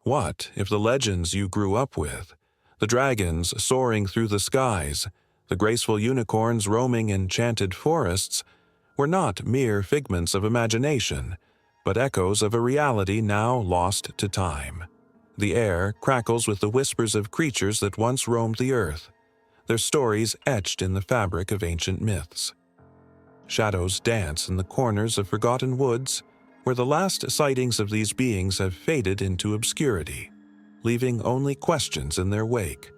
What if the legends you grew up with, the dragons soaring through the skies, the graceful unicorns roaming enchanted forests, were not mere figments of imagination, but echoes of a reality now lost to time? The air crackles with the whispers of creatures that once roamed the earth, their stories etched in the fabric of ancient myths. Shadows dance in the corners of forgotten woods, where the last sightings of these beings have faded into obscurity, leaving only questions in their wake.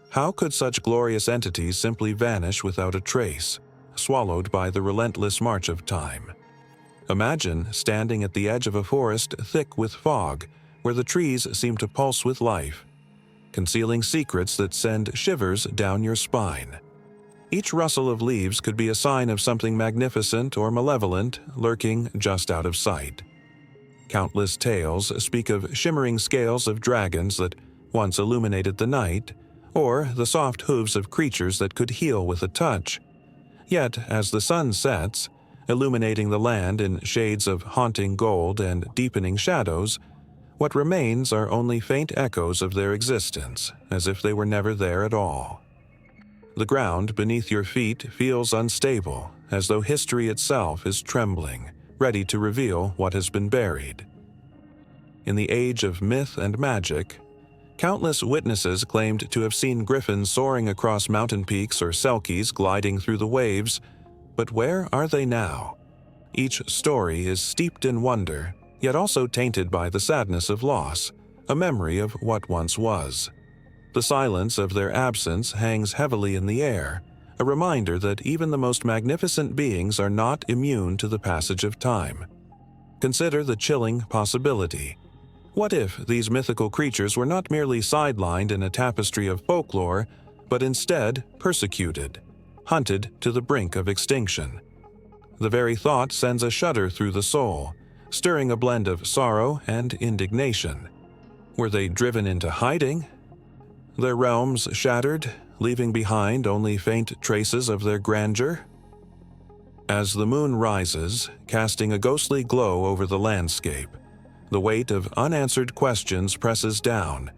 How could such glorious entities simply vanish without a trace, swallowed by the relentless march of time? Imagine standing at the edge of a forest thick with fog, where the trees seem to pulse with life, concealing secrets that send shivers down your spine. Each rustle of leaves could be a sign of something magnificent or malevolent lurking just out of sight. Countless tales speak of shimmering scales of dragons that once illuminated the night, or the soft hooves of creatures that could heal with a touch. Yet, as the sun sets, illuminating the land in shades of haunting gold and deepening shadows, what remains are only faint echoes of their existence, as if they were never there at all. The ground beneath your feet feels unstable, as though history itself is trembling, ready to reveal what has been buried. In the age of myth and magic, countless witnesses claimed to have seen griffins soaring across mountain peaks or selkies gliding through the waves, but where are they now? Each story is steeped in wonder, yet also tainted by the sadness of loss, a memory of what once was. The silence of their absence hangs heavily in the air, a reminder that even the most magnificent beings are not immune to the passage of time. Consider the chilling possibility. What if these mythical creatures were not merely sidelined in a tapestry of folklore, but instead persecuted, hunted to the brink of extinction? The very thought sends a shudder through the soul, stirring a blend of sorrow and indignation. Were they driven into hiding? Their realms shattered, leaving behind only faint traces of their grandeur? As the moon rises, casting a ghostly glow over the landscape, the weight of unanswered questions presses down,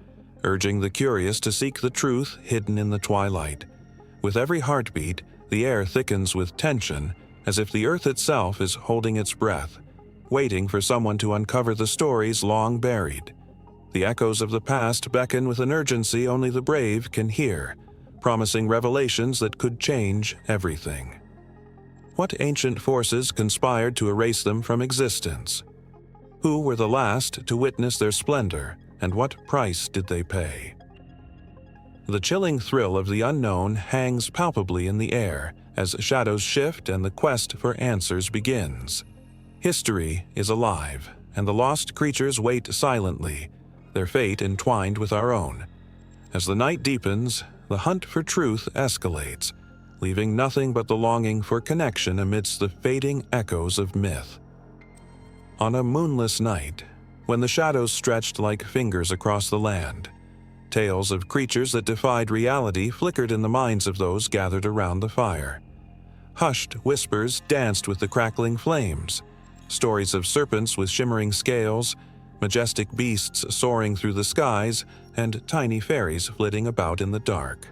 urging the curious to seek the truth hidden in the twilight. With every heartbeat, the air thickens with tension, as if the earth itself is holding its breath, waiting for someone to uncover the stories long buried. The echoes of the past beckon with an urgency only the brave can hear, promising revelations that could change everything. What ancient forces conspired to erase them from existence? Who were the last to witness their splendor, and what price did they pay? The chilling thrill of the unknown hangs palpably in the air as shadows shift and the quest for answers begins. History is alive, and the lost creatures wait silently, their fate entwined with our own. As the night deepens, the hunt for truth escalates, leaving nothing but the longing for connection amidst the fading echoes of myth. On a moonless night, when the shadows stretched like fingers across the land, tales of creatures that defied reality flickered in the minds of those gathered around the fire. Hushed whispers danced with the crackling flames, stories of serpents with shimmering scales, majestic beasts soaring through the skies, and tiny fairies flitting about in the dark.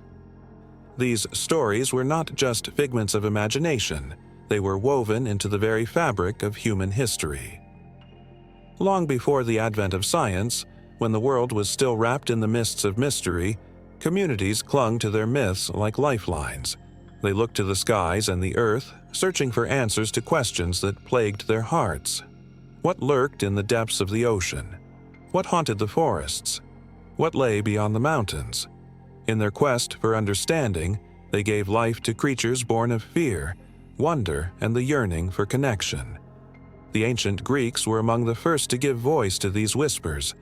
These stories were not just figments of imagination, they were woven into the very fabric of human history. Long before the advent of science, when the world was still wrapped in the mists of mystery, communities clung to their myths like lifelines. They looked to the skies and the earth, searching for answers to questions that plagued their hearts. What lurked in the depths of the ocean? What haunted the forests? What lay beyond the mountains? In their quest for understanding, they gave life to creatures born of fear, wonder, and the yearning for connection. The ancient Greeks were among the first to give voice to these whispers,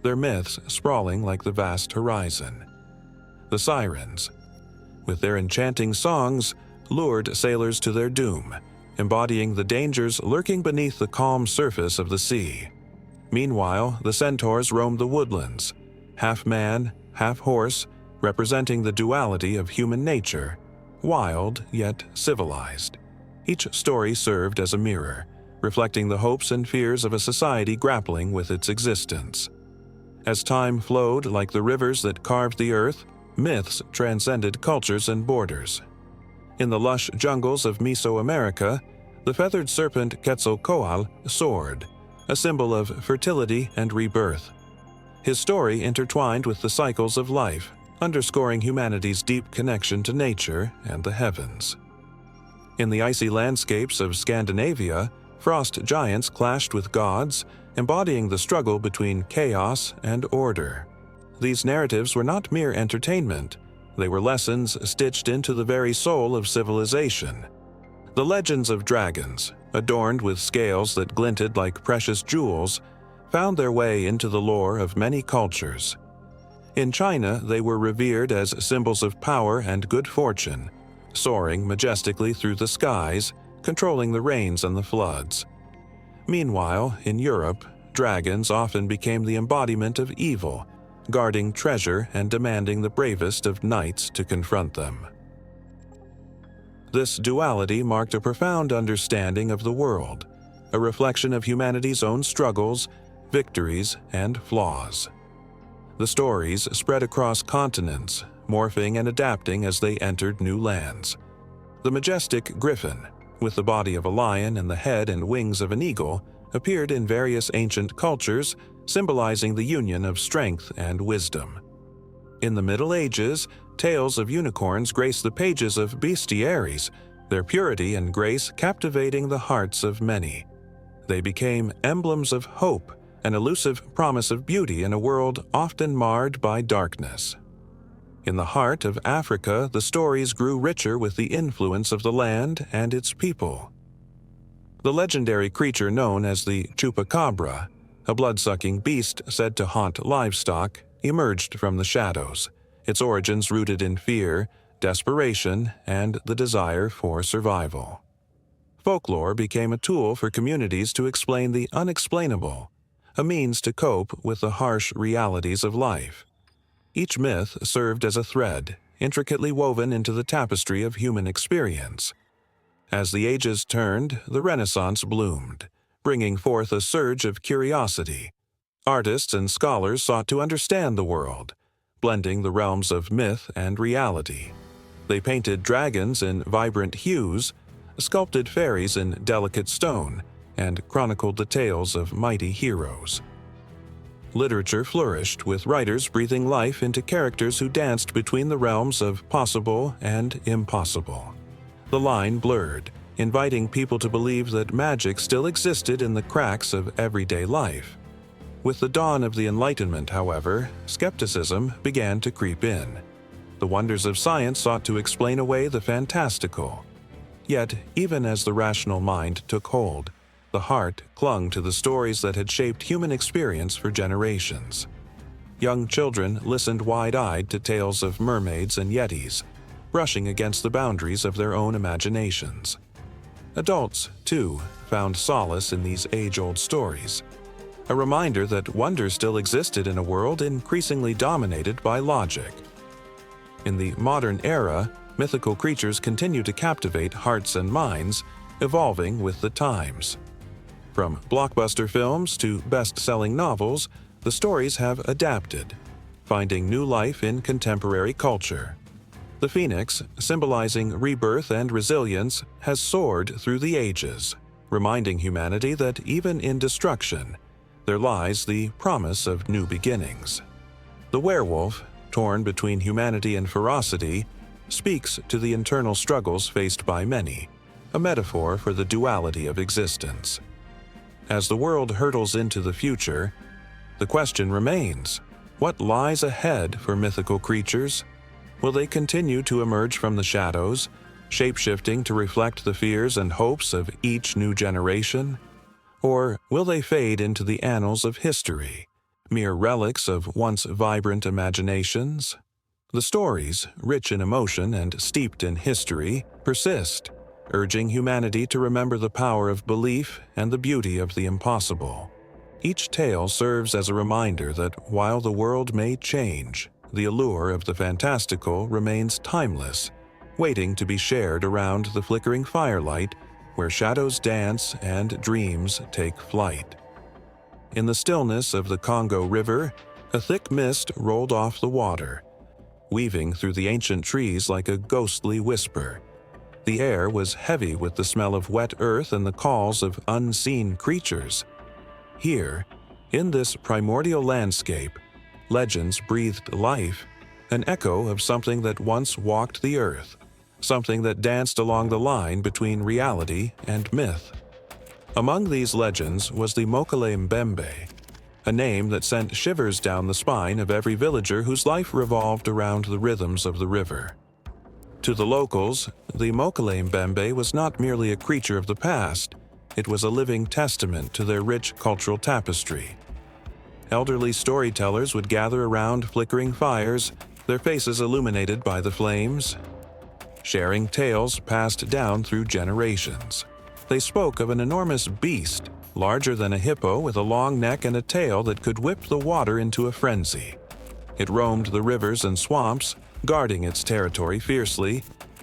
their myths sprawling like the vast horizon. The sirens, with their enchanting songs, lured sailors to their doom, embodying the dangers lurking beneath the calm surface of the sea. Meanwhile, the centaurs roamed the woodlands, half man, half horse, representing the duality of human nature, wild yet civilized. Each story served as a mirror, reflecting the hopes and fears of a society grappling with its existence. As time flowed like the rivers that carved the earth, myths transcended cultures and borders. In the lush jungles of Mesoamerica, the feathered serpent Quetzalcoatl soared, a symbol of fertility and rebirth. His story intertwined with the cycles of life, underscoring humanity's deep connection to nature and the heavens. In the icy landscapes of Scandinavia, frost giants clashed with gods, embodying the struggle between chaos and order. These narratives were not mere entertainment. They were lessons stitched into the very soul of civilization. The legends of dragons, adorned with scales that glinted like precious jewels, found their way into the lore of many cultures. In China, they were revered as symbols of power and good fortune, soaring majestically through the skies, controlling the rains and the floods. Meanwhile, in Europe, dragons often became the embodiment of evil, guarding treasure and demanding the bravest of knights to confront them. This duality marked a profound understanding of the world, a reflection of humanity's own struggles, victories, and flaws. The stories spread across continents, morphing and adapting as they entered new lands. The majestic griffin, with the body of a lion and the head and wings of an eagle, appeared in various ancient cultures, symbolizing the union of strength and wisdom. In the Middle Ages, tales of unicorns grace the pages of bestiaries, their purity and grace captivating the hearts of many. They became emblems of hope, an elusive promise of beauty in a world often marred by darkness. In the heart of Africa, the stories grew richer with the influence of the land and its people. The legendary creature known as the chupacabra, a blood-sucking beast said to haunt livestock, emerged from the shadows, its origins rooted in fear, desperation, and the desire for survival. Folklore became a tool for communities to explain the unexplainable, a means to cope with the harsh realities of life. Each myth served as a thread, intricately woven into the tapestry of human experience. As the ages turned, the Renaissance bloomed, bringing forth a surge of curiosity. Artists and scholars sought to understand the world, blending the realms of myth and reality. They painted dragons in vibrant hues, sculpted fairies in delicate stone, and chronicled the tales of mighty heroes. Literature flourished, with writers breathing life into characters who danced between the realms of possible and impossible. The line blurred, inviting people to believe that magic still existed in the cracks of everyday life. With the dawn of the Enlightenment, however, skepticism began to creep in. The wonders of science sought to explain away the fantastical. Yet, even as the rational mind took hold, the heart clung to the stories that had shaped human experience for generations. Young children listened wide-eyed to tales of mermaids and yetis, brushing against the boundaries of their own imaginations. Adults, too, found solace in these age-old stories, a reminder that wonder still existed in a world increasingly dominated by logic. In the modern era, mythical creatures continue to captivate hearts and minds, evolving with the times. From blockbuster films to best-selling novels, the stories have adapted, finding new life in contemporary culture. The phoenix, symbolizing rebirth and resilience, has soared through the ages, reminding humanity that even in destruction, there lies the promise of new beginnings. The werewolf, torn between humanity and ferocity, speaks to the internal struggles faced by many, a metaphor for the duality of existence. As the world hurtles into the future, the question remains: what lies ahead for mythical creatures? Will they continue to emerge from the shadows, shape-shifting to reflect the fears and hopes of each new generation? Or will they fade into the annals of history, mere relics of once vibrant imaginations? The stories, rich in emotion and steeped in history, persist, urging humanity to remember the power of belief and the beauty of the impossible. Each tale serves as a reminder that while the world may change, the allure of the fantastical remains timeless, waiting to be shared around the flickering firelight where shadows dance and dreams take flight. In the stillness of the Congo River, A thick mist rolled off the water, weaving through the ancient trees like a ghostly whisper. The air was heavy with the smell of wet earth and the calls of unseen creatures. Here, in this primordial landscape, legends breathed life, an echo of something that once walked the earth, something that danced along the line between reality and myth. Among these legends was the Mokele Mbembe, a name that sent shivers down the spine of every villager whose life revolved around the rhythms of the river. To the locals, the Mokele Mbembe was not merely a creature of the past, it was a living testament to their rich cultural tapestry. Elderly storytellers would gather around flickering fires, their faces illuminated by the flames, sharing tales passed down through generations. They spoke of an enormous beast, larger than a hippo with a long neck and a tail that could whip the water into a frenzy. It roamed the rivers and swamps, guarding its territory fiercely,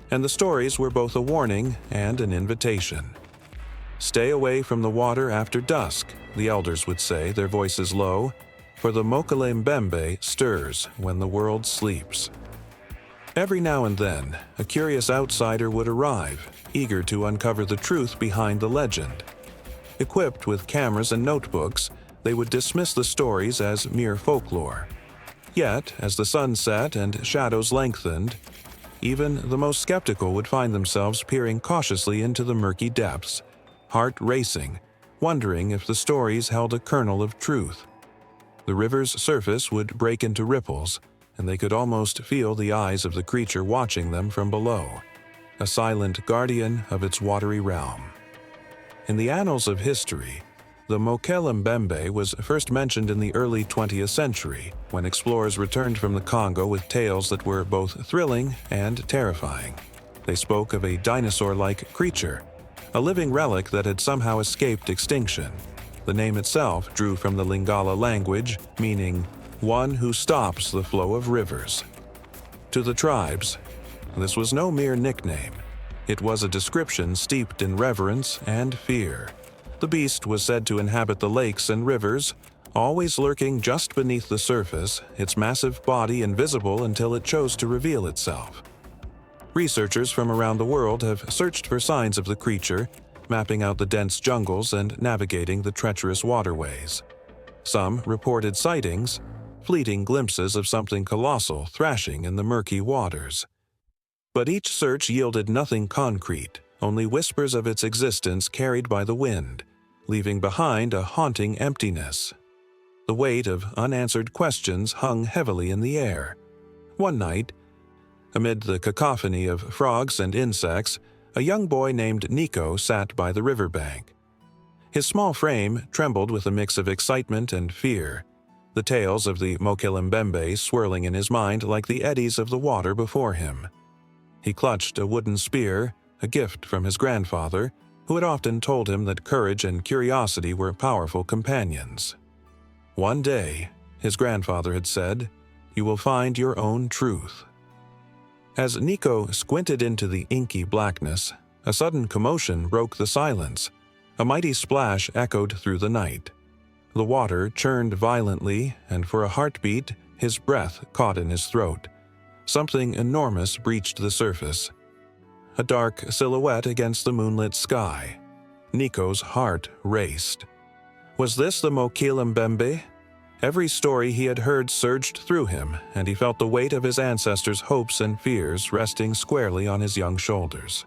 and the stories were both a warning and an invitation. "Stay away from the water after dusk," the elders would say, their voices low, "for the Mokele Mbembe stirs when the world sleeps." Every now and then, a curious outsider would arrive, eager to uncover the truth behind the legend. Equipped with cameras and notebooks, they would dismiss the stories as mere folklore. Yet, as the sun set and shadows lengthened, even the most skeptical would find themselves peering cautiously into the murky depths, heart racing, wondering if the stories held a kernel of truth. The river's surface would break into ripples, and they could almost feel the eyes of the creature watching them from below, a silent guardian of its watery realm. In the annals of history, the Mokele Mbembe was first mentioned in the early 20th century, when explorers returned from the Congo with tales that were both thrilling and terrifying. They spoke of a dinosaur-like creature, a living relic that had somehow escaped extinction. The name itself drew from the Lingala language, meaning "one who stops the flow of rivers." To the tribes, this was no mere nickname. It was a description steeped in reverence and fear. The beast was said to inhabit the lakes and rivers, always lurking just beneath the surface, its massive body invisible until it chose to reveal itself. Researchers from around the world have searched for signs of the creature, mapping out the dense jungles and navigating the treacherous waterways. Some reported sightings, fleeting glimpses of something colossal thrashing in the murky waters. But each search yielded nothing concrete, only whispers of its existence carried by the wind, leaving behind a haunting emptiness. The weight of unanswered questions hung heavily in the air. One night, amid the cacophony of frogs and insects, a young boy named Nico sat by the riverbank. His small frame trembled with a mix of excitement and fear, the tales of the Mokele Mbembe swirling in his mind like the eddies of the water before him. He clutched a wooden spear, a gift from his grandfather, who had often told him that courage and curiosity were powerful companions. "One day," his grandfather had said, "you will find your own truth." As Nico squinted into the inky blackness, a sudden commotion broke the silence. A mighty splash echoed through the night. The water churned violently, and for a heartbeat, his breath caught in his throat. Something enormous breached the surface. A dark silhouette against the moonlit sky. Nico's heart raced. Was this the Mokele Mbembe? Every story he had heard surged through him, and he felt the weight of his ancestors' hopes and fears resting squarely on his young shoulders.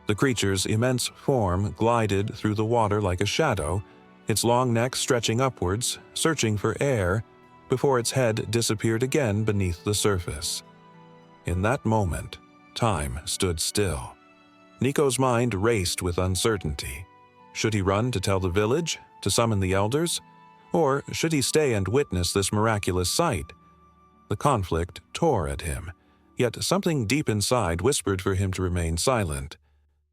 The creature's immense form glided through the water like a shadow, its long neck stretching upwards, searching for air, before its head disappeared again beneath the surface. In that moment, time stood still. Nico's mind raced with uncertainty. Should he run to tell the village, to summon the elders? Or should he stay and witness this miraculous sight? The conflict tore at him, yet something deep inside whispered for him to remain silent,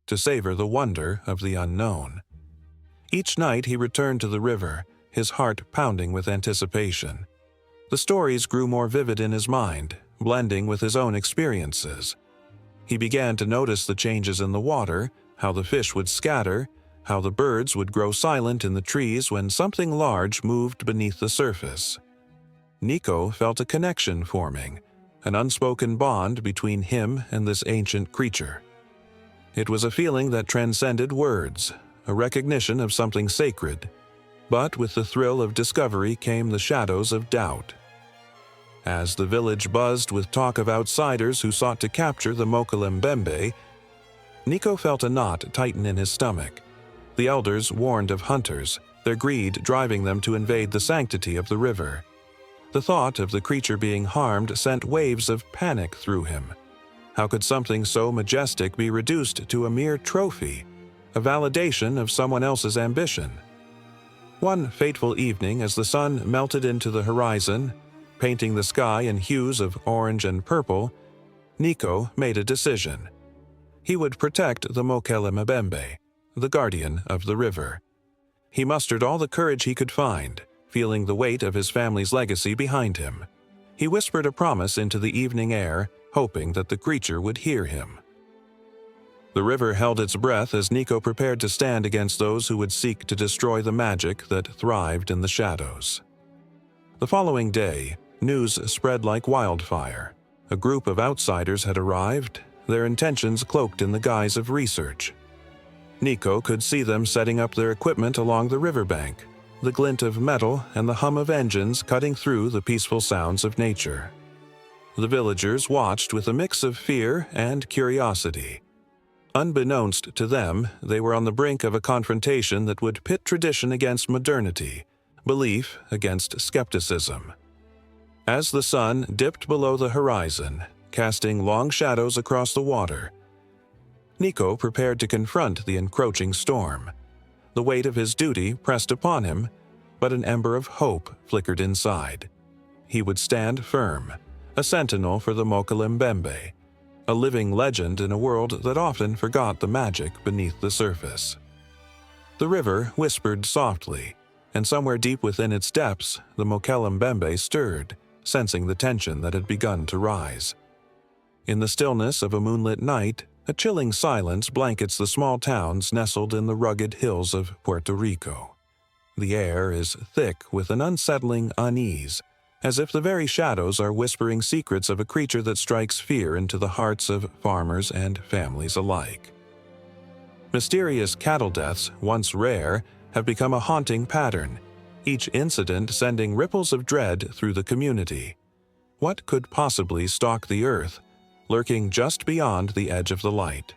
to savor the wonder of the unknown. Each night he returned to the river, his heart pounding with anticipation. The stories grew more vivid in his mind, blending with his own experiences. He began to notice the changes in the water, how the fish would scatter, how the birds would grow silent in the trees when something large moved beneath the surface. Nico felt a connection forming, an unspoken bond between him and this ancient creature. It was a feeling that transcended words, a recognition of something sacred, but with the thrill of discovery came the shadows of doubt. As the village buzzed with talk of outsiders who sought to capture the Mokelembembe, Nico felt a knot tighten in his stomach. The elders warned of hunters, their greed driving them to invade the sanctity of the river. The thought of the creature being harmed sent waves of panic through him. How could something so majestic be reduced to a mere trophy, a validation of someone else's ambition? One fateful evening, as the sun melted into the horizon, painting the sky in hues of orange and purple, Nico made a decision. He would protect the Mokelembembe, the guardian of the river. He mustered all the courage he could find, feeling the weight of his family's legacy behind him. He whispered a promise into the evening air, hoping that the creature would hear him. The river held its breath as Nico prepared to stand against those who would seek to destroy the magic that thrived in the shadows. The following day, news spread like wildfire. A group of outsiders had arrived, their intentions cloaked in the guise of research. Nico could see them setting up their equipment along the riverbank, the glint of metal and the hum of engines cutting through the peaceful sounds of nature. The villagers watched with a mix of fear and curiosity. Unbeknownst to them, they were on the brink of a confrontation that would pit tradition against modernity, belief against skepticism. As the sun dipped below the horizon, casting long shadows across the water, Nico prepared to confront the encroaching storm. The weight of his duty pressed upon him, but an ember of hope flickered inside. He would stand firm, a sentinel for the Mokelembembe, a living legend in a world that often forgot the magic beneath the surface. The river whispered softly, and somewhere deep within its depths, the Mokelembembe stirred, sensing the tension that had begun to rise. In the stillness of a moonlit night, a chilling silence blankets the small towns nestled in the rugged hills of Puerto Rico. The air is thick with an unsettling unease, as if the very shadows are whispering secrets of a creature that strikes fear into the hearts of farmers and families alike. Mysterious cattle deaths, once rare, have become a haunting pattern, each incident sending ripples of dread through the community. What could possibly stalk the earth, lurking just beyond the edge of the light?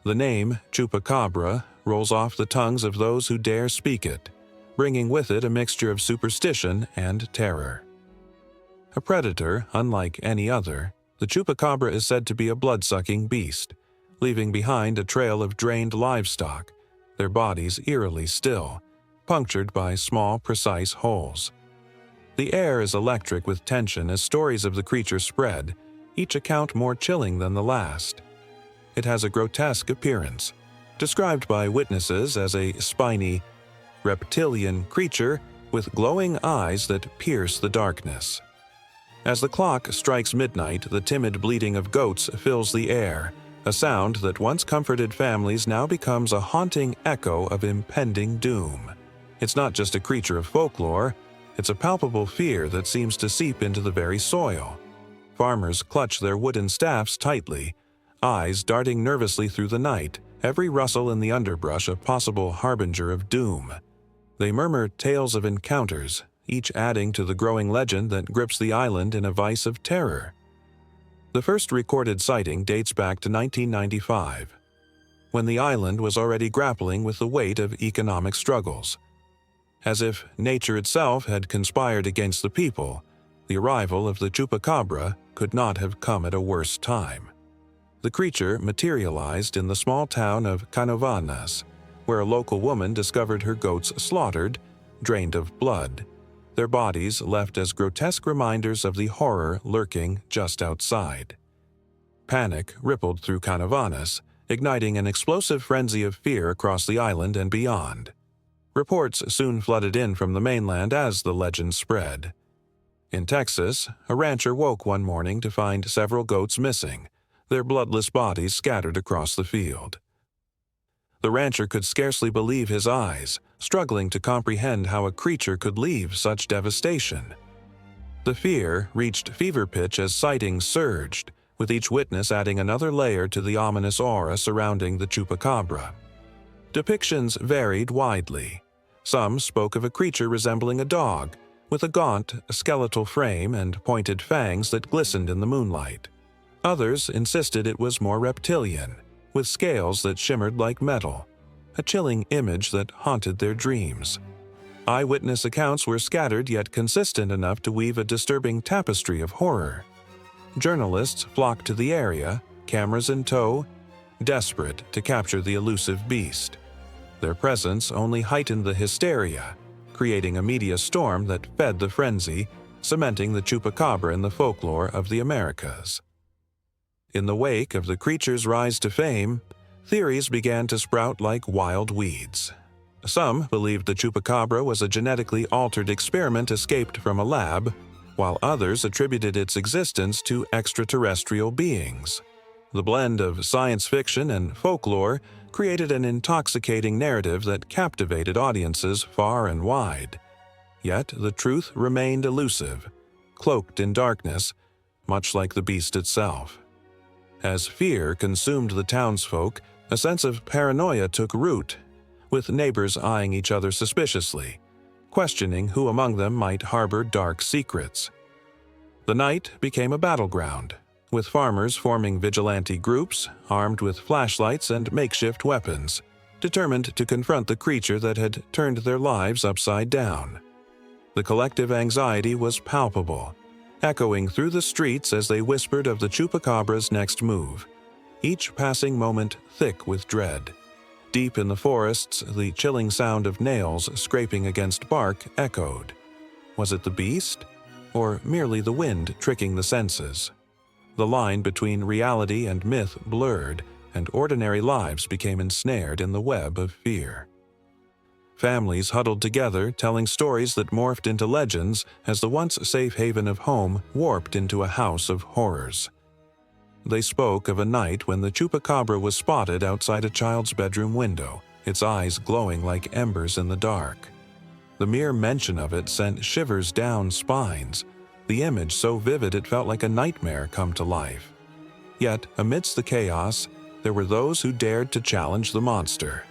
The name Chupacabra rolls off the tongues of those who dare speak it, bringing with it a mixture of superstition and terror. A predator unlike any other, the Chupacabra is said to be a blood-sucking beast, leaving behind a trail of drained livestock, their bodies eerily still, punctured by small, precise holes. The air is electric with tension as stories of the creature spread, each account more chilling than the last. It has a grotesque appearance, described by witnesses as a spiny, reptilian creature with glowing eyes that pierce the darkness. As the clock strikes midnight, the timid bleating of goats fills the air, a sound that once comforted families now becomes a haunting echo of impending doom. It's not just a creature of folklore, it's a palpable fear that seems to seep into the very soil. Farmers clutch their wooden staffs tightly, eyes darting nervously through the night, every rustle in the underbrush a possible harbinger of doom. They murmur tales of encounters, each adding to the growing legend that grips the island in a vice of terror. The first recorded sighting dates back to 1995, when the island was already grappling with the weight of economic struggles. As if nature itself had conspired against the people, the arrival of the Chupacabra could not have come at a worse time. The creature materialized in the small town of Canovanas, where a local woman discovered her goats slaughtered, drained of blood, their bodies left as grotesque reminders of the horror lurking just outside. Panic rippled through Canovanas, igniting an explosive frenzy of fear across the island and beyond. Reports soon flooded in from the mainland as the legend spread. In Texas, a rancher woke one morning to find several goats missing, their bloodless bodies scattered across the field. The rancher could scarcely believe his eyes, struggling to comprehend how a creature could leave such devastation. The fear reached fever pitch as sightings surged, with each witness adding another layer to the ominous aura surrounding the chupacabra. Depictions varied widely. Some spoke of a creature resembling a dog, with a gaunt, skeletal frame and pointed fangs that glistened in the moonlight. Others insisted it was more reptilian, with scales that shimmered like metal, a chilling image that haunted their dreams. Eyewitness accounts were scattered yet consistent enough to weave a disturbing tapestry of horror. Journalists flocked to the area, cameras in tow, desperate to capture the elusive beast. Their presence only heightened the hysteria, creating a media storm that fed the frenzy, cementing the chupacabra in the folklore of the Americas. In the wake of the creature's rise to fame, theories began to sprout like wild weeds. Some believed the chupacabra was a genetically altered experiment escaped from a lab, while others attributed its existence to extraterrestrial beings. The blend of science fiction and folklore created an intoxicating narrative that captivated audiences far and wide. Yet the truth remained elusive, cloaked in darkness, much like the beast itself. As fear consumed the townsfolk, a sense of paranoia took root, with neighbors eyeing each other suspiciously, questioning who among them might harbor dark secrets. The night became a battleground, with farmers forming vigilante groups, armed with flashlights and makeshift weapons, determined to confront the creature that had turned their lives upside down. The collective anxiety was palpable, echoing through the streets as they whispered of the chupacabra's next move, each passing moment thick with dread. Deep in the forests, the chilling sound of nails scraping against bark echoed. Was it the beast, or merely the wind tricking the senses? The line between reality and myth blurred, and ordinary lives became ensnared in the web of fear. Families huddled together, telling stories that morphed into legends as the once safe haven of home warped into a house of horrors. They spoke of a night when the chupacabra was spotted outside a child's bedroom window, its eyes glowing like embers in the dark. The mere mention of it sent shivers down spines, the image so vivid it felt like a nightmare come to life. Yet, amidst the chaos, there were those who dared to challenge the monster.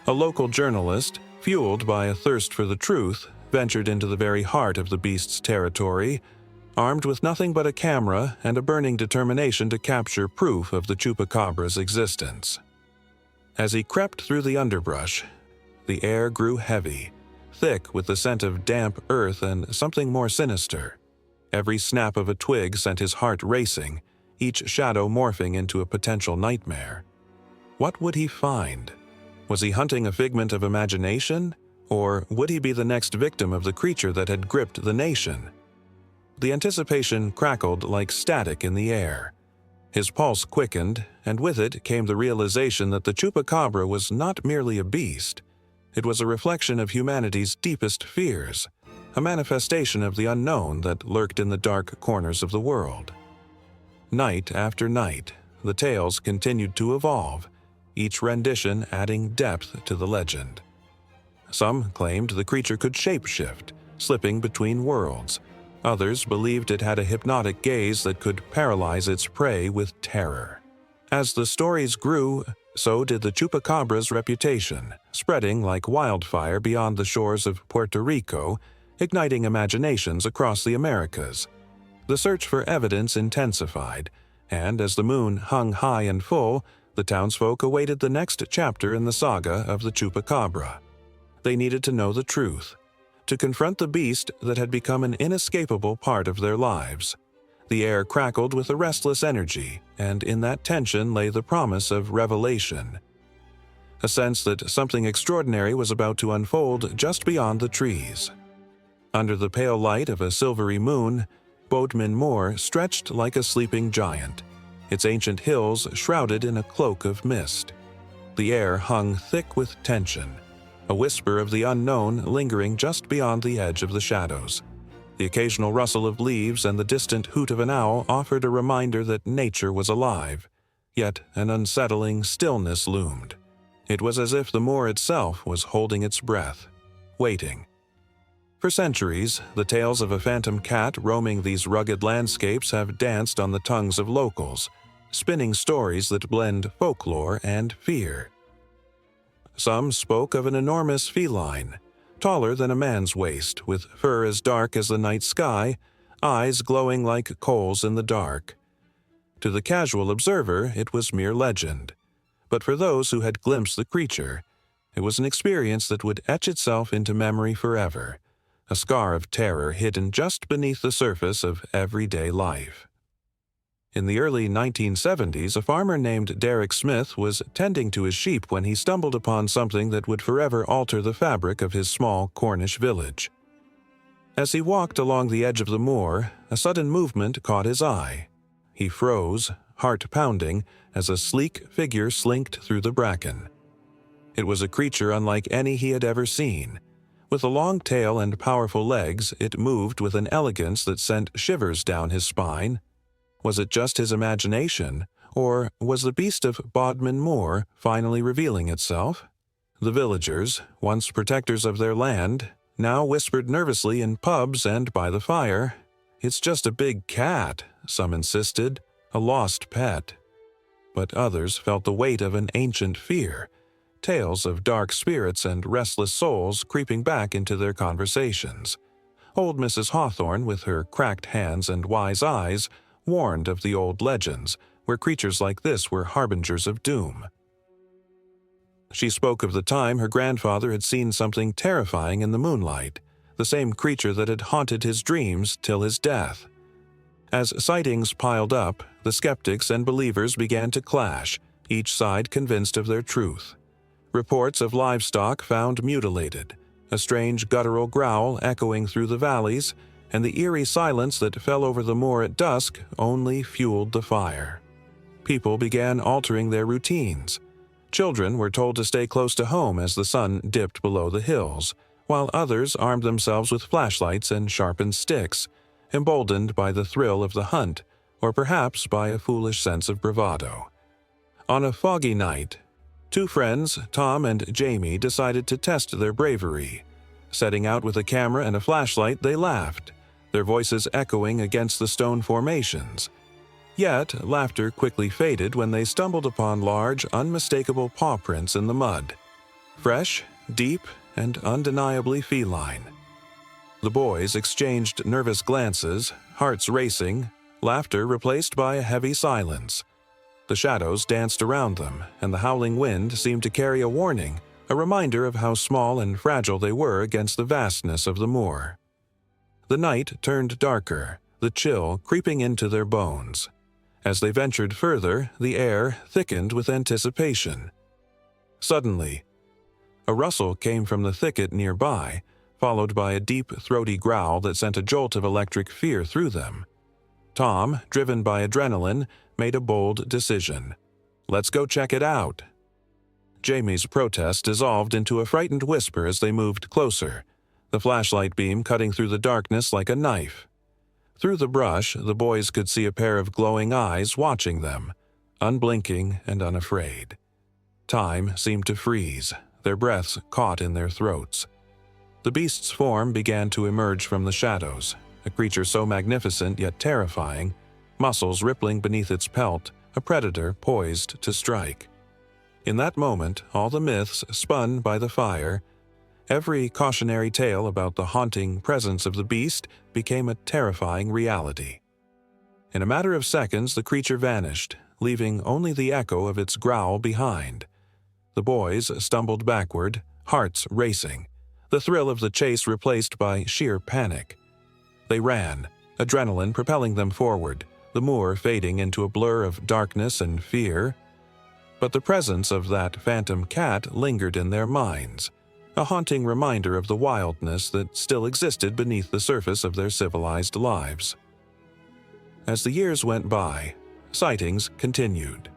A local journalist, fueled by a thirst for the truth, ventured into the very heart of the beast's territory, armed with nothing but a camera and a burning determination to capture proof of the chupacabra's existence. As he crept through the underbrush, the air grew heavy, thick with the scent of damp earth and something more sinister. Every snap of a twig sent his heart racing, each shadow morphing into a potential nightmare. What would he find? Was he hunting a figment of imagination, or would he be the next victim of the creature that had gripped the nation? The anticipation crackled like static in the air. His pulse quickened, and with it came the realization that the chupacabra was not merely a beast. It was a reflection of humanity's deepest fears, a manifestation of the unknown that lurked in the dark corners of the world. Night after night, the tales continued to evolve, each rendition adding depth to the legend. Some claimed the creature could shapeshift, slipping between worlds. Others believed it had a hypnotic gaze that could paralyze its prey with terror. As the stories grew, so did the chupacabra's reputation, spreading like wildfire beyond the shores of Puerto Rico, igniting imaginations across the Americas. The search for evidence intensified, and as the moon hung high and full, the townsfolk awaited the next chapter in the saga of the chupacabra. They needed to know the truth, to confront the beast that had become an inescapable part of their lives. The air crackled with a restless energy, and in that tension lay the promise of revelation. A sense that something extraordinary was about to unfold just beyond the trees. Under the pale light of a silvery moon, Boatman Moor stretched like a sleeping giant, its ancient hills shrouded in a cloak of mist. The air hung thick with tension, a whisper of the unknown lingering just beyond the edge of the shadows. The occasional rustle of leaves and the distant hoot of an owl offered a reminder that nature was alive, yet an unsettling stillness loomed. It was as if the moor itself was holding its breath, waiting. For centuries, the tales of a phantom cat roaming these rugged landscapes have danced on the tongues of locals, spinning stories that blend folklore and fear. Some spoke of an enormous feline, taller than a man's waist, with fur as dark as the night sky, eyes glowing like coals in the dark. To the casual observer, it was mere legend, but for those who had glimpsed the creature, it was an experience that would etch itself into memory forever, a scar of terror hidden just beneath the surface of everyday life. In the early 1970s, a farmer named Derek Smith was tending to his sheep when he stumbled upon something that would forever alter the fabric of his small Cornish village. As he walked along the edge of the moor, a sudden movement caught his eye. He froze, heart pounding, as a sleek figure slinked through the bracken. It was a creature unlike any he had ever seen. With a long tail and powerful legs, it moved with an elegance that sent shivers down his spine. Was it just his imagination, or was the beast of Bodmin Moor finally revealing itself? The villagers, once protectors of their land, now whispered nervously in pubs and by the fire. "It's just a big cat," some insisted, "a lost pet." But others felt the weight of an ancient fear, tales of dark spirits and restless souls creeping back into their conversations. Old Mrs. Hawthorne, with her cracked hands and wise eyes, warned of the old legends, where creatures like this were harbingers of doom. She spoke of the time her grandfather had seen something terrifying in the moonlight, the same creature that had haunted his dreams till his death. As sightings piled up, the skeptics and believers began to clash, each side convinced of their truth. Reports of livestock found mutilated, a strange guttural growl echoing through the valleys, and the eerie silence that fell over the moor at dusk only fueled the fire. People began altering their routines. Children were told to stay close to home as the sun dipped below the hills, while others armed themselves with flashlights and sharpened sticks, emboldened by the thrill of the hunt, or perhaps by a foolish sense of bravado. On a foggy night, two friends, Tom and Jamie, decided to test their bravery. Setting out with a camera and a flashlight, they laughed, their voices echoing against the stone formations. Yet, laughter quickly faded when they stumbled upon large, unmistakable paw prints in the mud. Fresh, deep, and undeniably feline. The boys exchanged nervous glances, hearts racing, laughter replaced by a heavy silence. The shadows danced around them, and the howling wind seemed to carry a warning, a reminder of how small and fragile they were against the vastness of the moor. The night turned darker, the chill creeping into their bones. As they ventured further, the air thickened with anticipation. Suddenly, a rustle came from the thicket nearby, followed by a deep, throaty growl that sent a jolt of electric fear through them. Tom, driven by adrenaline, made a bold decision. "Let's go check it out." Jamie's protest dissolved into a frightened whisper as they moved closer, the flashlight beam cutting through the darkness like a knife. Through the brush, the boys could see a pair of glowing eyes watching them, unblinking and unafraid. Time seemed to freeze, their breaths caught in their throats. The beast's form began to emerge from the shadows, a creature so magnificent yet terrifying, muscles rippling beneath its pelt, a predator poised to strike. In that moment, all the myths spun by the fire. Every cautionary tale about the haunting presence of the beast became a terrifying reality. In a matter of seconds, the creature vanished, leaving only the echo of its growl behind. The boys stumbled backward, hearts racing, the thrill of the chase replaced by sheer panic. They ran, adrenaline propelling them forward, the moor fading into a blur of darkness and fear. But the presence of that phantom cat lingered in their minds, a haunting reminder of the wildness that still existed beneath the surface of their civilized lives. As the years went by, sightings continued.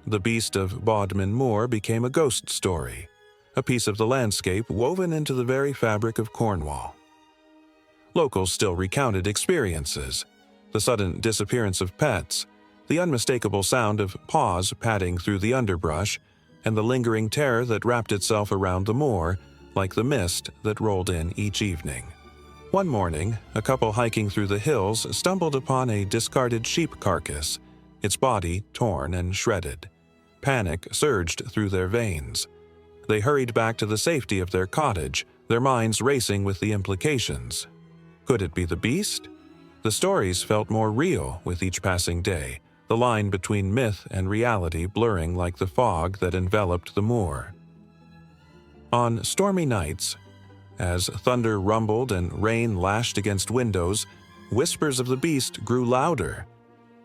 The beast of Bodmin Moor became a ghost story, a piece of the landscape woven into the very fabric of Cornwall. Locals still recounted experiences, the sudden disappearance of pets, the unmistakable sound of paws padding through the underbrush, and the lingering terror that wrapped itself around the moor like the mist that rolled in each evening. One morning, a couple hiking through the hills stumbled upon a discarded sheep carcass, its body torn and shredded. Panic surged through their veins. They hurried back to the safety of their cottage, their minds racing with the implications. Could it be the beast? The stories felt more real with each passing day, the line between myth and reality blurring like the fog that enveloped the moor. On stormy nights, as thunder rumbled and rain lashed against windows, whispers of the beast grew louder.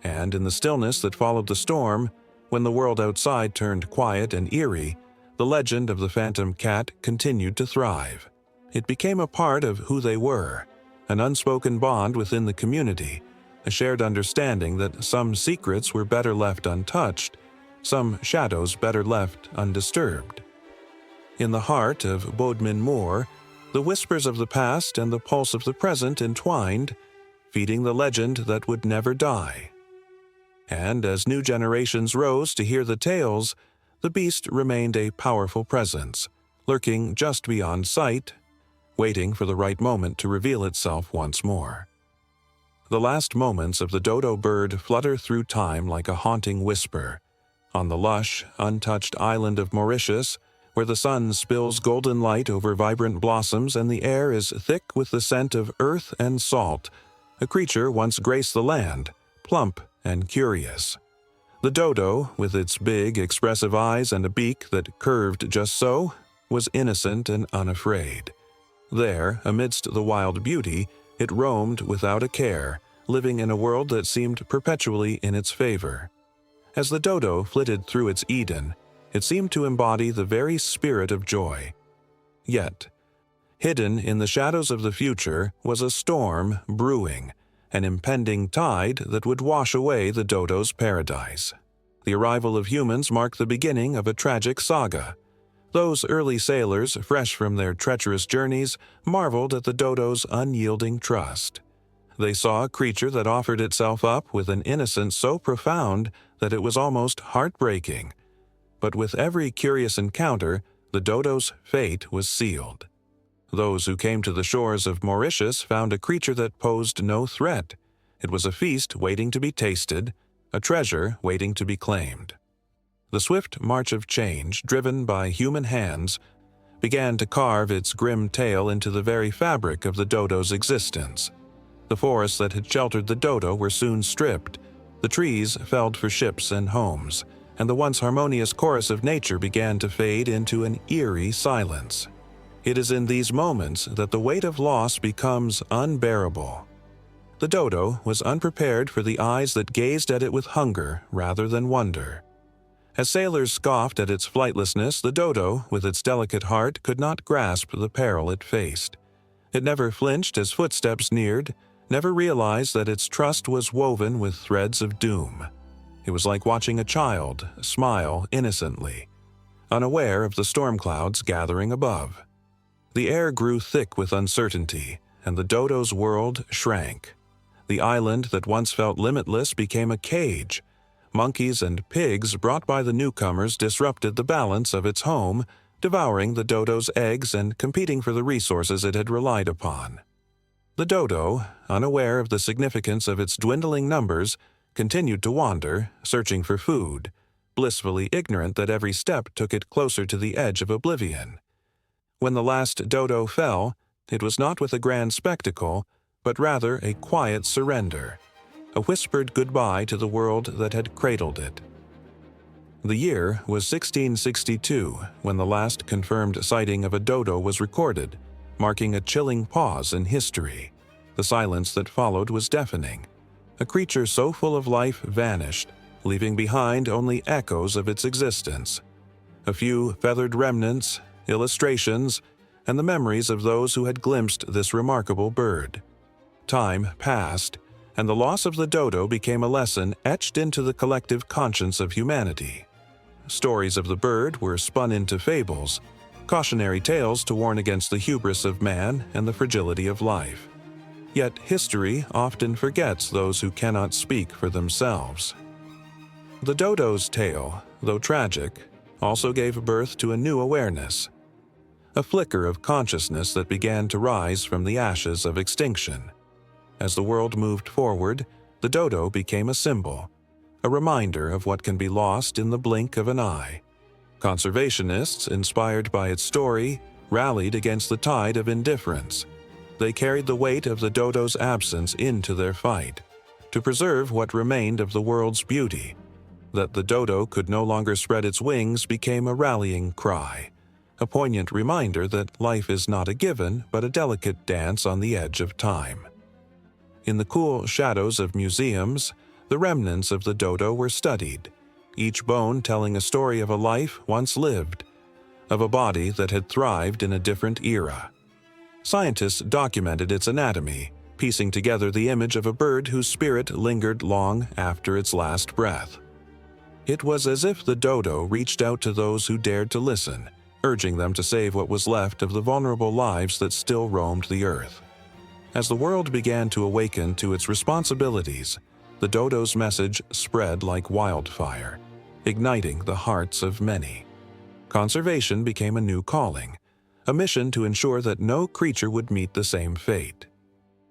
And in the stillness that followed the storm, when the world outside turned quiet and eerie, the legend of the phantom cat continued to thrive. It became a part of who they were, an unspoken bond within the community, a shared understanding that some secrets were better left untouched, some shadows better left undisturbed. In the heart of Bodmin Moor, the whispers of the past and the pulse of the present entwined, feeding the legend that would never die. And as new generations rose to hear the tales, the beast remained a powerful presence, lurking just beyond sight, waiting for the right moment to reveal itself once more. The last moments of the dodo bird flutter through time like a haunting whisper. On the lush, untouched island of Mauritius, where the sun spills golden light over vibrant blossoms and the air is thick with the scent of earth and salt, a creature once graced the land, plump and curious. The dodo, with its big, expressive eyes and a beak that curved just so, was innocent and unafraid. There, amidst the wild beauty, it roamed without a care, living in a world that seemed perpetually in its favor. As the dodo flitted through its Eden, it seemed to embody the very spirit of joy. Yet, hidden in the shadows of the future was a storm brewing, an impending tide that would wash away the dodo's paradise. The arrival of humans marked the beginning of a tragic saga. Those early sailors, fresh from their treacherous journeys, marveled at the dodo's unyielding trust. They saw a creature that offered itself up with an innocence so profound that it was almost heartbreaking. But with every curious encounter, the dodo's fate was sealed. Those who came to the shores of Mauritius found a creature that posed no threat. It was a feast waiting to be tasted, a treasure waiting to be claimed. The swift march of change, driven by human hands, began to carve its grim tale into the very fabric of the dodo's existence. The forests that had sheltered the dodo were soon stripped, the trees felled for ships and homes, and the once harmonious chorus of nature began to fade into an eerie silence. It is in these moments that the weight of loss becomes unbearable. The dodo was unprepared for the eyes that gazed at it with hunger rather than wonder. As sailors scoffed at its flightlessness, the dodo, with its delicate heart, could not grasp the peril it faced. It never flinched as footsteps neared, never realized that its trust was woven with threads of doom. It was like watching a child smile innocently, unaware of the storm clouds gathering above. The air grew thick with uncertainty, and the dodo's world shrank. The island that once felt limitless became a cage. Monkeys and pigs brought by the newcomers disrupted the balance of its home, devouring the dodo's eggs and competing for the resources it had relied upon. The dodo, unaware of the significance of its dwindling numbers, continued to wander, searching for food, blissfully ignorant that every step took it closer to the edge of oblivion. When the last dodo fell, it was not with a grand spectacle, but rather a quiet surrender, a whispered goodbye to the world that had cradled it. The year was 1662 when the last confirmed sighting of a dodo was recorded, marking a chilling pause in history. The silence that followed was deafening. A creature so full of life vanished, leaving behind only echoes of its existence. A few feathered remnants, illustrations, and the memories of those who had glimpsed this remarkable bird. Time passed, and the loss of the dodo became a lesson etched into the collective conscience of humanity. Stories of the bird were spun into fables, cautionary tales to warn against the hubris of man and the fragility of life. Yet history often forgets those who cannot speak for themselves. The dodo's tale, though tragic, also gave birth to a new awareness. a flicker of consciousness that began to rise from the ashes of extinction. As the world moved forward, the dodo became a symbol, a reminder of what can be lost in the blink of an eye. Conservationists, inspired by its story, rallied against the tide of indifference. They carried the weight of the dodo's absence into their fight, to preserve what remained of the world's beauty. That the dodo could no longer spread its wings became a rallying cry, a poignant reminder that life is not a given but a delicate dance on the edge of time. In the cool shadows of museums, the remnants of the dodo were studied, each bone telling a story of a life once lived, of a body that had thrived in a different era. Scientists documented its anatomy, piecing together the image of a bird whose spirit lingered long after its last breath. It was as if the dodo reached out to those who dared to listen, urging them to save what was left of the vulnerable lives that still roamed the earth. As the world began to awaken to its responsibilities, the dodo's message spread like wildfire, igniting the hearts of many. Conservation became a new calling, a mission to ensure that no creature would meet the same fate.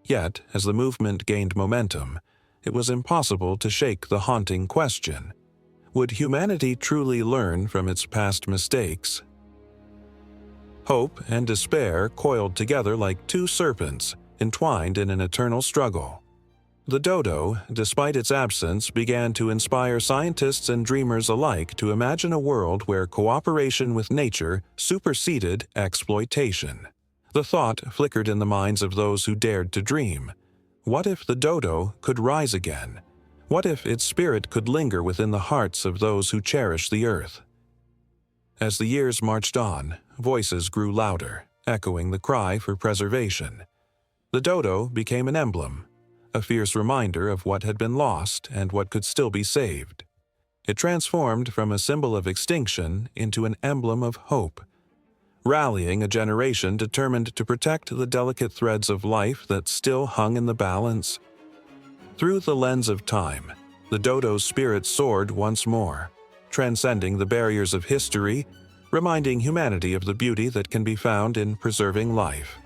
Yet, as the movement gained momentum, it was impossible to shake the haunting question: would humanity truly learn from its past mistakes? Hope and despair coiled together like two serpents, entwined in an eternal struggle. The dodo, despite its absence, began to inspire scientists and dreamers alike to imagine a world where cooperation with nature superseded exploitation. The thought flickered in the minds of those who dared to dream. What if the dodo could rise again? What if its spirit could linger within the hearts of those who cherish the earth? As the years marched on, voices grew louder, echoing the cry for preservation. The dodo became an emblem, a fierce reminder of what had been lost and what could still be saved. It transformed from a symbol of extinction into an emblem of hope, rallying a generation determined to protect the delicate threads of life that still hung in the balance. Through the lens of time, the dodo's spirit soared once more, transcending the barriers of history, reminding humanity of the beauty that can be found in preserving life.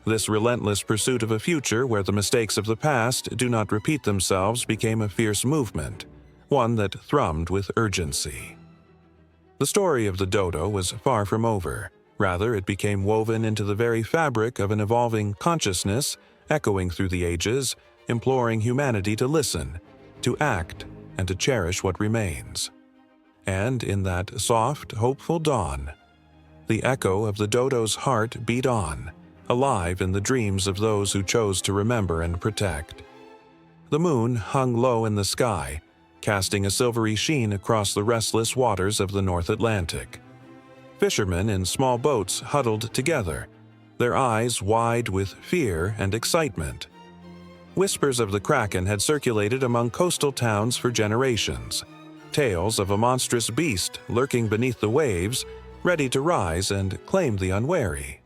This relentless pursuit of a future where the mistakes of the past do not repeat themselves became a fierce movement, one that thrummed with urgency. The story of the dodo was far from over. Rather, it became woven into the very fabric of an evolving consciousness, echoing through the ages, imploring humanity to listen, to act, and to cherish what remains. And in that soft, hopeful dawn, the echo of the dodo's heart beat on, alive in the dreams of those who chose to remember and protect. The moon hung low in the sky, casting a silvery sheen across the restless waters of the North Atlantic. Fishermen in small boats huddled together, their eyes wide with fear and excitement. Whispers of the kraken had circulated among coastal towns for generations, tales of a monstrous beast lurking beneath the waves, ready to rise and claim the unwary.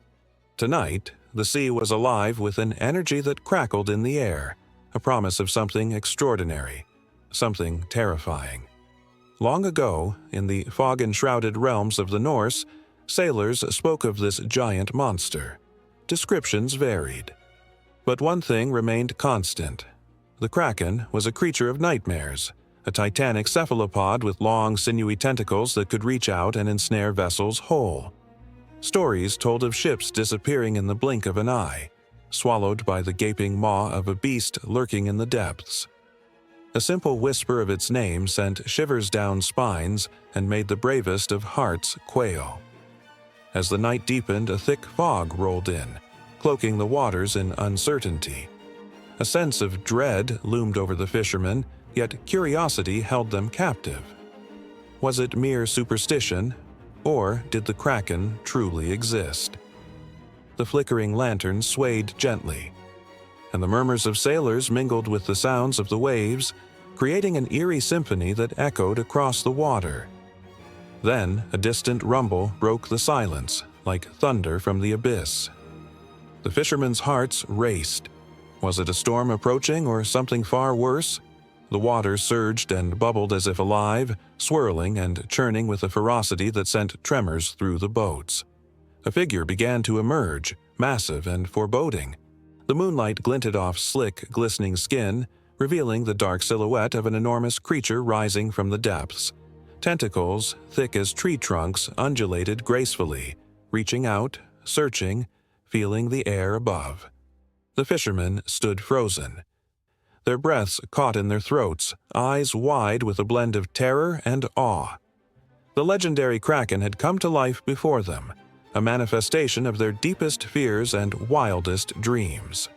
Tonight, the sea was alive with an energy that crackled in the air, a promise of something extraordinary, something terrifying. Long ago, in the fog-enshrouded realms of the Norse, sailors spoke of this giant monster. Descriptions varied. But one thing remained constant. The kraken was a creature of nightmares, a titanic cephalopod with long, sinewy tentacles that could reach out and ensnare vessels whole. Stories told of ships disappearing in the blink of an eye, swallowed by the gaping maw of a beast lurking in the depths. A simple whisper of its name sent shivers down spines and made the bravest of hearts quail. As the night deepened, a thick fog rolled in, cloaking the waters in uncertainty. A sense of dread loomed over the fishermen, yet curiosity held them captive. Was it mere superstition, or did the kraken truly exist? The flickering lantern swayed gently, and the murmurs of sailors mingled with the sounds of the waves, creating an eerie symphony that echoed across the water. Then a distant rumble broke the silence, like thunder from the abyss. The fishermen's hearts raced. Was it a storm approaching or something far worse? The water surged and bubbled as if alive, swirling and churning with a ferocity that sent tremors through the boats. A figure began to emerge, massive and foreboding. The moonlight glinted off slick, glistening skin, revealing the dark silhouette of an enormous creature rising from the depths. Tentacles, thick as tree trunks, undulated gracefully, reaching out, searching, feeling the air above. The fishermen stood frozen. Their breaths caught in their throats, eyes wide with a blend of terror and awe. The legendary kraken had come to life before them, a manifestation of their deepest fears and wildest dreams.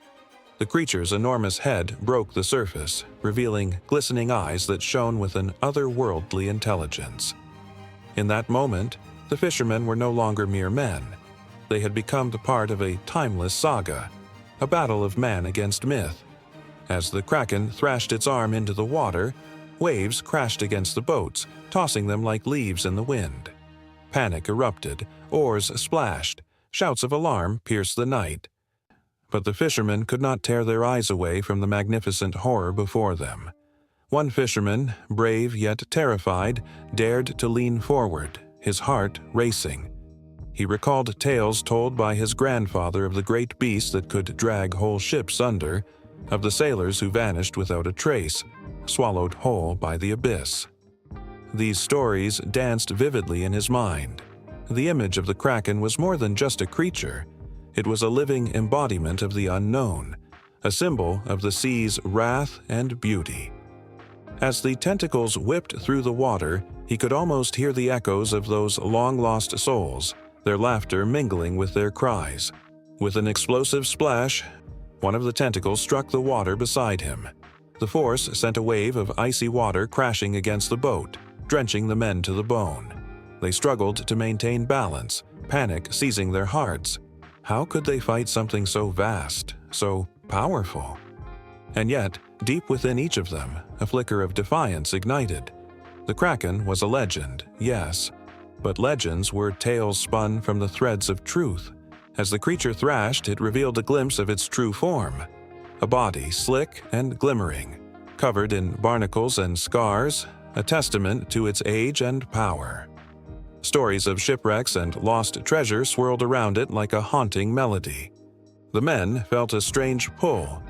The creature's enormous head broke the surface, revealing glistening eyes that shone with an otherworldly intelligence. In that moment, the fishermen were no longer mere men. They had become the part of a timeless saga, a battle of man against myth. As the kraken thrashed its arm into the water, waves crashed against the boats, tossing them like leaves in the wind. Panic erupted, oars splashed, shouts of alarm pierced the night. But the fishermen could not tear their eyes away from the magnificent horror before them. One fisherman, brave yet terrified, dared to lean forward, his heart racing. He recalled tales told by his grandfather of the great beast that could drag whole ships under, of the sailors who vanished without a trace, swallowed whole by the abyss. These stories danced vividly in his mind. The image of the kraken was more than just a creature. It was a living embodiment of the unknown, a symbol of the sea's wrath and beauty. As the tentacles whipped through the water, he could almost hear the echoes of those long-lost souls, their laughter mingling with their cries. With an explosive splash, one of the tentacles struck the water beside him. The force sent a wave of icy water crashing against the boat, drenching the men to the bone. They struggled to maintain balance, panic seizing their hearts. How could they fight something so vast, so powerful? And yet, deep within each of them, a flicker of defiance ignited. The kraken was a legend, yes, but legends were tales spun from the threads of truth. As the creature thrashed, it revealed a glimpse of its true form. A body slick and glimmering, covered in barnacles and scars, a testament to its age and power. Stories of shipwrecks and lost treasure swirled around it like a haunting melody. The men felt a strange pull,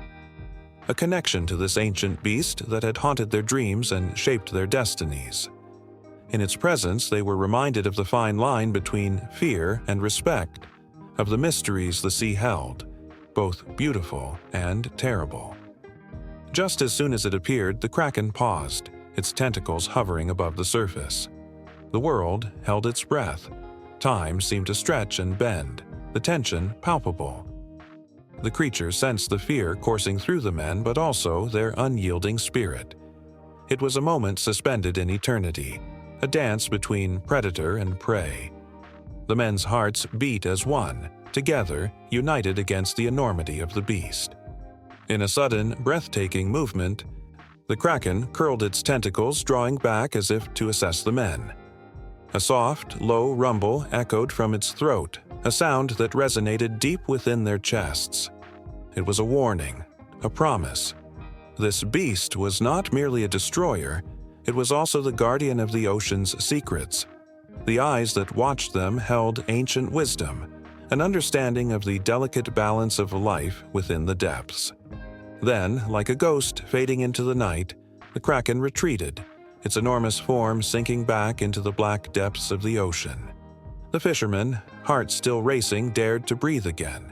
a connection to this ancient beast that had haunted their dreams and shaped their destinies. In its presence, they were reminded of the fine line between fear and respect, of the mysteries the sea held, both beautiful and terrible. Just as soon as it appeared, the kraken paused, its tentacles hovering above the surface. The world held its breath. Time seemed to stretch and bend, the tension palpable. The creature sensed the fear coursing through the men, but also their unyielding spirit. It was a moment suspended in eternity, a dance between predator and prey. The men's hearts beat as one, together, united against the enormity of the beast. In a sudden, breathtaking movement, the kraken curled its tentacles, drawing back as if to assess the men. A soft, low rumble echoed from its throat, a sound that resonated deep within their chests. It was a warning, a promise. This beast was not merely a destroyer, it was also the guardian of the ocean's secrets. The eyes that watched them held ancient wisdom, an understanding of the delicate balance of life within the depths. Then, like a ghost fading into the night, the kraken retreated, its enormous form sinking back into the black depths of the ocean. The fishermen, hearts still racing, dared to breathe again.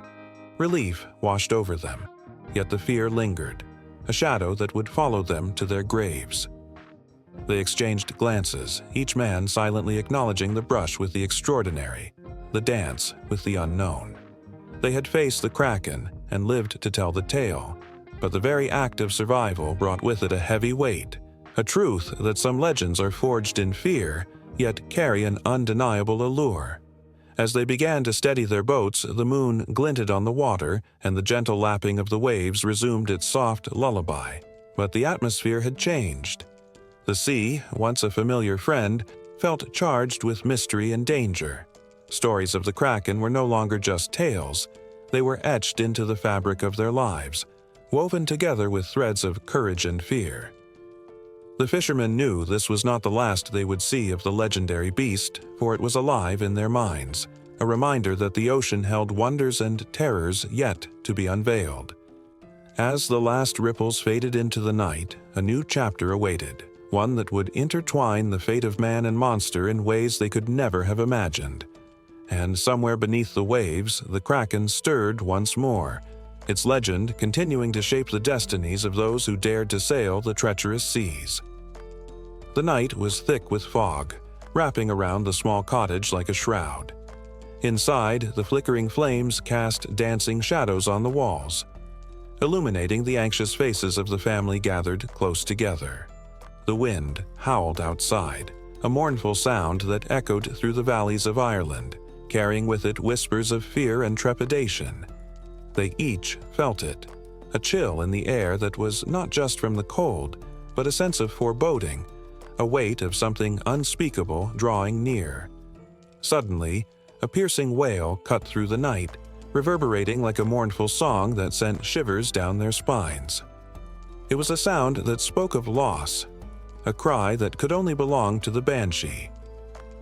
Relief washed over them, yet the fear lingered, a shadow that would follow them to their graves. They exchanged glances, each man silently acknowledging the brush with the extraordinary, the dance with the unknown. They had faced the kraken and lived to tell the tale, but the very act of survival brought with it a heavy weight, a truth that some legends are forged in fear, yet carry an undeniable allure. As they began to steady their boats, the moon glinted on the water, and the gentle lapping of the waves resumed its soft lullaby. But the atmosphere had changed. The sea, once a familiar friend, felt charged with mystery and danger. Stories of the kraken were no longer just tales. They were etched into the fabric of their lives, woven together with threads of courage and fear. The fishermen knew this was not the last they would see of the legendary beast, for it was alive in their minds, a reminder that the ocean held wonders and terrors yet to be unveiled. As the last ripples faded into the night, a new chapter awaited, one that would intertwine the fate of man and monster in ways they could never have imagined. And somewhere beneath the waves, the Kraken stirred once more, its legend continuing to shape the destinies of those who dared to sail the treacherous seas. The night was thick with fog, wrapping around the small cottage like a shroud. Inside, the flickering flames cast dancing shadows on the walls, illuminating the anxious faces of the family gathered close together. The wind howled outside, a mournful sound that echoed through the valleys of Ireland, carrying with it whispers of fear and trepidation. They each felt it, a chill in the air that was not just from the cold, but a sense of foreboding, a weight of something unspeakable drawing near. Suddenly, a piercing wail cut through the night, reverberating like a mournful song that sent shivers down their spines. It was a sound that spoke of loss, a cry that could only belong to the banshee.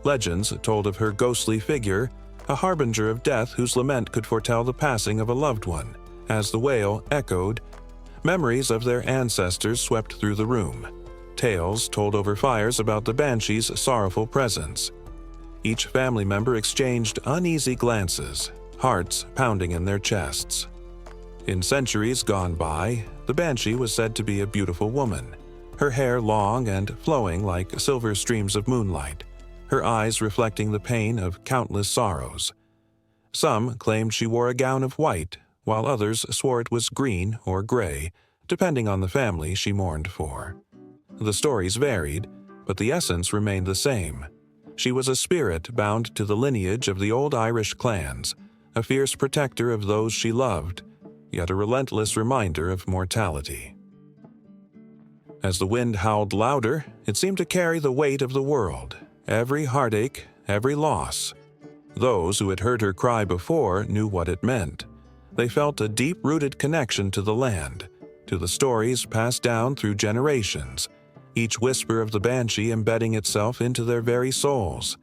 Legends told of her ghostly figure, a harbinger of death whose lament could foretell the passing of a loved one. As the wail echoed, memories of their ancestors swept through the room. Tales told over fires about the banshee's sorrowful presence. Each family member exchanged uneasy glances, hearts pounding in their chests. In centuries gone by, the banshee was said to be a beautiful woman, her hair long and flowing like silver streams of moonlight, her eyes reflecting the pain of countless sorrows. Some claimed she wore a gown of white, while others swore it was green or gray, depending on the family she mourned for. The stories varied, but the essence remained the same. She was a spirit bound to the lineage of the old Irish clans, a fierce protector of those she loved, yet a relentless reminder of mortality. As the wind howled louder, it seemed to carry the weight of the world, every heartache, every loss. Those who had heard her cry before knew what it meant. They felt a deep-rooted connection to the land, to the stories passed down through generations, each whisper of the banshee embedding itself into their very souls.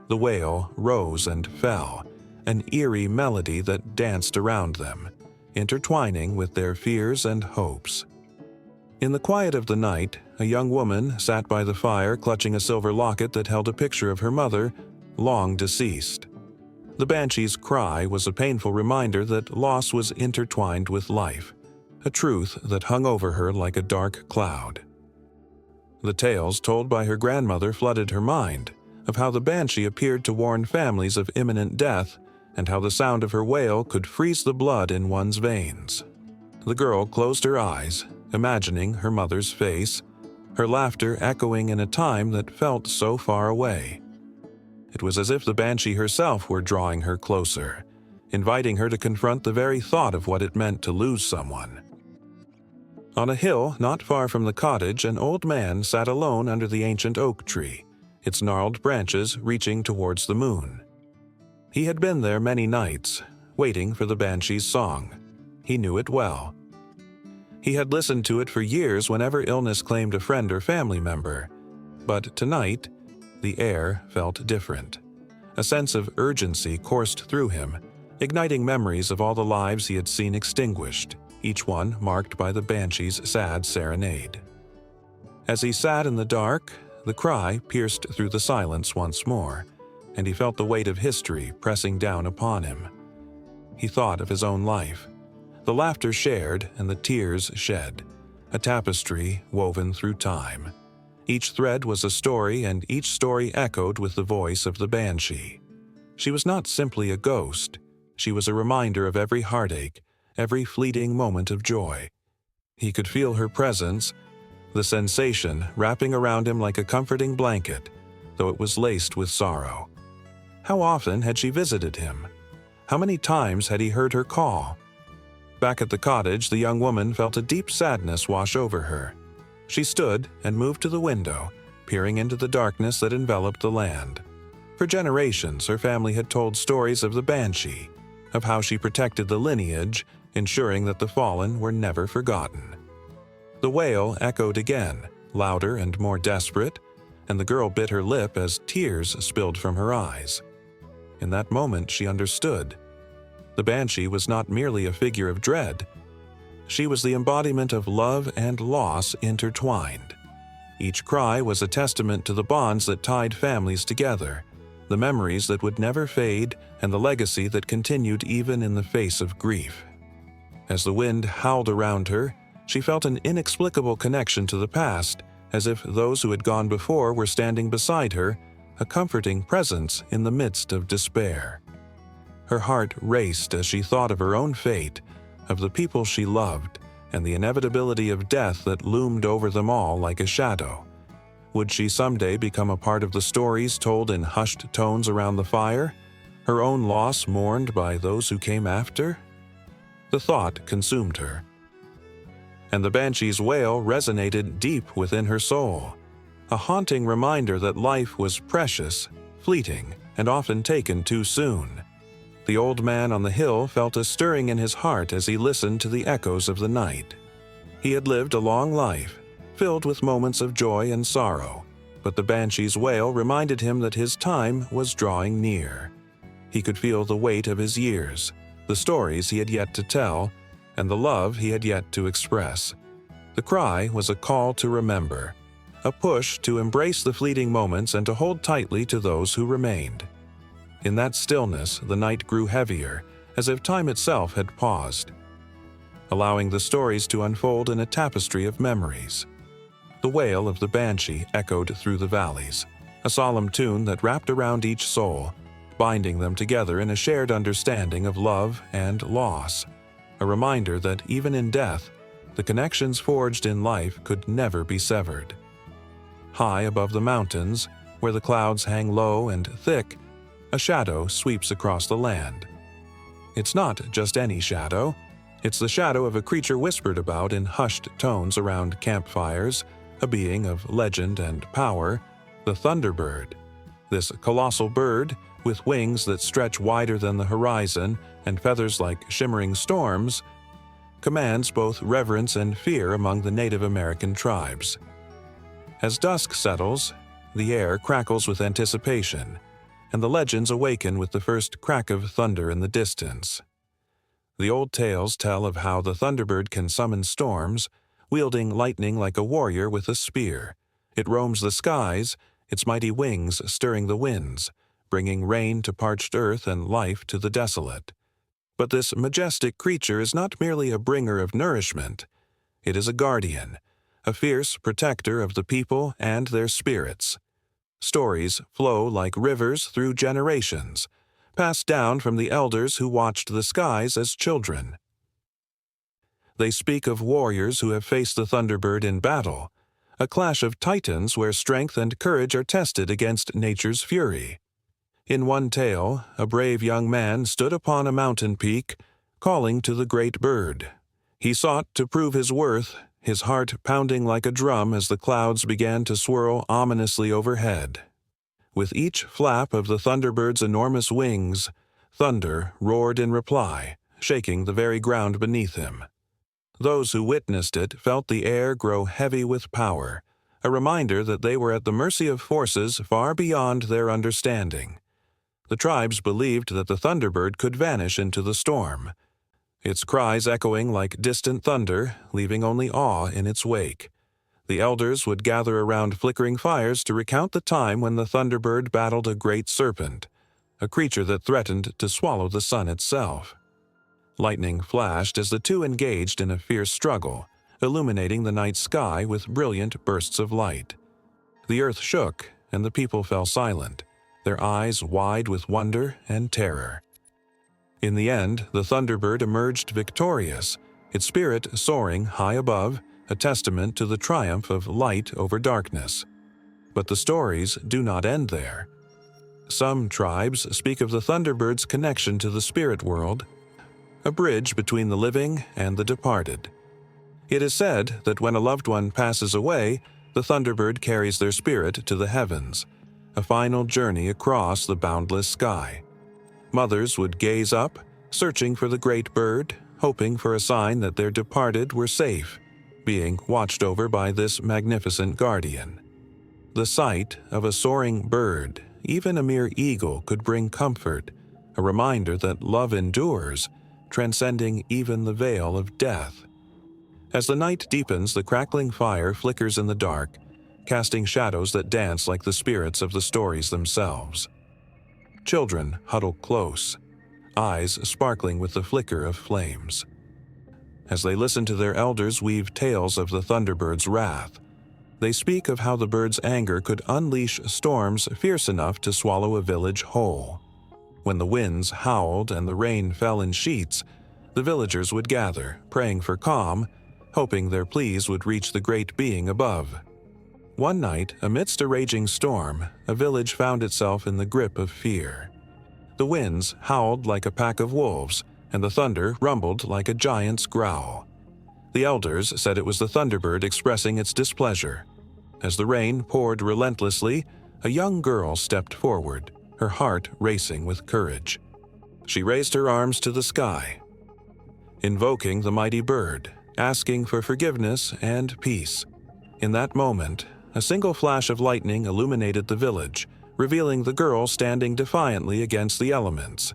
The wail rose and fell, an eerie melody that danced around them, intertwining with their fears and hopes. In the quiet of the night, a young woman sat by the fire clutching a silver locket that held a picture of her mother, long deceased. The banshee's cry was a painful reminder that loss was intertwined with life, a truth that hung over her like a dark cloud. The tales told by her grandmother flooded her mind, of how the banshee appeared to warn families of imminent death, and how the sound of her wail could freeze the blood in one's veins. The girl closed her eyes, imagining her mother's face, her laughter echoing in a time that felt so far away. It was as if the banshee herself were drawing her closer, inviting her to confront the very thought of what it meant to lose someone. On a hill not far from the cottage, an old man sat alone under the ancient oak tree, its gnarled branches reaching towards the moon. He had been there many nights, waiting for the banshee's song. He knew it well. He had listened to it for years whenever illness claimed a friend or family member. But tonight, the air felt different. A sense of urgency coursed through him, igniting memories of all the lives he had seen extinguished, each one marked by the banshee's sad serenade. As he sat in the dark, the cry pierced through the silence once more, and he felt the weight of history pressing down upon him. He thought of his own life, the laughter shared and the tears shed, a tapestry woven through time. Each thread was a story, and each story echoed with the voice of the banshee. She was not simply a ghost. She was a reminder of every heartache, every fleeting moment of joy. He could feel her presence, the sensation wrapping around him like a comforting blanket, though it was laced with sorrow. How often had she visited him? How many times had he heard her call? Back at the cottage, the young woman felt a deep sadness wash over her. She stood and moved to the window, peering into the darkness that enveloped the land. For generations, her family had told stories of the banshee, of how she protected the lineage, ensuring that the fallen were never forgotten. The wail echoed again, louder and more desperate, and the girl bit her lip as tears spilled from her eyes. In that moment, she understood. The banshee was not merely a figure of dread. She was the embodiment of love and loss intertwined. Each cry was a testament to the bonds that tied families together, the memories that would never fade, and the legacy that continued even in the face of grief. As the wind howled around her, she felt an inexplicable connection to the past, as if those who had gone before were standing beside her, a comforting presence in the midst of despair. Her heart raced as she thought of her own fate, of the people she loved, and the inevitability of death that loomed over them all like a shadow. Would she someday become a part of the stories told in hushed tones around the fire, her own loss mourned by those who came after? The thought consumed her. And the banshee's wail resonated deep within her soul, a haunting reminder that life was precious, fleeting, and often taken too soon. The old man on the hill felt a stirring in his heart as he listened to the echoes of the night. He had lived a long life, filled with moments of joy and sorrow, but the banshee's wail reminded him that his time was drawing near. He could feel the weight of his years, the stories he had yet to tell, and the love he had yet to express. The cry was a call to remember, a push to embrace the fleeting moments and to hold tightly to those who remained. In that stillness, the night grew heavier, as if time itself had paused, allowing the stories to unfold in a tapestry of memories. The wail of the banshee echoed through the valleys, a solemn tune that wrapped around each soul, binding them together in a shared understanding of love and loss, a reminder that even in death, the connections forged in life could never be severed. High above the mountains, where the clouds hang low and thick, a shadow sweeps across the land. It's not just any shadow. It's the shadow of a creature whispered about in hushed tones around campfires, a being of legend and power, the thunderbird. This colossal bird, with wings that stretch wider than the horizon and feathers like shimmering storms, commands both reverence and fear among the Native American tribes. As dusk settles, the air crackles with anticipation, and the legends awaken with the first crack of thunder in the distance. The old tales tell of how the thunderbird can summon storms, wielding lightning like a warrior with a spear. It roams the skies, its mighty wings stirring the winds, bringing rain to parched earth and life to the desolate. But this majestic creature is not merely a bringer of nourishment. It is a guardian, a fierce protector of the people and their spirits. Stories flow like rivers through generations, passed down from the elders who watched the skies as children. They speak of warriors who have faced the thunderbird in battle, a clash of titans where strength and courage are tested against nature's fury. In one tale, a brave young man stood upon a mountain peak, calling to the great bird. He sought to prove his worth, his heart pounding like a drum as the clouds began to swirl ominously overhead. With each flap of the thunderbird's enormous wings, thunder roared in reply, shaking the very ground beneath him. Those who witnessed it felt the air grow heavy with power, a reminder that they were at the mercy of forces far beyond their understanding. The tribes believed that the thunderbird could vanish into the storm, its cries echoing like distant thunder, leaving only awe in its wake. The elders would gather around flickering fires to recount the time when the thunderbird battled a great serpent, a creature that threatened to swallow the sun itself. Lightning flashed as the two engaged in a fierce struggle, illuminating the night sky with brilliant bursts of light. The earth shook, and the people fell silent, their eyes wide with wonder and terror. In the end, the thunderbird emerged victorious, its spirit soaring high above, a testament to the triumph of light over darkness. But the stories do not end there. Some tribes speak of the thunderbird's connection to the spirit world, a bridge between the living and the departed. It is said that when a loved one passes away, the thunderbird carries their spirit to the heavens, a final journey across the boundless sky. Mothers would gaze up, searching for the great bird, hoping for a sign that their departed were safe, being watched over by this magnificent guardian. The sight of a soaring bird, even a mere eagle could bring comfort, a reminder that love endures, transcending even the veil of death. As the night deepens, the crackling fire flickers in the dark, casting shadows that dance like the spirits of the stories themselves. Children huddle close, eyes sparkling with the flicker of flames. As they listen to their elders weave tales of the thunderbird's wrath, they speak of how the bird's anger could unleash storms fierce enough to swallow a village whole. When the winds howled and the rain fell in sheets, the villagers would gather, praying for calm, hoping their pleas would reach the great being above. One night, amidst a raging storm, a village found itself in the grip of fear. The winds howled like a pack of wolves, and the thunder rumbled like a giant's growl. The elders said it was the thunderbird expressing its displeasure. As the rain poured relentlessly, a young girl stepped forward, her heart racing with courage. She raised her arms to the sky, invoking the mighty bird, asking for forgiveness and peace. In that moment, a single flash of lightning illuminated the village, revealing the girl standing defiantly against the elements.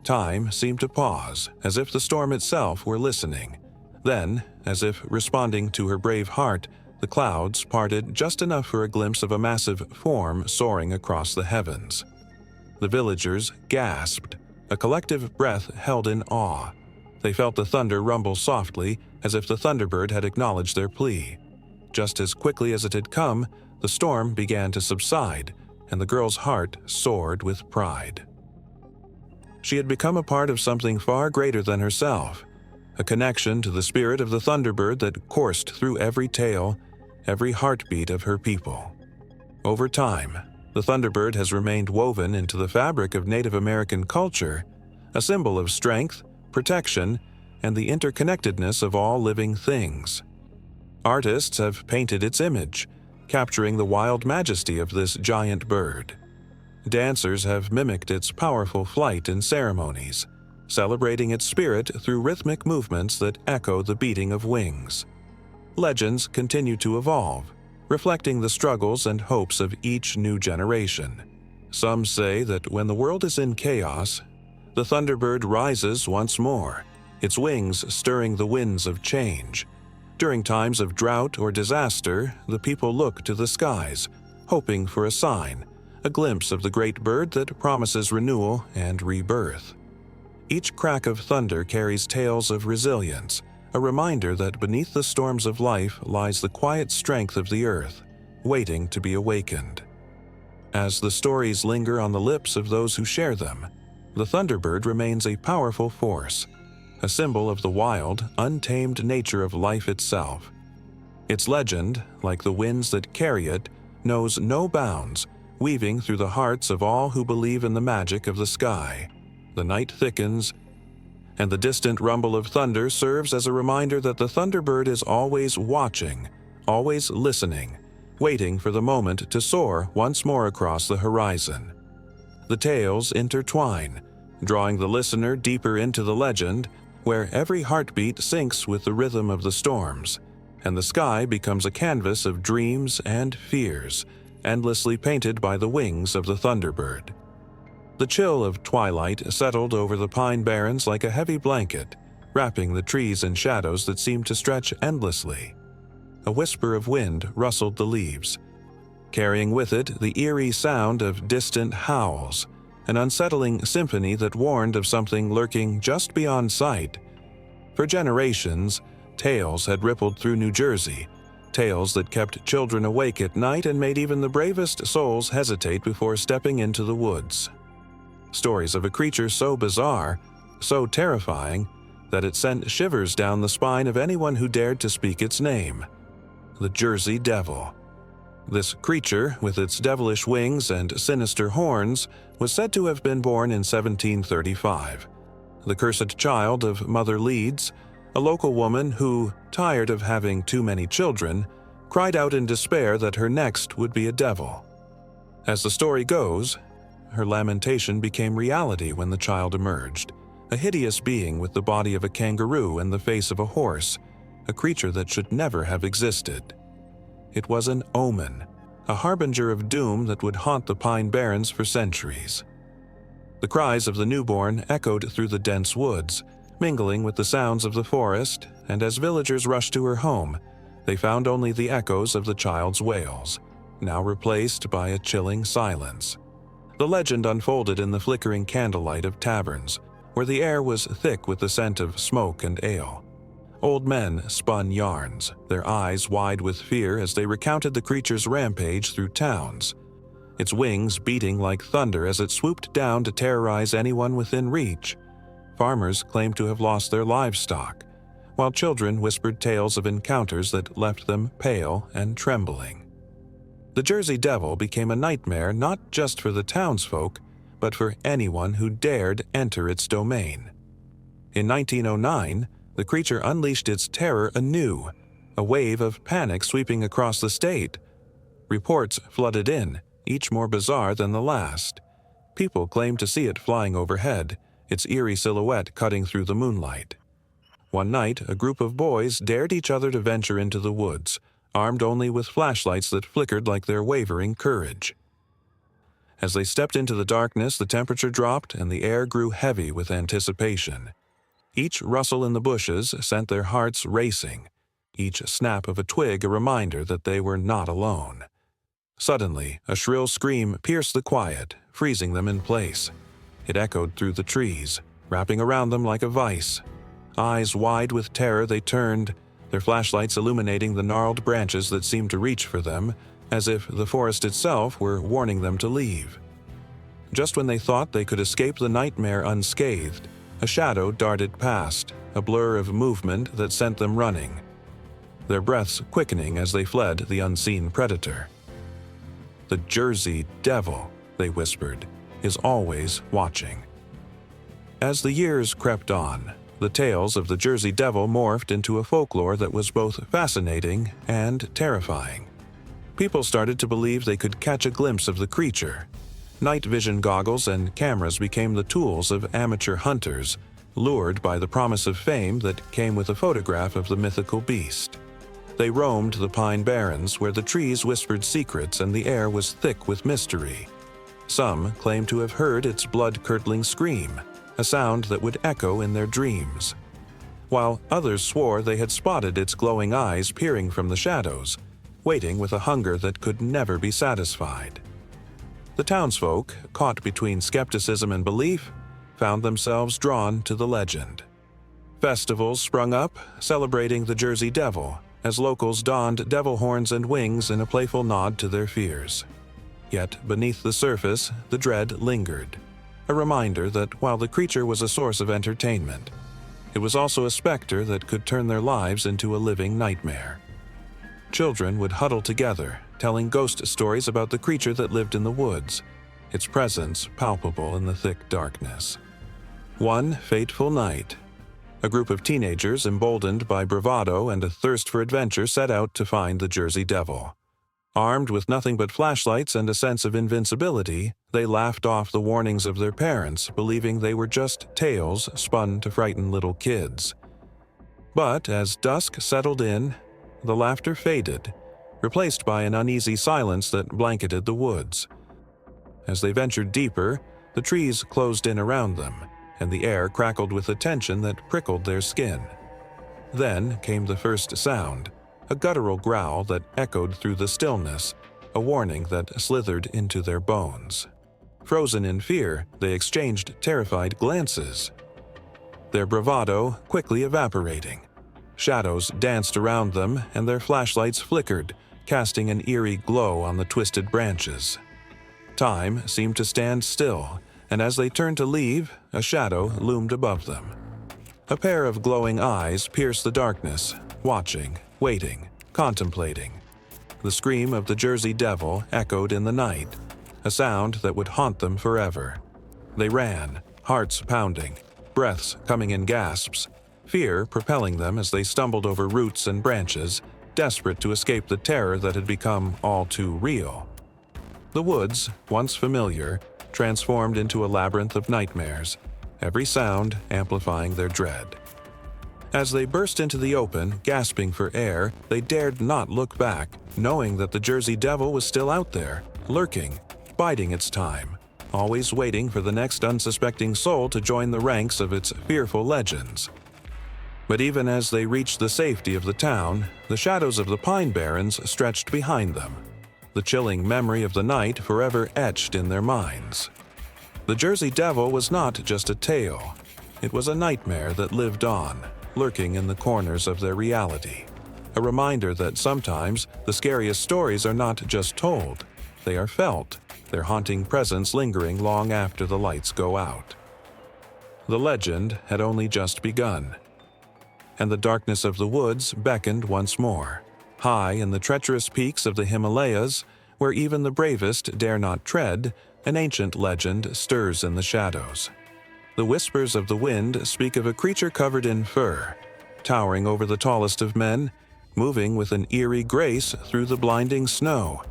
Time seemed to pause, as if the storm itself were listening. Then, as if responding to her brave heart, the clouds parted just enough for a glimpse of a massive form soaring across the heavens. The villagers gasped, a collective breath held in awe. They felt the thunder rumble softly, as if the thunderbird had acknowledged their plea. Just as quickly as it had come, the storm began to subside, and the girl's heart soared with pride. She had become a part of something far greater than herself, a connection to the spirit of the thunderbird that coursed through every tale, every heartbeat of her people. Over time, the thunderbird has remained woven into the fabric of Native American culture, a symbol of strength, protection, and the interconnectedness of all living things. Artists have painted its image, capturing the wild majesty of this giant bird. Dancers have mimicked its powerful flight in ceremonies, celebrating its spirit through rhythmic movements that echo the beating of wings. Legends continue to evolve, reflecting the struggles and hopes of each new generation. Some say that when the world is in chaos, the thunderbird rises once more, its wings stirring the winds of change. During times of drought or disaster, the people look to the skies, hoping for a sign, a glimpse of the great bird that promises renewal and rebirth. Each crack of thunder carries tales of resilience, a reminder that beneath the storms of life lies the quiet strength of the earth, waiting to be awakened. As the stories linger on the lips of those who share them, the thunderbird remains a powerful force, a symbol of the wild, untamed nature of life itself. Its legend, like the winds that carry it, knows no bounds, weaving through the hearts of all who believe in the magic of the sky. The night thickens, and the distant rumble of thunder serves as a reminder that the thunderbird is always watching, always listening, waiting for the moment to soar once more across the horizon. The tales intertwine, drawing the listener deeper into the legend, where every heartbeat syncs with the rhythm of the storms, and the sky becomes a canvas of dreams and fears, endlessly painted by the wings of the thunderbird. The chill of twilight settled over the pine barrens like a heavy blanket, wrapping the trees in shadows that seemed to stretch endlessly. A whisper of wind rustled the leaves, carrying with it the eerie sound of distant howls, an unsettling symphony that warned of something lurking just beyond sight. For generations, tales had rippled through New Jersey, tales that kept children awake at night and made even the bravest souls hesitate before stepping into the woods. Stories of a creature so bizarre, so terrifying, that it sent shivers down the spine of anyone who dared to speak its name: the Jersey Devil. This creature, with its devilish wings and sinister horns, was said to have been born in 1735. The cursed child of Mother Leeds, a local woman who, tired of having too many children, cried out in despair that her next would be a devil. As the story goes, her lamentation became reality when the child emerged, a hideous being with the body of a kangaroo and the face of a horse, a creature that should never have existed. It was an omen, a harbinger of doom that would haunt the Pine Barrens for centuries. The cries of the newborn echoed through the dense woods, mingling with the sounds of the forest, and as villagers rushed to her home, they found only the echoes of the child's wails, now replaced by a chilling silence. The legend unfolded in the flickering candlelight of taverns, where the air was thick with the scent of smoke and ale. Old men spun yarns, their eyes wide with fear as they recounted the creature's rampage through towns, its wings beating like thunder as it swooped down to terrorize anyone within reach. Farmers claimed to have lost their livestock, while children whispered tales of encounters that left them pale and trembling. The Jersey Devil became a nightmare not just for the townsfolk, but for anyone who dared enter its domain. In 1909, the creature unleashed its terror anew, a wave of panic sweeping across the state. Reports flooded in, each more bizarre than the last. People claimed to see it flying overhead, its eerie silhouette cutting through the moonlight. One night, a group of boys dared each other to venture into the woods, armed only with flashlights that flickered like their wavering courage. As they stepped into the darkness, the temperature dropped and the air grew heavy with anticipation. Each rustle in the bushes sent their hearts racing, each snap of a twig a reminder that they were not alone. Suddenly, a shrill scream pierced the quiet, freezing them in place. It echoed through the trees, wrapping around them like a vice. Eyes wide with terror, they turned, their flashlights illuminating the gnarled branches that seemed to reach for them, as if the forest itself were warning them to leave. Just when they thought they could escape the nightmare unscathed, a shadow darted past, a blur of movement that sent them running, their breaths quickening as they fled the unseen predator. "The Jersey Devil," they whispered, "is always watching." As the years crept on, the tales of the Jersey Devil morphed into a folklore that was both fascinating and terrifying. People started to believe they could catch a glimpse of the creature. Night vision goggles and cameras became the tools of amateur hunters, lured by the promise of fame that came with a photograph of the mythical beast. They roamed the Pine Barrens, where the trees whispered secrets and the air was thick with mystery. Some claimed to have heard its blood-curdling scream, a sound that would echo in their dreams, while others swore they had spotted its glowing eyes peering from the shadows, waiting with a hunger that could never be satisfied. The townsfolk, caught between skepticism and belief, found themselves drawn to the legend. Festivals sprung up, celebrating the Jersey Devil, as locals donned devil horns and wings in a playful nod to their fears. Yet beneath the surface, the dread lingered, a reminder that while the creature was a source of entertainment, it was also a specter that could turn their lives into a living nightmare. Children would huddle together, telling ghost stories about the creature that lived in the woods, its presence palpable in the thick darkness. One fateful night, a group of teenagers, emboldened by bravado and a thirst for adventure, set out to find the Jersey Devil. Armed with nothing but flashlights and a sense of invincibility, they laughed off the warnings of their parents, believing they were just tales spun to frighten little kids. But as dusk settled in, the laughter faded, replaced by an uneasy silence that blanketed the woods. As they ventured deeper, the trees closed in around them, and the air crackled with a tension that prickled their skin. Then came the first sound, a guttural growl that echoed through the stillness, a warning that slithered into their bones. Frozen in fear, they exchanged terrified glances, their bravado quickly evaporating. Shadows danced around them, and their flashlights flickered, casting an eerie glow on the twisted branches. Time seemed to stand still, and as they turned to leave, a shadow loomed above them. A pair of glowing eyes pierced the darkness, watching, waiting, contemplating. The scream of the Jersey Devil echoed in the night, a sound that would haunt them forever. They ran, hearts pounding, breaths coming in gasps, fear propelling them as they stumbled over roots and branches, desperate to escape the terror that had become all too real. The woods, once familiar, transformed into a labyrinth of nightmares, every sound amplifying their dread. As they burst into the open, gasping for air, they dared not look back, knowing that the Jersey Devil was still out there, lurking, biding its time, always waiting for the next unsuspecting soul to join the ranks of its fearful legends. But even as they reached the safety of the town, the shadows of the Pine Barrens stretched behind them, the chilling memory of the night forever etched in their minds. The Jersey Devil was not just a tale. It was a nightmare that lived on, lurking in the corners of their reality. A reminder that sometimes the scariest stories are not just told, they are felt, their haunting presence lingering long after the lights go out. The legend had only just begun, and the darkness of the woods beckoned once more. High in the treacherous peaks of the Himalayas, where even the bravest dare not tread, an ancient legend stirs in the shadows. The whispers of the wind speak of a creature covered in fur, towering over the tallest of men, moving with an eerie grace through the blinding snow.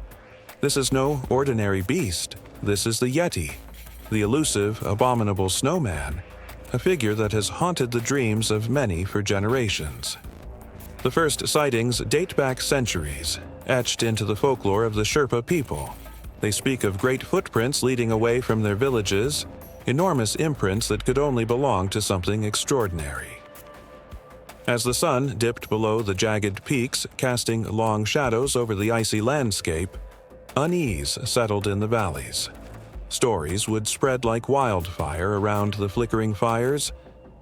This is no ordinary beast. This is the Yeti, the elusive, abominable snowman, a figure that has haunted the dreams of many for generations. The first sightings date back centuries, etched into the folklore of the Sherpa people. They speak of great footprints leading away from their villages, enormous imprints that could only belong to something extraordinary. As the sun dipped below the jagged peaks, casting long shadows over the icy landscape, unease settled in the valleys. Stories would spread like wildfire around the flickering fires,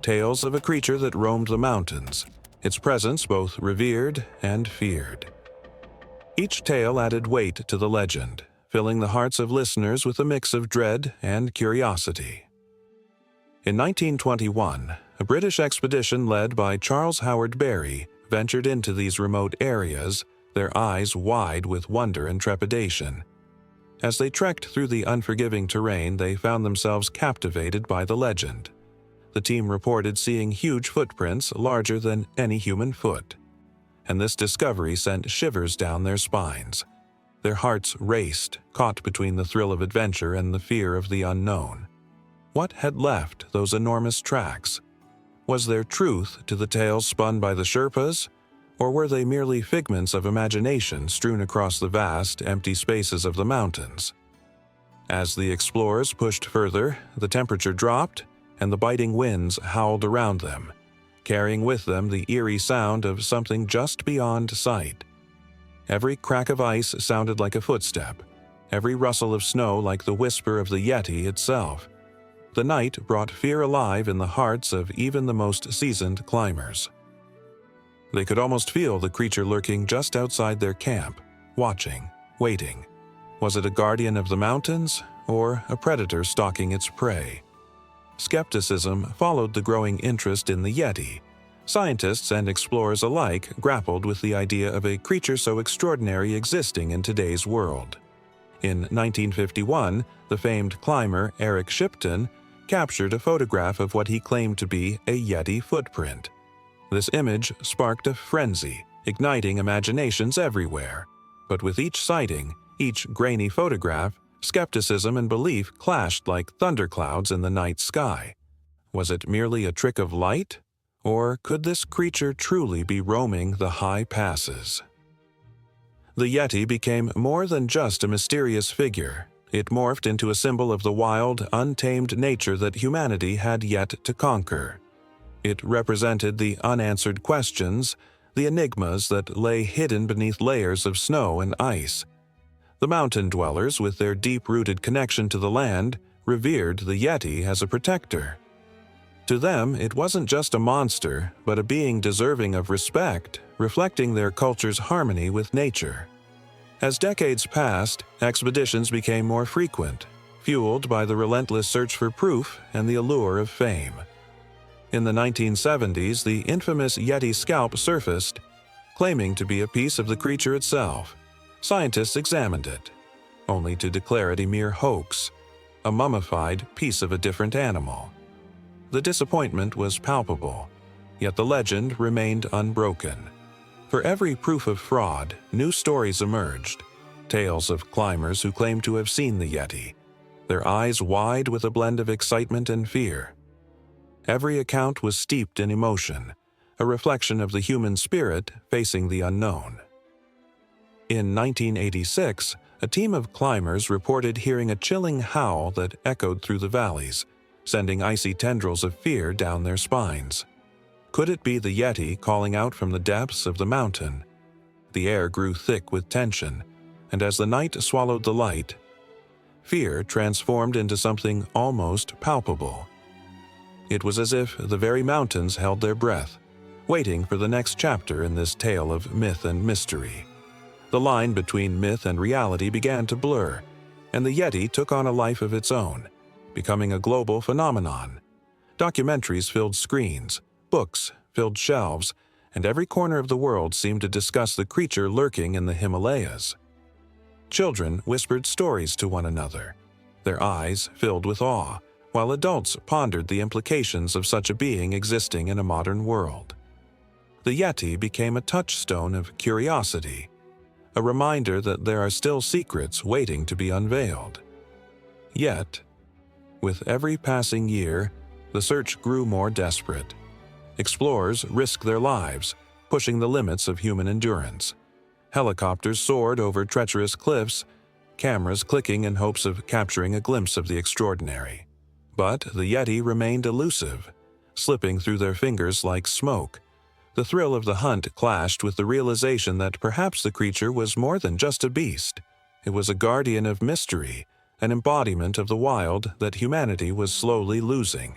tales of a creature that roamed the mountains, its presence both revered and feared. Each tale added weight to the legend, filling the hearts of listeners with a mix of dread and curiosity. In 1921, a British expedition led by Charles Howard Barry ventured into these remote areas, their eyes wide with wonder and trepidation. As they trekked through the unforgiving terrain, they found themselves captivated by the legend. The team reported seeing huge footprints larger than any human foot, and this discovery sent shivers down their spines. Their hearts raced, caught between the thrill of adventure and the fear of the unknown. What had left those enormous tracks? Was there truth to the tales spun by the Sherpas, or were they merely figments of imagination strewn across the vast, empty spaces of the mountains? As the explorers pushed further, the temperature dropped, and the biting winds howled around them, carrying with them the eerie sound of something just beyond sight. Every crack of ice sounded like a footstep, every rustle of snow like the whisper of the Yeti itself. The night brought fear alive in the hearts of even the most seasoned climbers. They could almost feel the creature lurking just outside their camp, watching, waiting. Was it a guardian of the mountains, or a predator stalking its prey? Skepticism followed the growing interest in the Yeti. Scientists and explorers alike grappled with the idea of a creature so extraordinary existing in today's world. In 1951, the famed climber Eric Shipton captured a photograph of what he claimed to be a Yeti footprint. This image sparked a frenzy, igniting imaginations everywhere. But with each sighting, each grainy photograph, skepticism and belief clashed like thunderclouds in the night sky. Was it merely a trick of light? Or could this creature truly be roaming the high passes? The Yeti became more than just a mysterious figure. It morphed into a symbol of the wild, untamed nature that humanity had yet to conquer. It represented the unanswered questions, the enigmas that lay hidden beneath layers of snow and ice. The mountain dwellers, with their deep-rooted connection to the land, revered the Yeti as a protector. To them, it wasn't just a monster, but a being deserving of respect, reflecting their culture's harmony with nature. As decades passed, expeditions became more frequent, fueled by the relentless search for proof and the allure of fame. In the 1970s, the infamous Yeti scalp surfaced, claiming to be a piece of the creature itself. Scientists examined it, only to declare it a mere hoax, a mummified piece of a different animal. The disappointment was palpable, yet the legend remained unbroken. For every proof of fraud, new stories emerged, tales of climbers who claimed to have seen the Yeti, their eyes wide with a blend of excitement and fear. Every account was steeped in emotion, a reflection of the human spirit facing the unknown. In 1986, a team of climbers reported hearing a chilling howl that echoed through the valleys, sending icy tendrils of fear down their spines. Could it be the Yeti calling out from the depths of the mountain? The air grew thick with tension, and as the night swallowed the light, fear transformed into something almost palpable. It was as if the very mountains held their breath, waiting for the next chapter in this tale of myth and mystery. The line between myth and reality began to blur, and the Yeti took on a life of its own, becoming a global phenomenon. Documentaries filled screens, books filled shelves, and every corner of the world seemed to discuss the creature lurking in the Himalayas. Children whispered stories to one another, their eyes filled with awe, while adults pondered the implications of such a being existing in a modern world. The Yeti became a touchstone of curiosity, a reminder that there are still secrets waiting to be unveiled. Yet, with every passing year, the search grew more desperate. Explorers risked their lives, pushing the limits of human endurance. Helicopters soared over treacherous cliffs, cameras clicking in hopes of capturing a glimpse of the extraordinary. But the Yeti remained elusive, slipping through their fingers like smoke. The thrill of the hunt clashed with the realization that perhaps the creature was more than just a beast. It was a guardian of mystery, an embodiment of the wild that humanity was slowly losing.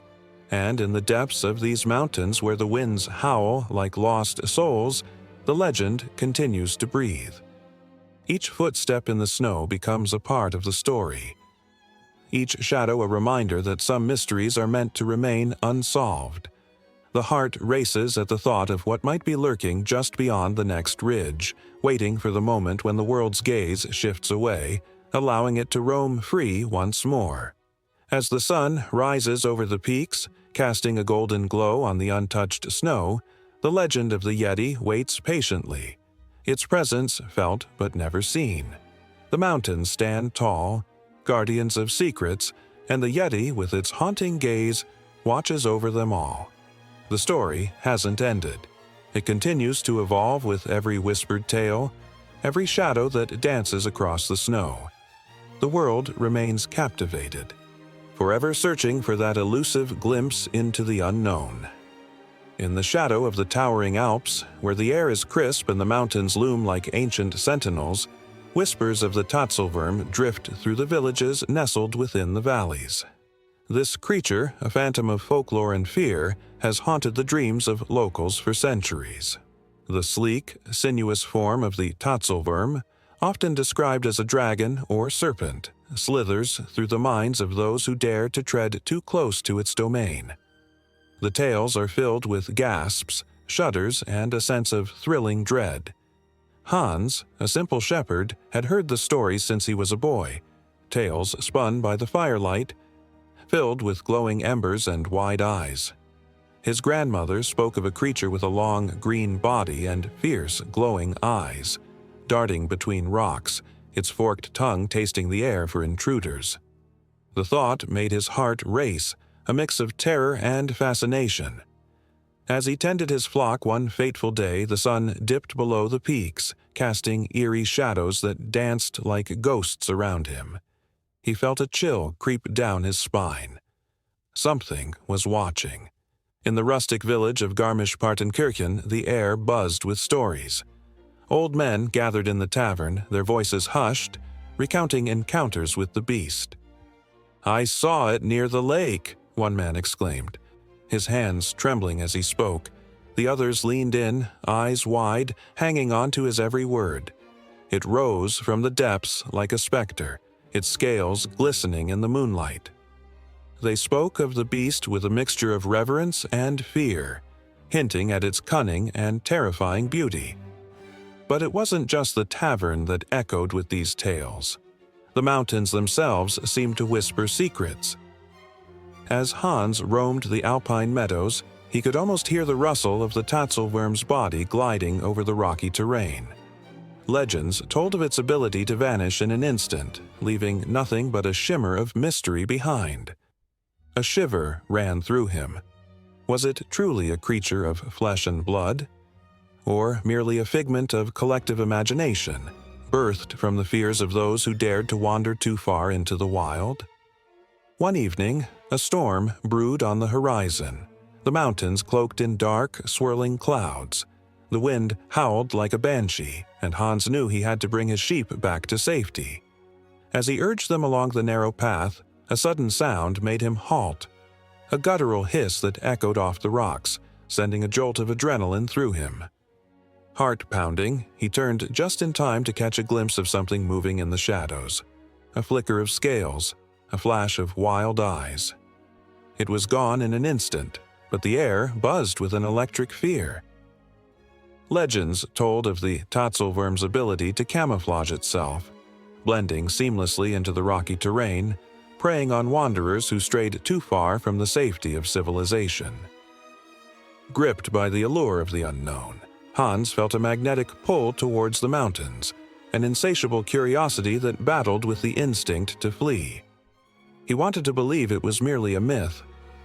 And in the depths of these mountains where the winds howl like lost souls, the legend continues to breathe. Each footstep in the snow becomes a part of the story. Each shadow a reminder that some mysteries are meant to remain unsolved. The heart races at the thought of what might be lurking just beyond the next ridge, waiting for the moment when the world's gaze shifts away, allowing it to roam free once more. As the sun rises over the peaks, casting a golden glow on the untouched snow, the legend of the Yeti waits patiently, its presence felt but never seen. The mountains stand tall, guardians of secrets, and the Yeti, with its haunting gaze, watches over them all. The story hasn't ended. It continues to evolve with every whispered tale, every shadow that dances across the snow. The world remains captivated, forever searching for that elusive glimpse into the unknown. In the shadow of the towering Alps, where the air is crisp and the mountains loom like ancient sentinels, whispers of the Tatzelwurm drift through the villages nestled within the valleys. This creature, a phantom of folklore and fear, has haunted the dreams of locals for centuries. The sleek, sinuous form of the Tatzelwurm, often described as a dragon or serpent, slithers through the minds of those who dare to tread too close to its domain. The tales are filled with gasps, shudders, and a sense of thrilling dread. Hans, a simple shepherd, had heard the stories since he was a boy, tales spun by the firelight, filled with glowing embers and wide eyes. His grandmother spoke of a creature with a long green body and fierce, glowing eyes, darting between rocks, its forked tongue tasting the air for intruders. The thought made his heart race, a mix of terror and fascination. As he tended his flock one fateful day, the sun dipped below the peaks, casting eerie shadows that danced like ghosts around him. He felt a chill creep down his spine. Something was watching. In the rustic village of Garmisch-Partenkirchen, the air buzzed with stories. Old men gathered in the tavern, their voices hushed, recounting encounters with the beast. "I saw it near the lake," one man exclaimed, his hands trembling as he spoke. The others leaned in, eyes wide, hanging on to his every word. It rose from the depths like a specter, its scales glistening in the moonlight. They spoke of the beast with a mixture of reverence and fear, hinting at its cunning and terrifying beauty. But it wasn't just the tavern that echoed with these tales. The mountains themselves seemed to whisper secrets. As Hans roamed the alpine meadows, he could almost hear the rustle of the Tatzelwurm's body gliding over the rocky terrain. Legends told of its ability to vanish in an instant, leaving nothing but a shimmer of mystery behind. A shiver ran through him. Was it truly a creature of flesh and blood? Or merely a figment of collective imagination, birthed from the fears of those who dared to wander too far into the wild? One evening, a storm brewed on the horizon, the mountains cloaked in dark, swirling clouds. The wind howled like a banshee, and Hans knew he had to bring his sheep back to safety. As he urged them along the narrow path, a sudden sound made him halt. A guttural hiss that echoed off the rocks, sending a jolt of adrenaline through him. Heart pounding, he turned just in time to catch a glimpse of something moving in the shadows. A flicker of scales, a flash of wild eyes. It was gone in an instant, but the air buzzed with an electric fear. Legends told of the Tatzelwurm's ability to camouflage itself, blending seamlessly into the rocky terrain, preying on wanderers who strayed too far from the safety of civilization. Gripped by the allure of the unknown, Hans felt a magnetic pull towards the mountains, an insatiable curiosity that battled with the instinct to flee. He wanted to believe it was merely a myth,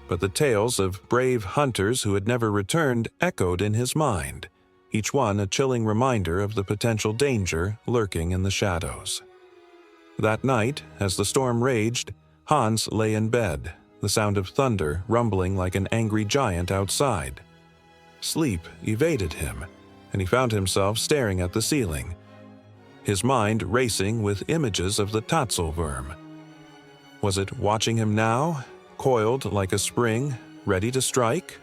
but the tales of brave hunters who had never returned echoed in his mind, each one a chilling reminder of the potential danger lurking in the shadows. That night, as the storm raged, Hans lay in bed, the sound of thunder rumbling like an angry giant outside. Sleep evaded him, and he found himself staring at the ceiling, his mind racing with images of the Tatzelwurm. Was it watching him now, coiled like a spring, ready to strike?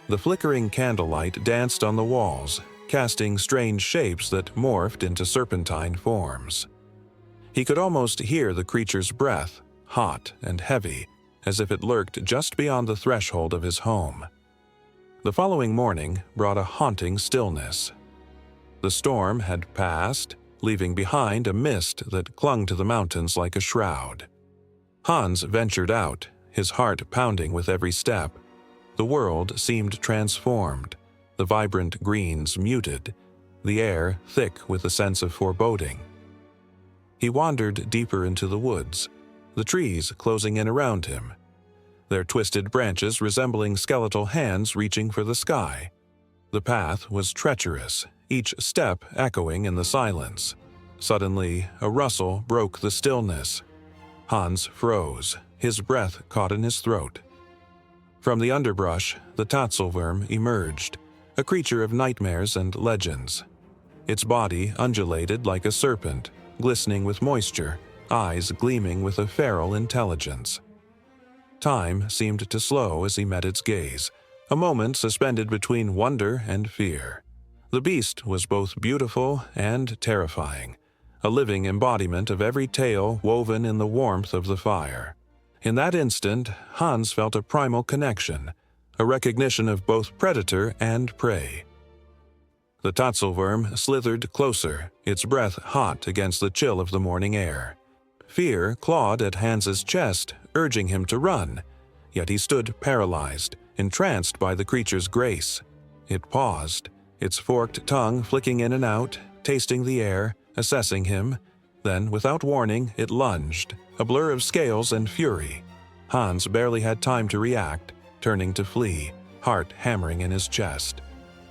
The flickering candlelight danced on the walls, casting strange shapes that morphed into serpentine forms. He could almost hear the creature's breath, hot and heavy, as if it lurked just beyond the threshold of his home. The following morning brought a haunting stillness. The storm had passed, leaving behind a mist that clung to the mountains like a shroud. Hans ventured out, his heart pounding with every step. The world seemed transformed, the vibrant greens muted, the air thick with a sense of foreboding. He wandered deeper into the woods, the trees closing in around him, their twisted branches resembling skeletal hands reaching for the sky. The path was treacherous, each step echoing in the silence. Suddenly, a rustle broke the stillness. Hans froze, his breath caught in his throat. From the underbrush, the Tatzelwurm emerged, a creature of nightmares and legends. Its body undulated like a serpent, glistening with moisture, eyes gleaming with a feral intelligence. Time seemed to slow as he met its gaze, a moment suspended between wonder and fear. The beast was both beautiful and terrifying, a living embodiment of every tale woven in the warmth of the fire. In that instant, Hans felt a primal connection, a recognition of both predator and prey. The Tatzelwurm slithered closer, its breath hot against the chill of the morning air. Fear clawed at Hans's chest, urging him to run, yet he stood paralyzed, entranced by the creature's grace. It paused, its forked tongue flicking in and out, tasting the air, assessing him. Then, without warning, it lunged, a blur of scales and fury. Hans barely had time to react, turning to flee, heart hammering in his chest.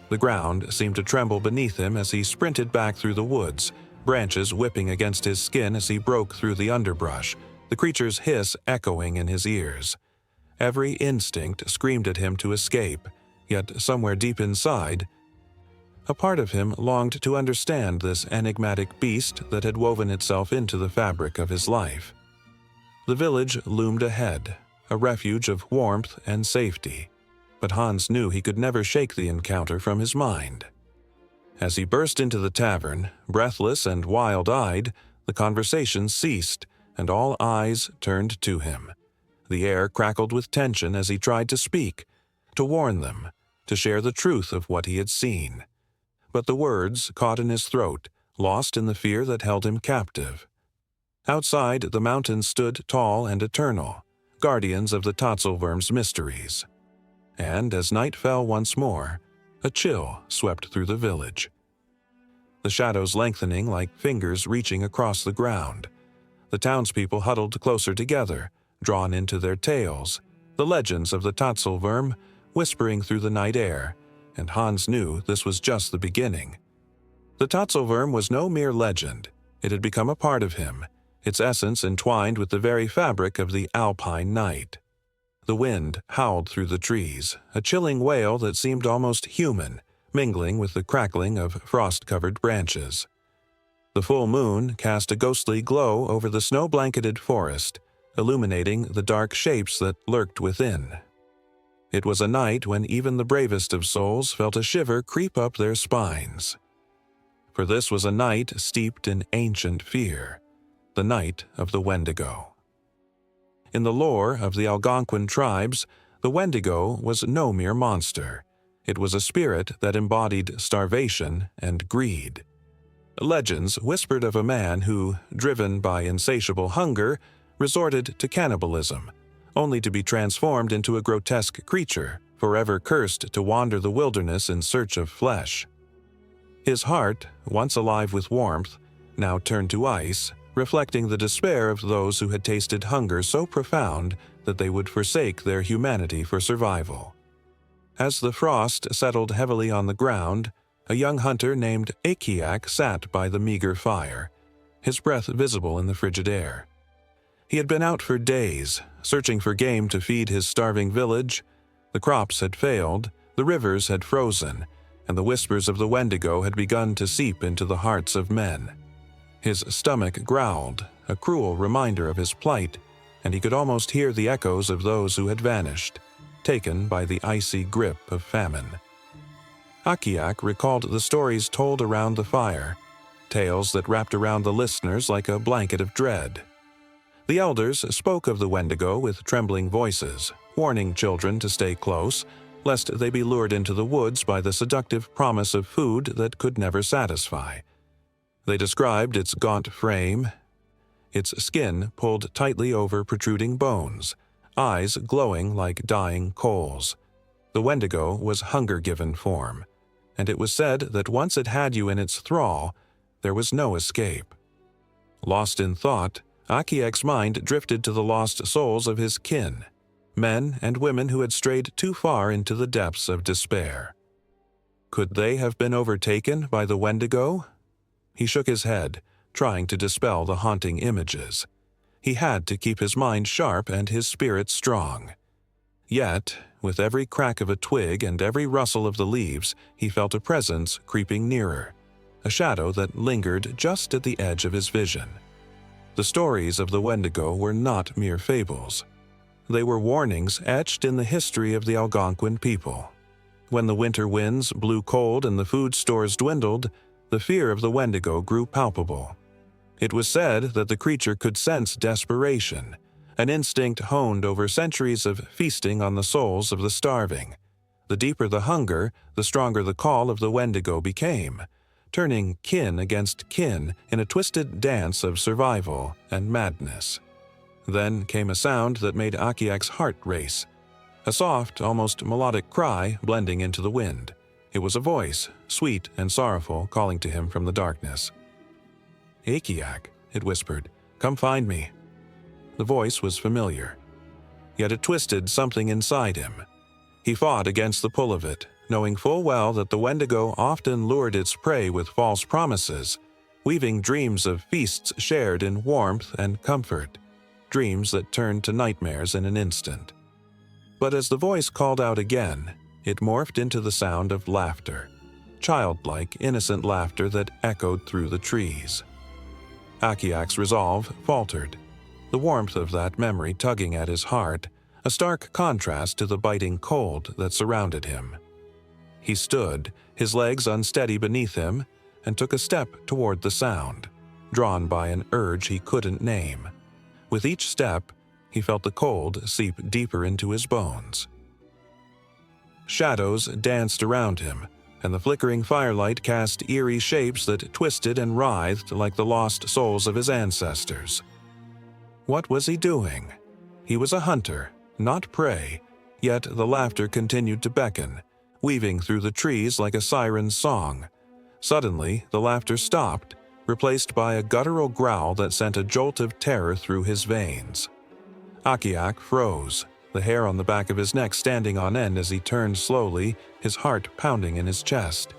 The ground seemed to tremble beneath him as he sprinted back through the woods, branches whipping against his skin as he broke through the underbrush, the creature's hiss echoing in his ears. Every instinct screamed at him to escape, yet somewhere deep inside, a part of him longed to understand this enigmatic beast that had woven itself into the fabric of his life. The village loomed ahead, a refuge of warmth and safety, but Hans knew he could never shake the encounter from his mind. As he burst into the tavern, breathless and wild-eyed, the conversation ceased, and all eyes turned to him. The air crackled with tension as he tried to speak, to warn them, to share the truth of what he had seen. But the words caught in his throat, lost in the fear that held him captive. Outside, the mountains stood tall and eternal, guardians of the Tatzelwurm's mysteries. And as night fell once more, a chill swept through the village. The shadows lengthening like fingers reaching across the ground. The townspeople huddled closer together, drawn into their tales, the legends of the Tatzelwurm, whispering through the night air, and Hans knew this was just the beginning. The Tatzelwurm was no mere legend. It had become a part of him, its essence entwined with the very fabric of the alpine night. The wind howled through the trees, a chilling wail that seemed almost human, mingling with the crackling of frost-covered branches. The full moon cast a ghostly glow over the snow-blanketed forest, illuminating the dark shapes that lurked within. It was a night when even the bravest of souls felt a shiver creep up their spines. For this was a night steeped in ancient fear, the night of the Wendigo. In the lore of the Algonquin tribes, the Wendigo was no mere monster. It was a spirit that embodied starvation and greed. Legends whispered of a man who, driven by insatiable hunger, resorted to cannibalism, only to be transformed into a grotesque creature, forever cursed to wander the wilderness in search of flesh. His heart, once alive with warmth, now turned to ice, reflecting the despair of those who had tasted hunger so profound that they would forsake their humanity for survival. As the frost settled heavily on the ground, a young hunter named Akiak sat by the meager fire, his breath visible in the frigid air. He had been out for days, searching for game to feed his starving village. The crops had failed, the rivers had frozen, and the whispers of the Wendigo had begun to seep into the hearts of men. His stomach growled, a cruel reminder of his plight, and he could almost hear the echoes of those who had vanished, taken by the icy grip of famine. Akiak recalled the stories told around the fire, tales that wrapped around the listeners like a blanket of dread. The elders spoke of the Wendigo with trembling voices, warning children to stay close, lest they be lured into the woods by the seductive promise of food that could never satisfy. They described its gaunt frame, its skin pulled tightly over protruding bones, eyes glowing like dying coals. The Wendigo was hunger-given form, and it was said that once it had you in its thrall, there was no escape. Lost in thought, Akiak's mind drifted to the lost souls of his kin, men and women who had strayed too far into the depths of despair. Could they have been overtaken by the Wendigo? He shook his head, trying to dispel the haunting images. He had to keep his mind sharp and his spirit strong. Yet, with every crack of a twig and every rustle of the leaves, he felt a presence creeping nearer, a shadow that lingered just at the edge of his vision. The stories of the Wendigo were not mere fables. They were warnings etched in the history of the Algonquin people. When the winter winds blew cold and the food stores dwindled, the fear of the Wendigo grew palpable. It was said that the creature could sense desperation, an instinct honed over centuries of feasting on the souls of the starving. The deeper the hunger, the stronger the call of the Wendigo became, turning kin against kin in a twisted dance of survival and madness. Then came a sound that made Akiak's heart race, a soft, almost melodic cry blending into the wind. It was a voice, sweet and sorrowful, calling to him from the darkness. "Akiak," it whispered, "come find me." The voice was familiar, yet it twisted something inside him. He fought against the pull of it, knowing full well that the Wendigo often lured its prey with false promises, weaving dreams of feasts shared in warmth and comfort, dreams that turned to nightmares in an instant. But as the voice called out again, it morphed into the sound of laughter, childlike, innocent laughter that echoed through the trees. Akiak's resolve faltered, the warmth of that memory tugging at his heart, a stark contrast to the biting cold that surrounded him. He stood, his legs unsteady beneath him, and took a step toward the sound, drawn by an urge he couldn't name. With each step, he felt the cold seep deeper into his bones. Shadows danced around him, and the flickering firelight cast eerie shapes that twisted and writhed like the lost souls of his ancestors. What was he doing? He was a hunter, not prey, yet the laughter continued to beckon, weaving through the trees like a siren's song. Suddenly, the laughter stopped, replaced by a guttural growl that sent a jolt of terror through his veins. Akiak froze, the hair on the back of his neck standing on end as he turned slowly, his heart pounding in his chest.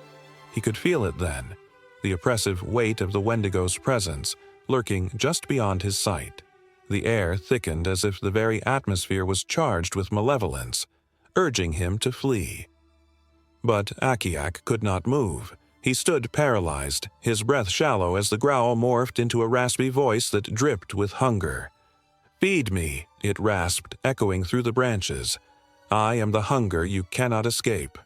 He could feel it then, the oppressive weight of the Wendigo's presence, lurking just beyond his sight. The air thickened as if the very atmosphere was charged with malevolence, urging him to flee. But Akiak could not move. He stood paralyzed, his breath shallow as the growl morphed into a raspy voice that dripped with hunger. "Feed me," it rasped, echoing through the branches. "I am the hunger you cannot escape."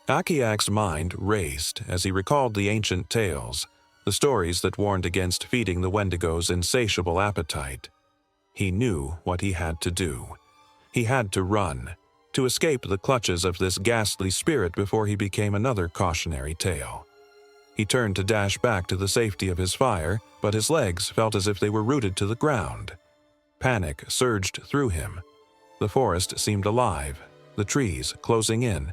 Akiak's mind raced as he recalled the ancient tales, the stories that warned against feeding the Wendigo's insatiable appetite. He knew what he had to do. He had to run, to escape the clutches of this ghastly spirit before he became another cautionary tale. He turned to dash back to the safety of his fire, but his legs felt as if they were rooted to the ground. Panic surged through him. The forest seemed alive, the trees closing in,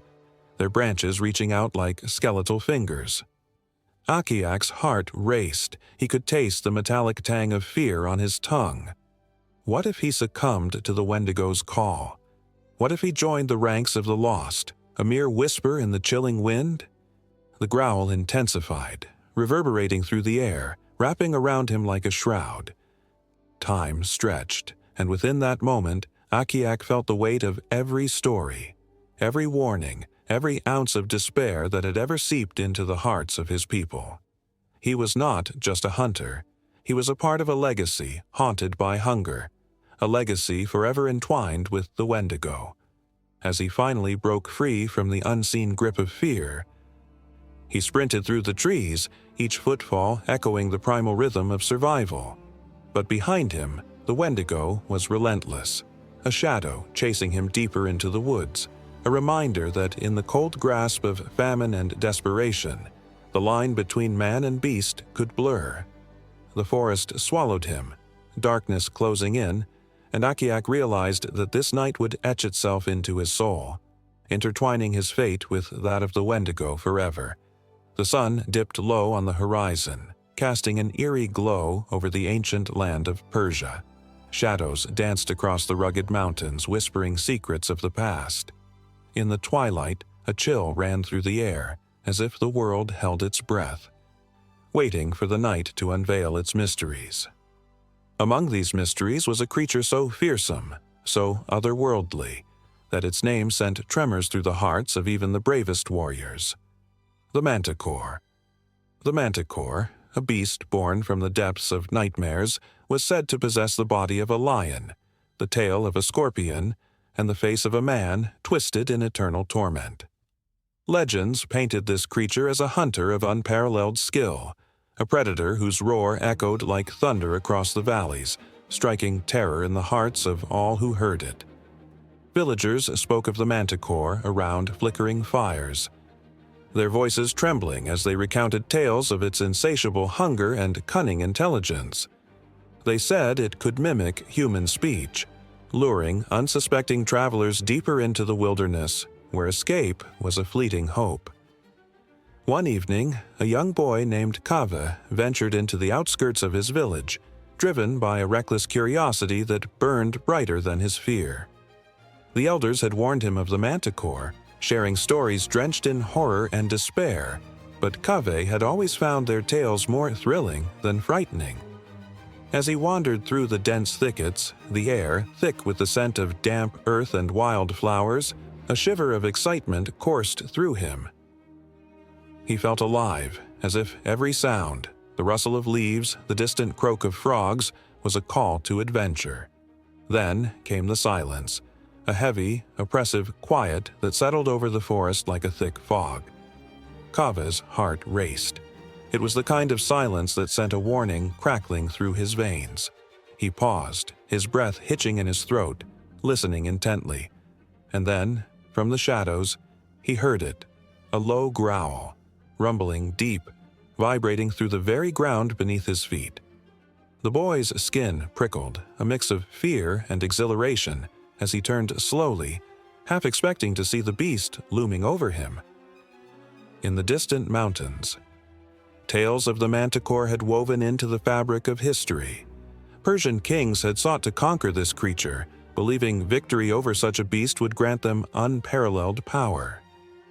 their branches reaching out like skeletal fingers. Akiak's heart raced. He could taste the metallic tang of fear on his tongue. What if he succumbed to the Wendigo's call? What if he joined the ranks of the lost, a mere whisper in the chilling wind? The growl intensified, reverberating through the air, wrapping around him like a shroud. Time stretched, and within that moment, Akiak felt the weight of every story, every warning, every ounce of despair that had ever seeped into the hearts of his people. He was not just a hunter. He was a part of a legacy haunted by hunger, a legacy forever entwined with the Wendigo. As he finally broke free from the unseen grip of fear, he sprinted through the trees, each footfall echoing the primal rhythm of survival. But behind him, the Wendigo was relentless, a shadow chasing him deeper into the woods, a reminder that in the cold grasp of famine and desperation, the line between man and beast could blur. The forest swallowed him, darkness closing in, and Akiak realized that this night would etch itself into his soul, intertwining his fate with that of the Wendigo forever. The sun dipped low on the horizon, casting an eerie glow over the ancient land of Persia. Shadows danced across the rugged mountains, whispering secrets of the past. In the twilight, a chill ran through the air, as if the world held its breath, waiting for the night to unveil its mysteries. Among these mysteries was a creature so fearsome, so otherworldly, that its name sent tremors through the hearts of even the bravest warriors. The Manticore. The Manticore, a beast born from the depths of nightmares, was said to possess the body of a lion, the tail of a scorpion, and the face of a man twisted in eternal torment. Legends painted this creature as a hunter of unparalleled skill, a predator whose roar echoed like thunder across the valleys, striking terror in the hearts of all who heard it. Villagers spoke of the Manticore around flickering fires, their voices trembling as they recounted tales of its insatiable hunger and cunning intelligence. They said it could mimic human speech, luring unsuspecting travelers deeper into the wilderness, where escape was a fleeting hope. One evening, a young boy named Kaveh ventured into the outskirts of his village, driven by a reckless curiosity that burned brighter than his fear. The elders had warned him of the Manticore, sharing stories drenched in horror and despair, but Kaveh had always found their tales more thrilling than frightening. As he wandered through the dense thickets, the air thick with the scent of damp earth and wild flowers, a shiver of excitement coursed through him. He felt alive, as if every sound, the rustle of leaves, the distant croak of frogs, was a call to adventure. Then came the silence, a heavy, oppressive quiet that settled over the forest like a thick fog. Kaveh's heart raced. It was the kind of silence that sent a warning crackling through his veins. He paused, his breath hitching in his throat, listening intently. And then, from the shadows, he heard it, a low growl, rumbling deep, vibrating through the very ground beneath his feet. The boy's skin prickled, a mix of fear and exhilaration, as he turned slowly, half expecting to see the beast looming over him. In the distant mountains, tales of the Manticore had woven into the fabric of history. Persian kings had sought to conquer this creature, believing victory over such a beast would grant them unparalleled power.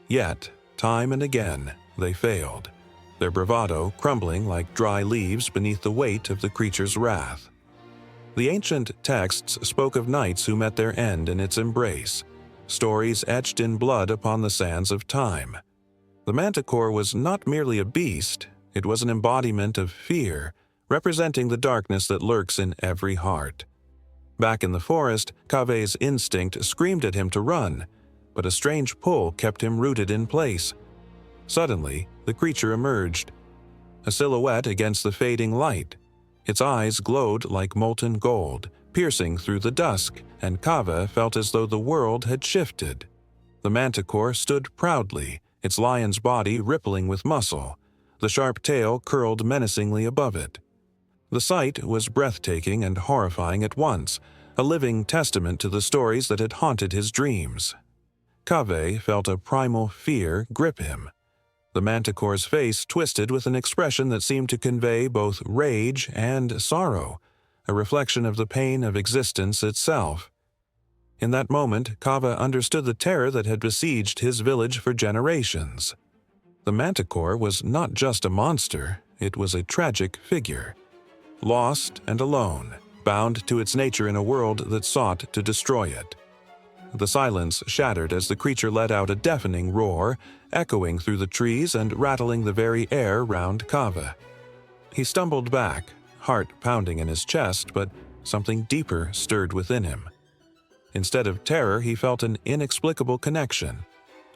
Yet, time and again, they failed, their bravado crumbling like dry leaves beneath the weight of the creature's wrath. The ancient texts spoke of knights who met their end in its embrace, stories etched in blood upon the sands of time. The manticore was not merely a beast, it was an embodiment of fear, representing the darkness that lurks in every heart. Back in the forest, Kave's instinct screamed at him to run, but a strange pull kept him rooted in place. Suddenly, the creature emerged, a silhouette against the fading light. Its eyes glowed like molten gold, piercing through the dusk, and Kave felt as though the world had shifted. The manticore stood proudly, its lion's body rippling with muscle, the sharp tail curled menacingly above it. The sight was breathtaking and horrifying at once, a living testament to the stories that had haunted his dreams. Kave felt a primal fear grip him. The manticore's face twisted with an expression that seemed to convey both rage and sorrow, a reflection of the pain of existence itself. In that moment, Kave understood the terror that had besieged his village for generations. The manticore was not just a monster, it was a tragic figure. Lost and alone, bound to its nature in a world that sought to destroy it. The silence shattered as the creature let out a deafening roar, echoing through the trees and rattling the very air round Kave. He stumbled back, heart pounding in his chest, but something deeper stirred within him. Instead of terror, he felt an inexplicable connection,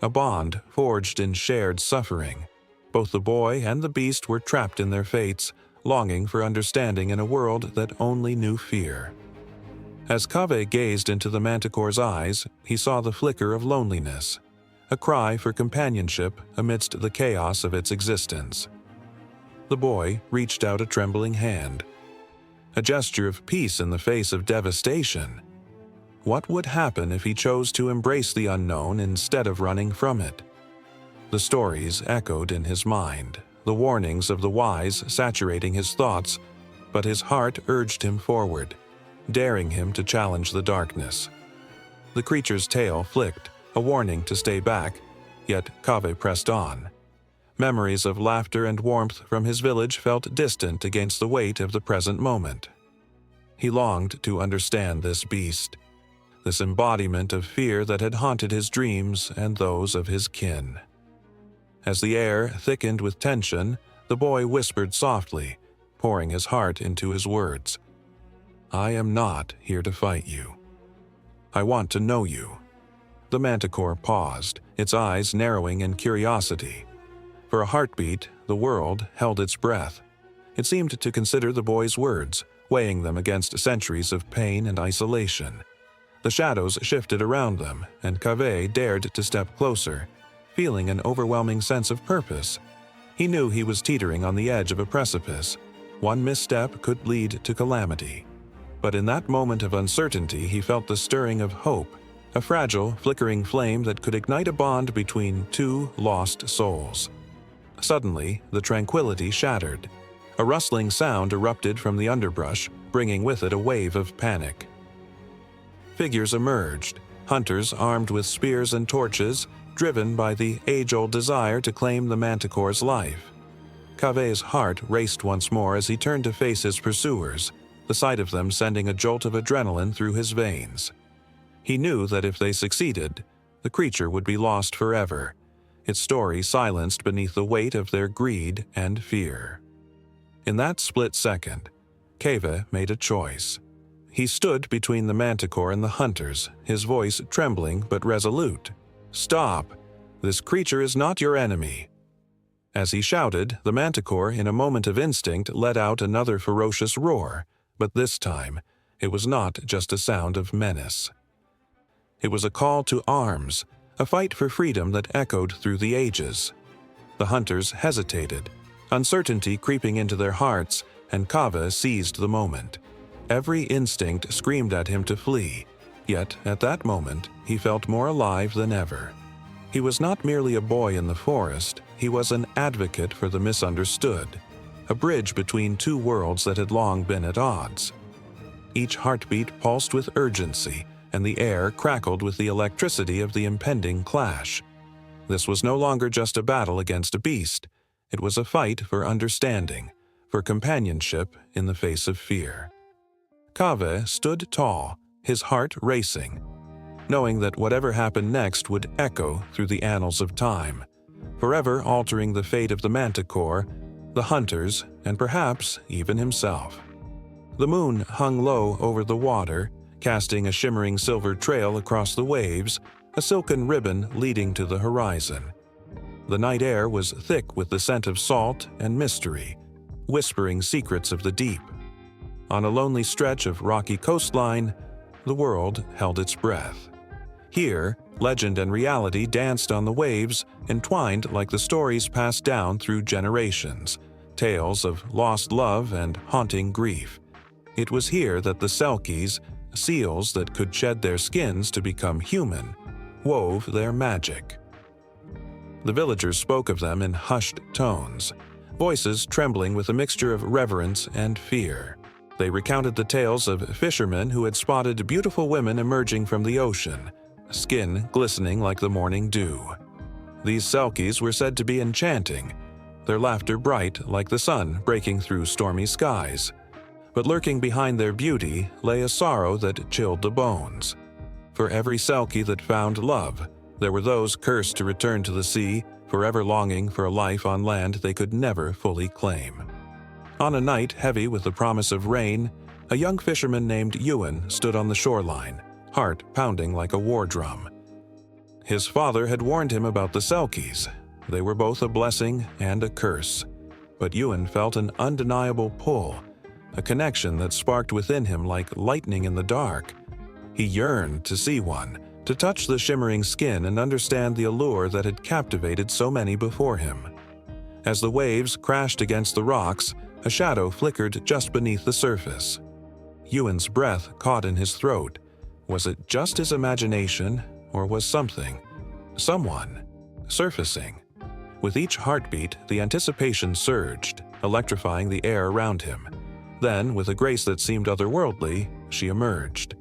a bond forged in shared suffering. Both the boy and the beast were trapped in their fates, longing for understanding in a world that only knew fear. As Kave gazed into the manticore's eyes, he saw the flicker of loneliness, a cry for companionship amidst the chaos of its existence. The boy reached out a trembling hand, a gesture of peace in the face of devastation. What would happen if he chose to embrace the unknown instead of running from it? The stories echoed in his mind, the warnings of the wise saturating his thoughts, but his heart urged him forward, daring him to challenge the darkness. The creature's tail flicked, a warning to stay back, yet Kave pressed on. Memories of laughter and warmth from his village felt distant against the weight of the present moment. He longed to understand this beast, this embodiment of fear that had haunted his dreams and those of his kin. As the air thickened with tension, the boy whispered softly, pouring his heart into his words. "I am not here to fight you. I want to know you." The manticore paused, its eyes narrowing in curiosity. For a heartbeat, the world held its breath. It seemed to consider the boy's words, weighing them against centuries of pain and isolation. The shadows shifted around them, and Kave dared to step closer, feeling an overwhelming sense of purpose. He knew he was teetering on the edge of a precipice. One misstep could lead to calamity. But in that moment of uncertainty, he felt the stirring of hope, a fragile, flickering flame that could ignite a bond between two lost souls. Suddenly, the tranquility shattered. A rustling sound erupted from the underbrush, bringing with it a wave of panic. Figures emerged, hunters armed with spears and torches, driven by the age-old desire to claim the manticore's life. Kave's heart raced once more as he turned to face his pursuers, the sight of them sending a jolt of adrenaline through his veins. He knew that if they succeeded, the creature would be lost forever, its story silenced beneath the weight of their greed and fear. In that split second, Kave made a choice. He stood between the manticore and the hunters, his voice trembling but resolute. "Stop! This creature is not your enemy." As he shouted, the manticore, in a moment of instinct, let out another ferocious roar, but this time, it was not just a sound of menace. It was a call to arms, a fight for freedom that echoed through the ages. The hunters hesitated, uncertainty creeping into their hearts, and Kave seized the moment. Every instinct screamed at him to flee, yet at that moment he felt more alive than ever. He was not merely a boy in the forest, he was an advocate for the misunderstood, a bridge between two worlds that had long been at odds. Each heartbeat pulsed with urgency, and the air crackled with the electricity of the impending clash. This was no longer just a battle against a beast. It was a fight for understanding, for companionship in the face of fear. Kaveh stood tall, his heart racing, knowing that whatever happened next would echo through the annals of time, forever altering the fate of the manticore, the hunters, and perhaps even himself. The moon hung low over the water, casting a shimmering silver trail across the waves, a silken ribbon leading to the horizon. The night air was thick with the scent of salt and mystery, whispering secrets of the deep. On a lonely stretch of rocky coastline, the world held its breath. Here, legend and reality danced on the waves, entwined like the stories passed down through generations, tales of lost love and haunting grief. It was here that the Selkies, seals that could shed their skins to become human, wove their magic. The villagers spoke of them in hushed tones, voices trembling with a mixture of reverence and fear. They recounted the tales of fishermen who had spotted beautiful women emerging from the ocean, skin glistening like the morning dew. These Selkies were said to be enchanting, their laughter bright like the sun breaking through stormy skies. But lurking behind their beauty lay a sorrow that chilled the bones. For every Selkie that found love, there were those cursed to return to the sea, forever longing for a life on land they could never fully claim. On a night heavy with the promise of rain, a young fisherman named Ewan stood on the shoreline, heart pounding like a war drum. His father had warned him about the Selkies. They were both a blessing and a curse. But Ewan felt an undeniable pull, a connection that sparked within him like lightning in the dark. He yearned to see one, to touch the shimmering skin and understand the allure that had captivated so many before him. As the waves crashed against the rocks, a shadow flickered just beneath the surface. Ewan's breath caught in his throat. Was it just his imagination, or was someone, surfacing? With each heartbeat, the anticipation surged, electrifying the air around him. Then, with a grace that seemed otherworldly, she emerged.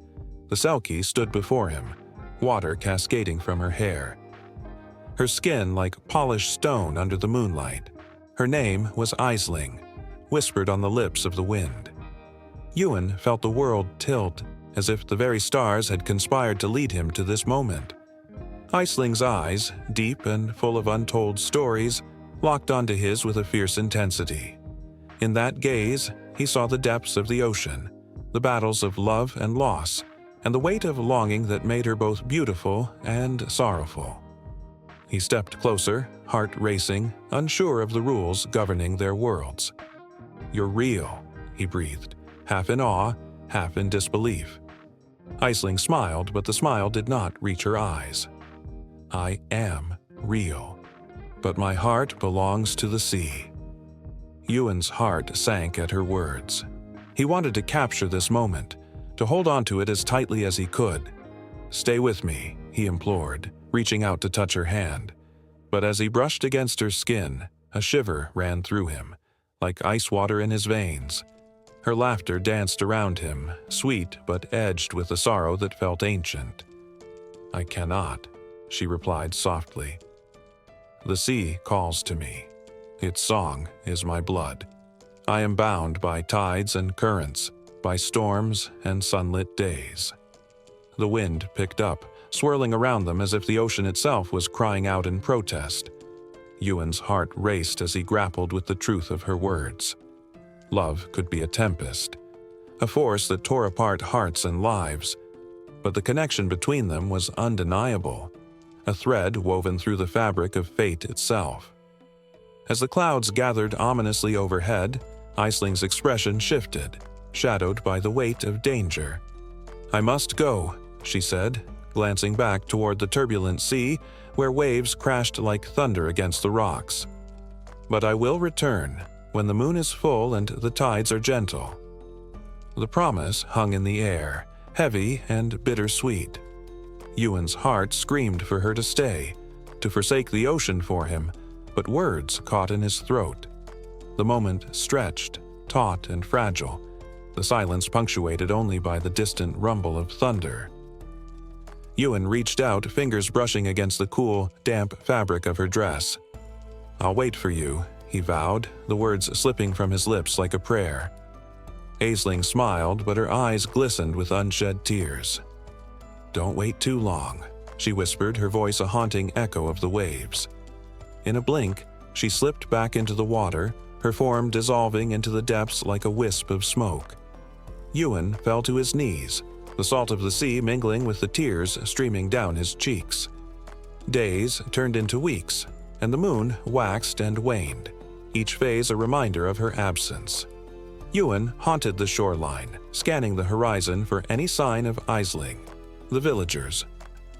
The Selkie stood before him, water cascading from her hair. Her skin like polished stone under the moonlight. Her name was Aisling, whispered on the lips of the wind. Ewan felt the world tilt, as if the very stars had conspired to lead him to this moment. Aisling's eyes, deep and full of untold stories, locked onto his with a fierce intensity. In that gaze, he saw the depths of the ocean, the battles of love and loss, and the weight of longing that made her both beautiful and sorrowful. He stepped closer, heart racing, unsure of the rules governing their worlds. "You're real," he breathed, half in awe, half in disbelief. Aisling smiled, but the smile did not reach her eyes. "I am real, but my heart belongs to the sea." Ewan's heart sank at her words. He wanted to capture this moment, to hold on to it as tightly as he could. "Stay with me," he implored, reaching out to touch her hand. But as he brushed against her skin, a shiver ran through him, like ice water in his veins. Her laughter danced around him, sweet but edged with a sorrow that felt ancient. "I cannot," she replied softly. "The sea calls to me. Its song is my blood. I am bound by tides and currents, by storms and sunlit days." The wind picked up, swirling around them as if the ocean itself was crying out in protest. Ewan's heart raced as he grappled with the truth of her words. Love could be a tempest, a force that tore apart hearts and lives, but the connection between them was undeniable, a thread woven through the fabric of fate itself. As the clouds gathered ominously overhead, Aisling's expression shifted, shadowed by the weight of danger. "I must go," she said, glancing back toward the turbulent sea where waves crashed like thunder against the rocks. "But I will return, when the moon is full and the tides are gentle." The promise hung in the air, heavy and bittersweet. Ewan's heart screamed for her to stay, to forsake the ocean for him, but words caught in his throat. The moment stretched, taut and fragile, the silence punctuated only by the distant rumble of thunder. Ewan reached out, fingers brushing against the cool, damp fabric of her dress. "I'll wait for you," he vowed, the words slipping from his lips like a prayer. Aisling smiled, but her eyes glistened with unshed tears. "Don't wait too long," she whispered, her voice a haunting echo of the waves. In a blink, she slipped back into the water, her form dissolving into the depths like a wisp of smoke. Ewan fell to his knees, the salt of the sea mingling with the tears streaming down his cheeks. Days turned into weeks, and the moon waxed and waned, each phase a reminder of her absence. Ewan haunted the shoreline, scanning the horizon for any sign of Aisling. The villagers,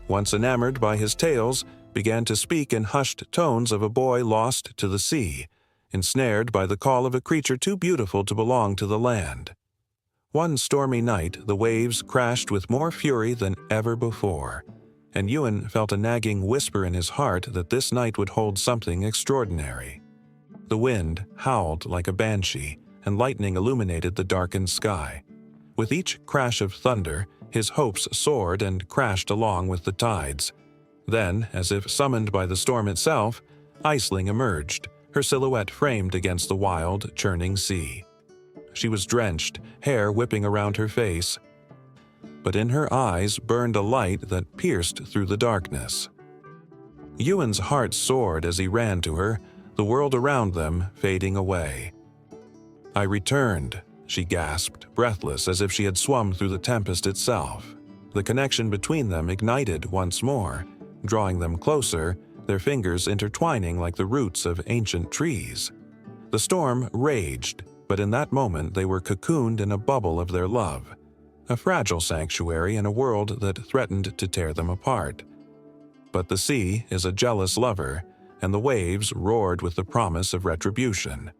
once enamored by his tales, began to speak in hushed tones of a boy lost to the sea, ensnared by the call of a creature too beautiful to belong to the land. One stormy night, the waves crashed with more fury than ever before, and Ewan felt a nagging whisper in his heart that this night would hold something extraordinary. The wind howled like a banshee, and lightning illuminated the darkened sky. With each crash of thunder, his hopes soared and crashed along with the tides. Then, as if summoned by the storm itself, Aisling emerged, her silhouette framed against the wild, churning sea. She was drenched, hair whipping around her face, but in her eyes burned a light that pierced through the darkness. Ewan's heart soared as he ran to her, the world around them fading away. "I returned," she gasped, breathless as if she had swum through the tempest itself. The connection between them ignited once more, drawing them closer, their fingers intertwining like the roots of ancient trees. The storm raged, but in that moment they were cocooned in a bubble of their love, a fragile sanctuary in a world that threatened to tear them apart. But the sea is a jealous lover, and the waves roared with the promise of retribution.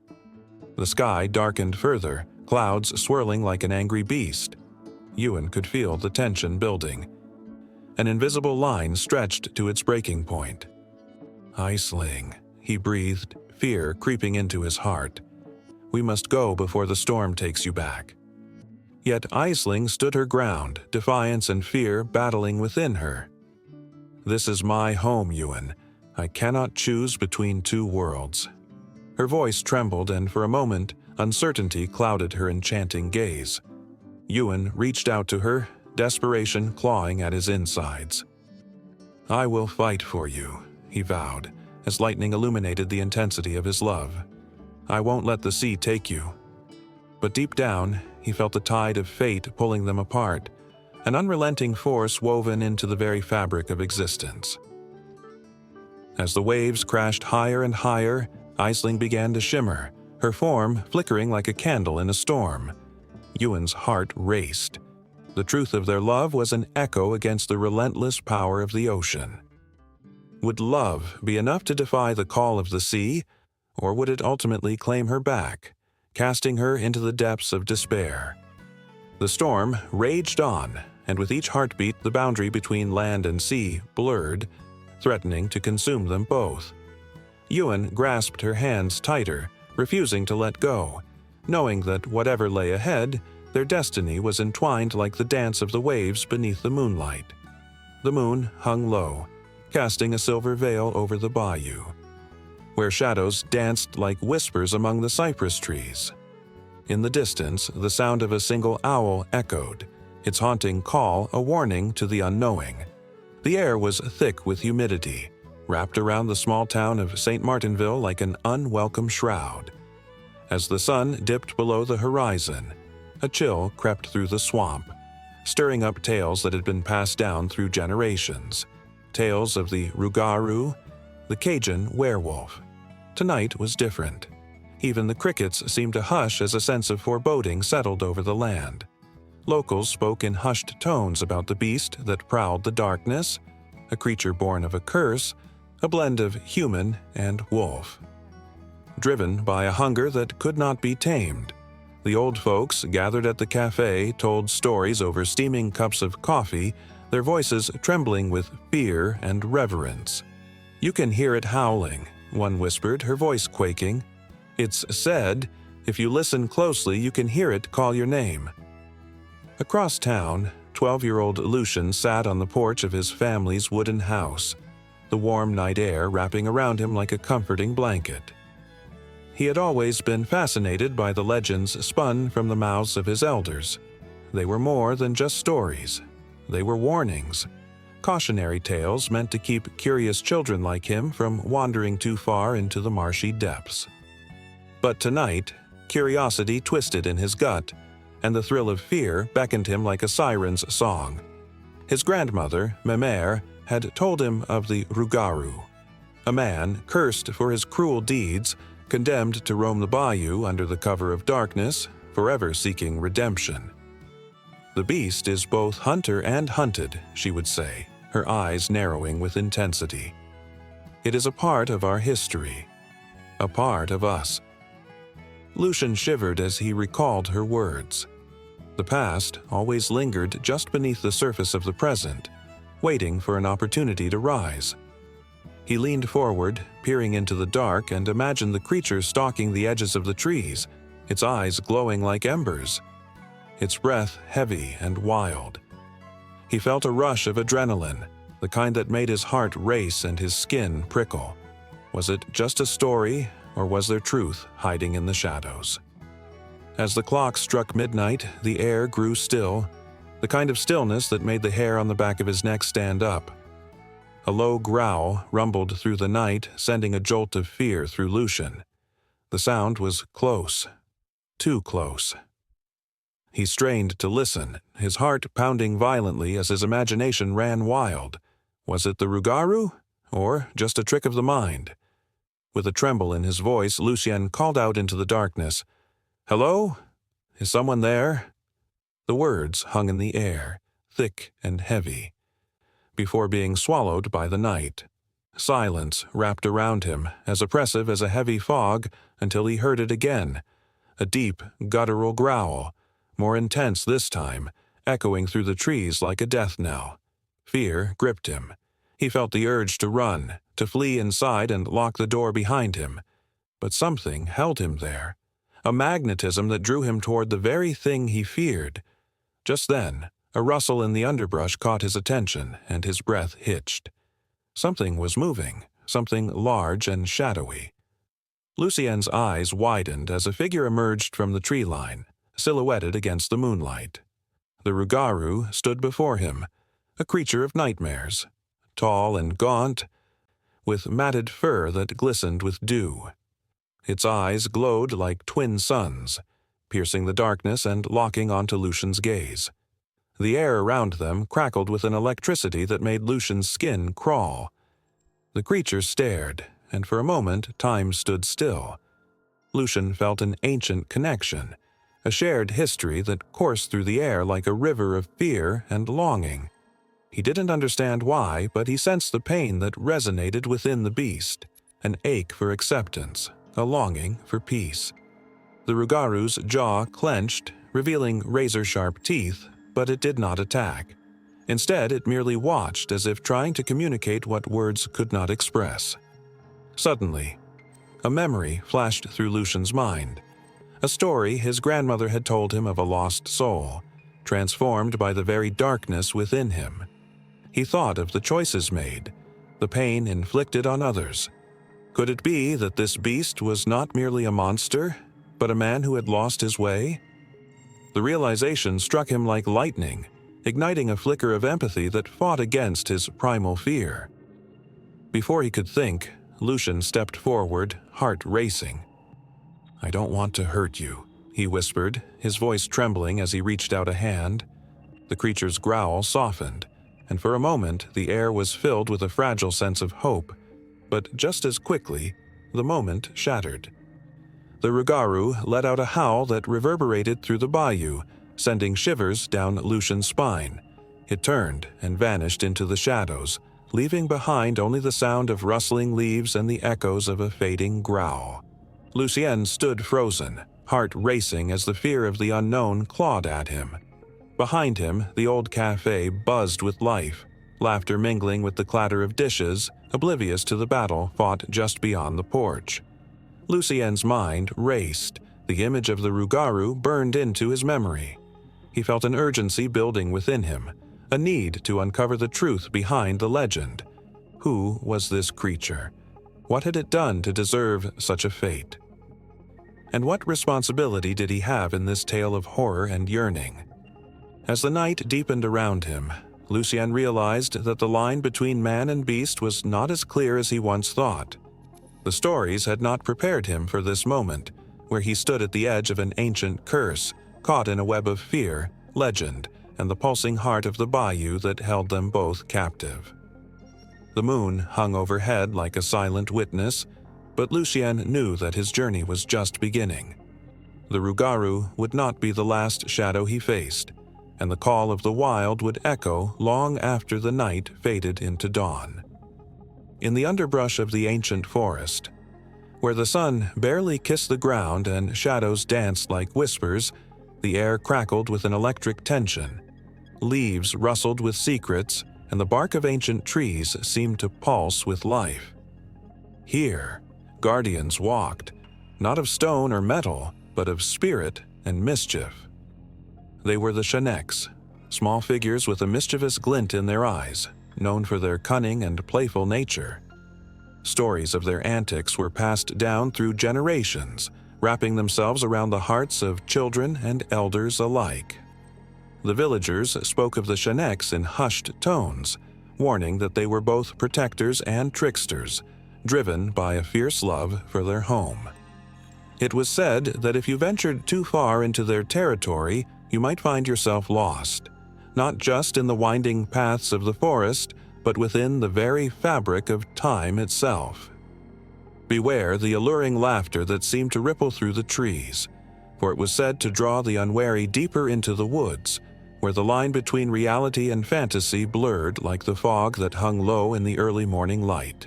The sky darkened further, clouds swirling like an angry beast. Ewan could feel the tension building. An invisible line stretched to its breaking point. "Aisling," he breathed, fear creeping into his heart. "We must go before the storm takes you back." Yet Aisling stood her ground, defiance and fear battling within her. "This is my home, Ewan. I cannot choose between two worlds." Her voice trembled, and for a moment, uncertainty clouded her enchanting gaze. Ewan reached out to her, desperation clawing at his insides. "I will fight for you," he vowed, as lightning illuminated the intensity of his love. "I won't let the sea take you." But deep down, he felt the tide of fate pulling them apart, an unrelenting force woven into the very fabric of existence. As the waves crashed higher and higher, Aisling began to shimmer, her form flickering like a candle in a storm. Ewan's heart raced. The truth of their love was an echo against the relentless power of the ocean. Would love be enough to defy the call of the sea, or would it ultimately claim her back, casting her into the depths of despair? The storm raged on, and with each heartbeat the boundary between land and sea blurred, threatening to consume them both. Ewan grasped her hands tighter, refusing to let go, knowing that whatever lay ahead, their destiny was entwined like the dance of the waves beneath the moonlight. The moon hung low, casting a silver veil over the bayou, where shadows danced like whispers among the cypress trees. In the distance, the sound of a single owl echoed, its haunting call a warning to the unknowing. The air was thick with humidity, wrapped around the small town of St. Martinville like an unwelcome shroud. As the sun dipped below the horizon, a chill crept through the swamp, stirring up tales that had been passed down through generations. Tales of the Rougarou, the Cajun werewolf. Tonight was different. Even the crickets seemed to hush as a sense of foreboding settled over the land. Locals spoke in hushed tones about the beast that prowled the darkness, a creature born of a curse, a blend of human and wolf. Driven by a hunger that could not be tamed, the old folks gathered at the cafe told stories over steaming cups of coffee, their voices trembling with fear and reverence. "You can hear it howling," one whispered, her voice quaking. "It's said, if you listen closely, you can hear it call your name." Across town, 12-year-old Lucian sat on the porch of his family's wooden house, the warm night air wrapping around him like a comforting blanket. He had always been fascinated by the legends spun from the mouths of his elders. They were more than just stories. They were warnings, cautionary tales meant to keep curious children like him from wandering too far into the marshy depths. But tonight, curiosity twisted in his gut, and the thrill of fear beckoned him like a siren's song. His grandmother, Memere, had told him of the Rugaru, a man cursed for his cruel deeds, condemned to roam the bayou under the cover of darkness, forever seeking redemption. "The beast is both hunter and hunted," she would say, her eyes narrowing with intensity. "It is a part of our history, a part of us." Lucian shivered as he recalled her words. The past always lingered just beneath the surface of the present, waiting for an opportunity to rise. He leaned forward, peering into the dark, and imagined the creature stalking the edges of the trees, its eyes glowing like embers, its breath heavy and wild. He felt a rush of adrenaline, the kind that made his heart race and his skin prickle. Was it just a story, or was there truth hiding in the shadows? As the clock struck midnight, the air grew still, the kind of stillness that made the hair on the back of his neck stand up. A low growl rumbled through the night, sending a jolt of fear through Lucian. The sound was close, too close. He strained to listen, his heart pounding violently as his imagination ran wild. Was it the Rugaru, or just a trick of the mind? With a tremble in his voice, Lucien called out into the darkness, "Hello? Is someone there?" The words hung in the air, thick and heavy, before being swallowed by the night. Silence wrapped around him, as oppressive as a heavy fog, until he heard it again, a deep, guttural growl, more intense this time, echoing through the trees like a death knell. Fear gripped him. He felt the urge to run, to flee inside and lock the door behind him. But something held him there, a magnetism that drew him toward the very thing he feared. Just then, a rustle in the underbrush caught his attention, and his breath hitched. Something was moving, something large and shadowy. Lucien's eyes widened as a figure emerged from the tree line, silhouetted against the moonlight. The Rugaru stood before him, a creature of nightmares, tall and gaunt, with matted fur that glistened with dew. Its eyes glowed like twin suns, piercing the darkness and locking onto Lucian's gaze. The air around them crackled with an electricity that made Lucian's skin crawl. The creature stared, and for a moment time stood still. Lucian felt an ancient connection, a shared history that coursed through the air like a river of fear and longing. He didn't understand why, but he sensed the pain that resonated within the beast, an ache for acceptance, a longing for peace. The Rugaru's jaw clenched, revealing razor-sharp teeth, but it did not attack. Instead, it merely watched as if trying to communicate what words could not express. Suddenly, a memory flashed through Lucian's mind, a story his grandmother had told him of a lost soul, transformed by the very darkness within him. He thought of the choices made, the pain inflicted on others. Could it be that this beast was not merely a monster, but a man who had lost his way? The realization struck him like lightning, igniting a flicker of empathy that fought against his primal fear. Before he could think, Lucian stepped forward, heart racing. "I don't want to hurt you," he whispered, his voice trembling as he reached out a hand. The creature's growl softened, and for a moment the air was filled with a fragile sense of hope, but just as quickly, the moment shattered. The Rugaru let out a howl that reverberated through the bayou, sending shivers down Lucian's spine. It turned and vanished into the shadows, leaving behind only the sound of rustling leaves and the echoes of a fading growl. Lucien stood frozen, heart racing as the fear of the unknown clawed at him. Behind him, the old cafe buzzed with life, laughter mingling with the clatter of dishes, oblivious to the battle fought just beyond the porch. Lucien's mind raced, the image of the Rugaru burned into his memory. He felt an urgency building within him, a need to uncover the truth behind the legend. Who was this creature? What had it done to deserve such a fate? And what responsibility did he have in this tale of horror and yearning? As the night deepened around him, Lucien realized that the line between man and beast was not as clear as he once thought. The stories had not prepared him for this moment, where he stood at the edge of an ancient curse, caught in a web of fear, legend, and the pulsing heart of the bayou that held them both captive. The moon hung overhead like a silent witness, but Lucien knew that his journey was just beginning. The Rougarou would not be the last shadow he faced, and the call of the wild would echo long after the night faded into dawn. In the underbrush of the ancient forest, where the sun barely kissed the ground and shadows danced like whispers, the air crackled with an electric tension. Leaves rustled with secrets, and the bark of ancient trees seemed to pulse with life. Here, guardians walked, not of stone or metal, but of spirit and mischief. They were the Shaneks, small figures with a mischievous glint in their eyes, known for their cunning and playful nature. Stories of their antics were passed down through generations, wrapping themselves around the hearts of children and elders alike. The villagers spoke of the Shaneks in hushed tones, warning that they were both protectors and tricksters, driven by a fierce love for their home. It was said that if you ventured too far into their territory, you might find yourself lost, not just in the winding paths of the forest, but within the very fabric of time itself. Beware the alluring laughter that seemed to ripple through the trees, for it was said to draw the unwary deeper into the woods, where the line between reality and fantasy blurred like the fog that hung low in the early morning light.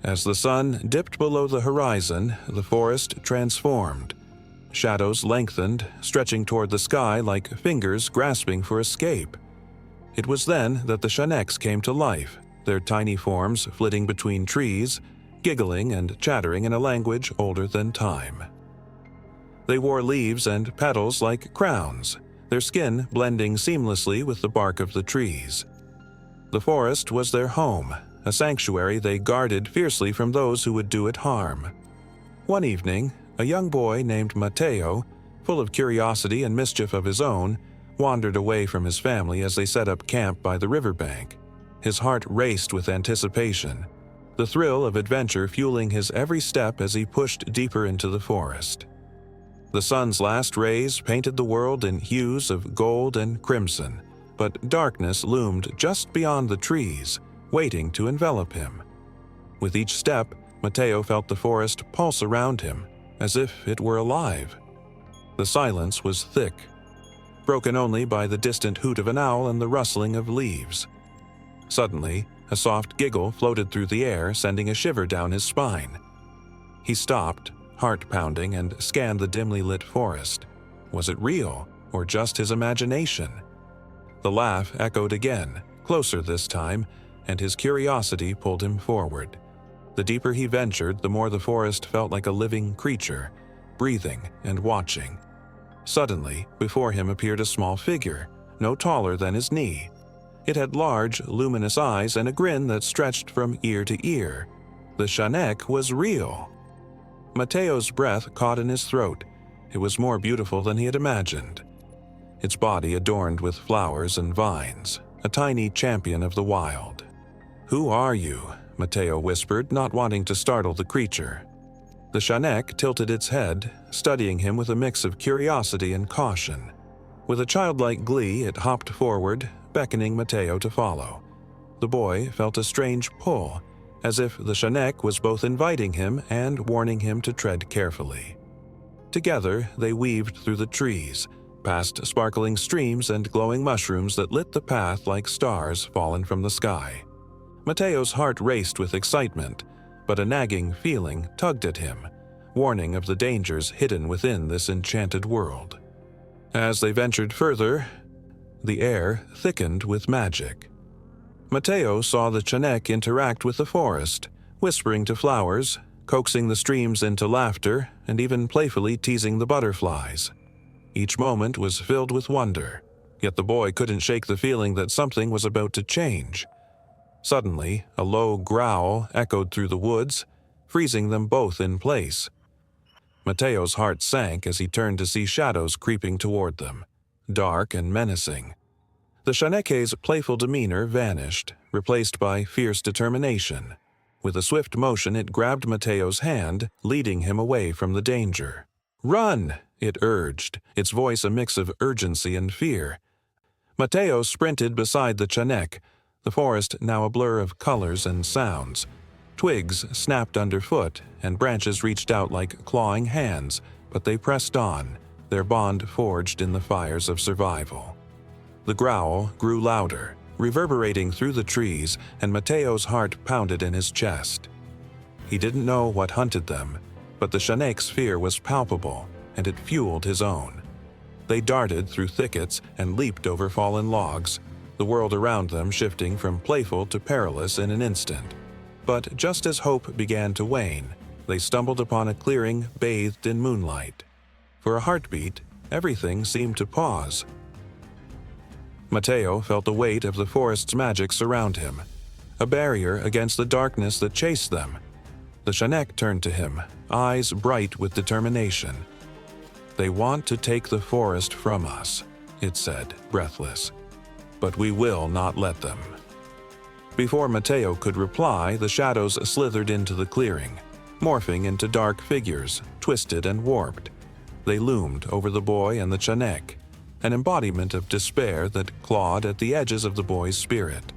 As the sun dipped below the horizon, the forest transformed. Shadows lengthened, stretching toward the sky like fingers grasping for escape. It was then that the Shaneks came to life, their tiny forms flitting between trees, giggling and chattering in a language older than time. They wore leaves and petals like crowns, their skin blending seamlessly with the bark of the trees. The forest was their home, a sanctuary they guarded fiercely from those who would do it harm. One evening, a young boy named Matteo, full of curiosity and mischief of his own, wandered away from his family as they set up camp by the riverbank. His heart raced with anticipation, the thrill of adventure fueling his every step as he pushed deeper into the forest. The sun's last rays painted the world in hues of gold and crimson, but darkness loomed just beyond the trees, waiting to envelop him. With each step, Matteo felt the forest pulse around him, as if it were alive. The silence was thick, broken only by the distant hoot of an owl and the rustling of leaves. Suddenly, a soft giggle floated through the air, sending a shiver down his spine. He stopped, heart pounding, and scanned the dimly lit forest. Was it real, or just his imagination? The laugh echoed again, closer this time, and his curiosity pulled him forward. The deeper he ventured, the more the forest felt like a living creature, breathing and watching. Suddenly, before him appeared a small figure, no taller than his knee. It had large, luminous eyes and a grin that stretched from ear to ear. The Shanek was real. Matteo's breath caught in his throat. It was more beautiful than he had imagined. Its body adorned with flowers and vines, a tiny champion of the wild. "Who are you?" Matteo whispered, not wanting to startle the creature. The Shanek tilted its head, studying him with a mix of curiosity and caution. With a childlike glee, it hopped forward, beckoning Matteo to follow. The boy felt a strange pull, as if the Shanek was both inviting him and warning him to tread carefully. Together, they weaved through the trees, past sparkling streams and glowing mushrooms that lit the path like stars fallen from the sky. Matteo's heart raced with excitement, but a nagging feeling tugged at him, warning of the dangers hidden within this enchanted world. As they ventured further, the air thickened with magic. Matteo saw the Shanek interact with the forest, whispering to flowers, coaxing the streams into laughter, and even playfully teasing the butterflies. Each moment was filled with wonder, yet the boy couldn't shake the feeling that something was about to change. Suddenly, a low growl echoed through the woods, freezing them both in place. Mateo's heart sank as he turned to see shadows creeping toward them, dark and menacing. The Shaneke's playful demeanor vanished, replaced by fierce determination. With a swift motion, it grabbed Mateo's hand, leading him away from the danger. "Run!" it urged, its voice a mix of urgency and fear. Mateo sprinted beside the Chanek, the forest now a blur of colors and sounds. Twigs snapped underfoot, and branches reached out like clawing hands, but they pressed on, their bond forged in the fires of survival. The growl grew louder, reverberating through the trees, and Mateo's heart pounded in his chest. He didn't know what hunted them, but the Shanek's fear was palpable, and it fueled his own. They darted through thickets and leaped over fallen logs, the world around them shifting from playful to perilous in an instant. But just as hope began to wane, they stumbled upon a clearing bathed in moonlight. For a heartbeat, everything seemed to pause. Mateo felt the weight of the forest's magic surround him, a barrier against the darkness that chased them. The Shanek turned to him, eyes bright with determination. "They want to take the forest from us," it said, breathless. "But we will not let them." Before Mateo could reply, the shadows slithered into the clearing, morphing into dark figures, twisted and warped. They loomed over the boy and the Chanek, an embodiment of despair that clawed at the edges of the boy's spirit.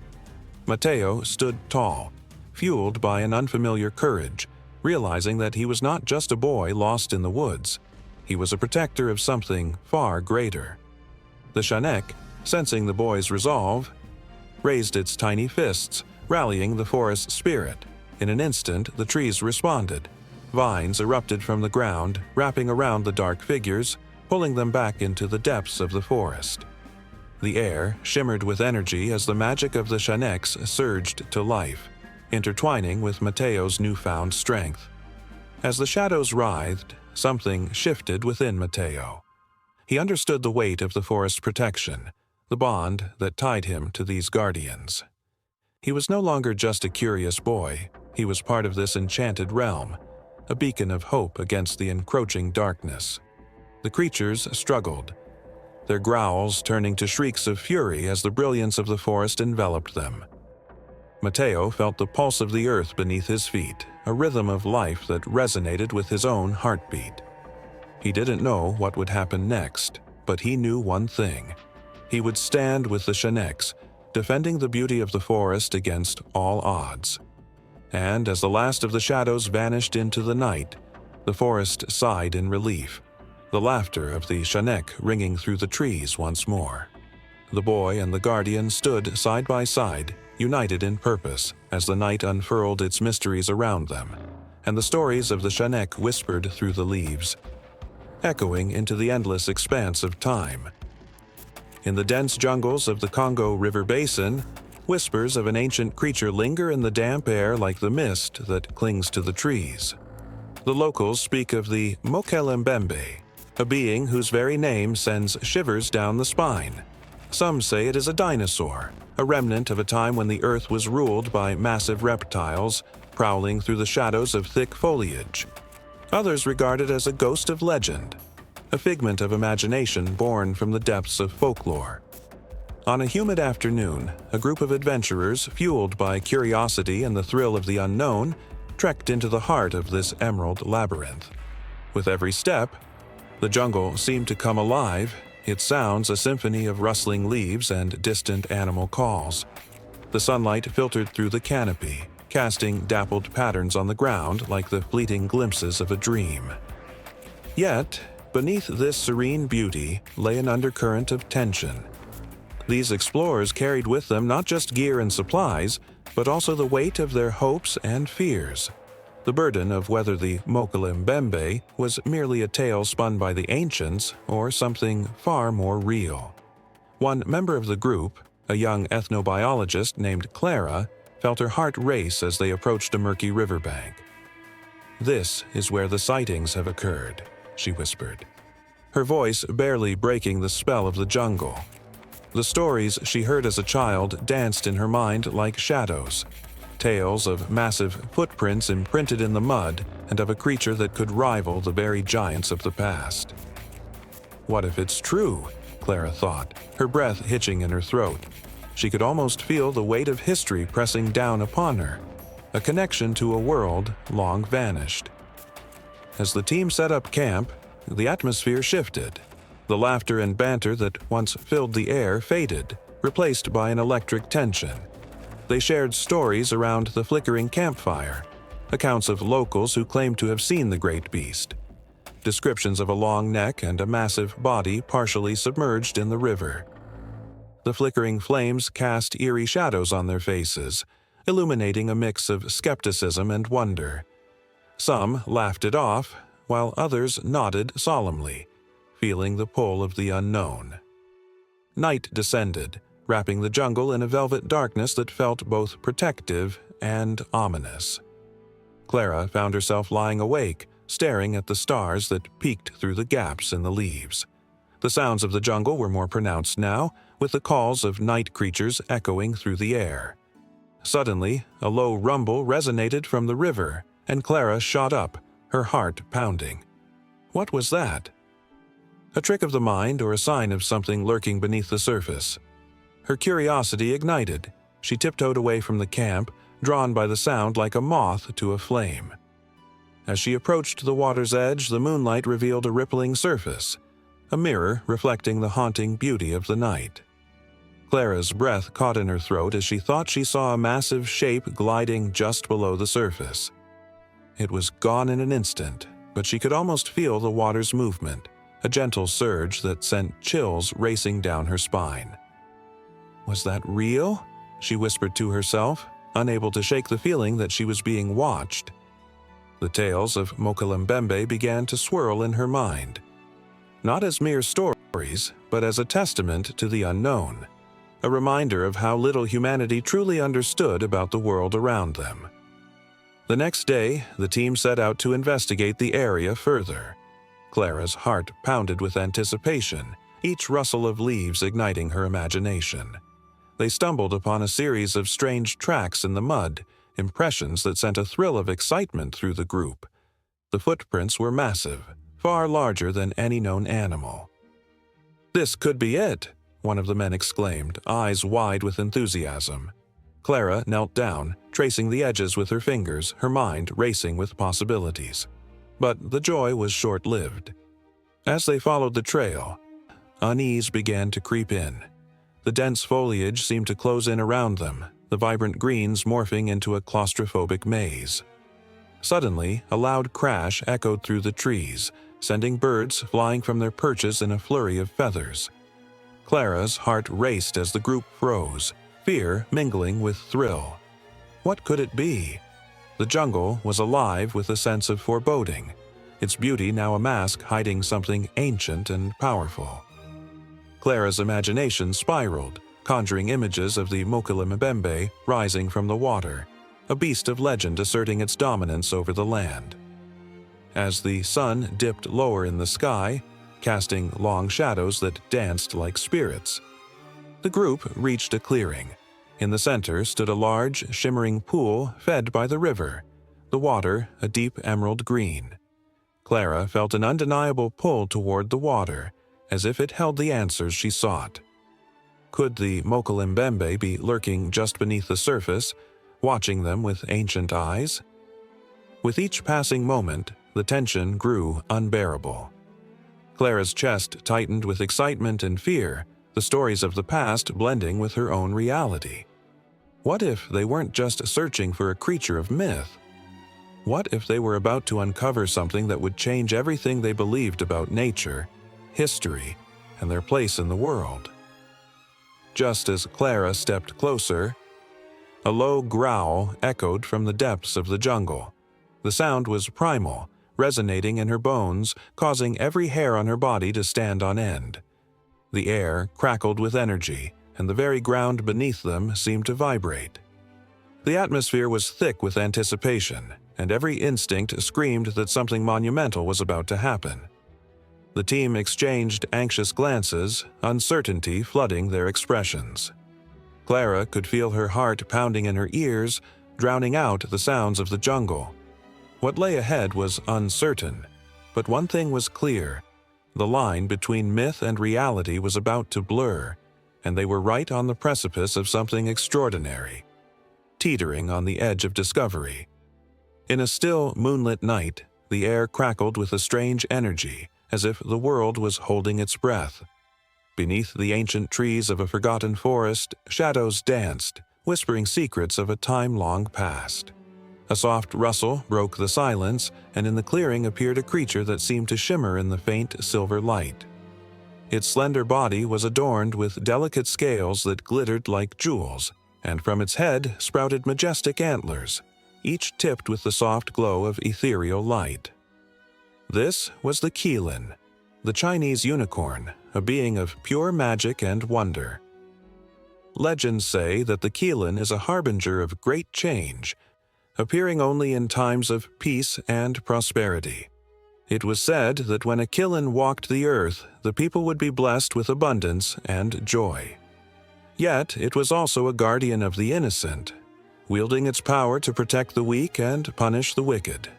Mateo stood tall, fueled by an unfamiliar courage, realizing that he was not just a boy lost in the woods. He was a protector of something far greater. The Shanek, sensing the boy's resolve, raised its tiny fists, rallying the forest spirit. In an instant, the trees responded. Vines erupted from the ground, wrapping around the dark figures, pulling them back into the depths of the forest. The air shimmered with energy as the magic of the Shaneks surged to life, intertwining with Mateo's newfound strength. As the shadows writhed, something shifted within Mateo. He understood the weight of the forest's protection, the bond that tied him to these guardians. He was no longer just a curious boy. He was part of this enchanted realm, a beacon of hope against the encroaching darkness. The creatures struggled, their growls turning to shrieks of fury as the brilliance of the forest enveloped them. Mateo felt the pulse of the earth beneath his feet, a rhythm of life that resonated with his own heartbeat. He didn't know what would happen next, but he knew one thing. He would stand with the Shaneks, defending the beauty of the forest against all odds. And as the last of the shadows vanished into the night, the forest sighed in relief, the laughter of the Shanek ringing through the trees once more. The boy and the guardian stood side by side, united in purpose, as the night unfurled its mysteries around them, and the stories of the Shanek whispered through the leaves, echoing into the endless expanse of time. In the dense jungles of the Congo River Basin, whispers of an ancient creature linger in the damp air like the mist that clings to the trees. The locals speak of the Mokelembembe, a being whose very name sends shivers down the spine. Some say it is a dinosaur, a remnant of a time when the earth was ruled by massive reptiles, prowling through the shadows of thick foliage. Others regard it as a ghost of legend, a figment of imagination born from the depths of folklore. On a humid afternoon, a group of adventurers, fueled by curiosity and the thrill of the unknown, trekked into the heart of this emerald labyrinth. With every step, the jungle seemed to come alive, its sounds a symphony of rustling leaves and distant animal calls. The sunlight filtered through the canopy, casting dappled patterns on the ground like the fleeting glimpses of a dream. Yet, beneath this serene beauty lay an undercurrent of tension. These explorers carried with them not just gear and supplies, but also the weight of their hopes and fears. The burden of whether the Mokelembembe was merely a tale spun by the ancients or something far more real. One member of the group, a young ethnobiologist named Clara, felt her heart race as they approached a murky riverbank. "This is where the sightings have occurred," she whispered. her voice barely breaking the spell of the jungle. The stories she heard as a child danced in her mind like shadows, tales of massive footprints imprinted in the mud and of a creature that could rival the very giants of the past. What if it's true? Clara thought, her breath hitching in her throat. She could almost feel the weight of history pressing down upon her, a connection to a world long vanished. As the team set up camp, the atmosphere shifted. The laughter and banter that once filled the air faded, replaced by an electric tension. They shared stories around the flickering campfire, accounts of locals who claimed to have seen the great beast, descriptions of a long neck and a massive body partially submerged in the river. The flickering flames cast eerie shadows on their faces, illuminating a mix of skepticism and wonder. Some laughed it off, while others nodded solemnly, feeling the pull of the unknown. Night descended, wrapping the jungle in a velvet darkness that felt both protective and ominous. Clara found herself lying awake, staring at the stars that peeked through the gaps in the leaves. The sounds of the jungle were more pronounced now, with the calls of night creatures echoing through the air. Suddenly, a low rumble resonated from the river, and Clara shot up, her heart pounding. What was that? A trick of the mind or a sign of something lurking beneath the surface? Her curiosity ignited. She tiptoed away from the camp, drawn by the sound like a moth to a flame. As she approached the water's edge, the moonlight revealed a rippling surface, a mirror reflecting the haunting beauty of the night. Clara's breath caught in her throat as she thought she saw a massive shape gliding just below the surface. It was gone in an instant, but she could almost feel the water's movement, a gentle surge that sent chills racing down her spine. Was that real? She whispered to herself, unable to shake the feeling that she was being watched. The tales of Mokalembembe began to swirl in her mind, not as mere stories, but as a testament to the unknown, a reminder of how little humanity truly understood about the world around them. The next day, the team set out to investigate the area further. Clara's heart pounded with anticipation, each rustle of leaves igniting her imagination. They stumbled upon a series of strange tracks in the mud, impressions that sent a thrill of excitement through the group. The footprints were massive, far larger than any known animal. "This could be it," one of the men exclaimed, eyes wide with enthusiasm. Clara knelt down, tracing the edges with her fingers, her mind racing with possibilities. But the joy was short-lived. As they followed the trail, unease began to creep in. The dense foliage seemed to close in around them, the vibrant greens morphing into a claustrophobic maze. Suddenly, a loud crash echoed through the trees, sending birds flying from their perches in a flurry of feathers. Clara's heart raced as the group froze, fear mingling with thrill. What could it be? The jungle was alive with a sense of foreboding, its beauty now a mask hiding something ancient and powerful. Clara's imagination spiraled, conjuring images of the Mokalembembe rising from the water, a beast of legend asserting its dominance over the land. As the sun dipped lower in the sky, casting long shadows that danced like spirits, the group reached a clearing. In the center stood a large, shimmering pool fed by the river, the water a deep emerald green. Clara felt an undeniable pull toward the water, as if it held the answers she sought. Could the Mokalembembe be lurking just beneath the surface, watching them with ancient eyes? With each passing moment, the tension grew unbearable. Clara's chest tightened with excitement and fear, the stories of the past blending with her own reality. What if they weren't just searching for a creature of myth? What if they were about to uncover something that would change everything they believed about nature, history, and their place in the world? Just as Clara stepped closer, a low growl echoed from the depths of the jungle. The sound was primal, resonating in her bones, causing every hair on her body to stand on end. The air crackled with energy, and the very ground beneath them seemed to vibrate. The atmosphere was thick with anticipation, and every instinct screamed that something monumental was about to happen. The team exchanged anxious glances, uncertainty flooding their expressions. Clara could feel her heart pounding in her ears, drowning out the sounds of the jungle. What lay ahead was uncertain, but one thing was clear. The line between myth and reality was about to blur, and they were right on the precipice of something extraordinary, teetering on the edge of discovery. In a still, moonlit night, the air crackled with a strange energy, as if the world was holding its breath. Beneath the ancient trees of a forgotten forest, shadows danced, whispering secrets of a time long past. A soft rustle broke the silence, and in the clearing appeared a creature that seemed to shimmer in the faint silver light. Its slender body was adorned with delicate scales that glittered like jewels, and from its head sprouted majestic antlers, each tipped with the soft glow of ethereal light. This was the Qilin, the Chinese unicorn, a being of pure magic and wonder. Legends say that the Qilin is a harbinger of great change, appearing only in times of peace and prosperity. It was said that when a Qilin walked the earth, the people would be blessed with abundance and joy. Yet it was also a guardian of the innocent, wielding its power to protect the weak and punish the wicked.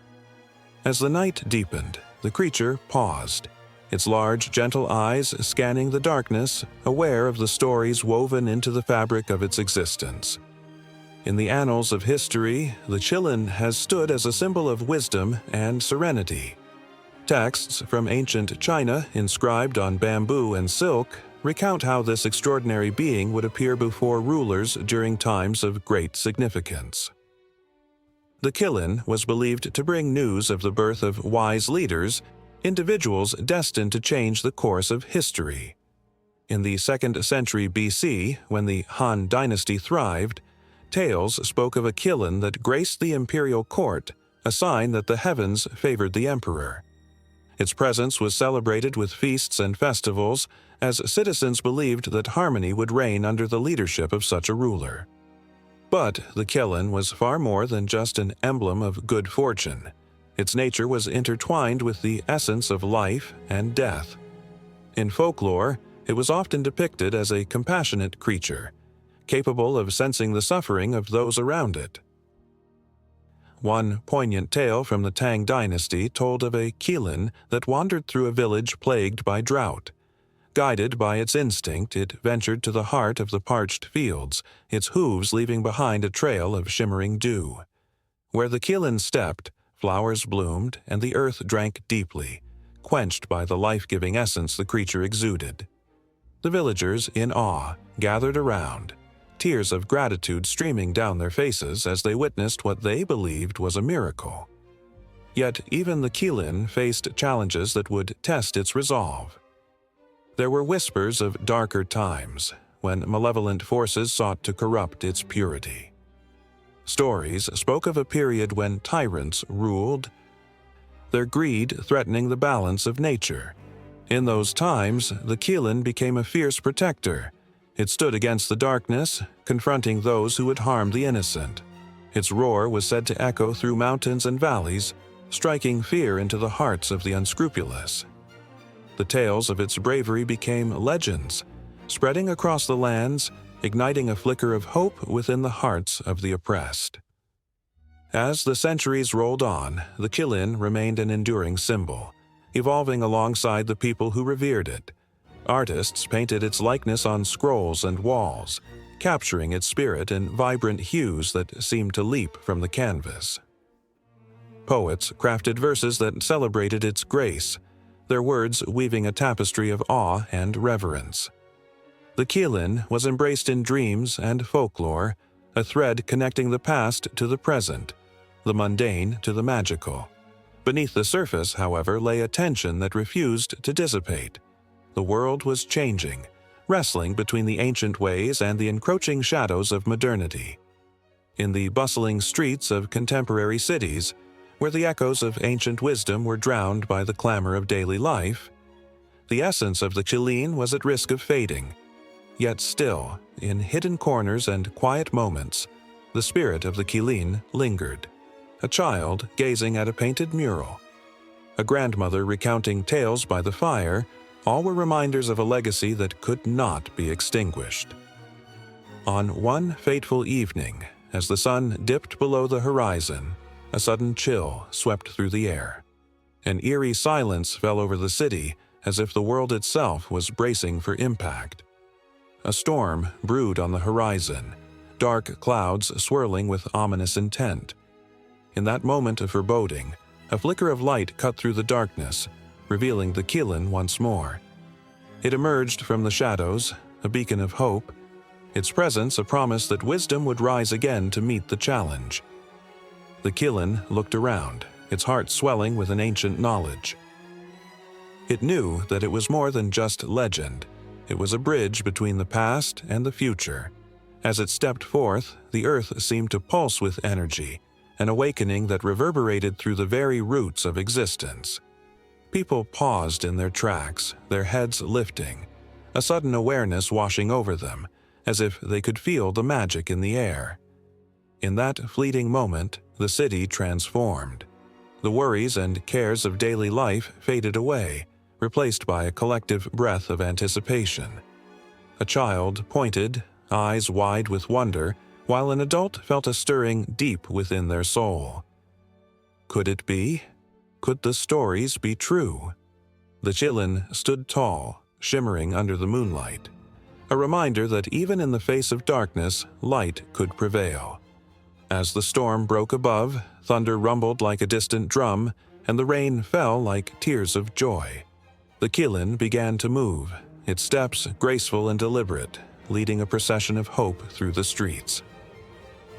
As the night deepened, the creature paused, its large, gentle eyes scanning the darkness, aware of the stories woven into the fabric of its existence. In the annals of history, the Qilin has stood as a symbol of wisdom and serenity. Texts from ancient China, inscribed on bamboo and silk, recount how this extraordinary being would appear before rulers during times of great significance. The Qilin was believed to bring news of the birth of wise leaders, individuals destined to change the course of history. In the 2nd century BC, when the Han dynasty thrived, tales spoke of a Qilin that graced the imperial court, a sign that the heavens favored the emperor. Its presence was celebrated with feasts and festivals, as citizens believed that harmony would reign under the leadership of such a ruler. But the Qilin was far more than just an emblem of good fortune. Its nature was intertwined with the essence of life and death. In folklore, it was often depicted as a compassionate creature, capable of sensing the suffering of those around it. One poignant tale from the Tang dynasty told of a Qilin that wandered through a village plagued by drought. Guided by its instinct, it ventured to the heart of the parched fields, its hooves leaving behind a trail of shimmering dew. Where the Qilin stepped, flowers bloomed and the earth drank deeply, quenched by the life-giving essence the creature exuded. The villagers, in awe, gathered around, tears of gratitude streaming down their faces as they witnessed what they believed was a miracle. Yet even the Qilin faced challenges that would test its resolve. There were whispers of darker times, when malevolent forces sought to corrupt its purity. Stories spoke of a period when tyrants ruled, their greed threatening the balance of nature. In those times, the Qilin became a fierce protector. It stood against the darkness, confronting those who would harm the innocent. Its roar was said to echo through mountains and valleys, striking fear into the hearts of the unscrupulous. The tales of its bravery became legends, spreading across the lands, igniting a flicker of hope within the hearts of the oppressed. As the centuries rolled on, the Qilin remained an enduring symbol, evolving alongside the people who revered it. Artists painted its likeness on scrolls and walls, capturing its spirit in vibrant hues that seemed to leap from the canvas. Poets crafted verses that celebrated its grace, their words weaving a tapestry of awe and reverence. The Qilin was embraced in dreams and folklore, a thread connecting the past to the present, the mundane to the magical. Beneath the surface, however, lay a tension that refused to dissipate. The world was changing, wrestling between the ancient ways and the encroaching shadows of modernity. In the bustling streets of contemporary cities, where the echoes of ancient wisdom were drowned by the clamor of daily life, the essence of the Qilin was at risk of fading. Yet still, in hidden corners and quiet moments, the spirit of the Qilin lingered, a child gazing at a painted mural, a grandmother recounting tales by the fire, all were reminders of a legacy that could not be extinguished. On one fateful evening, as the sun dipped below the horizon, a sudden chill swept through the air. An eerie silence fell over the city, as if the world itself was bracing for impact. A storm brewed on the horizon, dark clouds swirling with ominous intent. In that moment of foreboding, a flicker of light cut through the darkness, revealing the Kiln once more. It emerged from the shadows, a beacon of hope, its presence a promise that wisdom would rise again to meet the challenge. The Kiln looked around, its heart swelling with an ancient knowledge. It knew that it was more than just legend. It was a bridge between the past and the future. As it stepped forth, the earth seemed to pulse with energy, an awakening that reverberated through the very roots of existence. People paused in their tracks, their heads lifting, a sudden awareness washing over them, as if they could feel the magic in the air. In that fleeting moment, the city transformed. The worries and cares of daily life faded away, replaced by a collective breath of anticipation. A child pointed, eyes wide with wonder, while an adult felt a stirring deep within their soul. Could it be? Could the stories be true? The Kiln stood tall, shimmering under the moonlight, a reminder that even in the face of darkness, light could prevail. As the storm broke above, thunder rumbled like a distant drum, and the rain fell like tears of joy. The Kiln began to move, its steps graceful and deliberate, leading a procession of hope through the streets.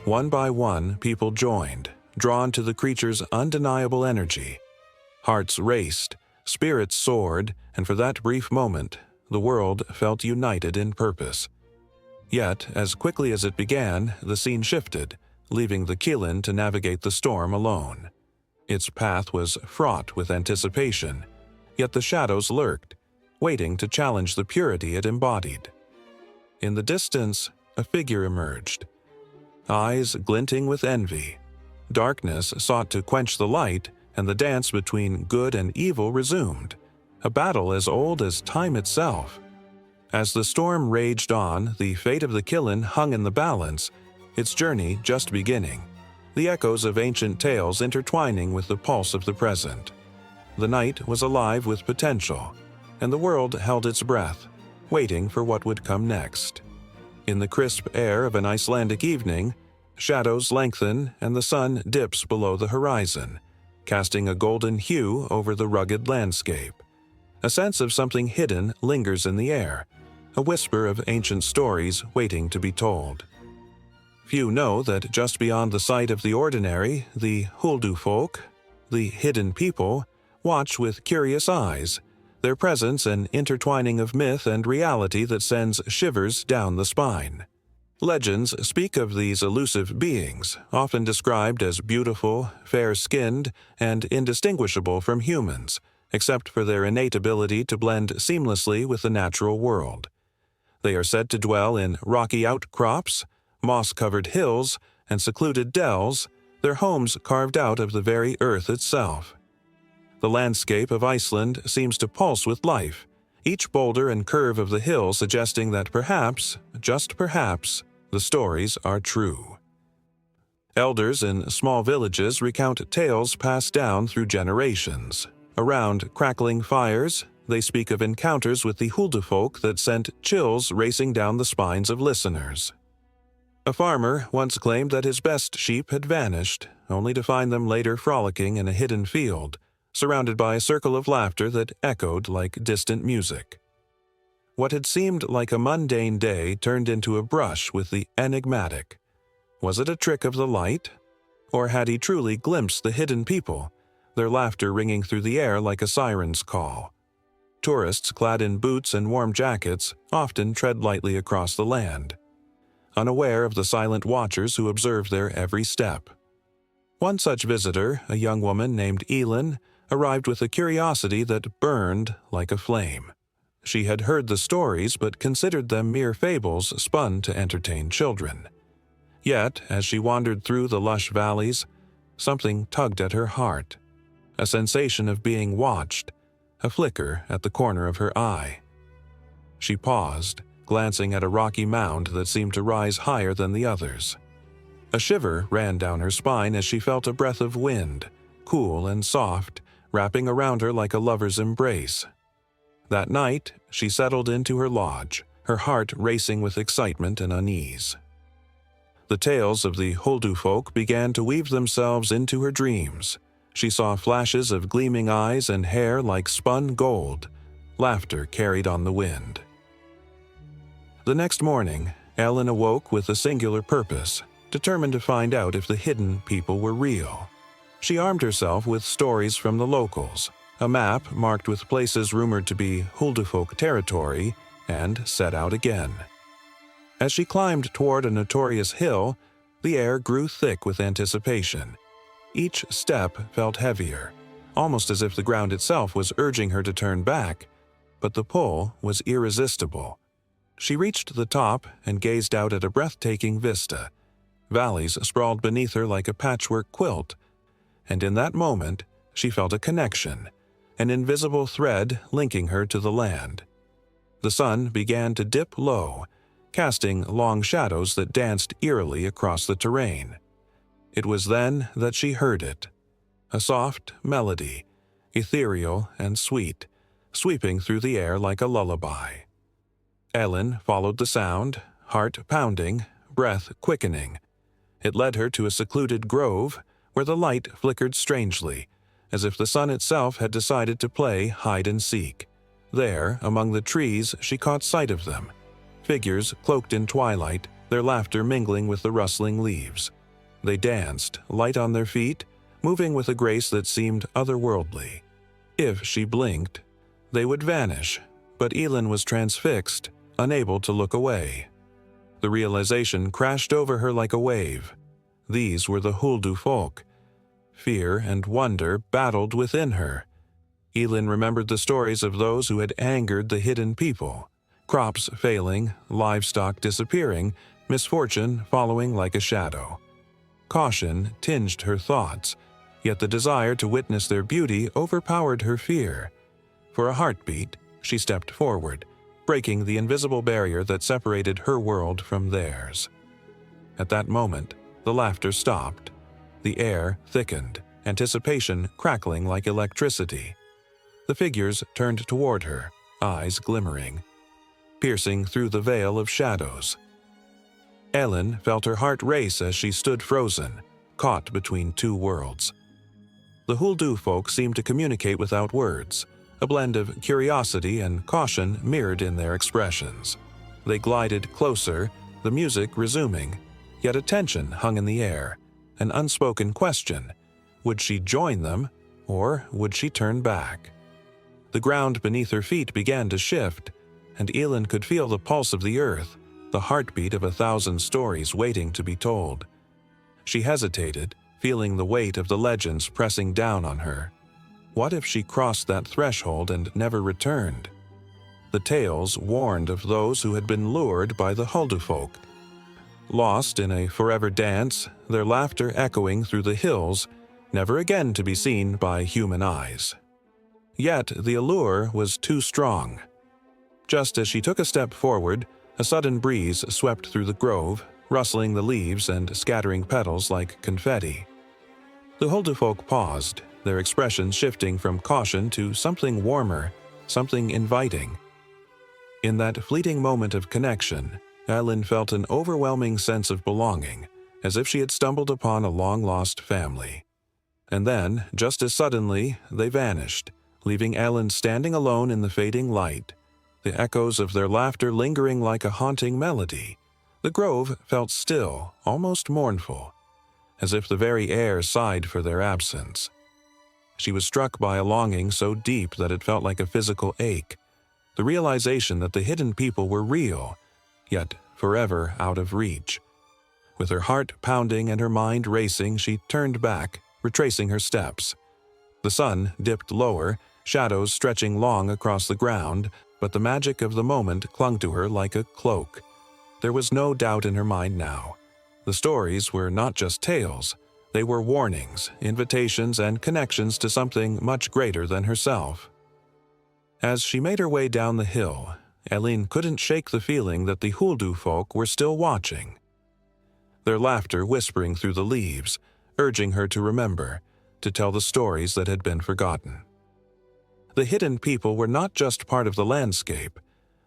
One by one, people joined, drawn to the creature's undeniable energy. Hearts raced, spirits soared, and for that brief moment, the world felt united in purpose. Yet, as quickly as it began, the scene shifted, leaving the Kiln to navigate the storm alone. Its path was fraught with anticipation, yet the shadows lurked, waiting to challenge the purity it embodied. In the distance, a figure emerged, eyes glinting with envy. Darkness sought to quench the light, and the dance between good and evil resumed, a battle as old as time itself. As the storm raged on, the fate of the Kiln hung in the balance, its journey just beginning, the echoes of ancient tales intertwining with the pulse of the present. The night was alive with potential, and the world held its breath, waiting for what would come next. In the crisp air of an Icelandic evening, shadows lengthen and the sun dips below the horizon, casting a golden hue over the rugged landscape. A sense of something hidden lingers in the air, a whisper of ancient stories waiting to be told. Few know that just beyond the sight of the ordinary, the huldufolk, the hidden people, watch with curious eyes, their presence an intertwining of myth and reality that sends shivers down the spine. Legends speak of these elusive beings, often described as beautiful, fair-skinned, and indistinguishable from humans, except for their innate ability to blend seamlessly with the natural world. They are said to dwell in rocky outcrops, moss-covered hills, and secluded dells, their homes carved out of the very earth itself. The landscape of Iceland seems to pulse with life, each boulder and curve of the hill suggesting that perhaps, just perhaps, the stories are true. Elders in small villages recount tales passed down through generations. Around crackling fires, they speak of encounters with the huldufolk that sent chills racing down the spines of listeners. A farmer once claimed that his best sheep had vanished, only to find them later frolicking in a hidden field, surrounded by a circle of laughter that echoed like distant music. What had seemed like a mundane day turned into a brush with the enigmatic. Was it a trick of the light? Or had he truly glimpsed the hidden people, their laughter ringing through the air like a siren's call? Tourists clad in boots and warm jackets often tread lightly across the land, unaware of the silent watchers who observe their every step. One such visitor, a young woman named Iele, arrived with a curiosity that burned like a flame. She had heard the stories but considered them mere fables spun to entertain children. Yet, as she wandered through the lush valleys, something tugged at her heart. a sensation of being watched, a flicker at the corner of her eye. She paused, glancing at a rocky mound that seemed to rise higher than the others. A shiver ran down her spine as she felt a breath of wind, cool and soft, wrapping around her like a lover's embrace. That night, she settled into her lodge, her heart racing with excitement and unease. The tales of the Huldu folk began to weave themselves into her dreams. She saw flashes of gleaming eyes and hair like spun gold, laughter carried on the wind. The next morning, Ellen awoke with a singular purpose, determined to find out if the hidden people were real. She armed herself with stories from the locals, a map marked with places rumored to be Huldufolk territory, and set out again. As she climbed toward a notorious hill, the air grew thick with anticipation. Each step felt heavier, almost as if the ground itself was urging her to turn back, but the pull was irresistible. She reached the top and gazed out at a breathtaking vista. Valleys sprawled beneath her like a patchwork quilt, and in that moment she felt a connection, an invisible thread linking her to the land. The sun began to dip low, casting long shadows that danced eerily across the terrain. It was then that she heard it, a soft melody, ethereal and sweet, sweeping through the air like a lullaby. Ellen followed the sound, heart pounding, breath quickening. It led her to a secluded grove where the light flickered strangely, as if the sun itself had decided to play hide-and-seek. There, among the trees, she caught sight of them, figures cloaked in twilight, their laughter mingling with the rustling leaves. They danced, light on their feet, moving with a grace that seemed otherworldly. If she blinked, they would vanish, but Ellen was transfixed, unable to look away. The realization crashed over her like a wave. These were the Huldu folk. Fear and wonder battled within her. Ellen remembered the stories of those who had angered the hidden people, crops failing, livestock disappearing, misfortune following like a shadow. Caution tinged her thoughts, yet the desire to witness their beauty overpowered her fear. For a heartbeat, she stepped forward, breaking the invisible barrier that separated her world from theirs. At that moment, the laughter stopped. The air thickened, anticipation crackling like electricity. The figures turned toward her, eyes glimmering, piercing through the veil of shadows. Ellen felt her heart race as she stood frozen, caught between two worlds. The Huldu folk seemed to communicate without words, a blend of curiosity and caution mirrored in their expressions. They glided closer, the music resuming, yet a tension hung in the air, an unspoken question. Would she join them, or would she turn back? The ground beneath her feet began to shift, and Ellen could feel the pulse of the earth, the heartbeat of 1,000 stories waiting to be told. She hesitated, feeling the weight of the legends pressing down on her. What if she crossed that threshold and never returned? The tales warned of those who had been lured by the Huldu folk. Lost in a forever dance, their laughter echoing through the hills, never again to be seen by human eyes. Yet the allure was too strong. Just as she took a step forward, a sudden breeze swept through the grove, rustling the leaves and scattering petals like confetti. The Huldu folk paused, their expressions shifting from caution to something warmer, something inviting. In that fleeting moment of connection, Ellen felt an overwhelming sense of belonging, as if she had stumbled upon a long-lost family. And then, just as suddenly, they vanished, leaving Ellen standing alone in the fading light, the echoes of their laughter lingering like a haunting melody. The grove felt still, almost mournful, as if the very air sighed for their absence. She was struck by a longing so deep that it felt like a physical ache, the realization that the hidden people were real, yet forever out of reach. With her heart pounding and her mind racing, she turned back, retracing her steps. The sun dipped lower, shadows stretching long across the ground, but the magic of the moment clung to her like a cloak. There was no doubt in her mind now. The stories were not just tales. They were warnings, invitations, and connections to something much greater than herself. As she made her way down the hill, Eileen couldn't shake the feeling that the Huldu folk were still watching. Their laughter whispering through the leaves, urging her to remember, to tell the stories that had been forgotten. The hidden people were not just part of the landscape.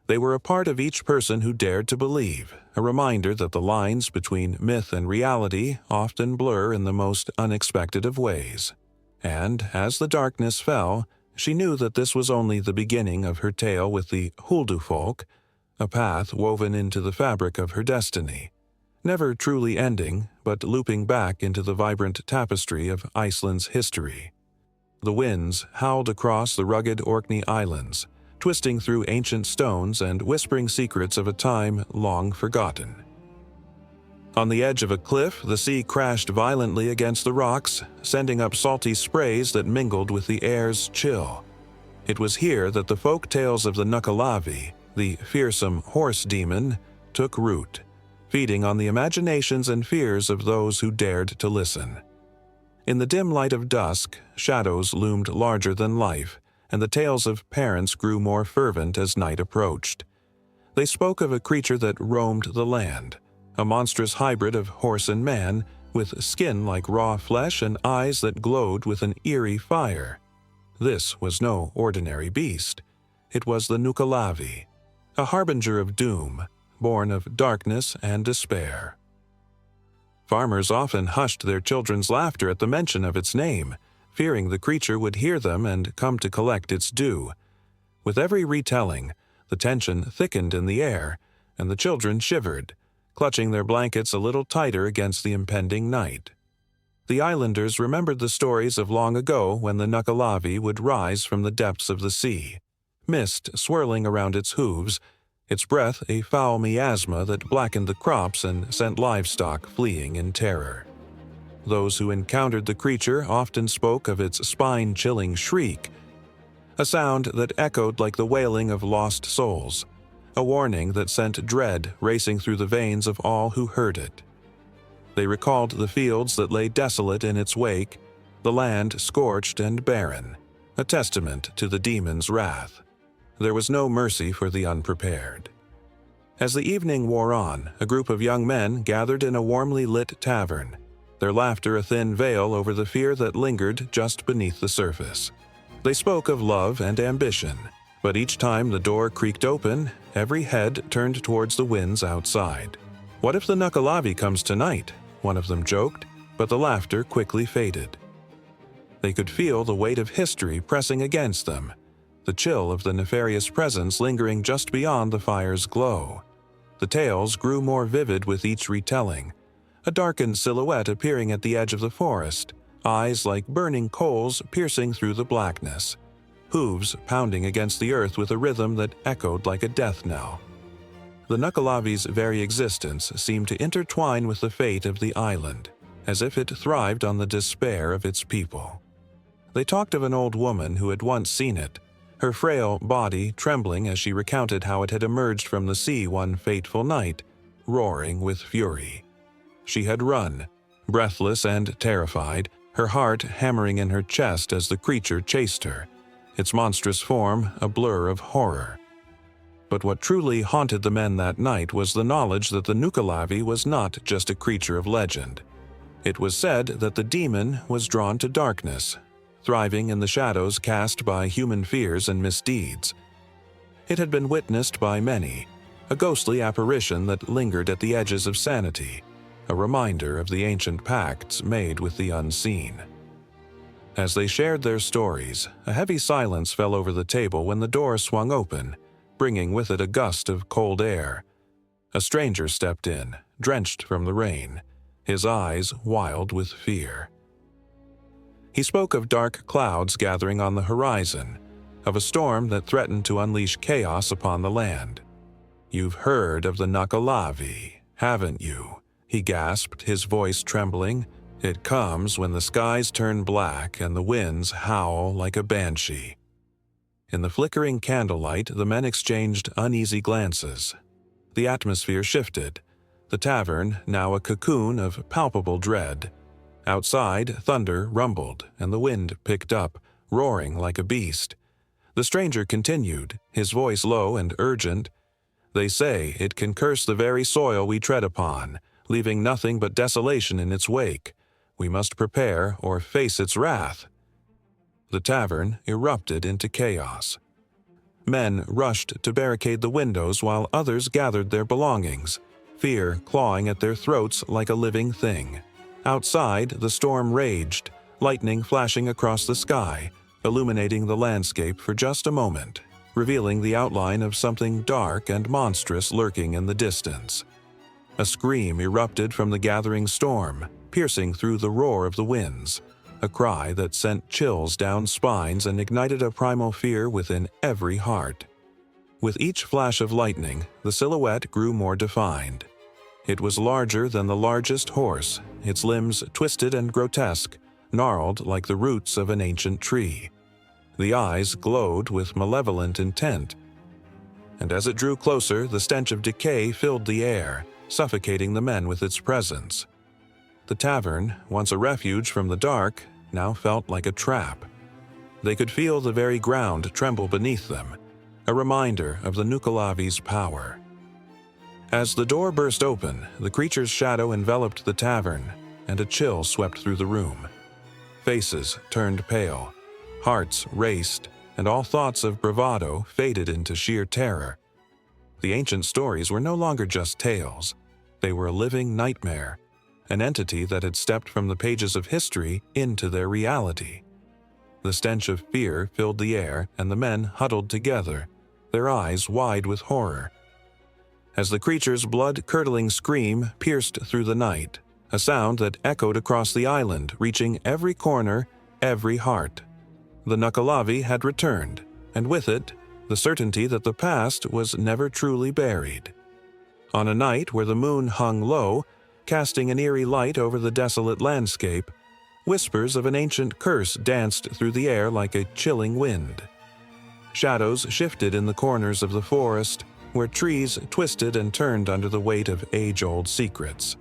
They were a part of each person who dared to believe, a reminder that the lines between myth and reality often blur in the most unexpected of ways. And as the darkness fell, she knew that this was only the beginning of her tale with the Huldu folk, a path woven into the fabric of her destiny, never truly ending, but looping back into the vibrant tapestry of Iceland's history. The winds howled across the rugged Orkney Islands, twisting through ancient stones and whispering secrets of a time long forgotten. On the edge of a cliff, the sea crashed violently against the rocks, sending up salty sprays that mingled with the air's chill. It was here that the folk tales of the Nukkalavi, the fearsome horse demon, took root, feeding on the imaginations and fears of those who dared to listen. In the dim light of dusk, shadows loomed larger than life, and the tales of parents grew more fervent as night approached. They spoke of a creature that roamed the land, a monstrous hybrid of horse and man, with skin like raw flesh and eyes that glowed with an eerie fire. This was no ordinary beast. It was the Nukkalavi, a harbinger of doom, born of darkness and despair. Farmers often hushed their children's laughter at the mention of its name, fearing the creature would hear them and come to collect its due. With every retelling, the tension thickened in the air, and the children shivered, clutching their blankets a little tighter against the impending night. The islanders remembered the stories of long ago when the Nukkalavi would rise from the depths of the sea, mist swirling around its hooves, its breath a foul miasma that blackened the crops and sent livestock fleeing in terror. Those who encountered the creature often spoke of its spine-chilling shriek, a sound that echoed like the wailing of lost souls, a warning that sent dread racing through the veins of all who heard it. They recalled the fields that lay desolate in its wake, the land scorched and barren, a testament to the demon's wrath. There was no mercy for the unprepared. As the evening wore on, a group of young men gathered in a warmly lit tavern, their laughter a thin veil over the fear that lingered just beneath the surface. They spoke of love and ambition, but each time the door creaked open, every head turned towards the winds outside. "What if the Nukkalavi comes tonight?" one of them joked, but the laughter quickly faded. They could feel the weight of history pressing against them, the chill of the nefarious presence lingering just beyond the fire's glow. The tales grew more vivid with each retelling, a darkened silhouette appearing at the edge of the forest, eyes like burning coals piercing through the blackness, hooves pounding against the earth with a rhythm that echoed like a death knell. The Nukkalavi's very existence seemed to intertwine with the fate of the island, as if it thrived on the despair of its people. They talked of an old woman who had once seen it, her frail body trembling as she recounted how it had emerged from the sea one fateful night, roaring with fury. She had run, breathless and terrified, her heart hammering in her chest as the creature chased her, its monstrous form a blur of horror. But what truly haunted the men that night was the knowledge that the Nukkalavi was not just a creature of legend. It was said that the demon was drawn to darkness, thriving in the shadows cast by human fears and misdeeds. It had been witnessed by many, a ghostly apparition that lingered at the edges of sanity, a reminder of the ancient pacts made with the unseen. As they shared their stories, a heavy silence fell over the table when the door swung open, bringing with it a gust of cold air. A stranger stepped in, drenched from the rain, his eyes wild with fear. He spoke of dark clouds gathering on the horizon, of a storm that threatened to unleash chaos upon the land. "You've heard of the Nukkalavi, haven't you?" he gasped, his voice trembling. "It comes when the skies turn black and the winds howl like a banshee." In the flickering candlelight, the men exchanged uneasy glances. The atmosphere shifted, the tavern now a cocoon of palpable dread. Outside, thunder rumbled, and the wind picked up, roaring like a beast. The stranger continued, his voice low and urgent. "They say it can curse the very soil we tread upon, leaving nothing but desolation in its wake. We must prepare or face its wrath." The tavern erupted into chaos. Men rushed to barricade the windows while others gathered their belongings, fear clawing at their throats like a living thing. Outside, the storm raged, lightning flashing across the sky, illuminating the landscape for just a moment, revealing the outline of something dark and monstrous lurking in the distance. A scream erupted from the gathering storm, piercing through the roar of the winds, a cry that sent chills down spines and ignited a primal fear within every heart. With each flash of lightning, the silhouette grew more defined. It was larger than the largest horse, its limbs twisted and grotesque, gnarled like the roots of an ancient tree. The eyes glowed with malevolent intent, and as it drew closer, the stench of decay filled the air, suffocating the men with its presence. The tavern, once a refuge from the dark, now felt like a trap. They could feel the very ground tremble beneath them, a reminder of the Nucalavi's power. As the door burst open, the creature's shadow enveloped the tavern, and a chill swept through the room. Faces turned pale, hearts raced, and all thoughts of bravado faded into sheer terror. The ancient stories were no longer just tales. They were a living nightmare, an entity that had stepped from the pages of history into their reality. The stench of fear filled the air, and the men huddled together, their eyes wide with horror. As the creature's blood-curdling scream pierced through the night, a sound that echoed across the island, reaching every corner, every heart. The Nucalavi had returned, and with it, the certainty that the past was never truly buried. On a night where the moon hung low, casting an eerie light over the desolate landscape, whispers of an ancient curse danced through the air like a chilling wind. Shadows shifted in the corners of the forest, where trees twisted and turned under the weight of age-old secrets.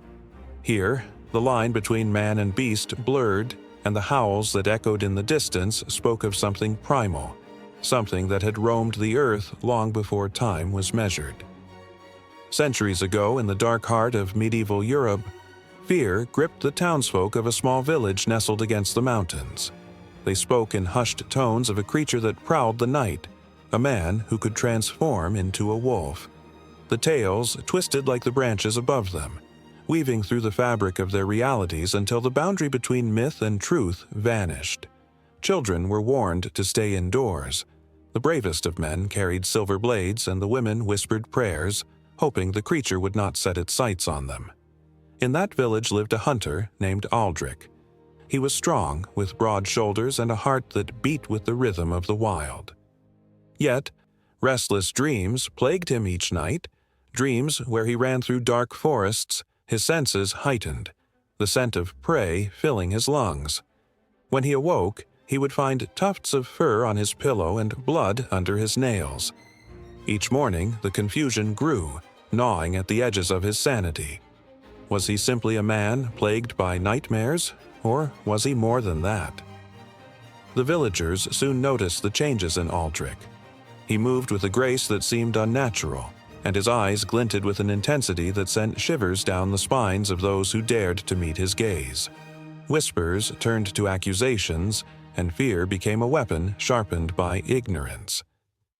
Here, the line between man and beast blurred, and the howls that echoed in the distance spoke of something primal, something that had roamed the earth long before time was measured. Centuries ago, in the dark heart of medieval Europe, fear gripped the townsfolk of a small village nestled against the mountains. They spoke in hushed tones of a creature that prowled the night, a man who could transform into a wolf. The tales twisted like the branches above them, weaving through the fabric of their realities until the boundary between myth and truth vanished. Children were warned to stay indoors. The bravest of men carried silver blades, and the women whispered prayers, hoping the creature would not set its sights on them. In that village lived a hunter named Aldrich. He was strong, with broad shoulders and a heart that beat with the rhythm of the wild. Yet, restless dreams plagued him each night, dreams where he ran through dark forests, his senses heightened, the scent of prey filling his lungs. When he awoke, he would find tufts of fur on his pillow and blood under his nails. Each morning, the confusion grew, gnawing at the edges of his sanity. Was he simply a man plagued by nightmares, or was he more than that? The villagers soon noticed the changes in Aldrich. He moved with a grace that seemed unnatural, and his eyes glinted with an intensity that sent shivers down the spines of those who dared to meet his gaze. Whispers turned to accusations, and fear became a weapon sharpened by ignorance.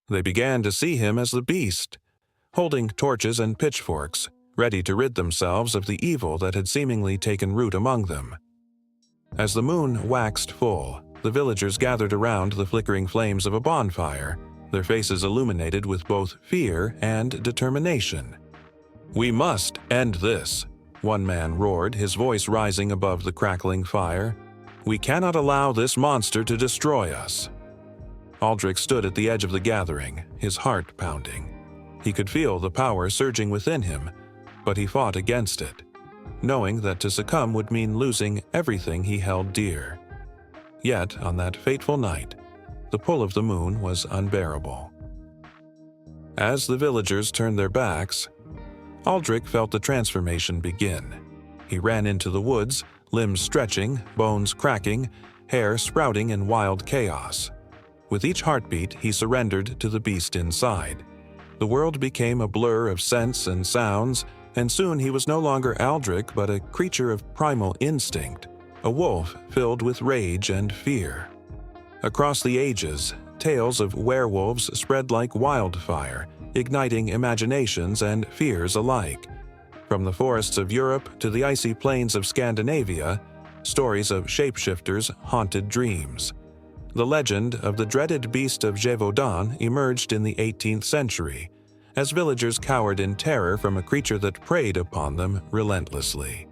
They began to see him as the beast, holding torches and pitchforks, ready to rid themselves of the evil that had seemingly taken root among them. As the moon waxed full, the villagers gathered around the flickering flames of a bonfire, their faces illuminated with both fear and determination. "We must end this," one man roared, his voice rising above the crackling fire. "We cannot allow this monster to destroy us." Aldrich stood at the edge of the gathering, his heart pounding. He could feel the power surging within him, but he fought against it, knowing that to succumb would mean losing everything he held dear. Yet, on that fateful night, the pull of the moon was unbearable. As the villagers turned their backs, Aldrich felt the transformation begin. He ran into the woods, limbs stretching, bones cracking, hair sprouting in wild chaos. With each heartbeat, he surrendered to the beast inside. The world became a blur of scents and sounds, and soon he was no longer Aldrich but a creature of primal instinct, a wolf filled with rage and fear. Across the ages, tales of werewolves spread like wildfire, igniting imaginations and fears alike. From the forests of Europe to the icy plains of Scandinavia, stories of shapeshifters haunted dreams. The legend of the dreaded beast of Gévaudan emerged in the 18th century, as villagers cowered in terror from a creature that preyed upon them relentlessly.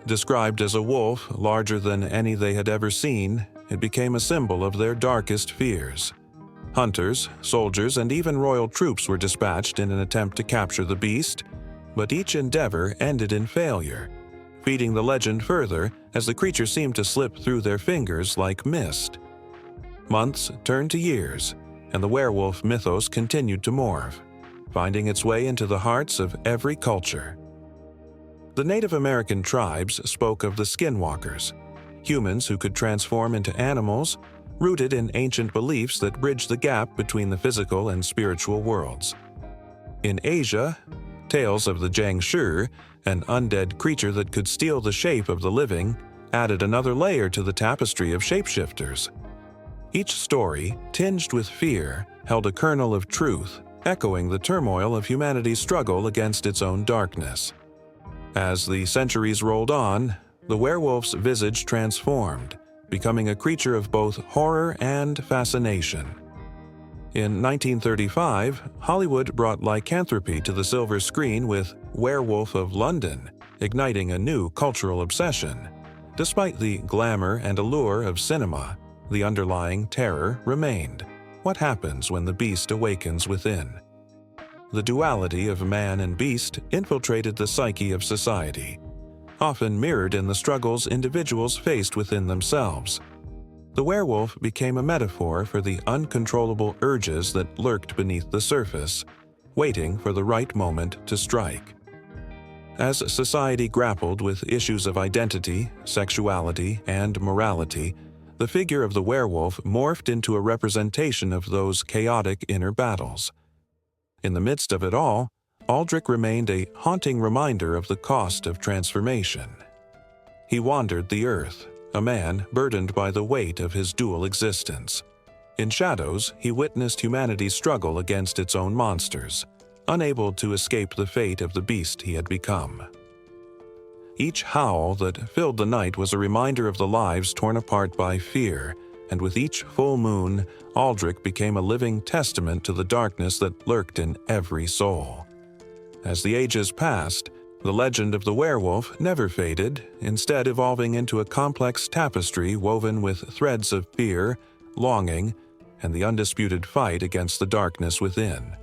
Described as a wolf larger than any they had ever seen, it became a symbol of their darkest fears. Hunters, soldiers, and even royal troops were dispatched in an attempt to capture the beast, but each endeavor ended in failure, feeding the legend further as the creature seemed to slip through their fingers like mist. Months turned to years, and the werewolf mythos continued to morph, finding its way into the hearts of every culture. The Native American tribes spoke of the skinwalkers, humans who could transform into animals, rooted in ancient beliefs that bridged the gap between the physical and spiritual worlds. In Asia, tales of the Jiangshi, an undead creature that could steal the shape of the living, added another layer to the tapestry of shapeshifters. Each story, tinged with fear, held a kernel of truth, echoing the turmoil of humanity's struggle against its own darkness. As the centuries rolled on, the werewolf's visage transformed, becoming a creature of both horror and fascination. In 1935, Hollywood brought lycanthropy to the silver screen with Werewolf of London, igniting a new cultural obsession. Despite the glamour and allure of cinema, the underlying terror remained. What happens when the beast awakens within? The duality of man and beast infiltrated the psyche of society, often mirrored in the struggles individuals faced within themselves. The werewolf became a metaphor for the uncontrollable urges that lurked beneath the surface, waiting for the right moment to strike. As society grappled with issues of identity, sexuality, and morality, the figure of the werewolf morphed into a representation of those chaotic inner battles. In the midst of it all, Aldrich remained a haunting reminder of the cost of transformation. He wandered the earth, a man burdened by the weight of his dual existence. In shadows, he witnessed humanity's struggle against its own monsters, unable to escape the fate of the beast he had become. Each howl that filled the night was a reminder of the lives torn apart by fear, and with each full moon, Aldrich became a living testament to the darkness that lurked in every soul. As the ages passed, the legend of the werewolf never faded, instead evolving into a complex tapestry woven with threads of fear, longing, and the undisputed fight against the darkness within.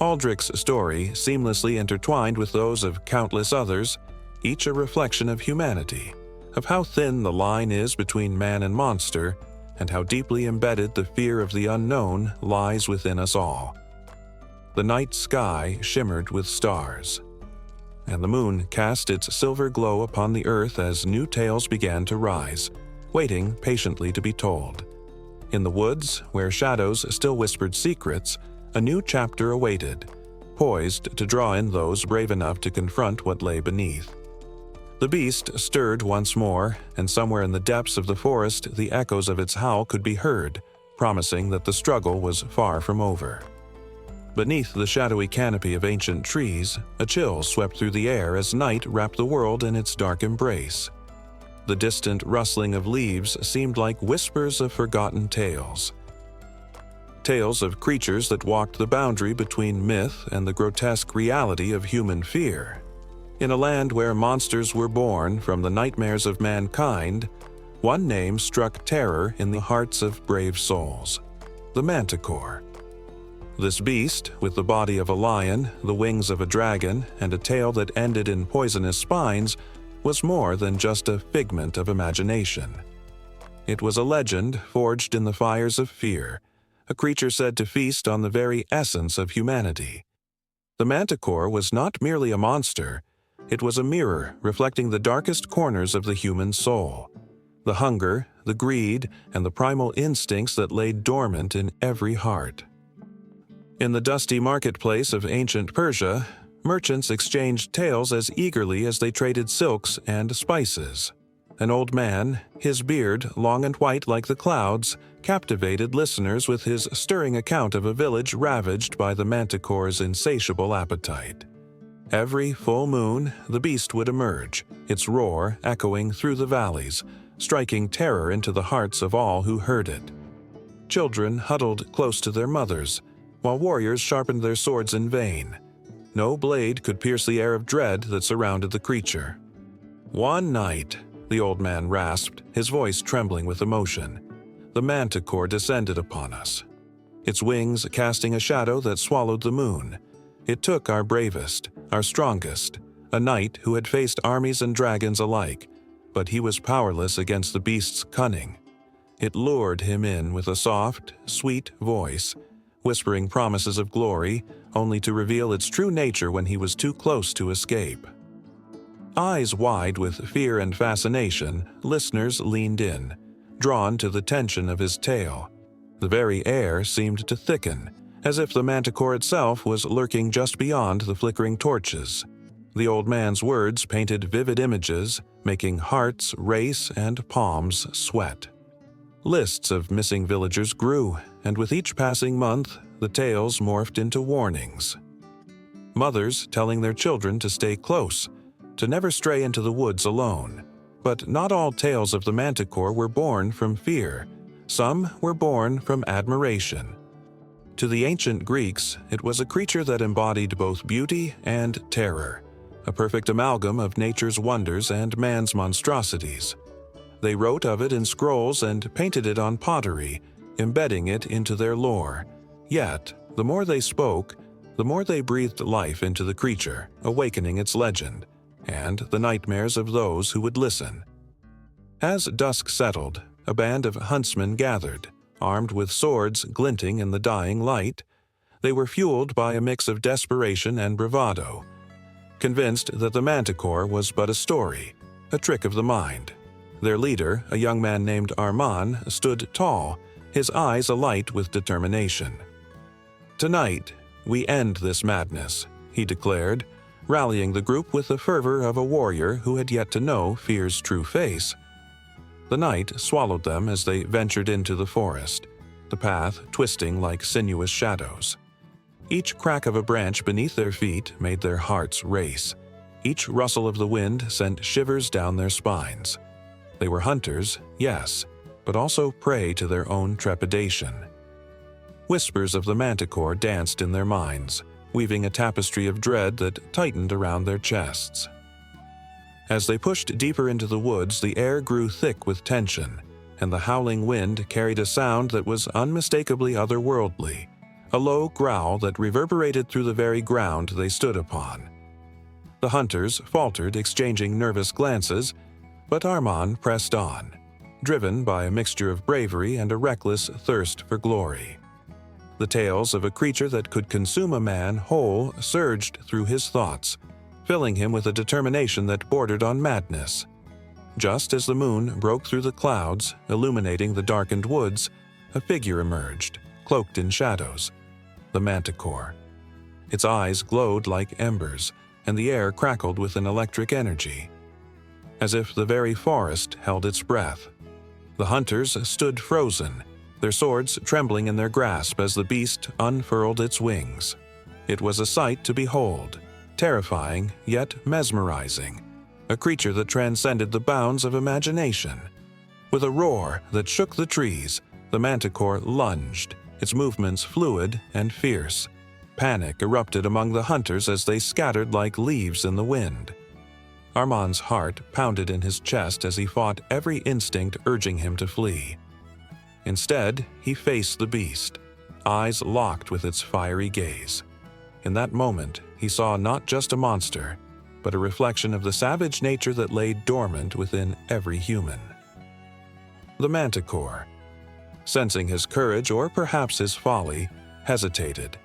Aldrich's story seamlessly intertwined with those of countless others, each a reflection of humanity, of how thin the line is between man and monster, and how deeply embedded the fear of the unknown lies within us all. The night sky shimmered with stars, and the moon cast its silver glow upon the earth as new tales began to rise, waiting patiently to be told. In the woods, where shadows still whispered secrets, a new chapter awaited, poised to draw in those brave enough to confront what lay beneath. The beast stirred once more, and somewhere in the depths of the forest the echoes of its howl could be heard, promising that the struggle was far from over. Beneath the shadowy canopy of ancient trees, a chill swept through the air as night wrapped the world in its dark embrace. The distant rustling of leaves seemed like whispers of forgotten tales. Tales of creatures that walked the boundary between myth and the grotesque reality of human fear. In a land where monsters were born from the nightmares of mankind, one name struck terror in the hearts of brave souls: the manticore. This beast, with the body of a lion, the wings of a dragon, and a tail that ended in poisonous spines, was more than just a figment of imagination. It was a legend forged in the fires of fear, a creature said to feast on the very essence of humanity. The manticore was not merely a monster, It was a mirror reflecting the darkest corners of the human soul, the hunger, the greed, and the primal instincts that lay dormant in every heart. In the dusty marketplace of ancient Persia, merchants exchanged tales as eagerly as they traded silks and spices. An old man, his beard long and white like the clouds, captivated listeners with his stirring account of a village ravaged by the manticore's insatiable appetite. Every full moon, the beast would emerge, its roar echoing through the valleys, striking terror into the hearts of all who heard it. Children huddled close to their mothers, while warriors sharpened their swords in vain. No blade could pierce the air of dread that surrounded the creature. "One night," the old man rasped, his voice trembling with emotion, "the manticore descended upon us, its wings casting a shadow that swallowed the moon. It took our bravest, our strongest, a knight who had faced armies and dragons alike, but he was powerless against the beast's cunning. It lured him in with a soft, sweet voice, whispering promises of glory, only to reveal its true nature when he was too close to escape." Eyes wide with fear and fascination, listeners leaned in, drawn to the tension of his tale. The very air seemed to thicken, as if the manticore itself was lurking just beyond the flickering torches. The old man's words painted vivid images, making hearts race and palms sweat. Lists of missing villagers grew, and with each passing month, the tales morphed into warnings. Mothers telling their children to stay close, to never stray into the woods alone. But not all tales of the manticore were born from fear. Some were born from admiration. To the ancient Greeks, it was a creature that embodied both beauty and terror, a perfect amalgam of nature's wonders and man's monstrosities. They wrote of it in scrolls and painted it on pottery, embedding it into their lore. Yet, the more they spoke, the more they breathed life into the creature, awakening its legend, and the nightmares of those who would listen. As dusk settled, a band of huntsmen gathered, armed with swords glinting in the dying light. They were fueled by a mix of desperation and bravado, convinced that the manticore was but a story, a trick of the mind. Their leader, a young man named Armand, stood tall, his eyes alight with determination. "Tonight, we end this madness," he declared, rallying the group with the fervor of a warrior who had yet to know fear's true face. The night swallowed them as they ventured into the forest, the path twisting like sinuous shadows. Each crack of a branch beneath their feet made their hearts race. Each rustle of the wind sent shivers down their spines. They were hunters, yes, but also prey to their own trepidation. Whispers of the manticore danced in their minds, weaving a tapestry of dread that tightened around their chests. As they pushed deeper into the woods, the air grew thick with tension, and the howling wind carried a sound that was unmistakably otherworldly, a low growl that reverberated through the very ground they stood upon. The hunters faltered, exchanging nervous glances, but Armand pressed on, driven by a mixture of bravery and a reckless thirst for glory. The tales of a creature that could consume a man whole surged through his thoughts, filling him with a determination that bordered on madness. Just as the moon broke through the clouds, illuminating the darkened woods, a figure emerged, cloaked in shadows, the manticore. Its eyes glowed like embers, and the air crackled with an electric energy, as if the very forest held its breath. The hunters stood frozen, their swords trembling in their grasp as the beast unfurled its wings. It was a sight to behold, terrifying yet mesmerizing, a creature that transcended the bounds of imagination. With a roar that shook the trees, the manticore lunged, its movements fluid and fierce. Panic erupted among the hunters as they scattered like leaves in the wind. Armand's heart pounded in his chest as he fought every instinct urging him to flee. Instead, he faced the beast, eyes locked with its fiery gaze. In that moment, he saw not just a monster, but a reflection of the savage nature that lay dormant within every human. The manticore, sensing his courage or perhaps his folly, hesitated,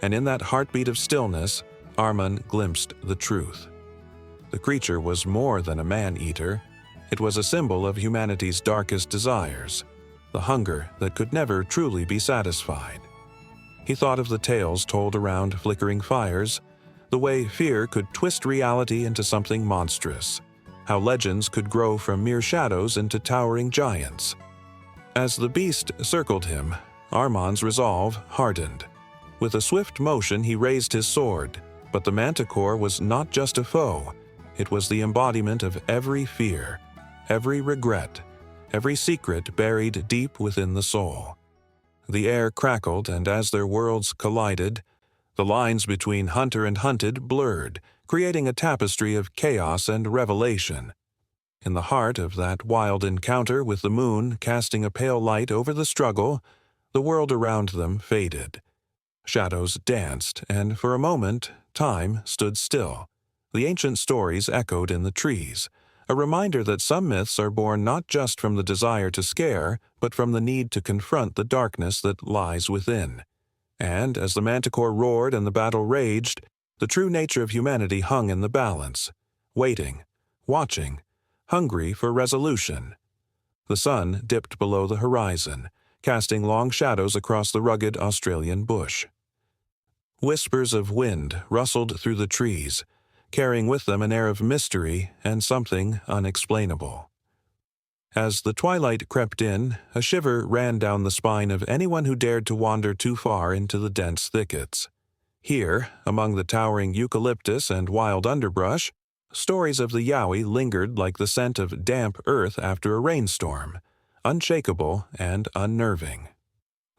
and in that heartbeat of stillness, Armand glimpsed the truth. The creature was more than a man-eater. It was a symbol of humanity's darkest desires, the hunger that could never truly be satisfied. He thought of the tales told around flickering fires, the way fear could twist reality into something monstrous, how legends could grow from mere shadows into towering giants. As the beast circled him, Armand's resolve hardened. With a swift motion, he raised his sword, but the manticore was not just a foe. It was the embodiment of every fear, every regret, every secret buried deep within the soul. The air crackled, and as their worlds collided, the lines between hunter and hunted blurred, creating a tapestry of chaos and revelation. In the heart of that wild encounter, with the moon casting a pale light over the struggle, the world around them faded. Shadows danced, and for a moment, time stood still. The ancient stories echoed in the trees, a reminder that some myths are born not just from the desire to scare, but from the need to confront the darkness that lies within. And as the manticore roared and the battle raged, the true nature of humanity hung in the balance, waiting, watching, hungry for resolution. The sun dipped below the horizon, casting long shadows across the rugged Australian bush. Whispers of wind rustled through the trees, carrying with them an air of mystery and something unexplainable. As the twilight crept in, a shiver ran down the spine of anyone who dared to wander too far into the dense thickets. Here, among the towering eucalyptus and wild underbrush, stories of the Yowie lingered like the scent of damp earth after a rainstorm, unshakable and unnerving.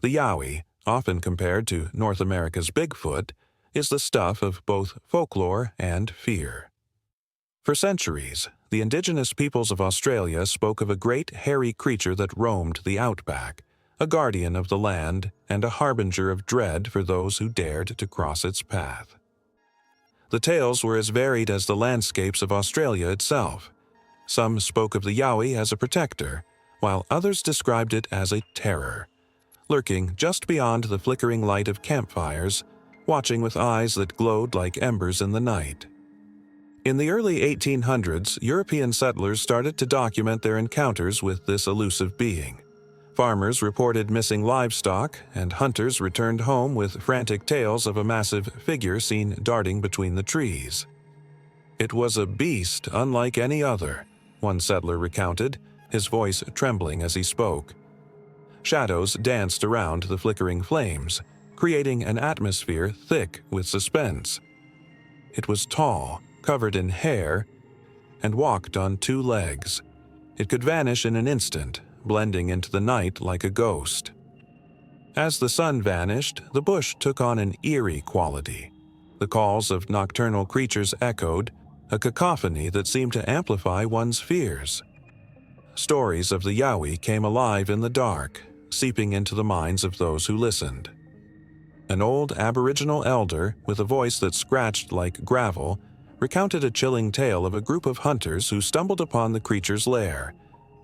The Yowie, often compared to North America's Bigfoot, is the stuff of both folklore and fear. For centuries, the indigenous peoples of Australia spoke of a great hairy creature that roamed the outback, a guardian of the land and a harbinger of dread for those who dared to cross its path. The tales were as varied as the landscapes of Australia itself. Some spoke of the Yowie as a protector, while others described it as a terror, lurking just beyond the flickering light of campfires, watching with eyes that glowed like embers in the night. In the early 1800s, European settlers started to document their encounters with this elusive being. Farmers reported missing livestock, and hunters returned home with frantic tales of a massive figure seen darting between the trees. "It was a beast unlike any other," one settler recounted, his voice trembling as he spoke. Shadows danced around the flickering flames, creating an atmosphere thick with suspense. It was tall, covered in hair, and walked on two legs. It could vanish in an instant, blending into the night like a ghost. As the sun vanished, the bush took on an eerie quality. The calls of nocturnal creatures echoed, a cacophony that seemed to amplify one's fears. Stories of the Yowie came alive in the dark, seeping into the minds of those who listened. An old Aboriginal elder, with a voice that scratched like gravel, recounted a chilling tale of a group of hunters who stumbled upon the creature's lair.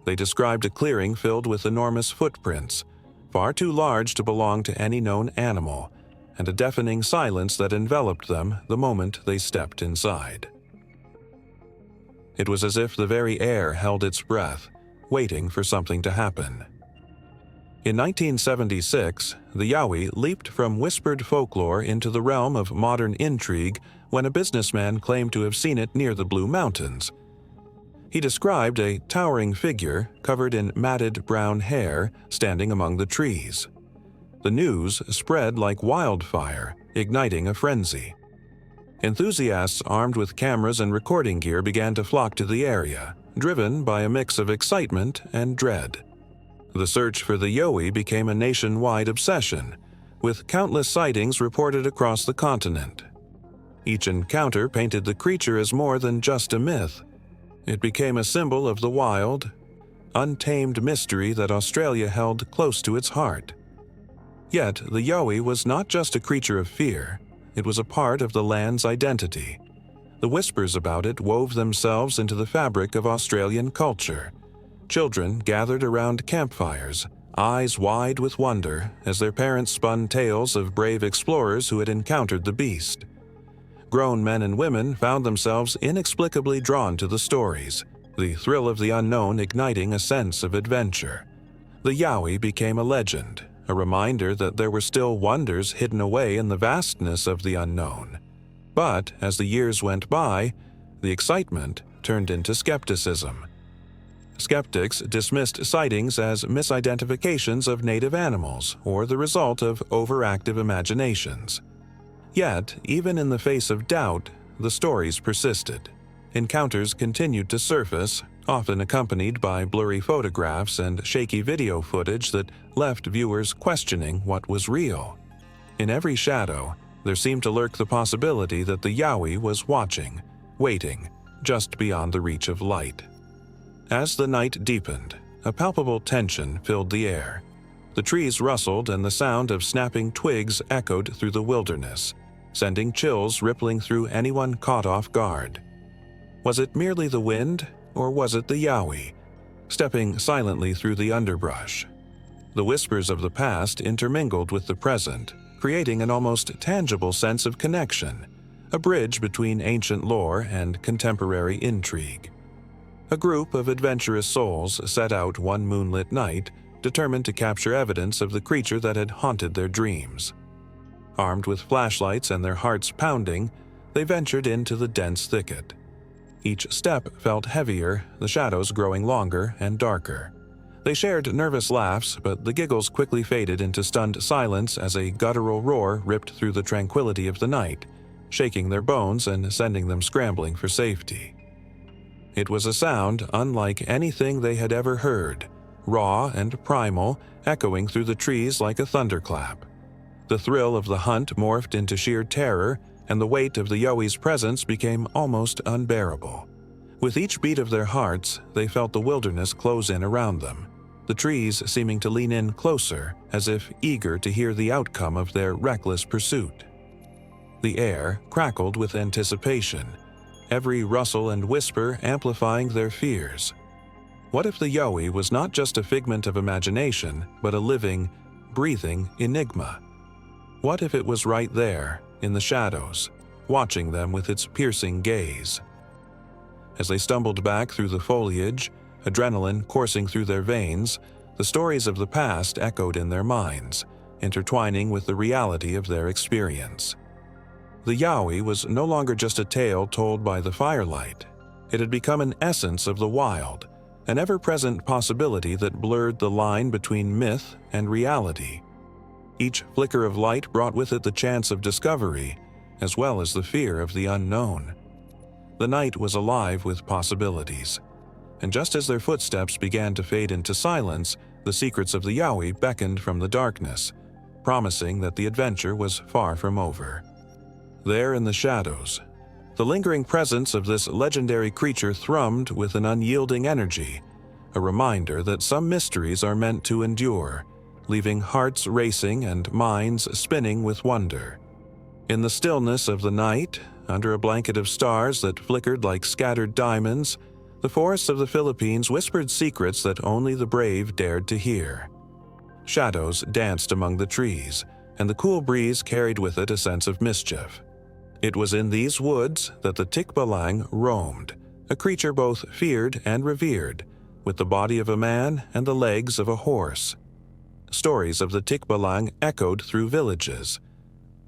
They described a clearing filled with enormous footprints, far too large to belong to any known animal, and a deafening silence that enveloped them the moment they stepped inside. It was as if the very air held its breath, waiting for something to happen. In 1976, the Yowie leaped from whispered folklore into the realm of modern intrigue when a businessman claimed to have seen it near the Blue Mountains. He described a towering figure covered in matted brown hair standing among the trees. The news spread like wildfire, igniting a frenzy. Enthusiasts armed with cameras and recording gear began to flock to the area, driven by a mix of excitement and dread. The search for the Yowie became a nationwide obsession, with countless sightings reported across the continent. Each encounter painted the creature as more than just a myth. It became a symbol of the wild, untamed mystery that Australia held close to its heart. Yet, the Yowie was not just a creature of fear, it was a part of the land's identity. The whispers about it wove themselves into the fabric of Australian culture. Children gathered around campfires, eyes wide with wonder as their parents spun tales of brave explorers who had encountered the beast. grown men and women found themselves inexplicably drawn to the stories, the thrill of the unknown igniting a sense of adventure. The Yowie became a legend, a reminder that there were still wonders hidden away in the vastness of the unknown. But as the years went by, the excitement turned into skepticism. Skeptics dismissed sightings as misidentifications of native animals or the result of overactive imaginations. Yet, even in the face of doubt, the stories persisted. Encounters continued to surface, often accompanied by blurry photographs and shaky video footage that left viewers questioning what was real. In every shadow, there seemed to lurk the possibility that the Yowie was watching, waiting, just beyond the reach of light. As the night deepened, a palpable tension filled the air. The trees rustled and the sound of snapping twigs echoed through the wilderness, sending chills rippling through anyone caught off guard. Was it merely the wind, or was it the Yowie, stepping silently through the underbrush? The whispers of the past intermingled with the present, creating an almost tangible sense of connection, a bridge between ancient lore and contemporary intrigue. A group of adventurous souls set out one moonlit night, determined to capture evidence of the creature that had haunted their dreams. Armed with flashlights and their hearts pounding, they ventured into the dense thicket. Each step felt heavier, the shadows growing longer and darker. They shared nervous laughs, but the giggles quickly faded into stunned silence as a guttural roar ripped through the tranquility of the night, shaking their bones and sending them scrambling for safety. It was a sound unlike anything they had ever heard, raw and primal, echoing through the trees like a thunderclap. The thrill of the hunt morphed into sheer terror, and the weight of the Yowie's presence became almost unbearable. With each beat of their hearts, they felt the wilderness close in around them, the trees seeming to lean in closer, as if eager to hear the outcome of their reckless pursuit. The air crackled with anticipation, every rustle and whisper amplifying their fears. What if the Yowie was not just a figment of imagination, but a living, breathing enigma? What if it was right there, in the shadows, watching them with its piercing gaze? As they stumbled back through the foliage, adrenaline coursing through their veins, the stories of the past echoed in their minds, intertwining with the reality of their experience. The Yowie was no longer just a tale told by the firelight. It had become an essence of the wild, an ever-present possibility that blurred the line between myth and reality. Each flicker of light brought with it the chance of discovery, as well as the fear of the unknown. The night was alive with possibilities, and just as their footsteps began to fade into silence, the secrets of the Yowie beckoned from the darkness, promising that the adventure was far from over. There in the shadows, the lingering presence of this legendary creature thrummed with an unyielding energy, a reminder that some mysteries are meant to endure, leaving hearts racing and minds spinning with wonder. In the stillness of the night, under a blanket of stars that flickered like scattered diamonds, the forests of the Philippines whispered secrets that only the brave dared to hear. Shadows danced among the trees, and the cool breeze carried with it a sense of mischief. It was in these woods that the Tikbalang roamed, a creature both feared and revered, with the body of a man and the legs of a horse. Stories of the Tikbalang echoed through villages,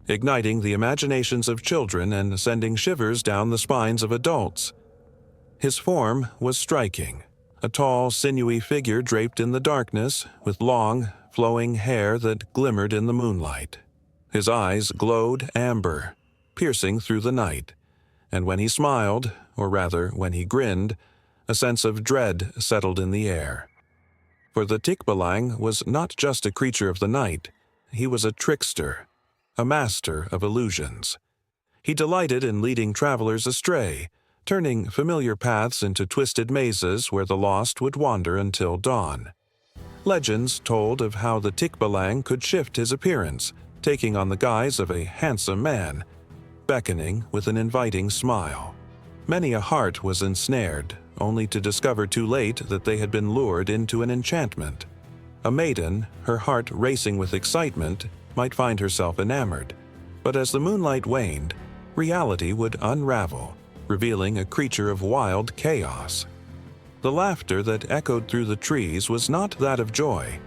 igniting the imaginations of children and sending shivers down the spines of adults. His form was striking, a tall, sinewy figure draped in the darkness, with long, flowing hair that glimmered in the moonlight. His eyes glowed amber, piercing through the night, and when he smiled, or rather when he grinned, a sense of dread settled in the air. For the Tikbalang was not just a creature of the night, he was a trickster, a master of illusions. He delighted in leading travelers astray, turning familiar paths into twisted mazes where the lost would wander until dawn. Legends told of how the Tikbalang could shift his appearance, taking on the guise of a handsome man, beckoning with an inviting smile. Many a heart was ensnared, only to discover too late that they had been lured into an enchantment. A maiden, her heart racing with excitement, might find herself enamored, but as the moonlight waned, reality would unravel, revealing a creature of wild chaos. The laughter that echoed through the trees was not that of joy.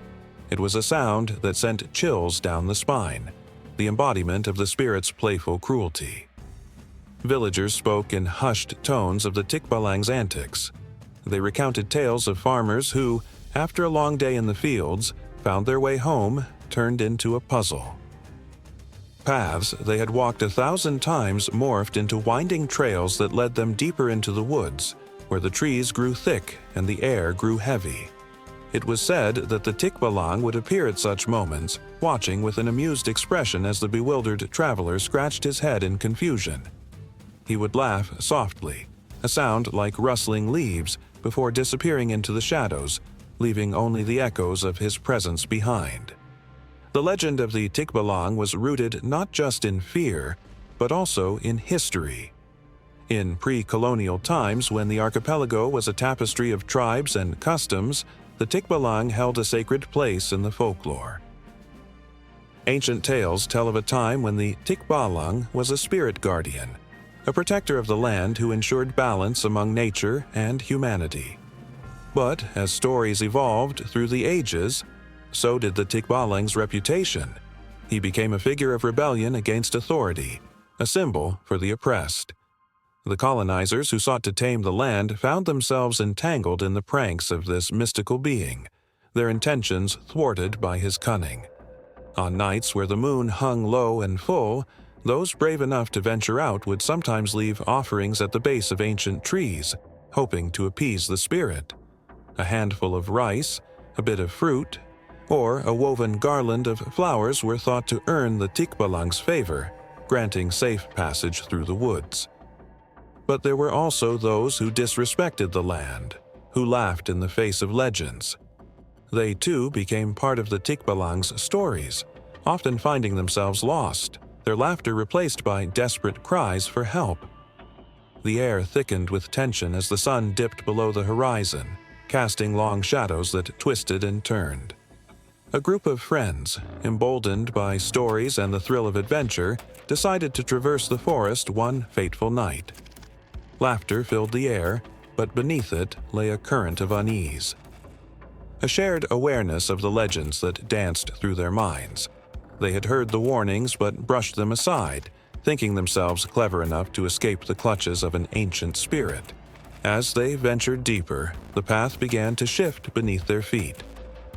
It was a sound that sent chills down the spine, the embodiment of the spirit's playful cruelty. Villagers spoke in hushed tones of the Tikbalang's antics. They recounted tales of farmers who, after a long day in the fields, found their way home turned into a puzzle. Paths they had walked 1,000 times morphed into winding trails that led them deeper into the woods, where the trees grew thick and the air grew heavy. It was said that the Tikbalang would appear at such moments, watching with an amused expression as the bewildered traveler scratched his head in confusion. He would laugh softly, a sound like rustling leaves, before disappearing into the shadows, leaving only the echoes of his presence behind. The legend of the Tikbalang was rooted not just in fear, but also in history. In pre-colonial times, when the archipelago was a tapestry of tribes and customs, the Tikbalang held a sacred place in the folklore. Ancient tales tell of a time when the Tikbalang was a spirit guardian, a protector of the land who ensured balance among nature and humanity. But as stories evolved through the ages, so did the Tikbalang's reputation. He became a figure of rebellion against authority, a symbol for the oppressed. The colonizers who sought to tame the land found themselves entangled in the pranks of this mystical being, their intentions thwarted by his cunning. On nights where the moon hung low and full, those brave enough to venture out would sometimes leave offerings at the base of ancient trees, hoping to appease the spirit. A handful of rice, a bit of fruit, or a woven garland of flowers were thought to earn the Tikbalang's favor, granting safe passage through the woods. But there were also those who disrespected the land, who laughed in the face of legends. They too became part of the Tikbalang's stories, often finding themselves lost, their laughter replaced by desperate cries for help. The air thickened with tension as the sun dipped below the horizon, casting long shadows that twisted and turned. A group of friends, emboldened by stories and the thrill of adventure, decided to traverse the forest one fateful night. Laughter filled the air, but beneath it lay a current of unease. A shared awareness of the legends that danced through their minds. They had heard the warnings but brushed them aside, thinking themselves clever enough to escape the clutches of an ancient spirit. As they ventured deeper, the path began to shift beneath their feet.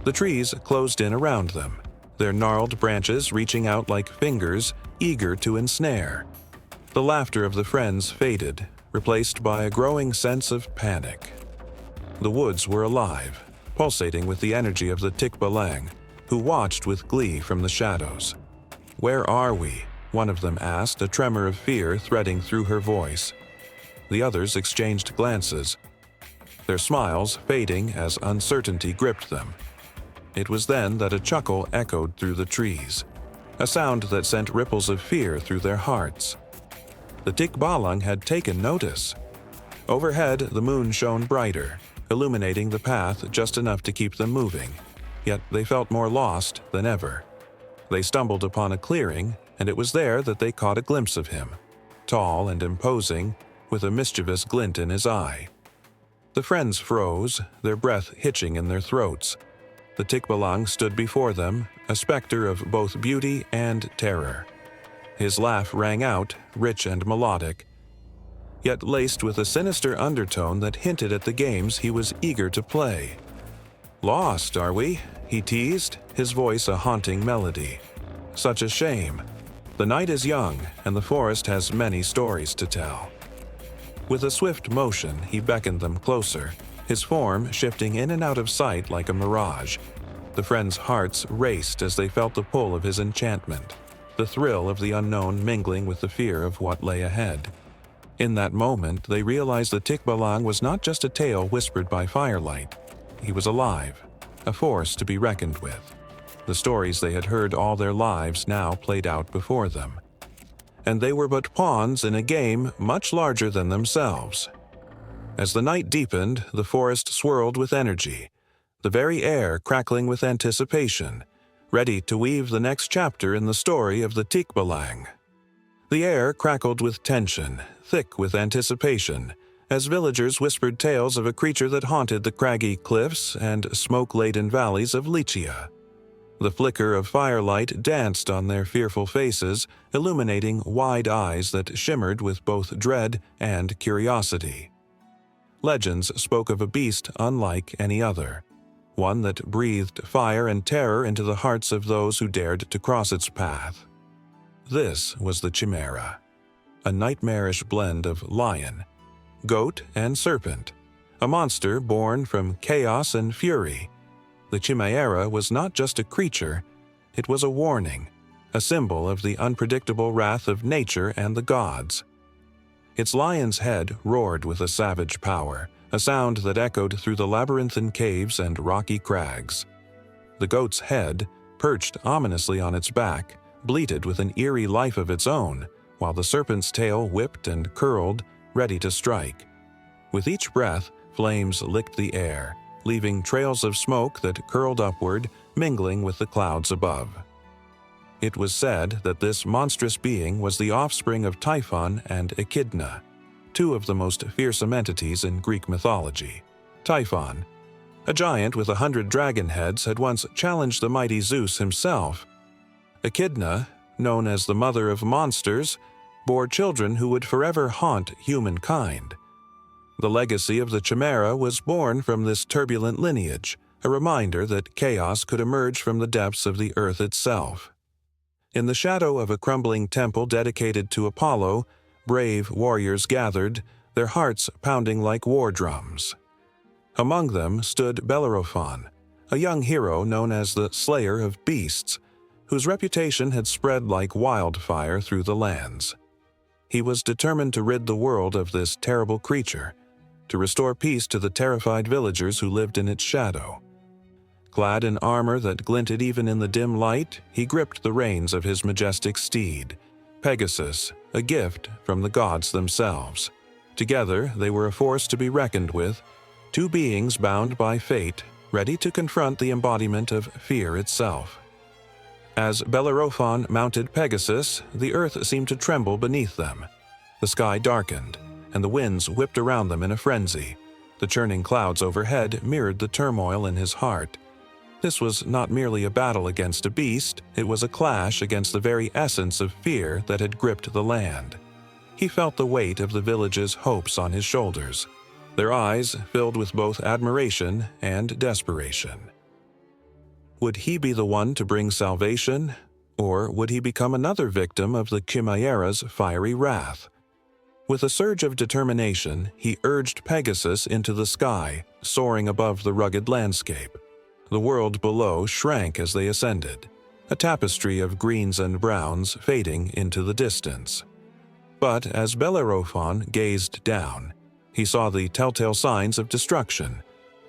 The trees closed in around them, their gnarled branches reaching out like fingers, eager to ensnare. The laughter of the friends faded, replaced by a growing sense of panic. The woods were alive, pulsating with the energy of the Tikbalang, who watched with glee from the shadows. "Where are we?" one of them asked, a tremor of fear threading through her voice. The others exchanged glances, their smiles fading as uncertainty gripped them. It was then that a chuckle echoed through the trees, a sound that sent ripples of fear through their hearts. The Tikbalang had taken notice. Overhead, the moon shone brighter, illuminating the path just enough to keep them moving, yet they felt more lost than ever. They stumbled upon a clearing, and it was there that they caught a glimpse of him, tall and imposing, with a mischievous glint in his eye. The friends froze, their breath hitching in their throats. The Tikbalang stood before them, a specter of both beauty and terror. His laugh rang out, rich and melodic, yet laced with a sinister undertone that hinted at the games he was eager to play. "Lost, are we?" he teased, his voice a haunting melody. "Such a shame. The night is young, and the forest has many stories to tell." With a swift motion, he beckoned them closer, his form shifting in and out of sight like a mirage. The friends' hearts raced as they felt the pull of his enchantment, the thrill of the unknown mingling with the fear of what lay ahead. In that moment, they realized the Tikbalang was not just a tale whispered by firelight. He was alive, a force to be reckoned with. The stories they had heard all their lives now played out before them. And they were but pawns in a game much larger than themselves. As the night deepened, the forest swirled with energy, the very air crackling with anticipation, ready to weave the next chapter in the story of the Tikbalang. The air crackled with tension, thick with anticipation, as villagers whispered tales of a creature that haunted the craggy cliffs and smoke-laden valleys of Lycia. The flicker of firelight danced on their fearful faces, illuminating wide eyes that shimmered with both dread and curiosity. Legends spoke of a beast unlike any other, one that breathed fire and terror into the hearts of those who dared to cross its path. This was the Chimera, a nightmarish blend of lion, goat, and serpent, a monster born from chaos and fury. The Chimera was not just a creature, it was a warning, a symbol of the unpredictable wrath of nature and the gods. Its lion's head roared with a savage power, a sound that echoed through the labyrinthine caves and rocky crags. The goat's head, perched ominously on its back, bleated with an eerie life of its own, while the serpent's tail whipped and curled, ready to strike. With each breath, flames licked the air, leaving trails of smoke that curled upward, mingling with the clouds above. It was said that this monstrous being was the offspring of Typhon and Echidna, two of the most fearsome entities in Greek mythology. Typhon, a giant with 100 dragon heads, had once challenged the mighty Zeus himself. Echidna, known as the mother of monsters, bore children who would forever haunt humankind. The legacy of the Chimera was born from this turbulent lineage, a reminder that chaos could emerge from the depths of the earth itself. In the shadow of a crumbling temple dedicated to Apollo, brave warriors gathered, their hearts pounding like war drums. Among them stood Bellerophon, a young hero known as the Slayer of Beasts, whose reputation had spread like wildfire through the lands. He was determined to rid the world of this terrible creature, to restore peace to the terrified villagers who lived in its shadow. Clad in armor that glinted even in the dim light, he gripped the reins of his majestic steed, Pegasus, a gift from the gods themselves. Together, they were a force to be reckoned with, two beings bound by fate, ready to confront the embodiment of fear itself. As Bellerophon mounted Pegasus, the earth seemed to tremble beneath them. The sky darkened, and the winds whipped around them in a frenzy. The churning clouds overhead mirrored the turmoil in his heart. This was not merely a battle against a beast, it was a clash against the very essence of fear that had gripped the land. He felt the weight of the village's hopes on his shoulders, their eyes filled with both admiration and desperation. Would he be the one to bring salvation, or would he become another victim of the Chimera's fiery wrath? With a surge of determination, he urged Pegasus into the sky, soaring above the rugged landscape. The world below shrank as they ascended, a tapestry of greens and browns fading into the distance. But as Bellerophon gazed down, he saw the telltale signs of destruction: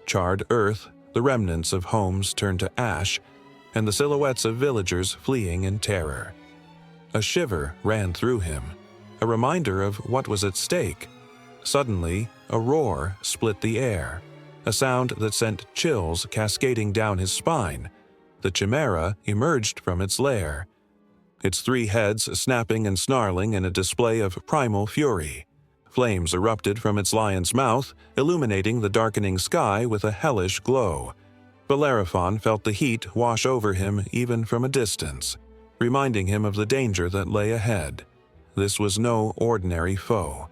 charred earth, the remnants of homes turned to ash, and the silhouettes of villagers fleeing in terror. A shiver ran through him, a reminder of what was at stake. Suddenly, a roar split the air, a sound that sent chills cascading down his spine. The Chimera emerged from its lair, its three heads snapping and snarling in a display of primal fury. Flames erupted from its lion's mouth, illuminating the darkening sky with a hellish glow. Bellerophon felt the heat wash over him even from a distance, reminding him of the danger that lay ahead. This was no ordinary foe.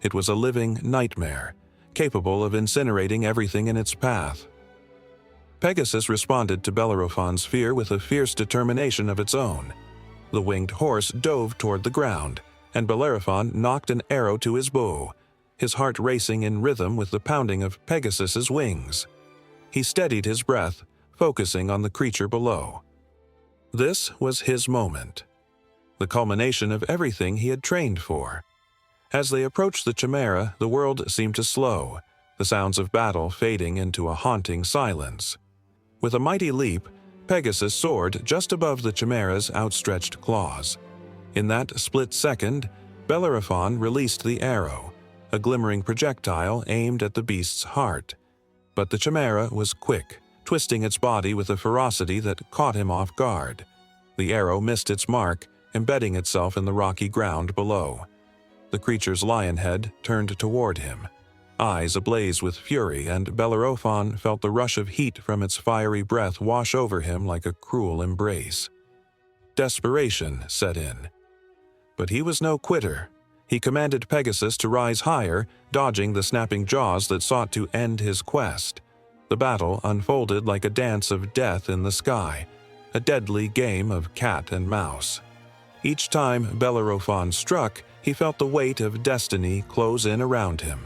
It was a living nightmare, capable of incinerating everything in its path. Pegasus responded to Bellerophon's fear with a fierce determination of its own. The winged horse dove toward the ground, and Bellerophon knocked an arrow to his bow, his heart racing in rhythm with the pounding of Pegasus's wings. He steadied his breath, focusing on the creature below. This was his moment, the culmination of everything he had trained for. As they approached the Chimera, the world seemed to slow, the sounds of battle fading into a haunting silence. With a mighty leap, Pegasus soared just above the Chimera's outstretched claws. In that split second, Bellerophon released the arrow, a glimmering projectile aimed at the beast's heart. But the Chimera was quick, twisting its body with a ferocity that caught him off guard. The arrow missed its mark, embedding itself in the rocky ground below. The creature's lion head turned toward him, eyes ablaze with fury, and Bellerophon felt the rush of heat from its fiery breath wash over him like a cruel embrace. Desperation set in. But he was no quitter. He commanded Pegasus to rise higher, dodging the snapping jaws that sought to end his quest. The battle unfolded like a dance of death in the sky, a deadly game of cat and mouse. Each time Bellerophon struck, he felt the weight of destiny close in around him.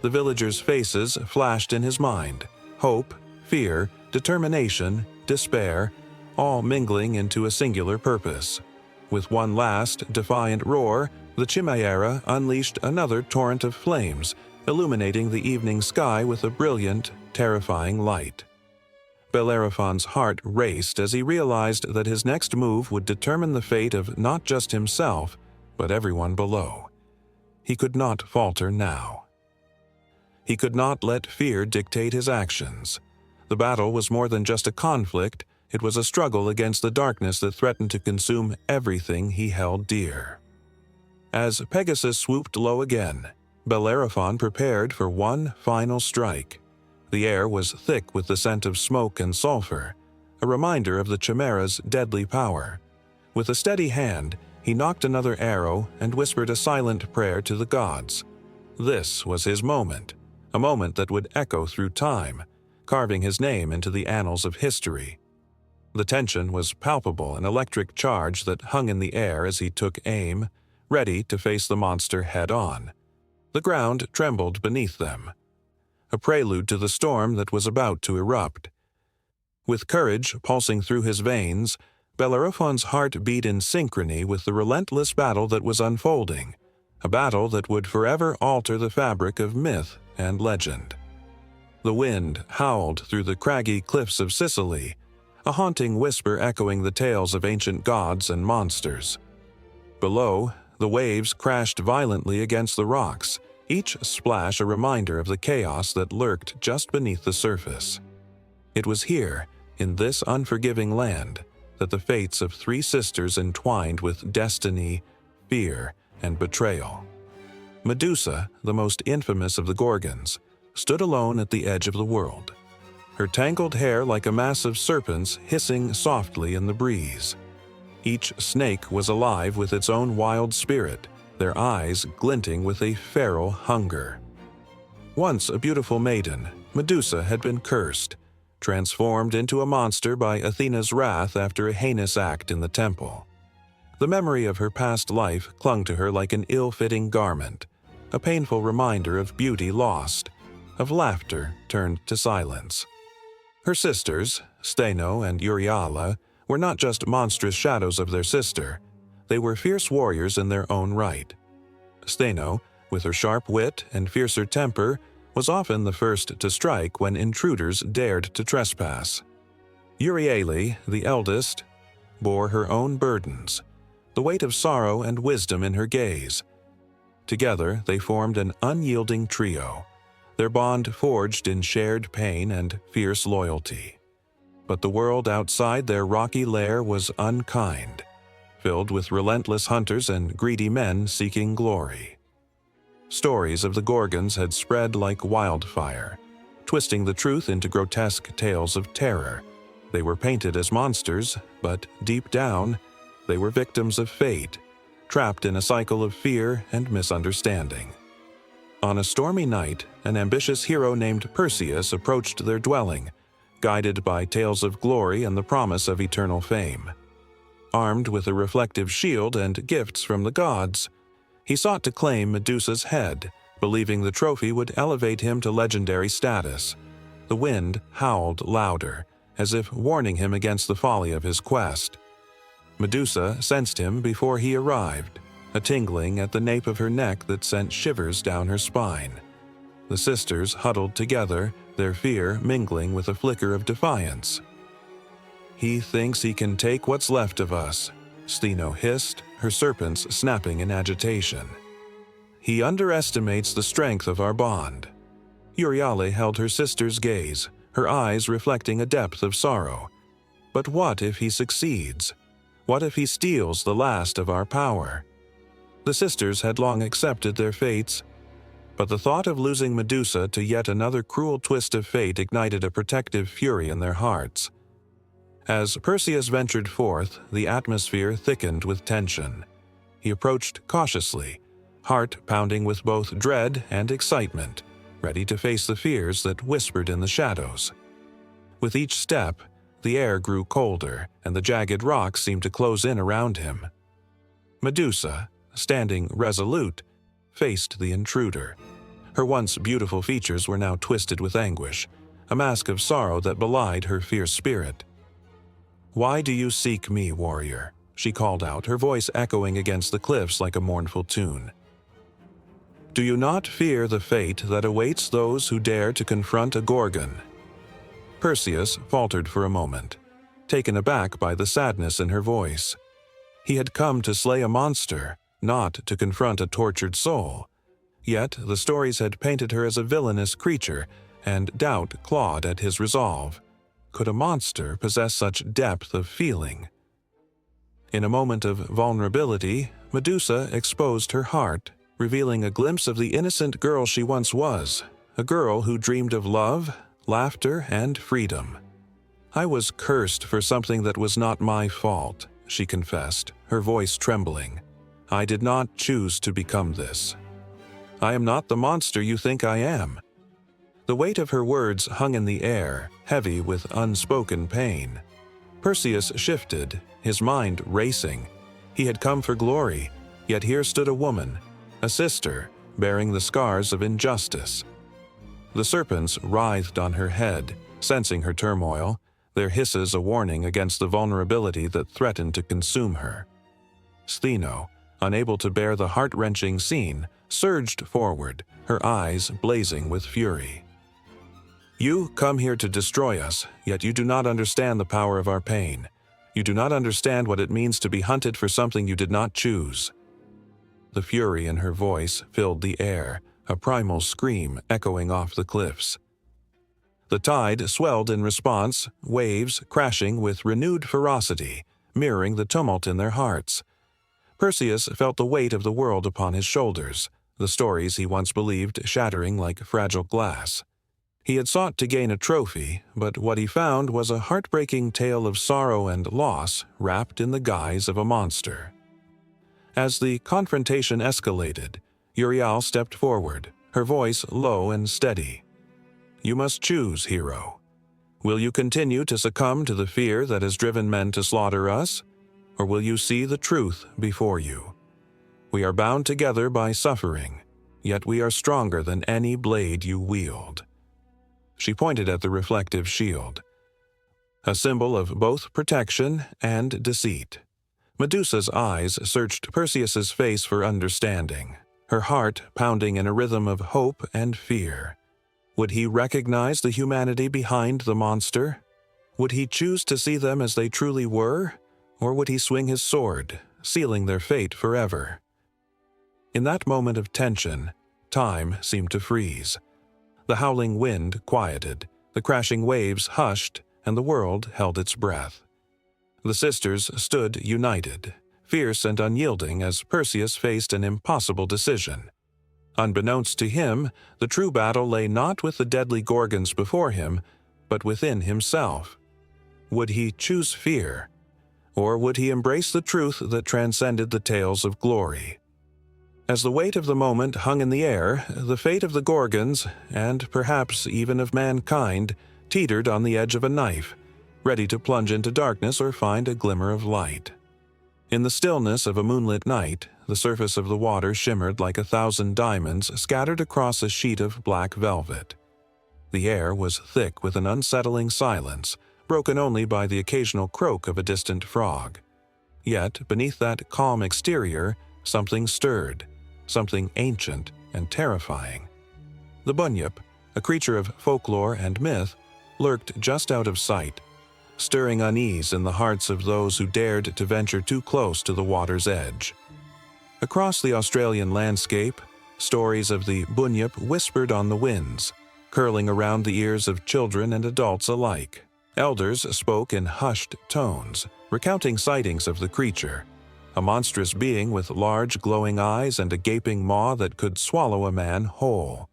The villagers' faces flashed in his mind, hope, fear, determination, despair, all mingling into a singular purpose. With one last, defiant roar, the Chimera unleashed another torrent of flames, illuminating the evening sky with a brilliant, terrifying light. Bellerophon's heart raced as he realized that his next move would determine the fate of not just himself, but everyone below. He could not falter now. He could not let fear dictate his actions. The battle was more than just a conflict, it was a struggle against the darkness that threatened to consume everything he held dear. As Pegasus swooped low again, Bellerophon prepared for one final strike. The air was thick with the scent of smoke and sulfur, a reminder of the Chimera's deadly power. With a steady hand, he nocked another arrow and whispered a silent prayer to the gods. This was his moment, a moment that would echo through time, carving his name into the annals of history. The tension was palpable, an electric charge that hung in the air as he took aim, ready to face the monster head-on. The ground trembled beneath them, a prelude to the storm that was about to erupt. With courage pulsing through his veins, Bellerophon's heart beat in synchrony with the relentless battle that was unfolding, a battle that would forever alter the fabric of myth and legend. The wind howled through the craggy cliffs of Sicily, a haunting whisper echoing the tales of ancient gods and monsters. Below, the waves crashed violently against the rocks, each splash a reminder of the chaos that lurked just beneath the surface. It was here, in this unforgiving land, that the fates of three sisters entwined with destiny, fear, and betrayal. Medusa, the most infamous of the Gorgons, stood alone at the edge of the world, her tangled hair like a mass of serpents hissing softly in the breeze. Each snake was alive with its own wild spirit, their eyes glinting with a feral hunger. Once a beautiful maiden, Medusa had been cursed, transformed into a monster by Athena's wrath after a heinous act in the temple. The memory of her past life clung to her like an ill-fitting garment, a painful reminder of beauty lost, of laughter turned to silence. Her sisters, Steno and Euryale, were not just monstrous shadows of their sister, they were fierce warriors in their own right. Steno, with her sharp wit and fiercer temper, was often the first to strike when intruders dared to trespass. Euryale, the eldest, bore her own burdens, the weight of sorrow and wisdom in her gaze. Together they formed an unyielding trio, their bond forged in shared pain and fierce loyalty. But the world outside their rocky lair was unkind, filled with relentless hunters and greedy men seeking glory. Stories of the Gorgons had spread like wildfire, twisting the truth into grotesque tales of terror. They were painted as monsters, but deep down, they were victims of fate, trapped in a cycle of fear and misunderstanding. On a stormy night, an ambitious hero named Perseus approached their dwelling, guided by tales of glory and the promise of eternal fame. Armed with a reflective shield and gifts from the gods, he sought to claim Medusa's head, believing the trophy would elevate him to legendary status. The wind howled louder, as if warning him against the folly of his quest. Medusa sensed him before he arrived, a tingling at the nape of her neck that sent shivers down her spine. The sisters huddled together, their fear mingling with a flicker of defiance. "He thinks he can take what's left of us," Steno hissed, her serpents snapping in agitation. "He underestimates the strength of our bond." Euryale held her sister's gaze, her eyes reflecting a depth of sorrow. But what if he succeeds? What if he steals the last of our power? The sisters had long accepted their fates, but the thought of losing Medusa to yet another cruel twist of fate ignited a protective fury in their hearts. As Perseus ventured forth, the atmosphere thickened with tension. He approached cautiously, heart pounding with both dread and excitement, ready to face the fears that whispered in the shadows. With each step, the air grew colder, and the jagged rocks seemed to close in around him. Medusa, standing resolute, faced the intruder. Her once beautiful features were now twisted with anguish, a mask of sorrow that belied her fierce spirit. "Why do you seek me, warrior?" she called out, her voice echoing against the cliffs like a mournful tune. "Do you not fear the fate that awaits those who dare to confront a Gorgon?" Perseus faltered for a moment, taken aback by the sadness in her voice. He had come to slay a monster, not to confront a tortured soul. Yet the stories had painted her as a villainous creature, and doubt clawed at his resolve. Could a monster possess such depth of feeling? In a moment of vulnerability, Medusa exposed her heart, revealing a glimpse of the innocent girl she once was, a girl who dreamed of love, laughter, and freedom. "I was cursed for something that was not my fault," she confessed, her voice trembling. "I did not choose to become this. I am not the monster you think I am." The weight of her words hung in the air, heavy with unspoken pain. Perseus shifted, his mind racing. He had come for glory, yet here stood a woman, a sister, bearing the scars of injustice. The serpents writhed on her head, sensing her turmoil, their hisses a warning against the vulnerability that threatened to consume her. Stheno, unable to bear the heart-wrenching scene, surged forward, her eyes blazing with fury. "You come here to destroy us, yet you do not understand the power of our pain. You do not understand what it means to be hunted for something you did not choose." The fury in her voice filled the air, a primal scream echoing off the cliffs. The tide swelled in response, waves crashing with renewed ferocity, mirroring the tumult in their hearts. Perseus felt the weight of the world upon his shoulders, the stories he once believed shattering like fragile glass. He had sought to gain a trophy, but what he found was a heartbreaking tale of sorrow and loss wrapped in the guise of a monster. As the confrontation escalated, Uriel stepped forward, her voice low and steady. "You must choose, hero. Will you continue to succumb to the fear that has driven men to slaughter us, or will you see the truth before you? We are bound together by suffering, yet we are stronger than any blade you wield." She pointed at the reflective shield, a symbol of both protection and deceit. Medusa's eyes searched Perseus's face for understanding, her heart pounding in a rhythm of hope and fear. Would he recognize the humanity behind the monster? Would he choose to see them as they truly were, or would he swing his sword, sealing their fate forever? In that moment of tension, time seemed to freeze. The howling wind quieted, the crashing waves hushed, and the world held its breath. The sisters stood united, fierce and unyielding as Perseus faced an impossible decision. Unbeknownst to him, the true battle lay not with the deadly Gorgons before him, but within himself. Would he choose fear, or would he embrace the truth that transcended the tales of glory? As the weight of the moment hung in the air, the fate of the Gorgons, and perhaps even of mankind, teetered on the edge of a knife, ready to plunge into darkness or find a glimmer of light. In the stillness of a moonlit night, the surface of the water shimmered like 1,000 diamonds scattered across a sheet of black velvet. The air was thick with an unsettling silence, broken only by the occasional croak of a distant frog. Yet, beneath that calm exterior, something stirred, something ancient and terrifying. The bunyip, a creature of folklore and myth, lurked just out of sight, stirring unease in the hearts of those who dared to venture too close to the water's edge. Across the Australian landscape, stories of the bunyip whispered on the winds, curling around the ears of children and adults alike. Elders spoke in hushed tones, recounting sightings of the creature, a monstrous being with large glowing eyes and a gaping maw that could swallow a man whole.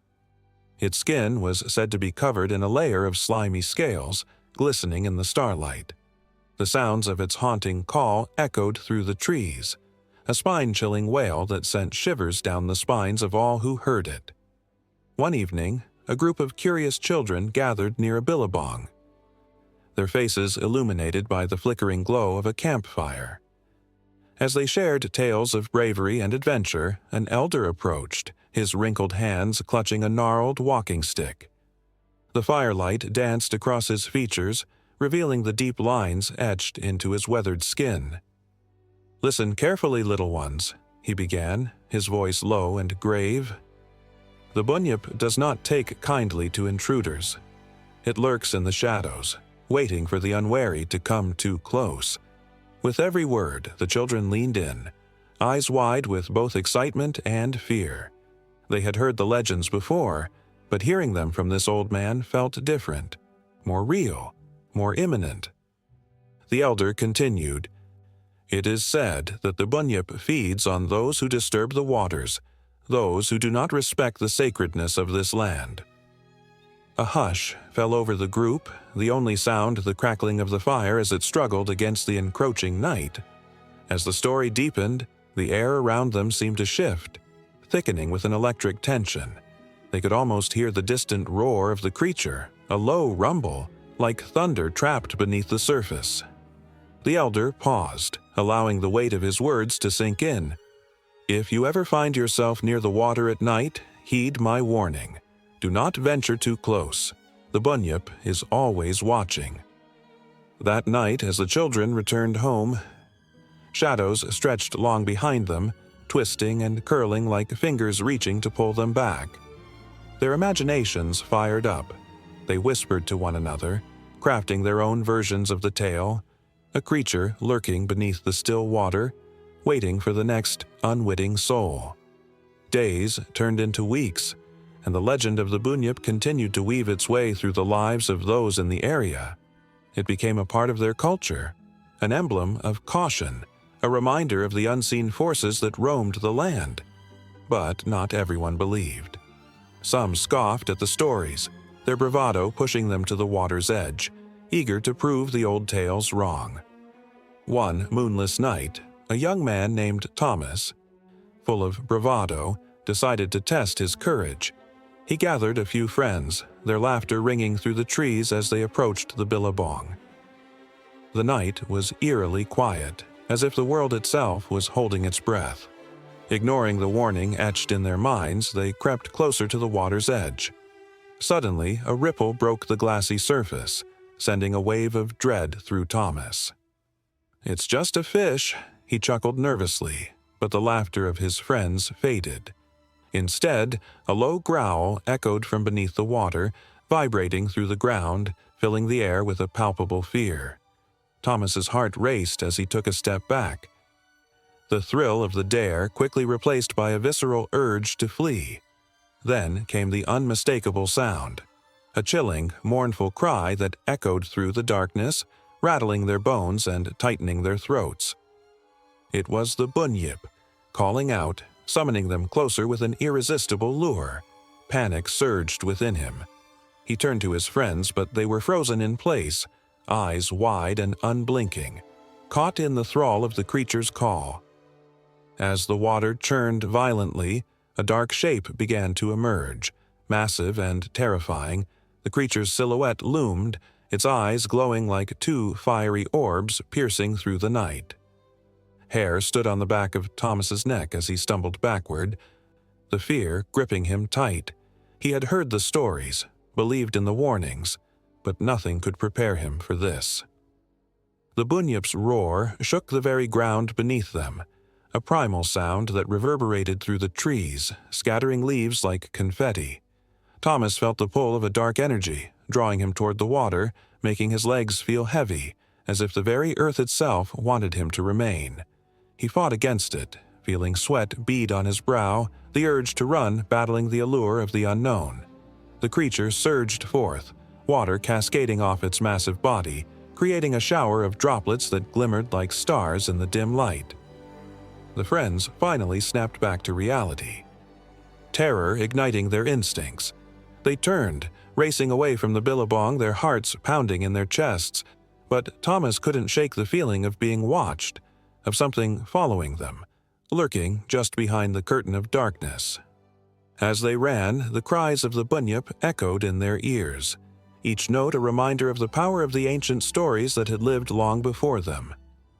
Its skin was said to be covered in a layer of slimy scales, glistening in the starlight. The sounds of its haunting call echoed through the trees, a spine-chilling wail that sent shivers down the spines of all who heard it. One evening, a group of curious children gathered near a billabong, their faces illuminated by the flickering glow of a campfire. As they shared tales of bravery and adventure, an elder approached, his wrinkled hands clutching a gnarled walking stick. The firelight danced across his features, revealing the deep lines etched into his weathered skin. "Listen carefully, little ones," he began, his voice low and grave. "The bunyip does not take kindly to intruders. It lurks in the shadows, waiting for the unwary to come too close." With every word, the children leaned in, eyes wide with both excitement and fear. They had heard the legends before, but hearing them from this old man felt different, more real, more imminent. The elder continued, "It is said that the bunyip feeds on those who disturb the waters, those who do not respect the sacredness of this land." A hush fell over the group, the only sound the crackling of the fire as it struggled against the encroaching night. As the story deepened, the air around them seemed to shift, thickening with an electric tension. They could almost hear the distant roar of the creature, a low rumble, like thunder trapped beneath the surface. The elder paused, allowing the weight of his words to sink in. "If you ever find yourself near the water at night, heed my warning. Do not venture too close. The bunyip is always watching." That night, as the children returned home, shadows stretched long behind them, twisting and curling like fingers reaching to pull them back. Their imaginations fired up. They whispered to one another, crafting their own versions of the tale, a creature lurking beneath the still water, waiting for the next unwitting soul. Days turned into weeks, and the legend of the bunyip continued to weave its way through the lives of those in the area. It became a part of their culture, an emblem of caution, a reminder of the unseen forces that roamed the land. But not everyone believed. Some scoffed at the stories, their bravado pushing them to the water's edge, eager to prove the old tales wrong. One moonless night, a young man named Thomas, full of bravado, decided to test his courage. He gathered a few friends, their laughter ringing through the trees as they approached the billabong. The night was eerily quiet, as if the world itself was holding its breath. Ignoring the warning etched in their minds, they crept closer to the water's edge. Suddenly, a ripple broke the glassy surface, sending a wave of dread through Thomas. "It's just a fish," he chuckled nervously, but the laughter of his friends faded. Instead, a low growl echoed from beneath the water, vibrating through the ground, filling the air with a palpable fear. Thomas's heart raced as he took a step back. The thrill of the dare quickly replaced by a visceral urge to flee. Then came the unmistakable sound, a chilling, mournful cry that echoed through the darkness, rattling their bones and tightening their throats. It was the bunyip, calling out, summoning them closer with an irresistible lure. Panic surged within him. He turned to his friends, but they were frozen in place, eyes wide and unblinking, caught in the thrall of the creature's call. As the water churned violently, a dark shape began to emerge. Massive and terrifying, the creature's silhouette loomed, its eyes glowing like two fiery orbs piercing through the night. Hair stood on the back of Thomas's neck as he stumbled backward, the fear gripping him tight. He had heard the stories, believed in the warnings, but nothing could prepare him for this. The bunyip's roar shook the very ground beneath them, a primal sound that reverberated through the trees, scattering leaves like confetti. Thomas felt the pull of a dark energy, drawing him toward the water, making his legs feel heavy, as if the very earth itself wanted him to remain. He fought against it, feeling sweat bead on his brow, the urge to run battling the allure of the unknown. The creature surged forth, water cascading off its massive body, creating a shower of droplets that glimmered like stars in the dim light. The friends finally snapped back to reality, terror igniting their instincts. They turned, racing away from the billabong, their hearts pounding in their chests. But Thomas couldn't shake the feeling of being watched, of something following them, lurking just behind the curtain of darkness. As they ran, the cries of the bunyip echoed in their ears, each note a reminder of the power of the ancient stories that had lived long before them.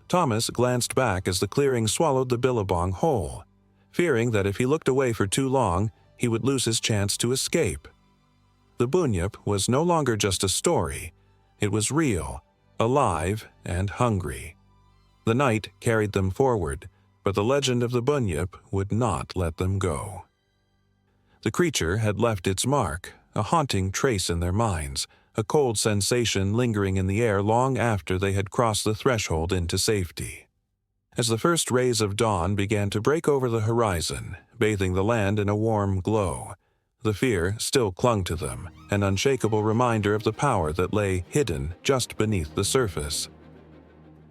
Thomas glanced back as the clearing swallowed the billabong whole, fearing that if he looked away for too long, he would lose his chance to escape. The bunyip was no longer just a story. It was real, alive, and hungry. The night carried them forward, but the legend of the bunyip would not let them go. The creature had left its mark, a haunting trace in their minds, a cold sensation lingering in the air long after they had crossed the threshold into safety. As the first rays of dawn began to break over the horizon, bathing the land in a warm glow, the fear still clung to them, an unshakable reminder of the power that lay hidden just beneath the surface.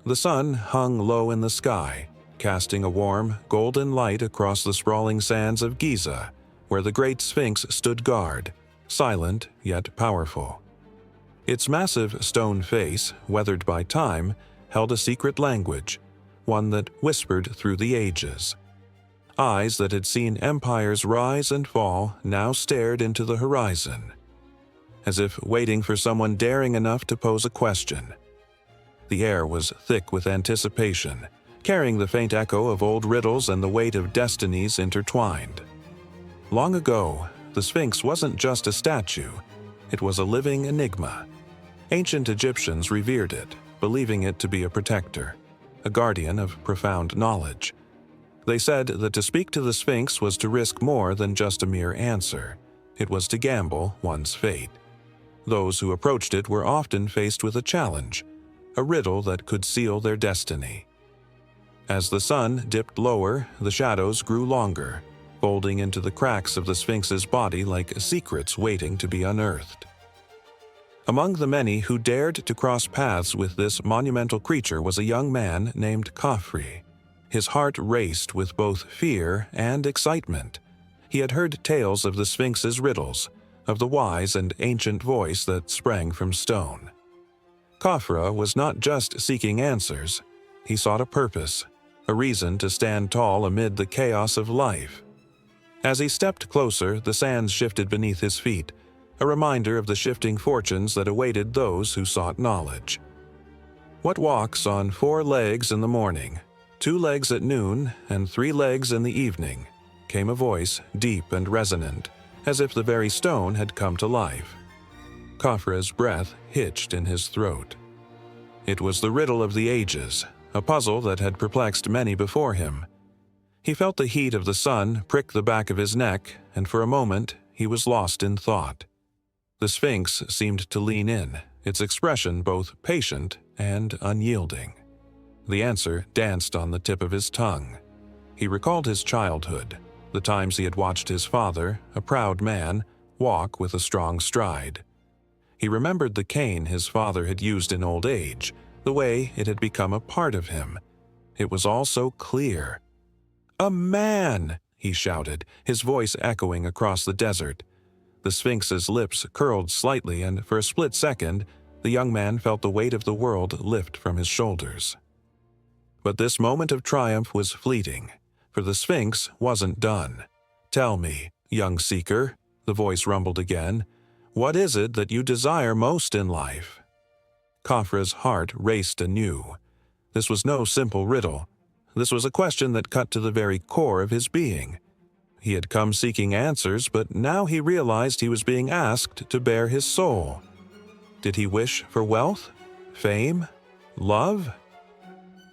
The sun hung low in the sky, casting a warm, golden light across the sprawling sands of Giza, where the great Sphinx stood guard, silent yet powerful. Its massive stone face, weathered by time, held a secret language, one that whispered through the ages. Eyes that had seen empires rise and fall now stared into the horizon, as if waiting for someone daring enough to pose a question. The air was thick with anticipation, carrying the faint echo of old riddles and the weight of destinies intertwined. Long ago, the Sphinx wasn't just a statue, it was a living enigma. Ancient Egyptians revered it, believing it to be a protector, a guardian of profound knowledge. They said that to speak to the Sphinx was to risk more than just a mere answer. It was to gamble one's fate. Those who approached it were often faced with a challenge, a riddle that could seal their destiny. As the sun dipped lower, the shadows grew longer, folding into the cracks of the Sphinx's body like secrets waiting to be unearthed. Among the many who dared to cross paths with this monumental creature was a young man named Khafre. His heart raced with both fear and excitement. He had heard tales of the Sphinx's riddles, of the wise and ancient voice that sprang from stone. Khafre was not just seeking answers. He sought a purpose, a reason to stand tall amid the chaos of life. As he stepped closer, the sands shifted beneath his feet, a reminder of the shifting fortunes that awaited those who sought knowledge. What walks on 4 legs in the morning, 2 legs at noon, and 3 legs in the evening? Came a voice, deep and resonant, as if the very stone had come to life. Khafre's breath hitched in his throat. It was the riddle of the ages, a puzzle that had perplexed many before him. He felt the heat of the sun prick the back of his neck, and for a moment he was lost in thought. The Sphinx seemed to lean in, its expression both patient and unyielding. The answer danced on the tip of his tongue. He recalled his childhood, the times he had watched his father, a proud man, walk with a strong stride. He remembered the cane his father had used in old age, the way it had become a part of him. It was all so clear. "A man!" he shouted, his voice echoing across the desert. The Sphinx's lips curled slightly, and for a split second, the young man felt the weight of the world lift from his shoulders. But this moment of triumph was fleeting, for the Sphinx wasn't done. "Tell me, young seeker," the voice rumbled again, "what is it that you desire most in life?" Khafre's heart raced anew. This was no simple riddle. This was a question that cut to the very core of his being. He had come seeking answers, but now he realized he was being asked to bare his soul. Did he wish for wealth? Fame? Love?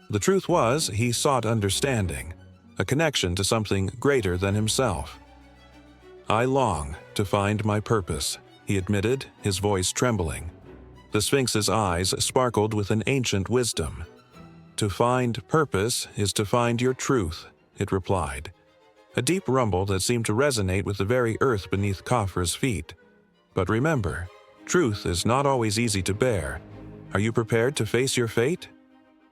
The truth was, he sought understanding, a connection to something greater than himself. "I long to find my purpose," he admitted, his voice trembling. The Sphinx's eyes sparkled with an ancient wisdom. "To find purpose is to find your truth," it replied, a deep rumble that seemed to resonate with the very earth beneath Khafre's feet. "But remember, truth is not always easy to bear. Are you prepared to face your fate?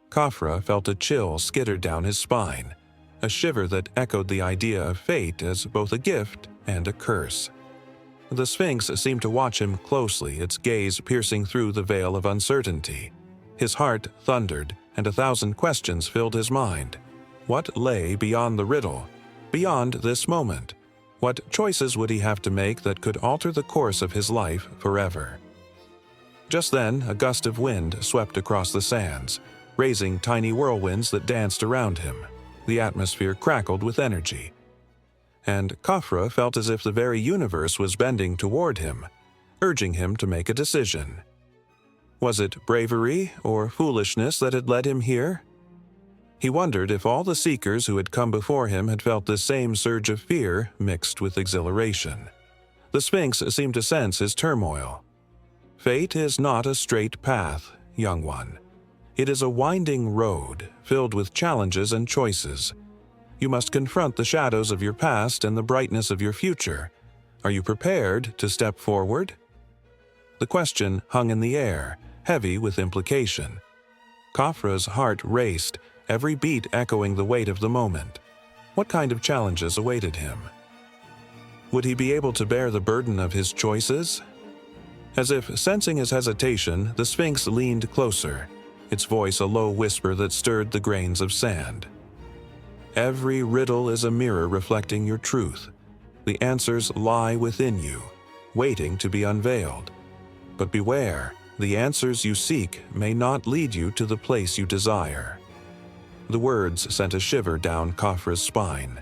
Khafra felt a chill skitter down his spine, a shiver that echoed the idea of fate as both a gift and a curse. The Sphinx seemed to watch him closely, its gaze piercing through the veil of uncertainty. His heart thundered, and 1,000 questions filled his mind. What lay beyond the riddle, beyond this moment? What choices would he have to make that could alter the course of his life forever? Just then, a gust of wind swept across the sands, raising tiny whirlwinds that danced around him. The atmosphere crackled with energy, and Khafra felt as if the very universe was bending toward him, urging him to make a decision. Was it bravery or foolishness that had led him here? He wondered if all the seekers who had come before him had felt this same surge of fear mixed with exhilaration. The Sphinx seemed to sense his turmoil. Fate is not a straight path, young one. It is a winding road filled with challenges and choices. You must confront the shadows of your past and the brightness of your future. Are you prepared to step forward? The question hung in the air, heavy with implication. Khafra's heart raced, every beat echoing the weight of the moment. What kind of challenges awaited him? Would he be able to bear the burden of his choices? As if sensing his hesitation, the Sphinx leaned closer, its voice a low whisper that stirred the grains of sand. Every riddle is a mirror reflecting your truth. The answers lie within you, waiting to be unveiled. But beware, the answers you seek may not lead you to the place you desire. The words sent a shiver down Khafra's spine.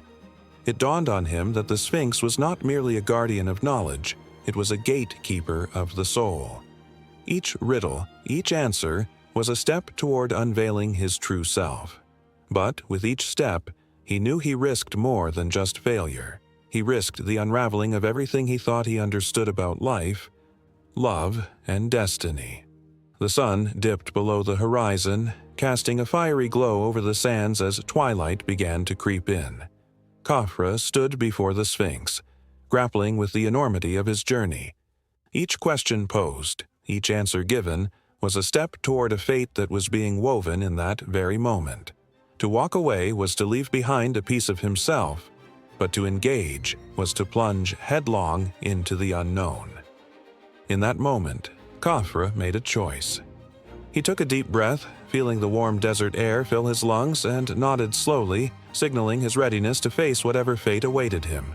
It dawned on him that the Sphinx was not merely a guardian of knowledge, it was a gatekeeper of the soul. Each riddle, each answer, was a step toward unveiling his true self. But with each step, he knew he risked more than just failure. He risked the unraveling of everything he thought he understood about life, love, and destiny. The sun dipped below the horizon, casting a fiery glow over the sands as twilight began to creep in. Khafra stood before the Sphinx, grappling with the enormity of his journey. Each question posed, each answer given, was a step toward a fate that was being woven in that very moment. To walk away was to leave behind a piece of himself, but to engage was to plunge headlong into the unknown. In that moment, Khafra made a choice. He took a deep breath, feeling the warm desert air fill his lungs, and nodded slowly, signaling his readiness to face whatever fate awaited him.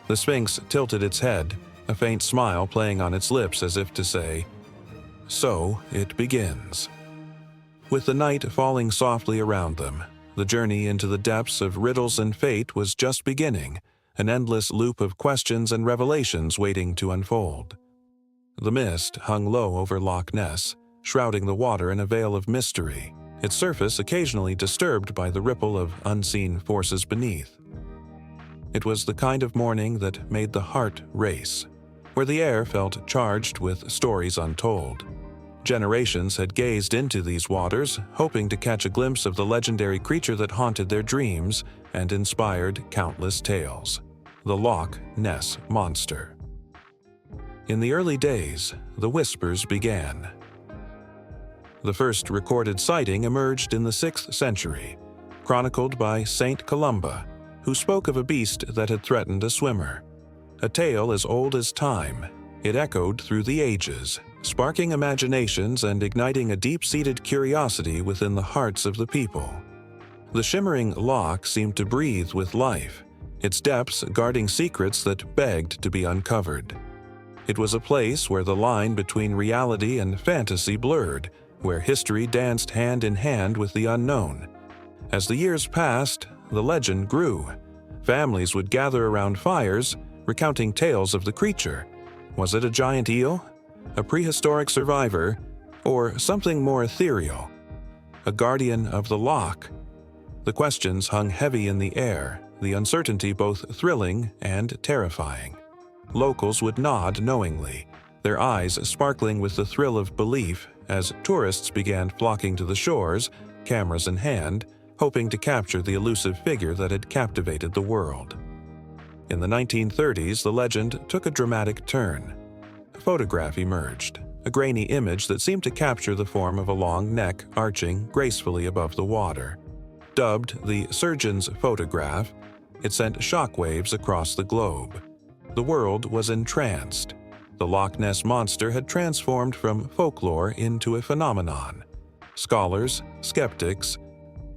The Sphinx tilted its head, a faint smile playing on its lips as if to say, "So it begins." With the night falling softly around them, the journey into the depths of riddles and fate was just beginning, an endless loop of questions and revelations waiting to unfold. The mist hung low over Loch Ness, shrouding the water in a veil of mystery, its surface occasionally disturbed by the ripple of unseen forces beneath. It was the kind of morning that made the heart race, where the air felt charged with stories untold. Generations had gazed into these waters, hoping to catch a glimpse of the legendary creature that haunted their dreams and inspired countless tales, the Loch Ness Monster. In the early days, the whispers began. The first recorded sighting emerged in the 6th century, chronicled by Saint Columba, who spoke of a beast that had threatened a swimmer. A tale as old as time, it echoed through the ages, sparking imaginations and igniting a deep-seated curiosity within the hearts of the people. The shimmering loch seemed to breathe with life, its depths guarding secrets that begged to be uncovered. It was a place where the line between reality and fantasy blurred, where history danced hand in hand with the unknown. As the years passed, the legend grew. Families would gather around fires, recounting tales of the creature. Was it a giant eel, a prehistoric survivor, or something more ethereal? A guardian of the loch? The questions hung heavy in the air, the uncertainty both thrilling and terrifying. Locals would nod knowingly, their eyes sparkling with the thrill of belief as tourists began flocking to the shores, cameras in hand, hoping to capture the elusive figure that had captivated the world. In the 1930s, the legend took a dramatic turn. A photograph emerged, a grainy image that seemed to capture the form of a long neck arching gracefully above the water. Dubbed the surgeon's photograph, it sent shockwaves across the globe. The world was entranced. The Loch Ness Monster had transformed from folklore into a phenomenon. Scholars, skeptics,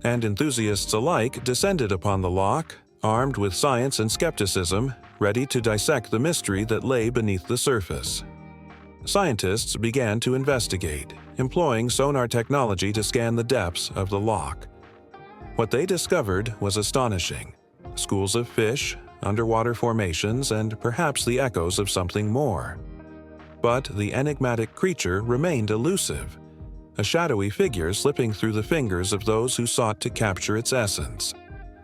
and enthusiasts alike descended upon the loch, armed with science and skepticism, ready to dissect the mystery that lay beneath the surface. Scientists began to investigate, employing sonar technology to scan the depths of the loch. What they discovered was astonishing: schools of fish, underwater formations, and perhaps the echoes of something more. But the enigmatic creature remained elusive, a shadowy figure slipping through the fingers of those who sought to capture its essence.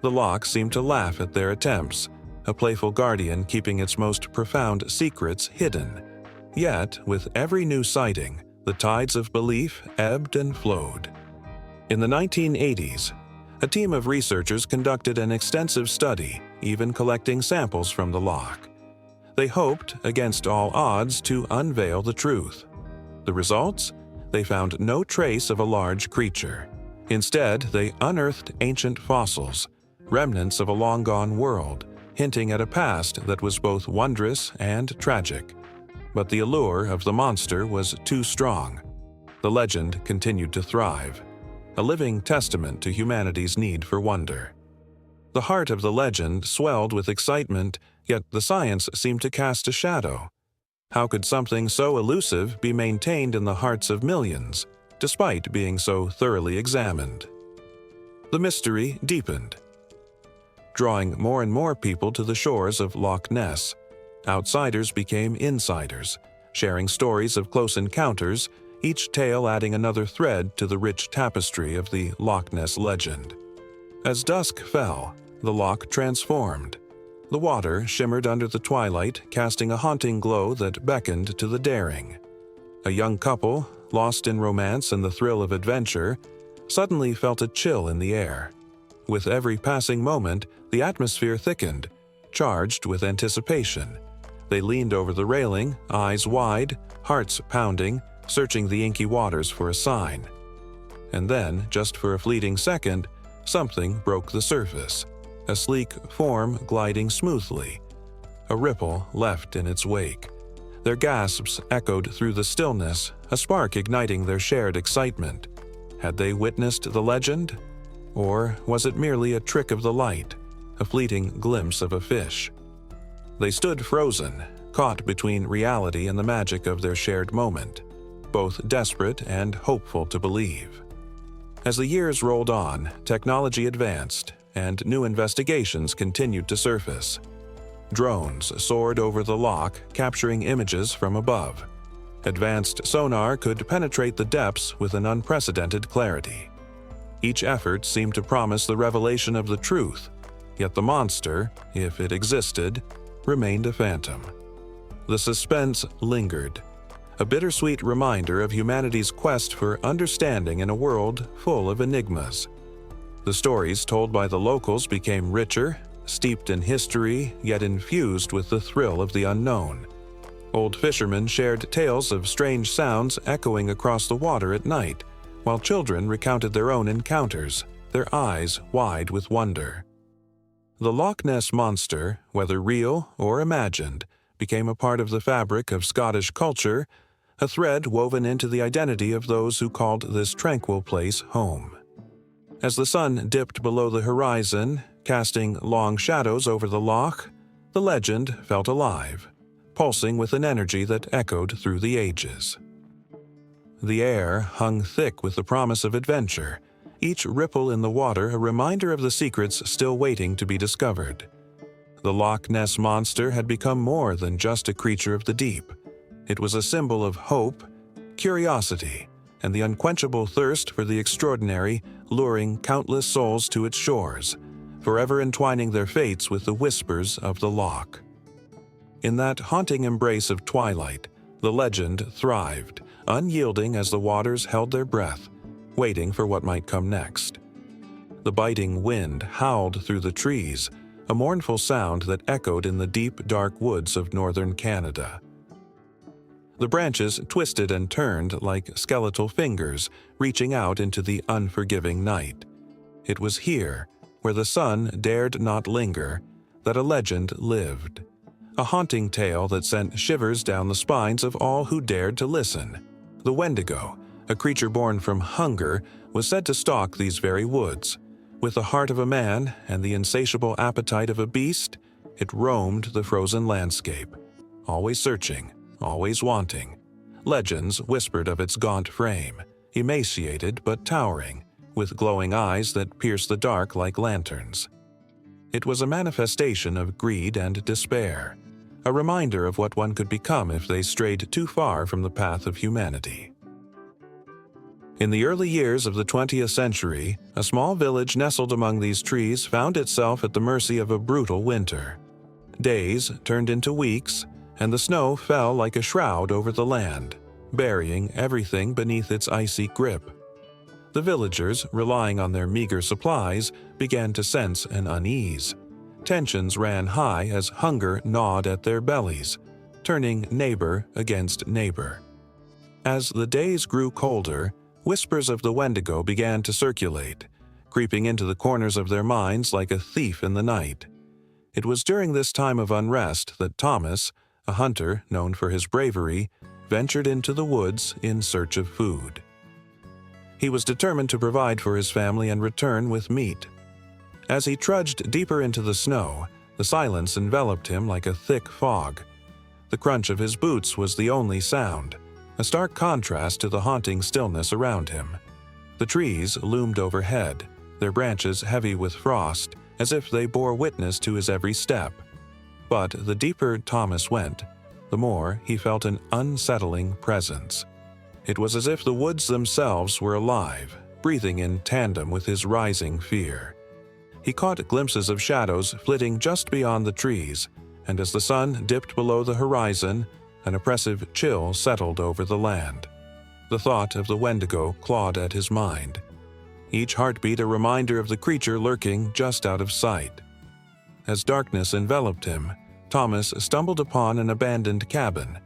The loch seemed to laugh at their attempts, a playful guardian keeping its most profound secrets hidden. Yet, with every new sighting, the tides of belief ebbed and flowed. In the 1980s, a team of researchers conducted an extensive study, even collecting samples from the loch. They hoped, against all odds, to unveil the truth. The results? They found no trace of a large creature. Instead, they unearthed ancient fossils, remnants of a long-gone world, hinting at a past that was both wondrous and tragic. But the allure of the monster was too strong. The legend continued to thrive, a living testament to humanity's need for wonder. The heart of the legend swelled with excitement, yet the science seemed to cast a shadow. How could something so elusive be maintained in the hearts of millions, despite being so thoroughly examined? The mystery deepened, drawing more and more people to the shores of Loch Ness. Outsiders became insiders, sharing stories of close encounters, each tale adding another thread to the rich tapestry of the Loch Ness legend. As dusk fell, the loch transformed. The water shimmered under the twilight, casting a haunting glow that beckoned to the daring. A young couple, lost in romance and the thrill of adventure, suddenly felt a chill in the air. With every passing moment, the atmosphere thickened, charged with anticipation. They leaned over the railing, eyes wide, hearts pounding, searching the inky waters for a sign. And then, just for a fleeting second, something broke the surface. A sleek form gliding smoothly. A ripple left in its wake. Their gasps echoed through the stillness, a spark igniting their shared excitement. Had they witnessed the legend? Or was it merely a trick of the light, a fleeting glimpse of a fish? They stood frozen, caught between reality and the magic of their shared moment, both desperate and hopeful to believe. As the years rolled on, technology advanced, and new investigations continued to surface. Drones soared over the loch, capturing images from above. Advanced sonar could penetrate the depths with an unprecedented clarity. Each effort seemed to promise the revelation of the truth, yet the monster, if it existed, remained a phantom. The suspense lingered, a bittersweet reminder of humanity's quest for understanding in a world full of enigmas. The stories told by the locals became richer, steeped in history, yet infused with the thrill of the unknown. Old fishermen shared tales of strange sounds echoing across the water at night, while children recounted their own encounters, their eyes wide with wonder. The Loch Ness Monster, whether real or imagined, became a part of the fabric of Scottish culture, a thread woven into the identity of those who called this tranquil place home. As the sun dipped below the horizon, casting long shadows over the loch, the legend felt alive, pulsing with an energy that echoed through the ages. The air hung thick with the promise of adventure, each ripple in the water a reminder of the secrets still waiting to be discovered. The Loch Ness Monster had become more than just a creature of the deep. It was a symbol of hope, curiosity, and the unquenchable thirst for the extraordinary, luring countless souls to its shores, forever entwining their fates with the whispers of the loch. In that haunting embrace of twilight, the legend thrived, unyielding as the waters held their breath, waiting for what might come next. The biting wind howled through the trees, a mournful sound that echoed in the deep, dark woods of northern Canada. The branches twisted and turned like skeletal fingers reaching out into the unforgiving night. It was here, where the sun dared not linger, that a legend lived. A haunting tale that sent shivers down the spines of all who dared to listen. The Wendigo, a creature born from hunger, was said to stalk these very woods. With the heart of a man and the insatiable appetite of a beast, it roamed the frozen landscape, always searching, always wanting. Legends whispered of its gaunt frame, emaciated but towering, with glowing eyes that pierced the dark like lanterns. It was a manifestation of greed and despair, a reminder of what one could become if they strayed too far from the path of humanity. In the early years of the 20th century, a small village nestled among these trees found itself at the mercy of a brutal winter. Days turned into weeks, and the snow fell like a shroud over the land, burying everything beneath its icy grip. The villagers, relying on their meager supplies, began to sense an unease. Tensions ran high as hunger gnawed at their bellies, turning neighbor against neighbor. As the days grew colder, whispers of the Wendigo began to circulate, creeping into the corners of their minds like a thief in the night. It was during this time of unrest that Thomas, a hunter known for his bravery, ventured into the woods in search of food. He was determined to provide for his family and return with meat. As he trudged deeper into the snow, the silence enveloped him like a thick fog. The crunch of his boots was the only sound, a stark contrast to the haunting stillness around him. The trees loomed overhead, their branches heavy with frost, as if they bore witness to his every step. But the deeper Thomas went, the more he felt an unsettling presence. It was as if the woods themselves were alive, breathing in tandem with his rising fear. He caught glimpses of shadows flitting just beyond the trees, and as the sun dipped below the horizon, an oppressive chill settled over the land. The thought of the Wendigo clawed at his mind, each heartbeat a reminder of the creature lurking just out of sight. As darkness enveloped him, Thomas stumbled upon an abandoned cabin,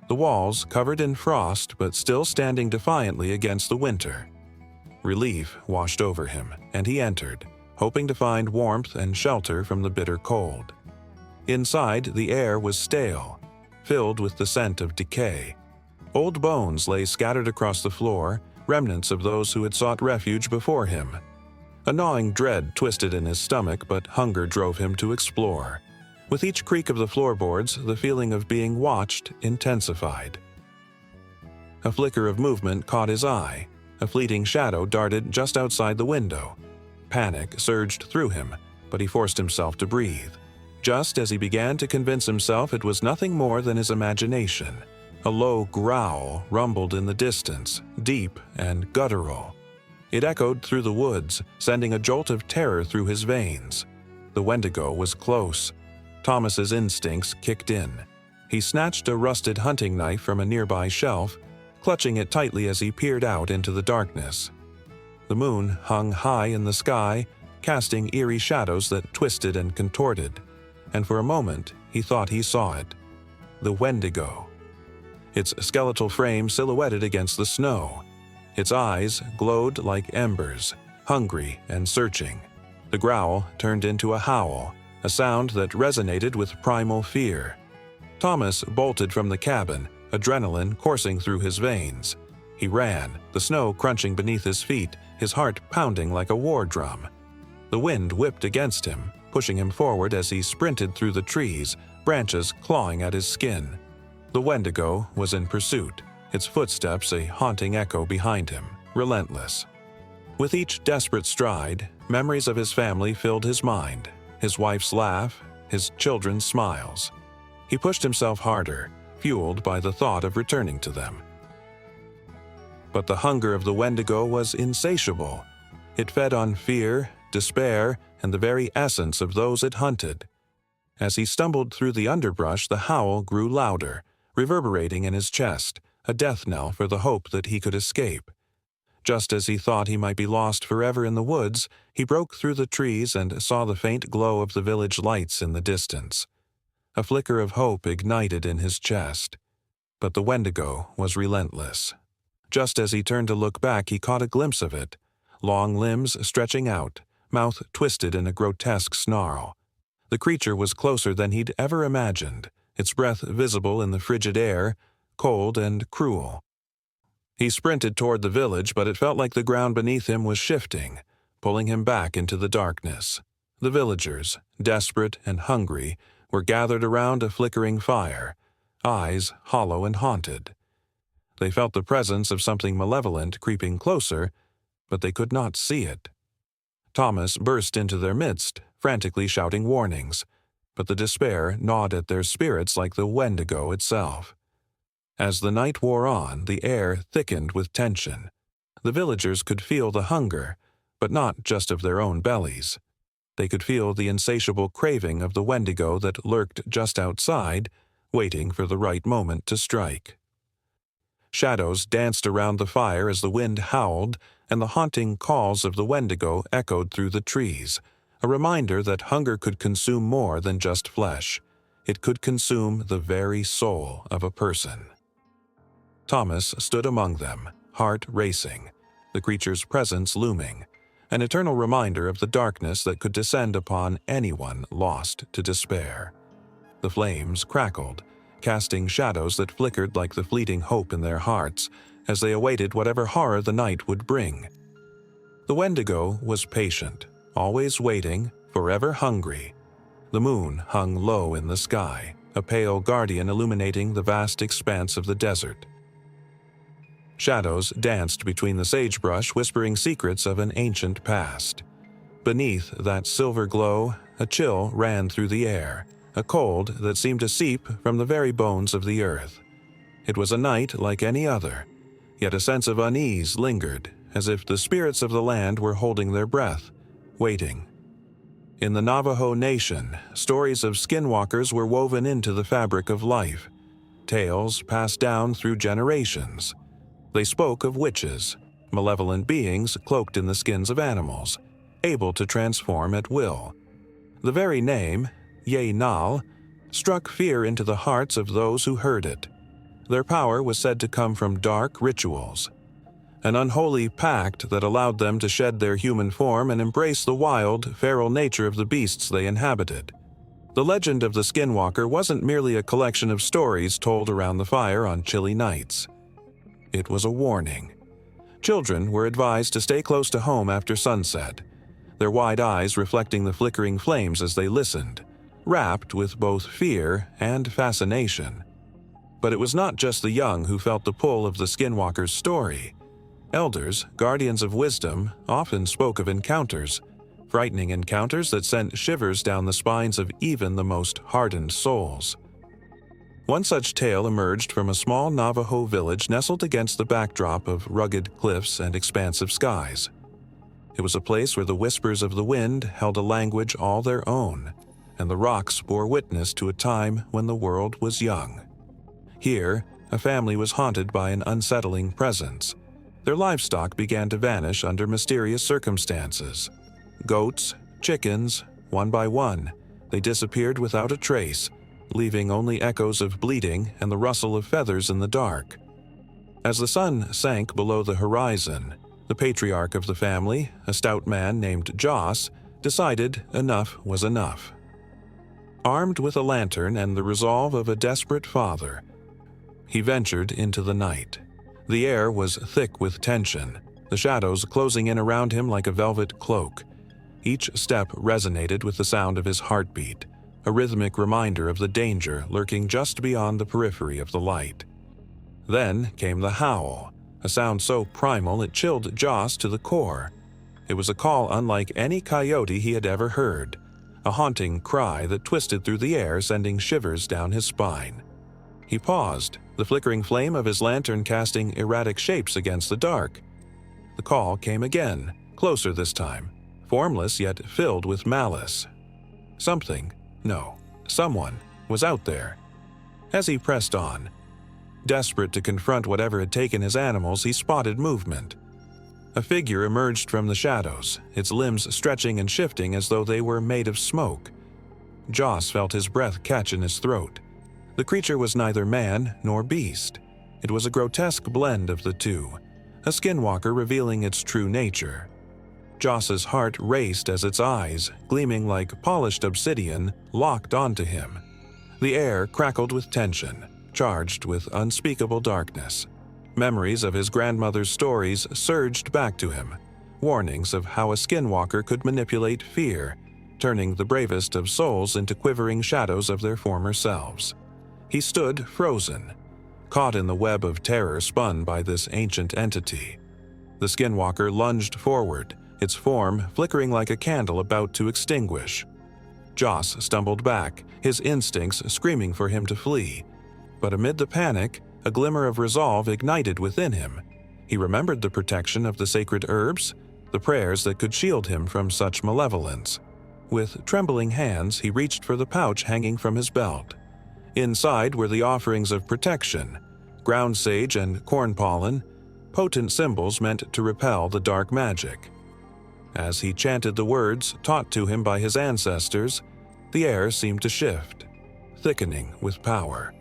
the walls covered in frost but still standing defiantly against the winter. Relief washed over him, and he entered, hoping to find warmth and shelter from the bitter cold. Inside, the air was stale, filled with the scent of decay. Old bones lay scattered across the floor, remnants of those who had sought refuge before him. A gnawing dread twisted in his stomach, but hunger drove him to explore. With each creak of the floorboards, the feeling of being watched intensified. A flicker of movement caught his eye. A fleeting shadow darted just outside the window. Panic surged through him, but he forced himself to breathe. Just as he began to convince himself it was nothing more than his imagination, a low growl rumbled in the distance, deep and guttural. It echoed through the woods, sending a jolt of terror through his veins. The Wendigo was close. Thomas's instincts kicked in. He snatched a rusted hunting knife from a nearby shelf, clutching it tightly as he peered out into the darkness. The moon hung high in the sky, casting eerie shadows that twisted and contorted, and for a moment he thought he saw it. The Wendigo. Its skeletal frame silhouetted against the snow. Its eyes glowed like embers, hungry and searching. The growl turned into a howl, a sound that resonated with primal fear. Thomas bolted from the cabin, adrenaline coursing through his veins. He ran, the snow crunching beneath his feet, his heart pounding like a war drum. The wind whipped against him, pushing him forward as he sprinted through the trees, branches clawing at his skin. The Wendigo was in pursuit, its footsteps a haunting echo behind him, relentless. With each desperate stride, memories of his family filled his mind, his wife's laugh, his children's smiles. He pushed himself harder, fueled by the thought of returning to them. But the hunger of the Wendigo was insatiable. It fed on fear, despair, and the very essence of those it hunted. As he stumbled through the underbrush, the howl grew louder, reverberating in his chest, a death knell for the hope that he could escape. Just as he thought he might be lost forever in the woods, he broke through the trees and saw the faint glow of the village lights in the distance. A flicker of hope ignited in his chest. But the Wendigo was relentless. Just as he turned to look back, he caught a glimpse of it, long limbs stretching out, mouth twisted in a grotesque snarl. The creature was closer than he'd ever imagined, its breath visible in the frigid air, cold and cruel. He sprinted toward the village, but it felt like the ground beneath him was shifting, pulling him back into the darkness. The villagers, desperate and hungry, were gathered around a flickering fire, eyes hollow and haunted. They felt the presence of something malevolent creeping closer, but they could not see it. Thomas burst into their midst, frantically shouting warnings, but the despair gnawed at their spirits like the Wendigo itself. As the night wore on, the air thickened with tension. The villagers could feel the hunger, but not just of their own bellies. They could feel the insatiable craving of the Wendigo that lurked just outside, waiting for the right moment to strike. Shadows danced around the fire as the wind howled, and the haunting calls of the Wendigo echoed through the trees, a reminder that hunger could consume more than just flesh. It could consume the very soul of a person. Thomas stood among them, heart racing, the creature's presence looming, an eternal reminder of the darkness that could descend upon anyone lost to despair. The flames crackled, casting shadows that flickered like the fleeting hope in their hearts as they awaited whatever horror the night would bring. The Wendigo was patient, always waiting, forever hungry. The moon hung low in the sky, a pale guardian illuminating the vast expanse of the desert. Shadows danced between the sagebrush, whispering secrets of an ancient past. Beneath that silver glow, a chill ran through the air, a cold that seemed to seep from the very bones of the earth. It was a night like any other, yet a sense of unease lingered, as if the spirits of the land were holding their breath, waiting. In the Navajo Nation, stories of skinwalkers were woven into the fabric of life, tales passed down through generations. They spoke of witches, malevolent beings cloaked in the skins of animals, able to transform at will. The very name, Iele, struck fear into the hearts of those who heard it. Their power was said to come from dark rituals, an unholy pact that allowed them to shed their human form and embrace the wild, feral nature of the beasts they inhabited. The legend of the Skinwalker wasn't merely a collection of stories told around the fire on chilly nights. It was a warning. Children were advised to stay close to home after sunset, their wide eyes reflecting the flickering flames as they listened, wrapped with both fear and fascination. But it was not just the young who felt the pull of the Skinwalker's story. Elders, guardians of wisdom, often spoke of encounters, frightening encounters that sent shivers down the spines of even the most hardened souls. One such tale emerged from a small Navajo village nestled against the backdrop of rugged cliffs and expansive skies. It was a place where the whispers of the wind held a language all their own, and the rocks bore witness to a time when the world was young. Here, a family was haunted by an unsettling presence. Their livestock began to vanish under mysterious circumstances. Goats, chickens, one by one, they disappeared without a trace, leaving only echoes of bleating and the rustle of feathers in the dark. As the sun sank below the horizon, the patriarch of the family, a stout man named Joss, decided enough was enough. Armed with a lantern and the resolve of a desperate father, he ventured into the night. The air was thick with tension, the shadows closing in around him like a velvet cloak. Each step resonated with the sound of his heartbeat, a rhythmic reminder of the danger lurking just beyond the periphery of the light. Then came the howl, a sound so primal it chilled Joss to the core. It was a call unlike any coyote he had ever heard, a haunting cry that twisted through the air, sending shivers down his spine. He paused, the flickering flame of his lantern casting erratic shapes against the dark. The call came again, closer this time, formless yet filled with malice. Someone was out there. As he pressed on, desperate to confront whatever had taken his animals, he spotted movement. A figure emerged from the shadows, its limbs stretching and shifting as though they were made of smoke. Joss felt his breath catch in his throat. The creature was neither man nor beast. It was a grotesque blend of the two, a skinwalker revealing its true nature. Joss's heart raced as its eyes, gleaming like polished obsidian, locked onto him. The air crackled with tension, charged with unspeakable darkness. Memories of his grandmother's stories surged back to him, warnings of how a skinwalker could manipulate fear, turning the bravest of souls into quivering shadows of their former selves. He stood frozen, caught in the web of terror spun by this ancient entity. The skinwalker lunged forward, its form flickering like a candle about to extinguish. Joss stumbled back, his instincts screaming for him to flee. But amid the panic, a glimmer of resolve ignited within him. He remembered the protection of the sacred herbs, the prayers that could shield him from such malevolence. With trembling hands, he reached for the pouch hanging from his belt. Inside were the offerings of protection, ground sage and corn pollen, potent symbols meant to repel the dark magic. As he chanted the words taught to him by his ancestors, the air seemed to shift, thickening with power.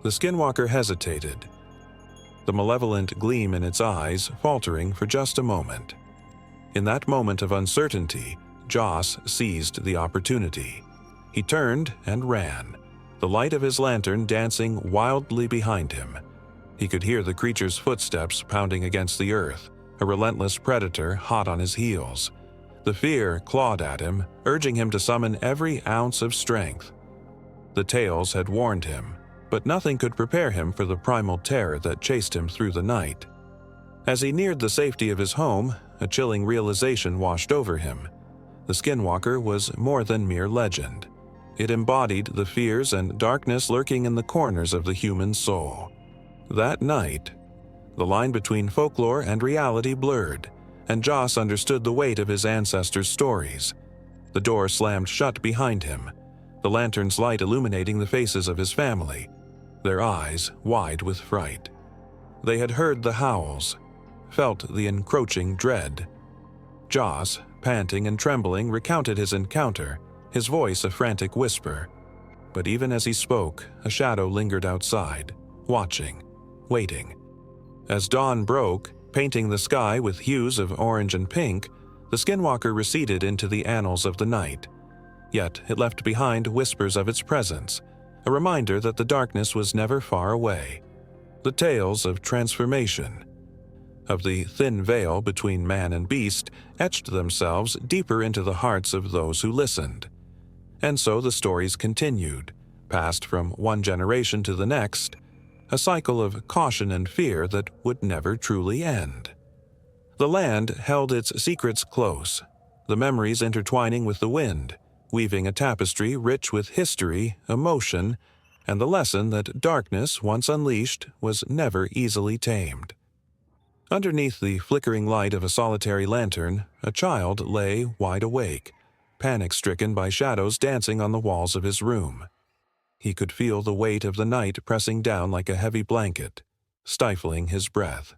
The skinwalker hesitated, the malevolent gleam in its eyes faltering for just a moment. In that moment of uncertainty, Joss seized the opportunity. He turned and ran, the light of his lantern dancing wildly behind him. He could hear the creature's footsteps pounding against the earth, a relentless predator hot on his heels. The fear clawed at him, urging him to summon every ounce of strength. The tales had warned him, but nothing could prepare him for the primal terror that chased him through the night. As he neared the safety of his home, a chilling realization washed over him. The skinwalker was more than mere legend. It embodied the fears and darkness lurking in the corners of the human soul. That night, the line between folklore and reality blurred, and Joss understood the weight of his ancestors' stories. The door slammed shut behind him, the lantern's light illuminating the faces of his family, their eyes wide with fright. They had heard the howls, felt the encroaching dread. Joss, panting and trembling, recounted his encounter, his voice a frantic whisper. But even as he spoke, a shadow lingered outside, watching, waiting. As dawn broke, painting the sky with hues of orange and pink, the skinwalker receded into the annals of the night. Yet it left behind whispers of its presence, a reminder that the darkness was never far away. The tales of transformation, of the thin veil between man and beast, etched themselves deeper into the hearts of those who listened. And so the stories continued, passed from one generation to the next, a cycle of caution and fear that would never truly end. The land held its secrets close, the memories intertwining with the wind, weaving a tapestry rich with history, emotion, and the lesson that darkness, once unleashed, was never easily tamed. Underneath the flickering light of a solitary lantern, a child lay wide awake, panic-stricken by shadows dancing on the walls of his room. He could feel the weight of the night pressing down like a heavy blanket, stifling his breath.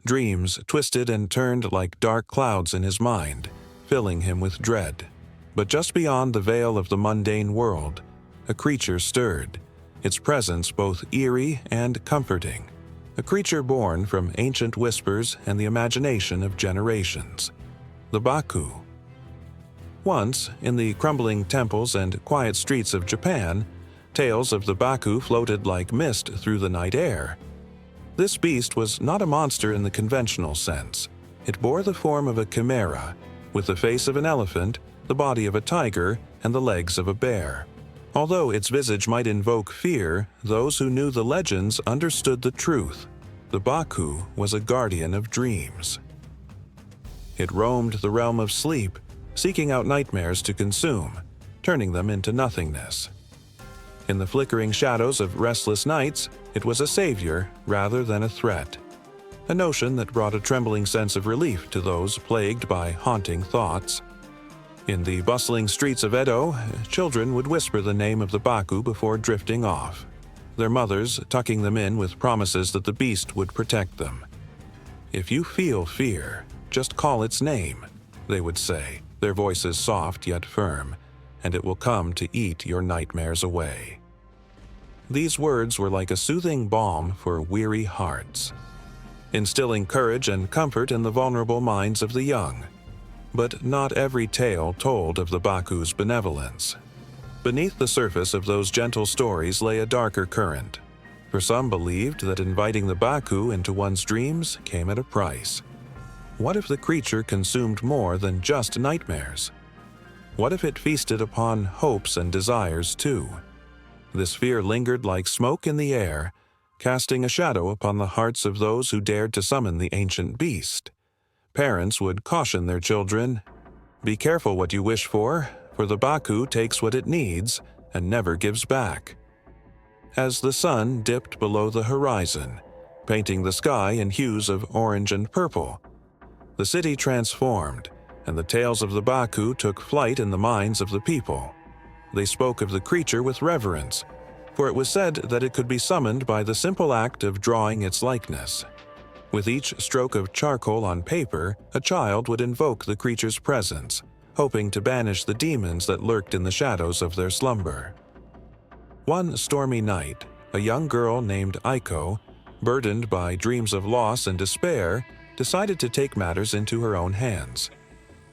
Dreams twisted and turned like dark clouds in his mind, filling him with dread. But just beyond the veil of the mundane world, a creature stirred, its presence both eerie and comforting. A creature born from ancient whispers and the imagination of generations. The Baku. Once, in the crumbling temples and quiet streets of Japan, tales of the Baku floated like mist through the night air. This beast was not a monster in the conventional sense. It bore the form of a chimera, with the face of an elephant, the body of a tiger, and the legs of a bear. Although its visage might invoke fear, those who knew the legends understood the truth. The Baku was a guardian of dreams. It roamed the realm of sleep, seeking out nightmares to consume, turning them into nothingness. In the flickering shadows of restless nights, it was a savior rather than a threat, a notion that brought a trembling sense of relief to those plagued by haunting thoughts. In the bustling streets of Edo, children would whisper the name of the Baku before drifting off, their mothers tucking them in with promises that the beast would protect them. "If you feel fear, just call its name," they would say, their voices soft yet firm, "and it will come to eat your nightmares away." These words were like a soothing balm for weary hearts, instilling courage and comfort in the vulnerable minds of the young. But not every tale told of the Baku's benevolence. Beneath the surface of those gentle stories lay a darker current, for some believed that inviting the Baku into one's dreams came at a price. What if the creature consumed more than just nightmares? What if it feasted upon hopes and desires too? This fear lingered like smoke in the air, casting a shadow upon the hearts of those who dared to summon the ancient beast. Parents would caution their children, "Be careful what you wish for the Baku takes what it needs and never gives back." As the sun dipped below the horizon, painting the sky in hues of orange and purple, the city transformed, and the tales of the Baku took flight in the minds of the people. They spoke of the creature with reverence, for it was said that it could be summoned by the simple act of drawing its likeness. With each stroke of charcoal on paper, a child would invoke the creature's presence, hoping to banish the demons that lurked in the shadows of their slumber. One stormy night, a young girl named Aiko, burdened by dreams of loss and despair, decided to take matters into her own hands.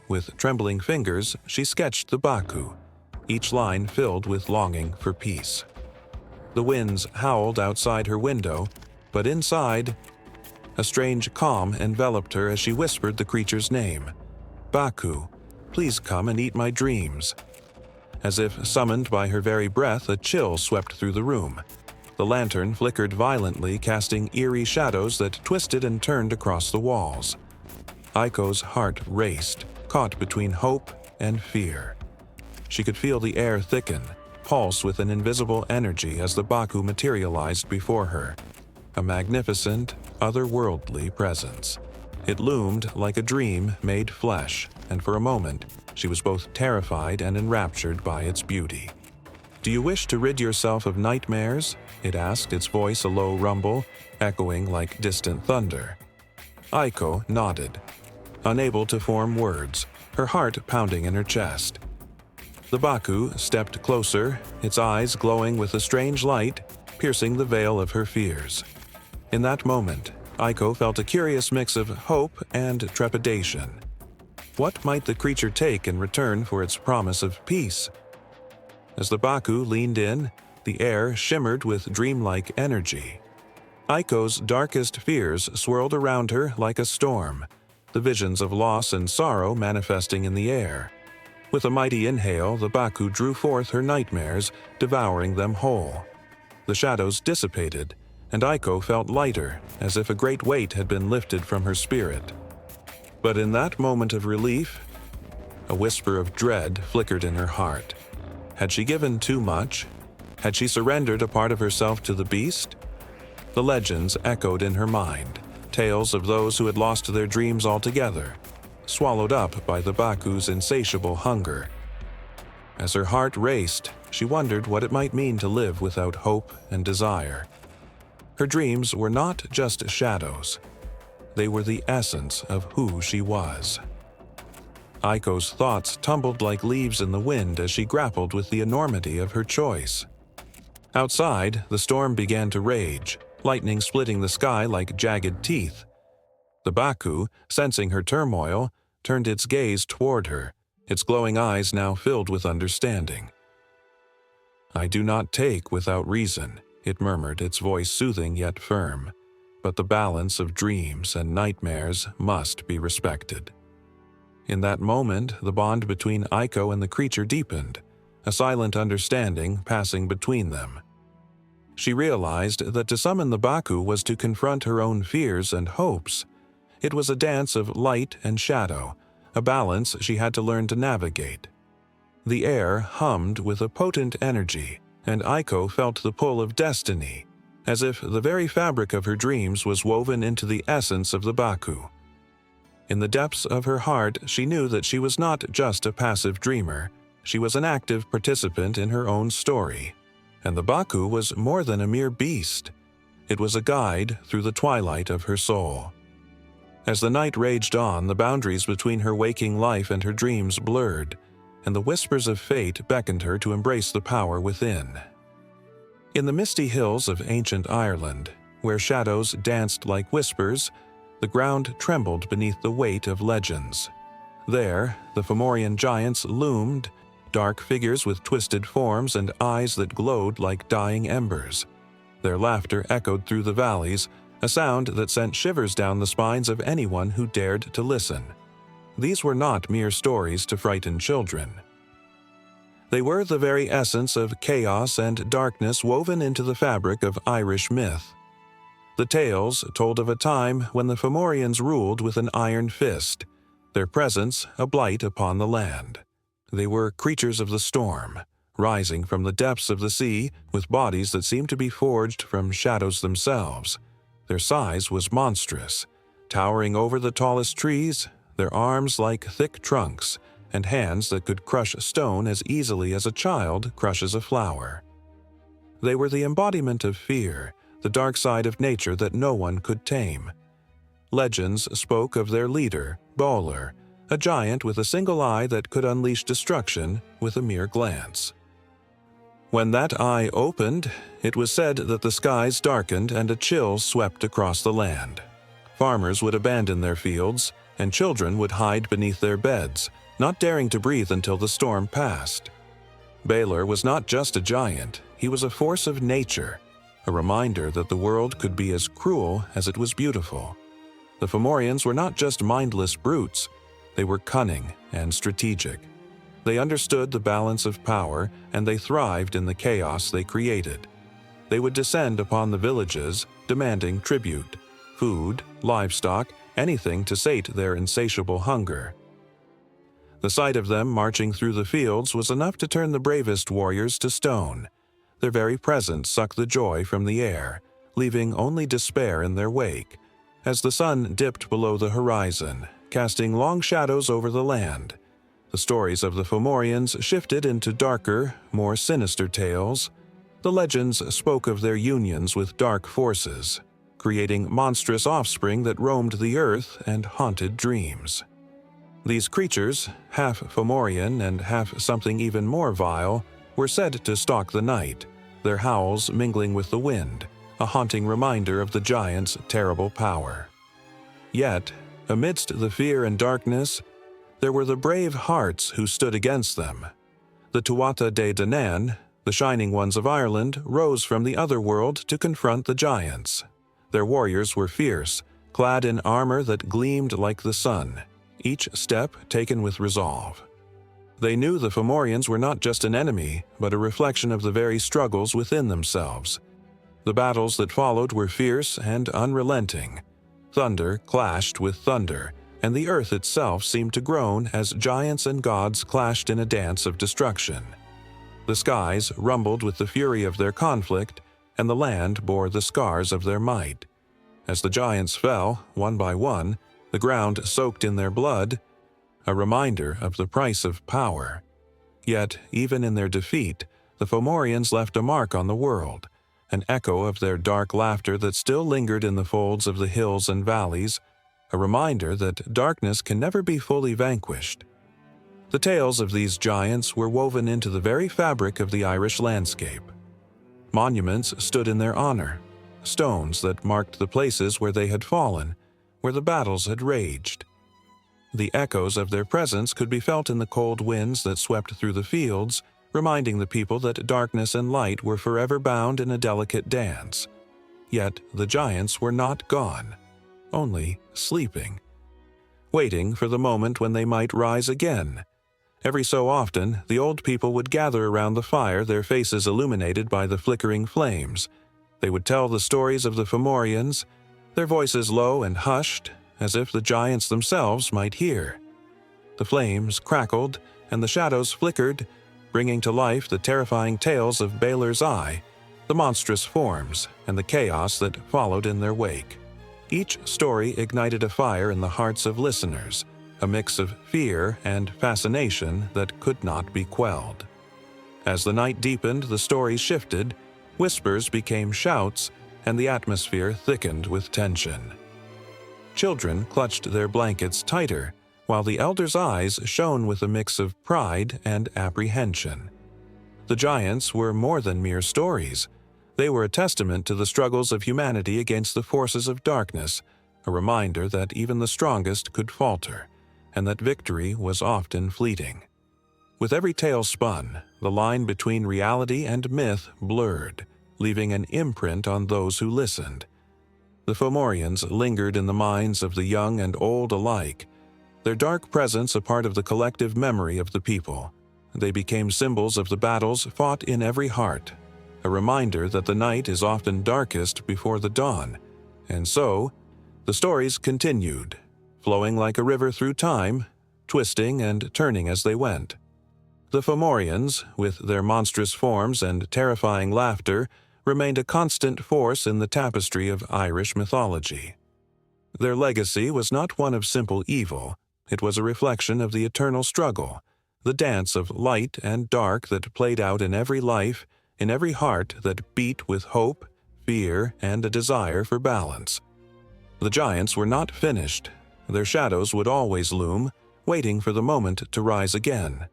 With trembling fingers, she sketched the Baku, each line filled with longing for peace. The winds howled outside her window, but inside, a strange calm enveloped her as she whispered the creature's name. "Baku, please come and eat my dreams." As if summoned by her very breath, a chill swept through the room. The lantern flickered violently, casting eerie shadows that twisted and turned across the walls. Aiko's heart raced, caught between hope and fear. She could feel the air thicken, pulse with an invisible energy as the Baku materialized before her. A magnificent, otherworldly presence. It loomed like a dream made flesh, and for a moment, she was both terrified and enraptured by its beauty. "Do you wish to rid yourself of nightmares?" it asked, its voice a low rumble, echoing like distant thunder. Aiko nodded, unable to form words, her heart pounding in her chest. The Baku stepped closer, its eyes glowing with a strange light, piercing the veil of her fears. In that moment, Aiko felt a curious mix of hope and trepidation. What might the creature take in return for its promise of peace? As the Baku leaned in, the air shimmered with dreamlike energy. Aiko's darkest fears swirled around her like a storm, the visions of loss and sorrow manifesting in the air. With a mighty inhale, the Baku drew forth her nightmares, devouring them whole. The shadows dissipated, and Aiko felt lighter, as if a great weight had been lifted from her spirit. But in that moment of relief, a whisper of dread flickered in her heart. Had she given too much? Had she surrendered a part of herself to the beast? The legends echoed in her mind, tales of those who had lost their dreams altogether, swallowed up by the Baku's insatiable hunger. As her heart raced, she wondered what it might mean to live without hope and desire. Her dreams were not just shadows. They were the essence of who she was. Aiko's thoughts tumbled like leaves in the wind as she grappled with the enormity of her choice. Outside, the storm began to rage, lightning splitting the sky like jagged teeth. The Baku, sensing her turmoil, turned its gaze toward her, its glowing eyes now filled with understanding. "I do not take without reason," it murmured, its voice soothing yet firm. "But the balance of dreams and nightmares must be respected." In that moment, the bond between Aiko and the creature deepened, a silent understanding passing between them. She realized that to summon the Baku was to confront her own fears and hopes. It was a dance of light and shadow, a balance she had to learn to navigate. The air hummed with a potent energy, and Aiko felt the pull of destiny, as if the very fabric of her dreams was woven into the essence of the Baku. In the depths of her heart, she knew that she was not just a passive dreamer, she was an active participant in her own story. And the Baku was more than a mere beast. It was a guide through the twilight of her soul. As the night raged on, the boundaries between her waking life and her dreams blurred, and the whispers of fate beckoned her to embrace the power within. In the misty hills of ancient Ireland, where shadows danced like whispers, the ground trembled beneath the weight of legends. There, the Fomorian giants loomed, dark figures with twisted forms and eyes that glowed like dying embers. Their laughter echoed through the valleys, a sound that sent shivers down the spines of anyone who dared to listen. These were not mere stories to frighten children. They were the very essence of chaos and darkness woven into the fabric of Irish myth. The tales told of a time when the Fomorians ruled with an iron fist, their presence a blight upon the land. They were creatures of the storm, rising from the depths of the sea with bodies that seemed to be forged from shadows themselves. Their size was monstrous, towering over the tallest trees, their arms like thick trunks, and hands that could crush stone as easily as a child crushes a flower. They were the embodiment of fear, the dark side of nature that no one could tame. Legends spoke of their leader, Bólar, a giant with a single eye that could unleash destruction with a mere glance. When that eye opened, it was said that the skies darkened and a chill swept across the land. Farmers would abandon their fields, and children would hide beneath their beds, not daring to breathe until the storm passed. Bólar was not just a giant, he was a force of nature, a reminder that the world could be as cruel as it was beautiful. The Fomorians were not just mindless brutes, they were cunning and strategic. They understood the balance of power, and they thrived in the chaos they created. They would descend upon the villages, demanding tribute, food, livestock, anything to sate their insatiable hunger. The sight of them marching through the fields was enough to turn the bravest warriors to stone. Their very presence sucked the joy from the air, leaving only despair in their wake. As the sun dipped below the horizon, casting long shadows over the land, the stories of the Fomorians shifted into darker, more sinister tales. The legends spoke of their unions with dark forces, creating monstrous offspring that roamed the earth and haunted dreams. These creatures, half Fomorian and half something even more vile, were said to stalk the night, their howls mingling with the wind, a haunting reminder of the giants' terrible power. Yet, amidst the fear and darkness, there were the brave hearts who stood against them. The Tuatha De Danann, the Shining Ones of Ireland, rose from the other world to confront the giants. Their warriors were fierce, clad in armor that gleamed like the sun, each step taken with resolve. They knew the Fomorians were not just an enemy, but a reflection of the very struggles within themselves. The battles that followed were fierce and unrelenting. Thunder clashed with thunder, and the earth itself seemed to groan as giants and gods clashed in a dance of destruction. The skies rumbled with the fury of their conflict, and the land bore the scars of their might. As the giants fell, one by one, the ground soaked in their blood, a reminder of the price of power. Yet, even in their defeat, the Fomorians left a mark on the world, an echo of their dark laughter that still lingered in the folds of the hills and valleys, a reminder that darkness can never be fully vanquished. The tales of these giants were woven into the very fabric of the Irish landscape. Monuments stood in their honor, stones that marked the places where they had fallen, where the battles had raged. The echoes of their presence could be felt in the cold winds that swept through the fields, reminding the people that darkness and light were forever bound in a delicate dance. Yet the giants were not gone, only sleeping, waiting for the moment when they might rise again. Every so often, the old people would gather around the fire, their faces illuminated by the flickering flames. They would tell the stories of the Fomorians, their voices low and hushed, as if the giants themselves might hear. The flames crackled, and the shadows flickered, bringing to life the terrifying tales of Bólar's eye, the monstrous forms, and the chaos that followed in their wake. Each story ignited a fire in the hearts of listeners, a mix of fear and fascination that could not be quelled. As the night deepened, the stories shifted, whispers became shouts, and the atmosphere thickened with tension. Children clutched their blankets tighter, while the elders' eyes shone with a mix of pride and apprehension. The giants were more than mere stories. They were a testament to the struggles of humanity against the forces of darkness, a reminder that even the strongest could falter, and that victory was often fleeting. With every tale spun, the line between reality and myth blurred, leaving an imprint on those who listened. The Fomorians lingered in the minds of the young and old alike, their dark presence a part of the collective memory of the people. They became symbols of the battles fought in every heart, a reminder that the night is often darkest before the dawn. And so, the stories continued, flowing like a river through time, twisting and turning as they went. The Fomorians, with their monstrous forms and terrifying laughter, remained a constant force in the tapestry of Irish mythology. Their legacy was not one of simple evil, it was a reflection of the eternal struggle, the dance of light and dark that played out in every life, in every heart that beat with hope, fear, and a desire for balance. The giants were not finished. Their shadows would always loom, waiting for the moment to rise again.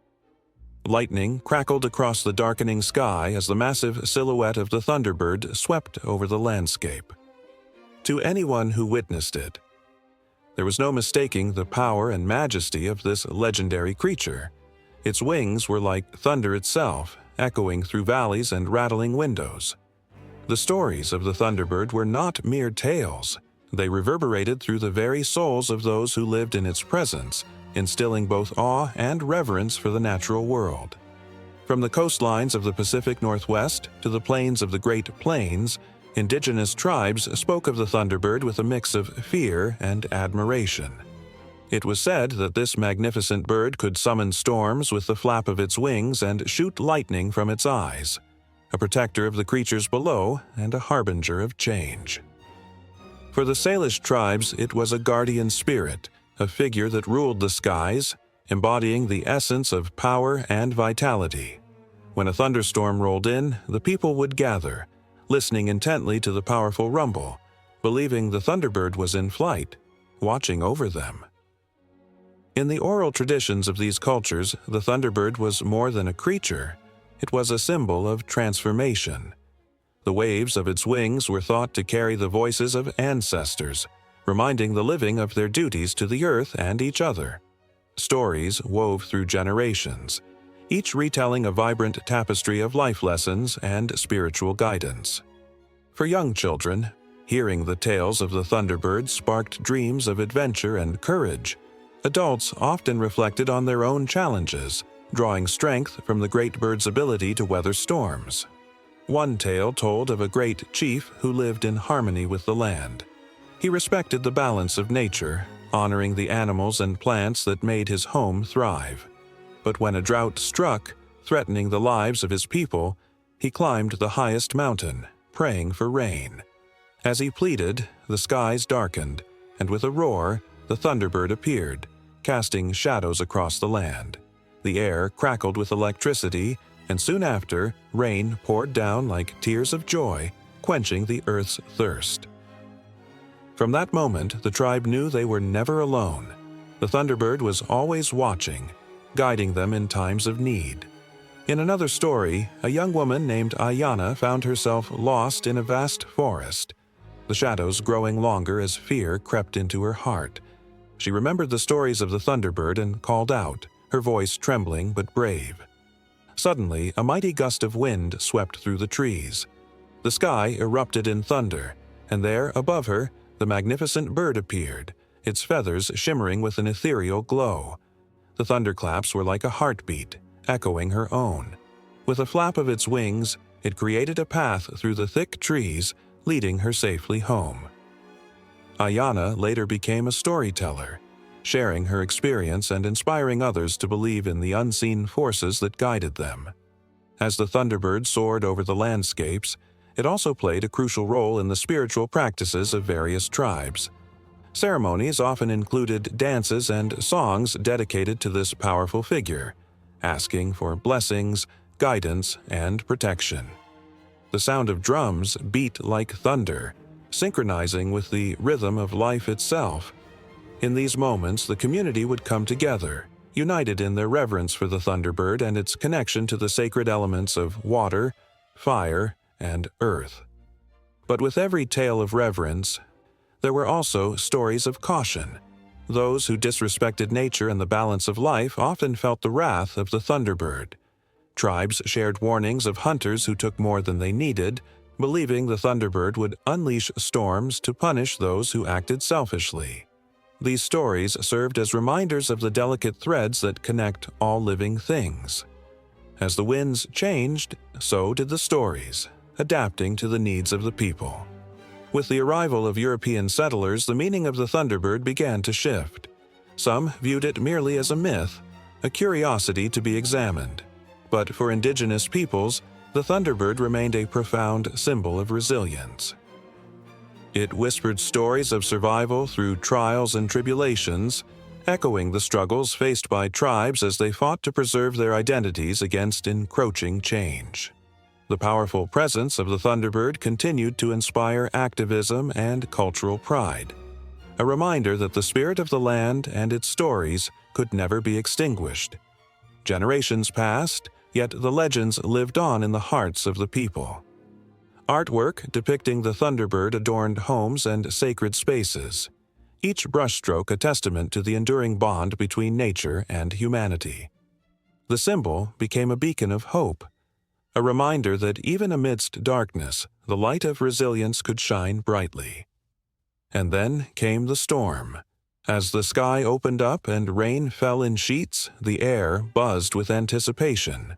Lightning crackled across the darkening sky as the massive silhouette of the thunderbird swept over the landscape. To anyone who witnessed it, there was no mistaking the power and majesty of this legendary creature. Its wings were like thunder itself, echoing through valleys and rattling windows. The stories of the thunderbird were not mere tales. They reverberated through the very souls of those who lived in its presence, instilling both awe and reverence for the natural world. From the coastlines of the Pacific Northwest to the plains of the Great Plains, indigenous tribes spoke of the thunderbird with a mix of fear and admiration. It was said that this magnificent bird could summon storms with the flap of its wings and shoot lightning from its eyes, a protector of the creatures below and a harbinger of change. For the Salish tribes, it was a guardian spirit, a figure that ruled the skies, embodying the essence of power and vitality. When a thunderstorm rolled in, the people would gather, listening intently to the powerful rumble, believing the thunderbird was in flight, watching over them. In the oral traditions of these cultures, the thunderbird was more than a creature. It was a symbol of transformation. The waves of its wings were thought to carry the voices of ancestors, reminding the living of their duties to the earth and each other. Stories wove through generations, each retelling a vibrant tapestry of life lessons and spiritual guidance. For young children, hearing the tales of the thunderbird sparked dreams of adventure and courage. Adults often reflected on their own challenges, drawing strength from the great bird's ability to weather storms. One tale told of a great chief who lived in harmony with the land. He respected the balance of nature, honoring the animals and plants that made his home thrive. But when a drought struck, threatening the lives of his people, he climbed the highest mountain, praying for rain. As he pleaded, the skies darkened, and with a roar, the thunderbird appeared, casting shadows across the land. The air crackled with electricity, and soon after, rain poured down like tears of joy, quenching the earth's thirst. From that moment, the tribe knew they were never alone. The thunderbird was always watching, guiding them in times of need. In another story, a young woman named Iana found herself lost in a vast forest, the shadows growing longer as fear crept into her heart. She remembered the stories of the thunderbird and called out, her voice trembling but brave. Suddenly, a mighty gust of wind swept through the trees. The sky erupted in thunder, and there, above her, the magnificent bird appeared, its feathers shimmering with an ethereal glow. The thunderclaps were like a heartbeat, echoing her own. With a flap of its wings, it created a path through the thick trees, leading her safely home. Iana later became a storyteller, sharing her experience and inspiring others to believe in the unseen forces that guided them. As the thunderbird soared over the landscapes, it also played a crucial role in the spiritual practices of various tribes. Ceremonies often included dances and songs dedicated to this powerful figure, asking for blessings, guidance, and protection. The sound of drums beat like thunder, synchronizing with the rhythm of life itself. In these moments, the community would come together, united in their reverence for the thunderbird and its connection to the sacred elements of water, fire, and earth. But with every tale of reverence, there were also stories of caution. Those who disrespected nature and the balance of life often felt the wrath of the thunderbird. Tribes shared warnings of hunters who took more than they needed, believing the thunderbird would unleash storms to punish those who acted selfishly. These stories served as reminders of the delicate threads that connect all living things. As the winds changed, so did the stories, adapting to the needs of the people. With the arrival of European settlers, the meaning of the thunderbird began to shift. Some viewed it merely as a myth, a curiosity to be examined. But for indigenous peoples, the thunderbird remained a profound symbol of resilience. It whispered stories of survival through trials and tribulations, echoing the struggles faced by tribes as they fought to preserve their identities against encroaching change. The powerful presence of the thunderbird continued to inspire activism and cultural pride, a reminder that the spirit of the land and its stories could never be extinguished. Generations passed, yet the legends lived on in the hearts of the people. Artwork depicting the thunderbird adorned homes and sacred spaces, each brushstroke a testament to the enduring bond between nature and humanity. The symbol became a beacon of hope, a reminder that even amidst darkness, the light of resilience could shine brightly. And then came the storm. As the sky opened up and rain fell in sheets, the air buzzed with anticipation.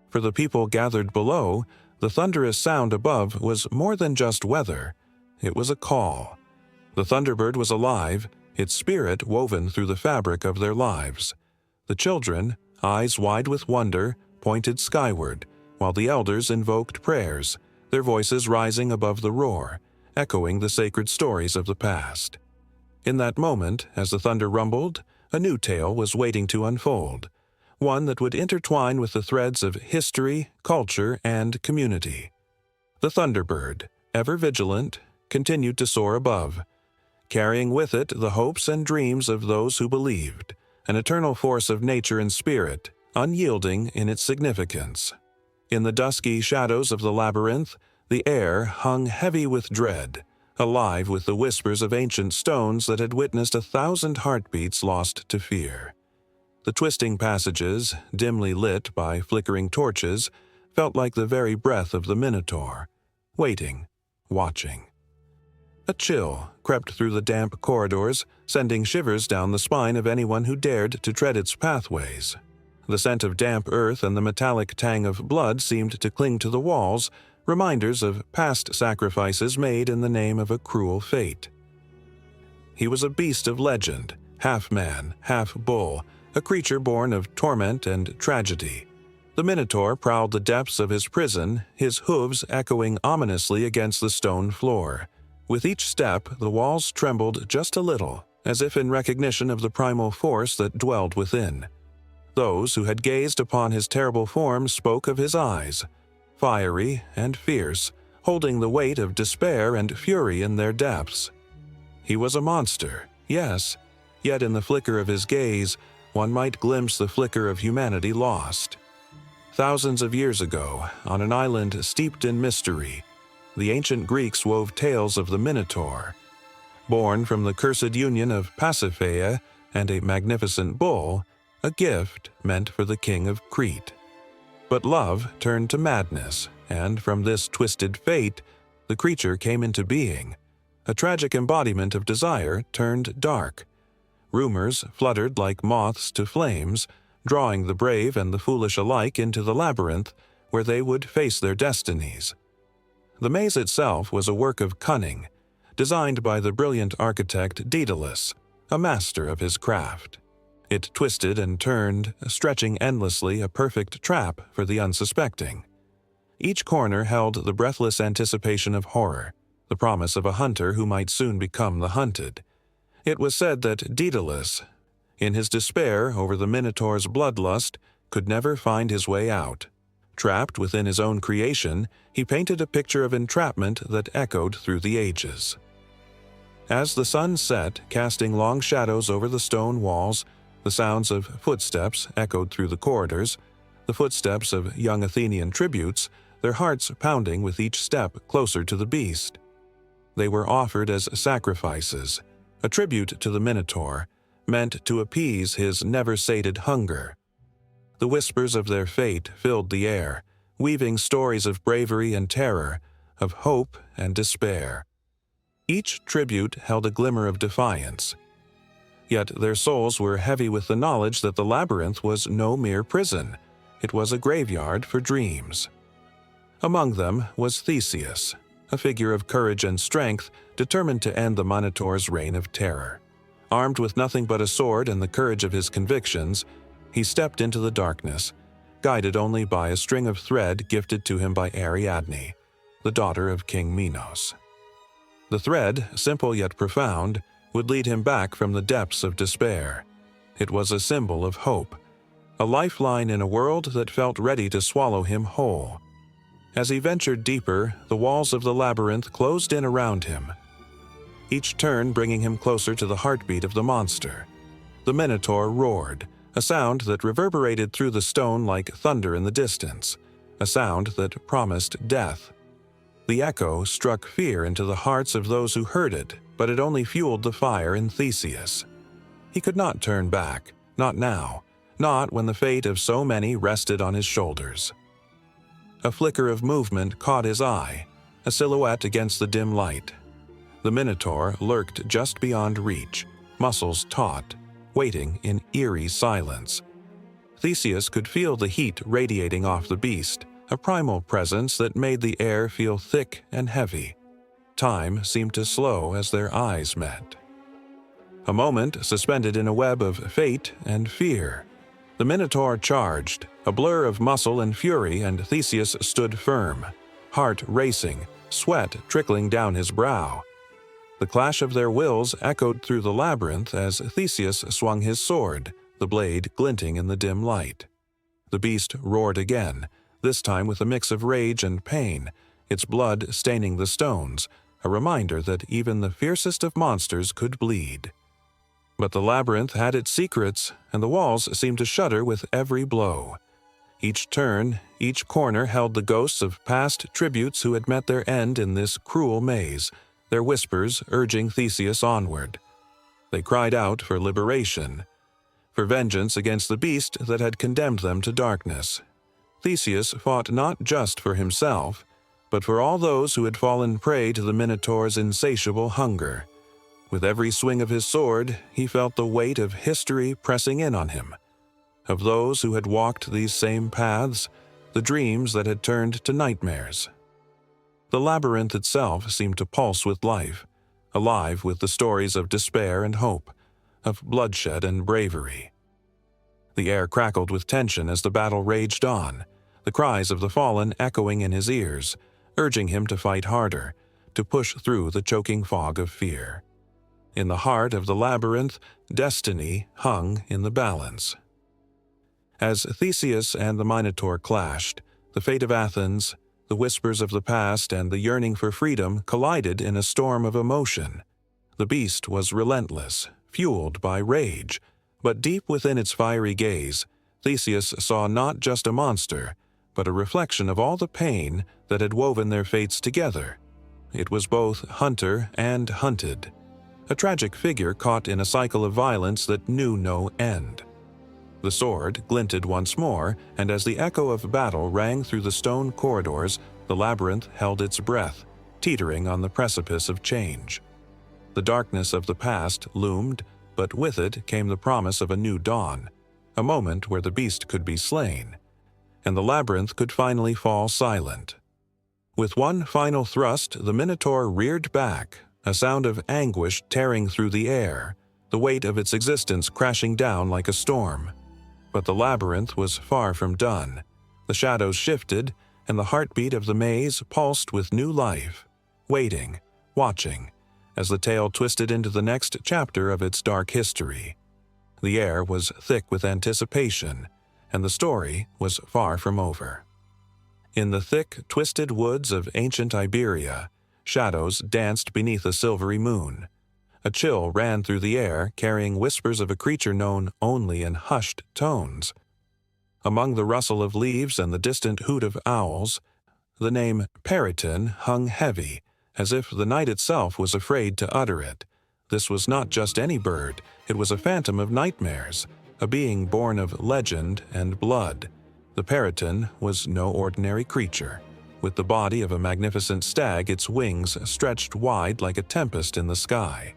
For the people gathered below, the thunderous sound above was more than just weather. It was a call. The thunderbird was alive, its spirit woven through the fabric of their lives. The children, eyes wide with wonder, pointed skyward, while the elders invoked prayers, their voices rising above the roar, echoing the sacred stories of the past. In that moment, as the thunder rumbled, a new tale was waiting to unfold, one that would intertwine with the threads of history, culture, and community. The thunderbird, ever vigilant, continued to soar above, carrying with it the hopes and dreams of those who believed, an eternal force of nature and spirit, unyielding in its significance. In the dusky shadows of the labyrinth, the air hung heavy with dread, alive with the whispers of ancient stones that had witnessed 1,000 heartbeats lost to fear. The twisting passages, dimly lit by flickering torches, felt like the very breath of the Minotaur, waiting, watching. A chill crept through the damp corridors, sending shivers down the spine of anyone who dared to tread its pathways. The scent of damp earth and the metallic tang of blood seemed to cling to the walls, reminders of past sacrifices made in the name of a cruel fate. He was a beast of legend, half man, half bull, a creature born of torment and tragedy. The Minotaur prowled the depths of his prison, his hooves echoing ominously against the stone floor. With each step, the walls trembled just a little, as if in recognition of the primal force that dwelled within. Those who had gazed upon his terrible form spoke of his eyes, fiery and fierce, holding the weight of despair and fury in their depths. He was a monster, yes, yet in the flicker of his gaze, one might glimpse the flicker of humanity lost. Thousands of years ago, on an island steeped in mystery, the ancient Greeks wove tales of the Minotaur. Born from the cursed union of Pasiphae and a magnificent bull, a gift meant for the king of Crete. But love turned to madness, and from this twisted fate, the creature came into being. A tragic embodiment of desire turned dark. Rumors fluttered like moths to flames, drawing the brave and the foolish alike into the labyrinth where they would face their destinies. The maze itself was a work of cunning, designed by the brilliant architect Daedalus, a master of his craft. It twisted and turned, stretching endlessly, a perfect trap for the unsuspecting. Each corner held the breathless anticipation of horror, the promise of a hunter who might soon become the hunted. It was said that Daedalus, in his despair over the Minotaur's bloodlust, could never find his way out. Trapped within his own creation, he painted a picture of entrapment that echoed through the ages. As the sun set, casting long shadows over the stone walls, the sounds of footsteps echoed through the corridors, the footsteps of young Athenian tributes, their hearts pounding with each step closer to the beast. They were offered as sacrifices, a tribute to the Minotaur, meant to appease his never-sated hunger. The whispers of their fate filled the air, weaving stories of bravery and terror, of hope and despair. Each tribute held a glimmer of defiance. Yet their souls were heavy with the knowledge that the labyrinth was no mere prison. It was a graveyard for dreams. Among them was Theseus, a figure of courage and strength, determined to end the Minotaur's reign of terror. Armed with nothing but a sword and the courage of his convictions, he stepped into the darkness, guided only by a string of thread gifted to him by Ariadne, the daughter of King Minos. The thread, simple yet profound, would lead him back from the depths of despair. It was a symbol of hope, a lifeline in a world that felt ready to swallow him whole. As he ventured deeper, the walls of the labyrinth closed in around him, each turn bringing him closer to the heartbeat of the monster. The Minotaur roared, a sound that reverberated through the stone like thunder in the distance, a sound that promised death. The echo struck fear into the hearts of those who heard it, but it only fueled the fire in Theseus. He could not turn back, not now, not when the fate of so many rested on his shoulders. A flicker of movement caught his eye, a silhouette against the dim light. The Minotaur lurked just beyond reach, muscles taut, waiting in eerie silence. Theseus could feel the heat radiating off the beast, a primal presence that made the air feel thick and heavy. Time seemed to slow as their eyes met. A moment suspended in a web of fate and fear. The Minotaur charged, a blur of muscle and fury, and Theseus stood firm, heart racing, sweat trickling down his brow. The clash of their wills echoed through the labyrinth as Theseus swung his sword, the blade glinting in the dim light. The beast roared again, this time with a mix of rage and pain, its blood staining the stones, a reminder that even the fiercest of monsters could bleed. But the labyrinth had its secrets, and the walls seemed to shudder with every blow. Each turn, each corner held the ghosts of past tributes who had met their end in this cruel maze, their whispers urging Theseus onward. They cried out for liberation, for vengeance against the beast that had condemned them to darkness. Theseus fought not just for himself, but for all those who had fallen prey to the Minotaur's insatiable hunger. With every swing of his sword, he felt the weight of history pressing in on him, of those who had walked these same paths, the dreams that had turned to nightmares. The labyrinth itself seemed to pulse with life, alive with the stories of despair and hope, of bloodshed and bravery. The air crackled with tension as the battle raged on, the cries of the fallen echoing in his ears, urging him to fight harder, to push through the choking fog of fear. In the heart of the labyrinth, destiny hung in the balance. As Theseus and the Minotaur clashed, the fate of Athens, the whispers of the past, and the yearning for freedom collided in a storm of emotion. The beast was relentless, fueled by rage, but deep within its fiery gaze, Theseus saw not just a monster, but a reflection of all the pain that had woven their fates together. It was both hunter and hunted, a tragic figure caught in a cycle of violence that knew no end. The sword glinted once more, and as the echo of battle rang through the stone corridors, the labyrinth held its breath, teetering on the precipice of change. The darkness of the past loomed, but with it came the promise of a new dawn, a moment where the beast could be slain, and the labyrinth could finally fall silent. With one final thrust, the Minotaur reared back, a sound of anguish tearing through the air, the weight of its existence crashing down like a storm. But the labyrinth was far from done. The shadows shifted, and the heartbeat of the maze pulsed with new life, waiting, watching, as the tale twisted into the next chapter of its dark history. The air was thick with anticipation, and the story was far from over. In the thick, twisted woods of ancient Iberia, shadows danced beneath a silvery moon. A chill ran through the air, carrying whispers of a creature known only in hushed tones. Among the rustle of leaves and the distant hoot of owls, The name Periton hung heavy, as if the night itself was afraid to utter it. This was not just any bird, it was a phantom of nightmares, a being born of legend and blood. The Periton was no ordinary creature. With the body of a magnificent stag, its wings stretched wide like a tempest in the sky.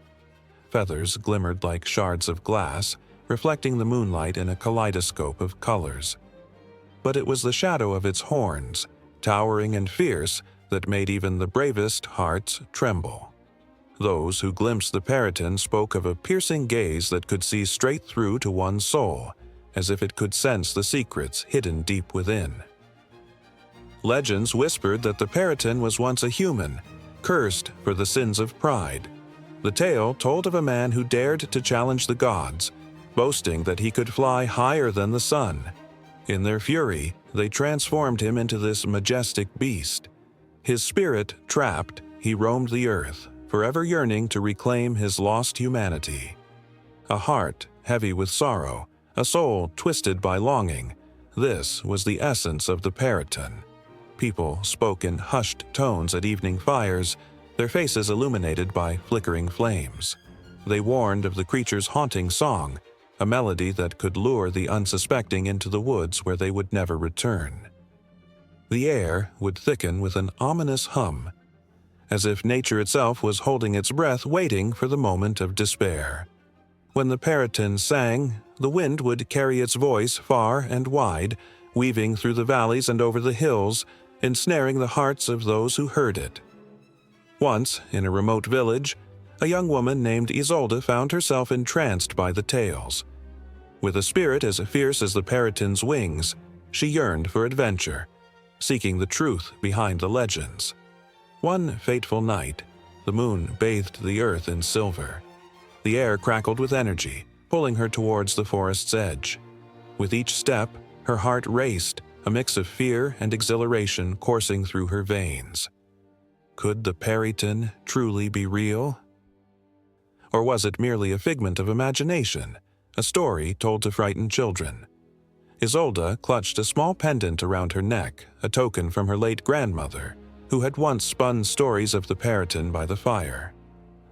Feathers glimmered like shards of glass, reflecting the moonlight in a kaleidoscope of colors. But it was the shadow of its horns, towering and fierce, that made even the bravest hearts tremble. Those who glimpsed the Periton spoke of a piercing gaze that could see straight through to one's soul, as if it could sense the secrets hidden deep within. Legends whispered that the Periton was once a human, cursed for the sins of pride. The tale told of a man who dared to challenge the gods, boasting that he could fly higher than the sun. In their fury, they transformed him into this majestic beast. His spirit trapped, he roamed the earth, forever yearning to reclaim his lost humanity. A heart heavy with sorrow, a soul twisted by longing, this was the essence of the Periton. People spoke in hushed tones at evening fires, their faces illuminated by flickering flames. They warned of the creature's haunting song, a melody that could lure the unsuspecting into the woods where they would never return. The air would thicken with an ominous hum, as if nature itself was holding its breath waiting for the moment of despair. When the Periton sang, the wind would carry its voice far and wide, weaving through the valleys and over the hills, ensnaring the hearts of those who heard it. Once, in a remote village, a young woman named Isolde found herself entranced by the tales. With a spirit as fierce as the Periton's wings, she yearned for adventure, seeking the truth behind the legends. One fateful night, the moon bathed the earth in silver. The air crackled with energy, pulling her towards the forest's edge. With each step, her heart raced, a mix of fear and exhilaration coursing through her veins. Could the Periton truly be real? Or was it merely a figment of imagination, a story told to frighten children? Isolde clutched a small pendant around her neck, a token from her late grandmother, who had once spun stories of the Periton by the fire.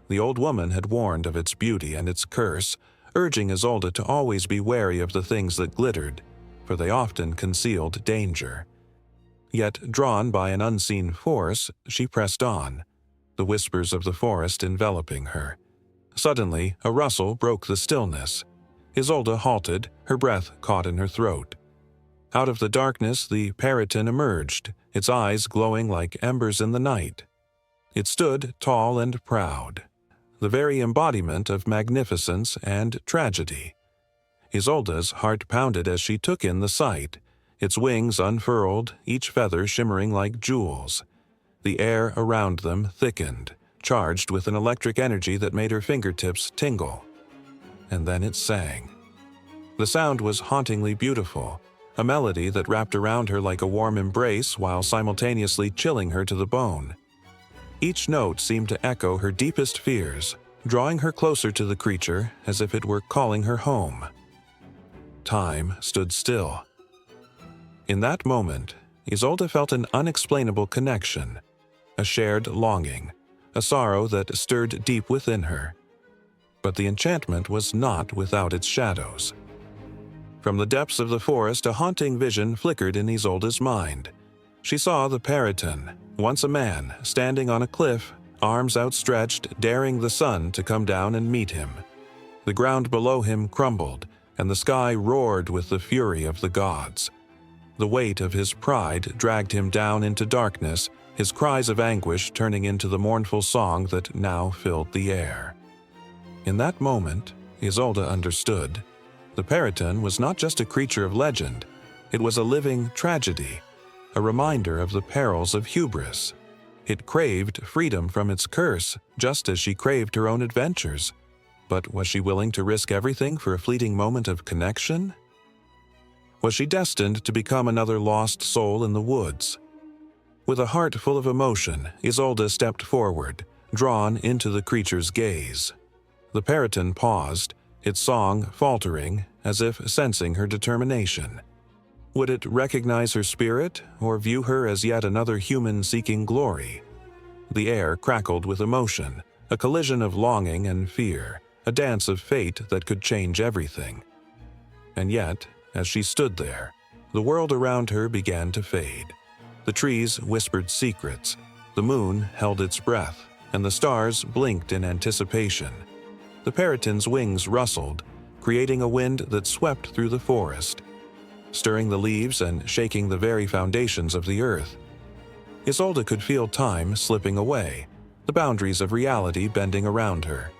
The old woman had warned of its beauty and its curse, urging Isolde to always be wary of the things that glittered, for they often concealed danger. Yet, drawn by an unseen force, she pressed on, the whispers of the forest enveloping her. Suddenly, a rustle broke the stillness. Isolde halted, her breath caught in her throat. Out of the darkness, the Periton emerged, its eyes glowing like embers in the night. It stood tall and proud, the very embodiment of magnificence and tragedy. Isolde's heart pounded as she took in the sight, its wings unfurled, each feather shimmering like jewels. The air around them thickened, charged with an electric energy that made her fingertips tingle. And then it sang. The sound was hauntingly beautiful, a melody that wrapped around her like a warm embrace while simultaneously chilling her to the bone. Each note seemed to echo her deepest fears, drawing her closer to the creature as if it were calling her home. Time stood still. In that moment, Isolde felt an unexplainable connection, a shared longing, a sorrow that stirred deep within her. But the enchantment was not without its shadows. From the depths of the forest, a haunting vision flickered in Isolde's mind. She saw the Periton, once a man, standing on a cliff, arms outstretched, daring the sun to come down and meet him. The ground below him crumbled, and the sky roared with the fury of the gods. The weight of his pride dragged him down into darkness, his cries of anguish turning into the mournful song that now filled the air. In that moment, Isolde understood. The Periton was not just a creature of legend, it was a living tragedy, a reminder of the perils of hubris. It craved freedom from its curse, just as she craved her own adventures. But was she willing to risk everything for a fleeting moment of connection? Was she destined to become another lost soul in the woods? With a heart full of emotion, Isolde stepped forward, drawn into the creature's gaze. The Periton paused, its song faltering, as if sensing her determination. Would it recognize her spirit, or view her as yet another human seeking glory? The air crackled with emotion, a collision of longing and fear, a dance of fate that could change everything. And yet, as she stood there, the world around her began to fade. The trees whispered secrets, the moon held its breath, and the stars blinked in anticipation. The parrotin's wings rustled, creating a wind that swept through the forest, stirring the leaves and shaking the very foundations of the earth. Isolde could feel time slipping away, the boundaries of reality bending around her.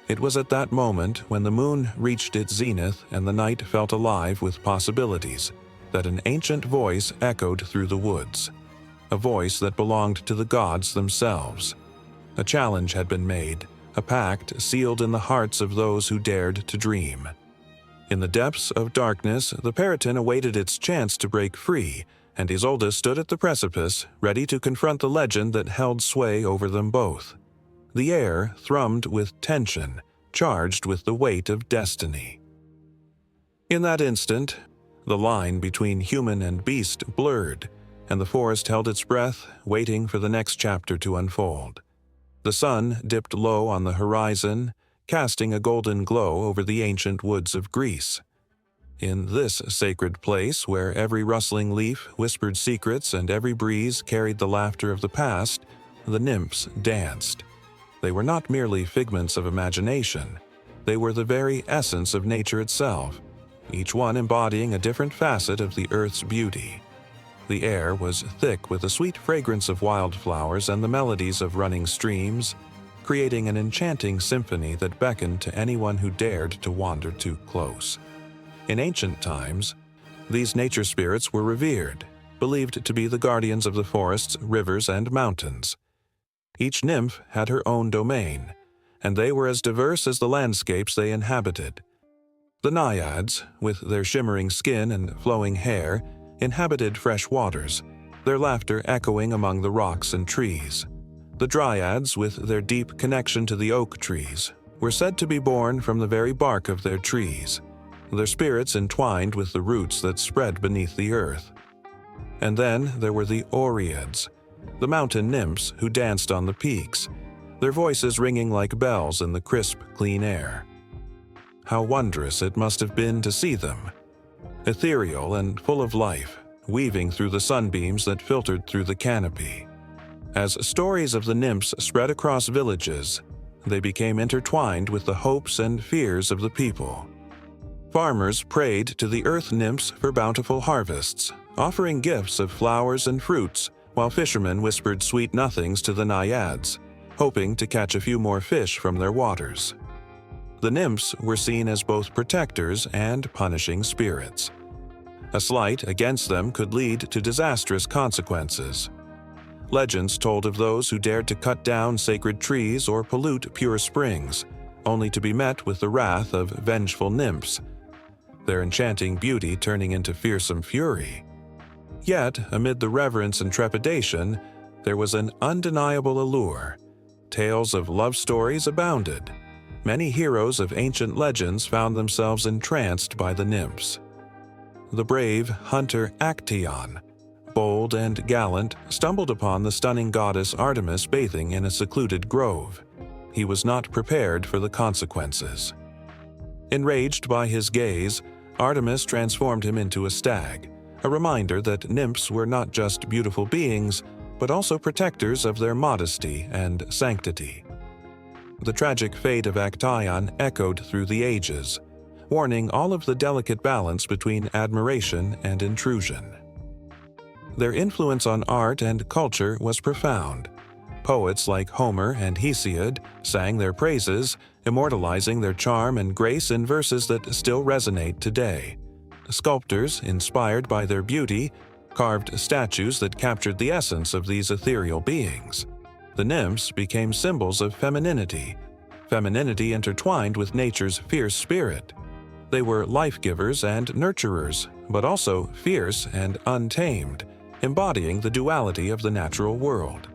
It was at that moment, when the moon reached its zenith and the night felt alive with possibilities, that an ancient voice echoed through the woods, a voice that belonged to the gods themselves. A challenge had been made, a pact sealed in the hearts of those who dared to dream. In the depths of darkness, the parrotin awaited its chance to break free, and Isolde stood at the precipice, ready to confront the legend that held sway over them both. The air thrummed with tension, charged with the weight of destiny. In that instant, the line between human and beast blurred, and the forest held its breath, waiting for the next chapter to unfold. The sun dipped low on the horizon, casting a golden glow over the ancient woods of Greece. In this sacred place, where every rustling leaf whispered secrets and every breeze carried the laughter of the past, the nymphs danced. They were not merely figments of imagination. They were the very essence of nature itself, each one embodying a different facet of the earth's beauty. The air was thick with the sweet fragrance of wildflowers and the melodies of running streams, creating an enchanting symphony that beckoned to anyone who dared to wander too close. In ancient times, these nature spirits were revered, believed to be the guardians of the forests, rivers, and mountains. Each nymph had her own domain, and they were as diverse as the landscapes they inhabited. The naiads, with their shimmering skin and flowing hair, inhabited fresh waters, their laughter echoing among the rocks and trees. The dryads, with their deep connection to the oak trees, were said to be born from the very bark of their trees, their spirits entwined with the roots that spread beneath the earth. And then there were the oreads, the mountain nymphs who danced on the peaks, their voices ringing like bells in the crisp, clean air. How wondrous it must have been to see them, ethereal and full of life, weaving through the sunbeams that filtered through the canopy. As stories of the nymphs spread across villages, they became intertwined with the hopes and fears of the people. Farmers prayed to the earth nymphs for bountiful harvests, offering gifts of flowers and fruits, while fishermen whispered sweet nothings to the naiads, hoping to catch a few more fish from their waters. The nymphs were seen as both protectors and punishing spirits. A slight against them could lead to disastrous consequences. Legends told of those who dared to cut down sacred trees or pollute pure springs, only to be met with the wrath of vengeful nymphs, their enchanting beauty turning into fearsome fury. Yet, amid the reverence and trepidation, there was an undeniable allure. Tales of love stories abounded. Many heroes of ancient legends found themselves entranced by the nymphs. The brave hunter Actaeon, bold and gallant, stumbled upon the stunning goddess Artemis bathing in a secluded grove. He was not prepared for the consequences. Enraged by his gaze, Artemis transformed him into a stag, a reminder that nymphs were not just beautiful beings, but also protectors of their modesty and sanctity. The tragic fate of Actaeon echoed through the ages, warning all of the delicate balance between admiration and intrusion. Their influence on art and culture was profound. Poets like Homer and Hesiod sang their praises, immortalizing their charm and grace in verses that still resonate today. Sculptors, inspired by their beauty, carved statues that captured the essence of these ethereal beings. The nymphs became symbols of femininity intertwined with nature's fierce spirit. They were life-givers and nurturers, but also fierce and untamed, embodying the duality of the natural world.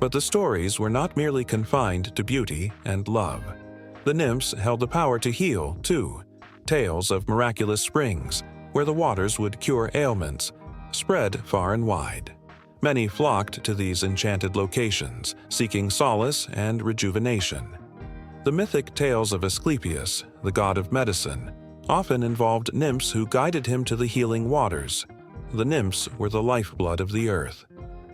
But the stories were not merely confined to beauty and love. The nymphs held the power to heal, too. Tales of miraculous springs, where the waters would cure ailments, spread far and wide. Many flocked to these enchanted locations, seeking solace and rejuvenation. The mythic tales of Asclepius, the god of medicine, often involved nymphs who guided him to the healing waters. The nymphs were the lifeblood of the earth,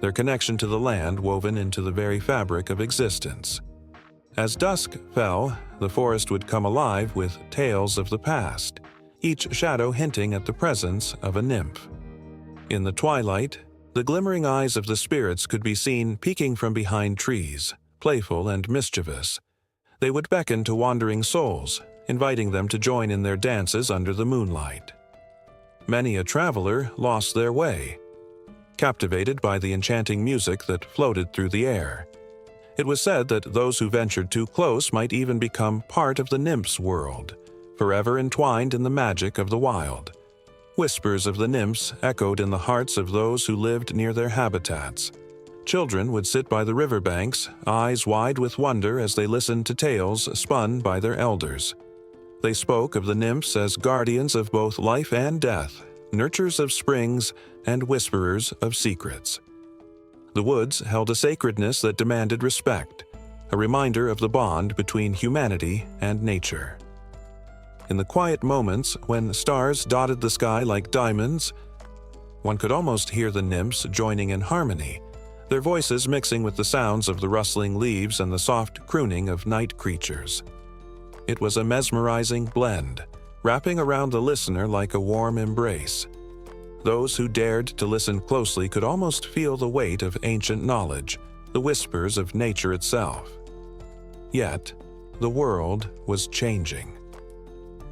their connection to the land woven into the very fabric of existence. As dusk fell, the forest would come alive with tales of the past, each shadow hinting at the presence of a nymph. In the twilight, the glimmering eyes of the spirits could be seen peeking from behind trees, playful and mischievous. They would beckon to wandering souls, inviting them to join in their dances under the moonlight. Many a traveler lost their way, captivated by the enchanting music that floated through the air. It was said that those who ventured too close might even become part of the nymphs' world, forever entwined in the magic of the wild. Whispers of the nymphs echoed in the hearts of those who lived near their habitats. Children would sit by the riverbanks, eyes wide with wonder as they listened to tales spun by their elders. They spoke of the nymphs as guardians of both life and death, nurturers of springs and whisperers of secrets. The woods held a sacredness that demanded respect, a reminder of the bond between humanity and nature. In the quiet moments when stars dotted the sky like diamonds, one could almost hear the nymphs joining in harmony, their voices mixing with the sounds of the rustling leaves and the soft crooning of night creatures. It was a mesmerizing blend, wrapping around the listener like a warm embrace. Those who dared to listen closely could almost feel the weight of ancient knowledge, the whispers of nature itself. Yet, the world was changing.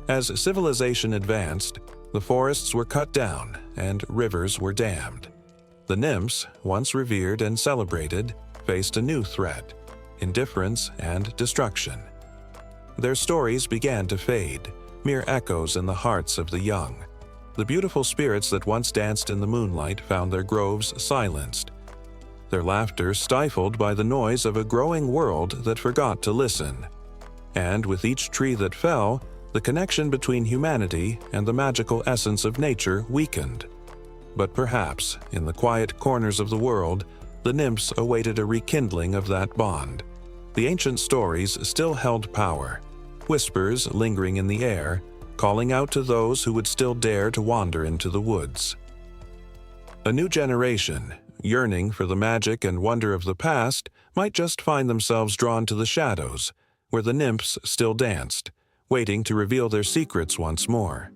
As civilization advanced, the forests were cut down and rivers were dammed. The nymphs, once revered and celebrated, faced a new threat: indifference and destruction. Their stories began to fade, mere echoes in the hearts of the young. The beautiful spirits that once danced in the moonlight found their groves silenced, their laughter stifled by the noise of a growing world that forgot to listen. And with each tree that fell, the connection between humanity and the magical essence of nature weakened. But perhaps, in the quiet corners of the world, the nymphs awaited a rekindling of that bond. The ancient stories still held power, whispers lingering in the air, calling out to those who would still dare to wander into the woods. A new generation, yearning for the magic and wonder of the past, might just find themselves drawn to the shadows, where the nymphs still danced, waiting to reveal their secrets once more.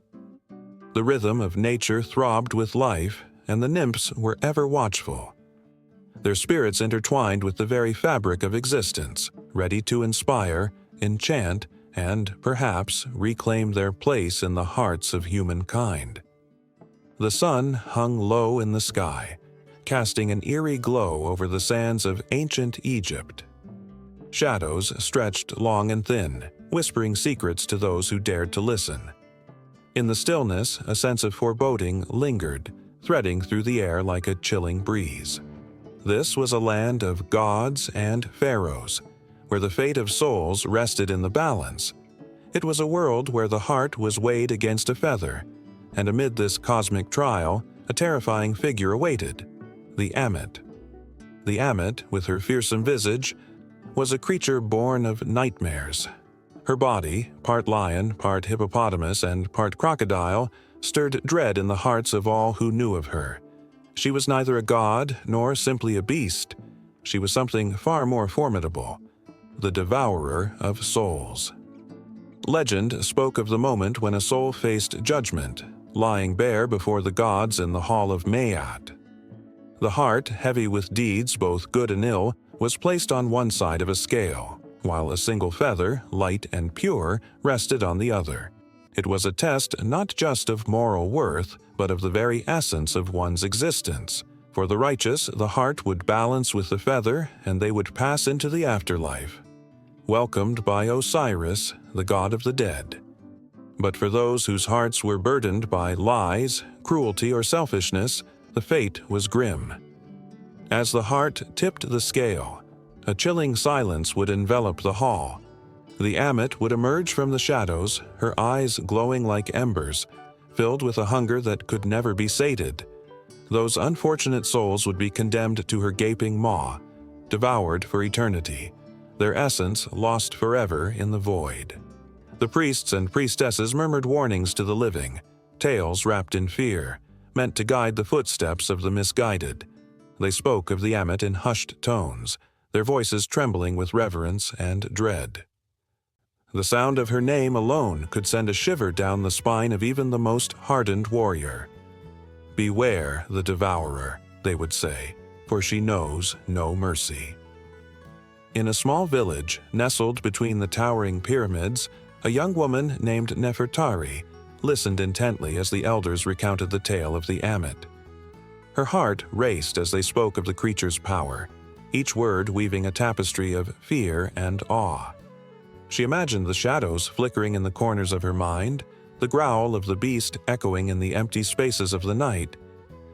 The rhythm of nature throbbed with life, and the nymphs were ever watchful. Their spirits intertwined with the very fabric of existence, ready to inspire, enchant, and, perhaps, reclaim their place in the hearts of humankind. The sun hung low in the sky, casting an eerie glow over the sands of ancient Egypt. Shadows stretched long and thin, whispering secrets to those who dared to listen. In the stillness, a sense of foreboding lingered, threading through the air like a chilling breeze. This was a land of gods and pharaohs, where the fate of souls rested in the balance. It was a world where the heart was weighed against a feather, and amid this cosmic trial, a terrifying figure awaited: the Ammit. The Ammit, with her fearsome visage, was a creature born of nightmares. Her body, part lion, part hippopotamus, and part crocodile, stirred dread in the hearts of all who knew of her. She was neither a god nor simply a beast. She was something far more formidable: the devourer of souls. Legend spoke of the moment when a soul faced judgment, lying bare before the gods in the hall of Maat. The heart, heavy with deeds both good and ill, was placed on one side of a scale, while a single feather, light and pure, rested on the other. It was a test not just of moral worth, but of the very essence of one's existence. For the righteous, the heart would balance with the feather, and they would pass into the afterlife, welcomed by Osiris, the god of the dead. But for those whose hearts were burdened by lies, cruelty, or selfishness, the fate was grim. As the heart tipped the scale, a chilling silence would envelop the hall. The Ammit would emerge from the shadows, her eyes glowing like embers, filled with a hunger that could never be sated. Those unfortunate souls would be condemned to her gaping maw, devoured for eternity, their essence lost forever in the void. The priests and priestesses murmured warnings to the living, tales wrapped in fear, meant to guide the footsteps of the misguided. They spoke of the Ammit in hushed tones, their voices trembling with reverence and dread. The sound of her name alone could send a shiver down the spine of even the most hardened warrior. "Beware the devourer," they would say, "for she knows no mercy." In a small village, nestled between the towering pyramids, a young woman named Nefertari listened intently as the elders recounted the tale of the Ammit. Her heart raced as they spoke of the creature's power, each word weaving a tapestry of fear and awe. She imagined the shadows flickering in the corners of her mind, the growl of the beast echoing in the empty spaces of the night.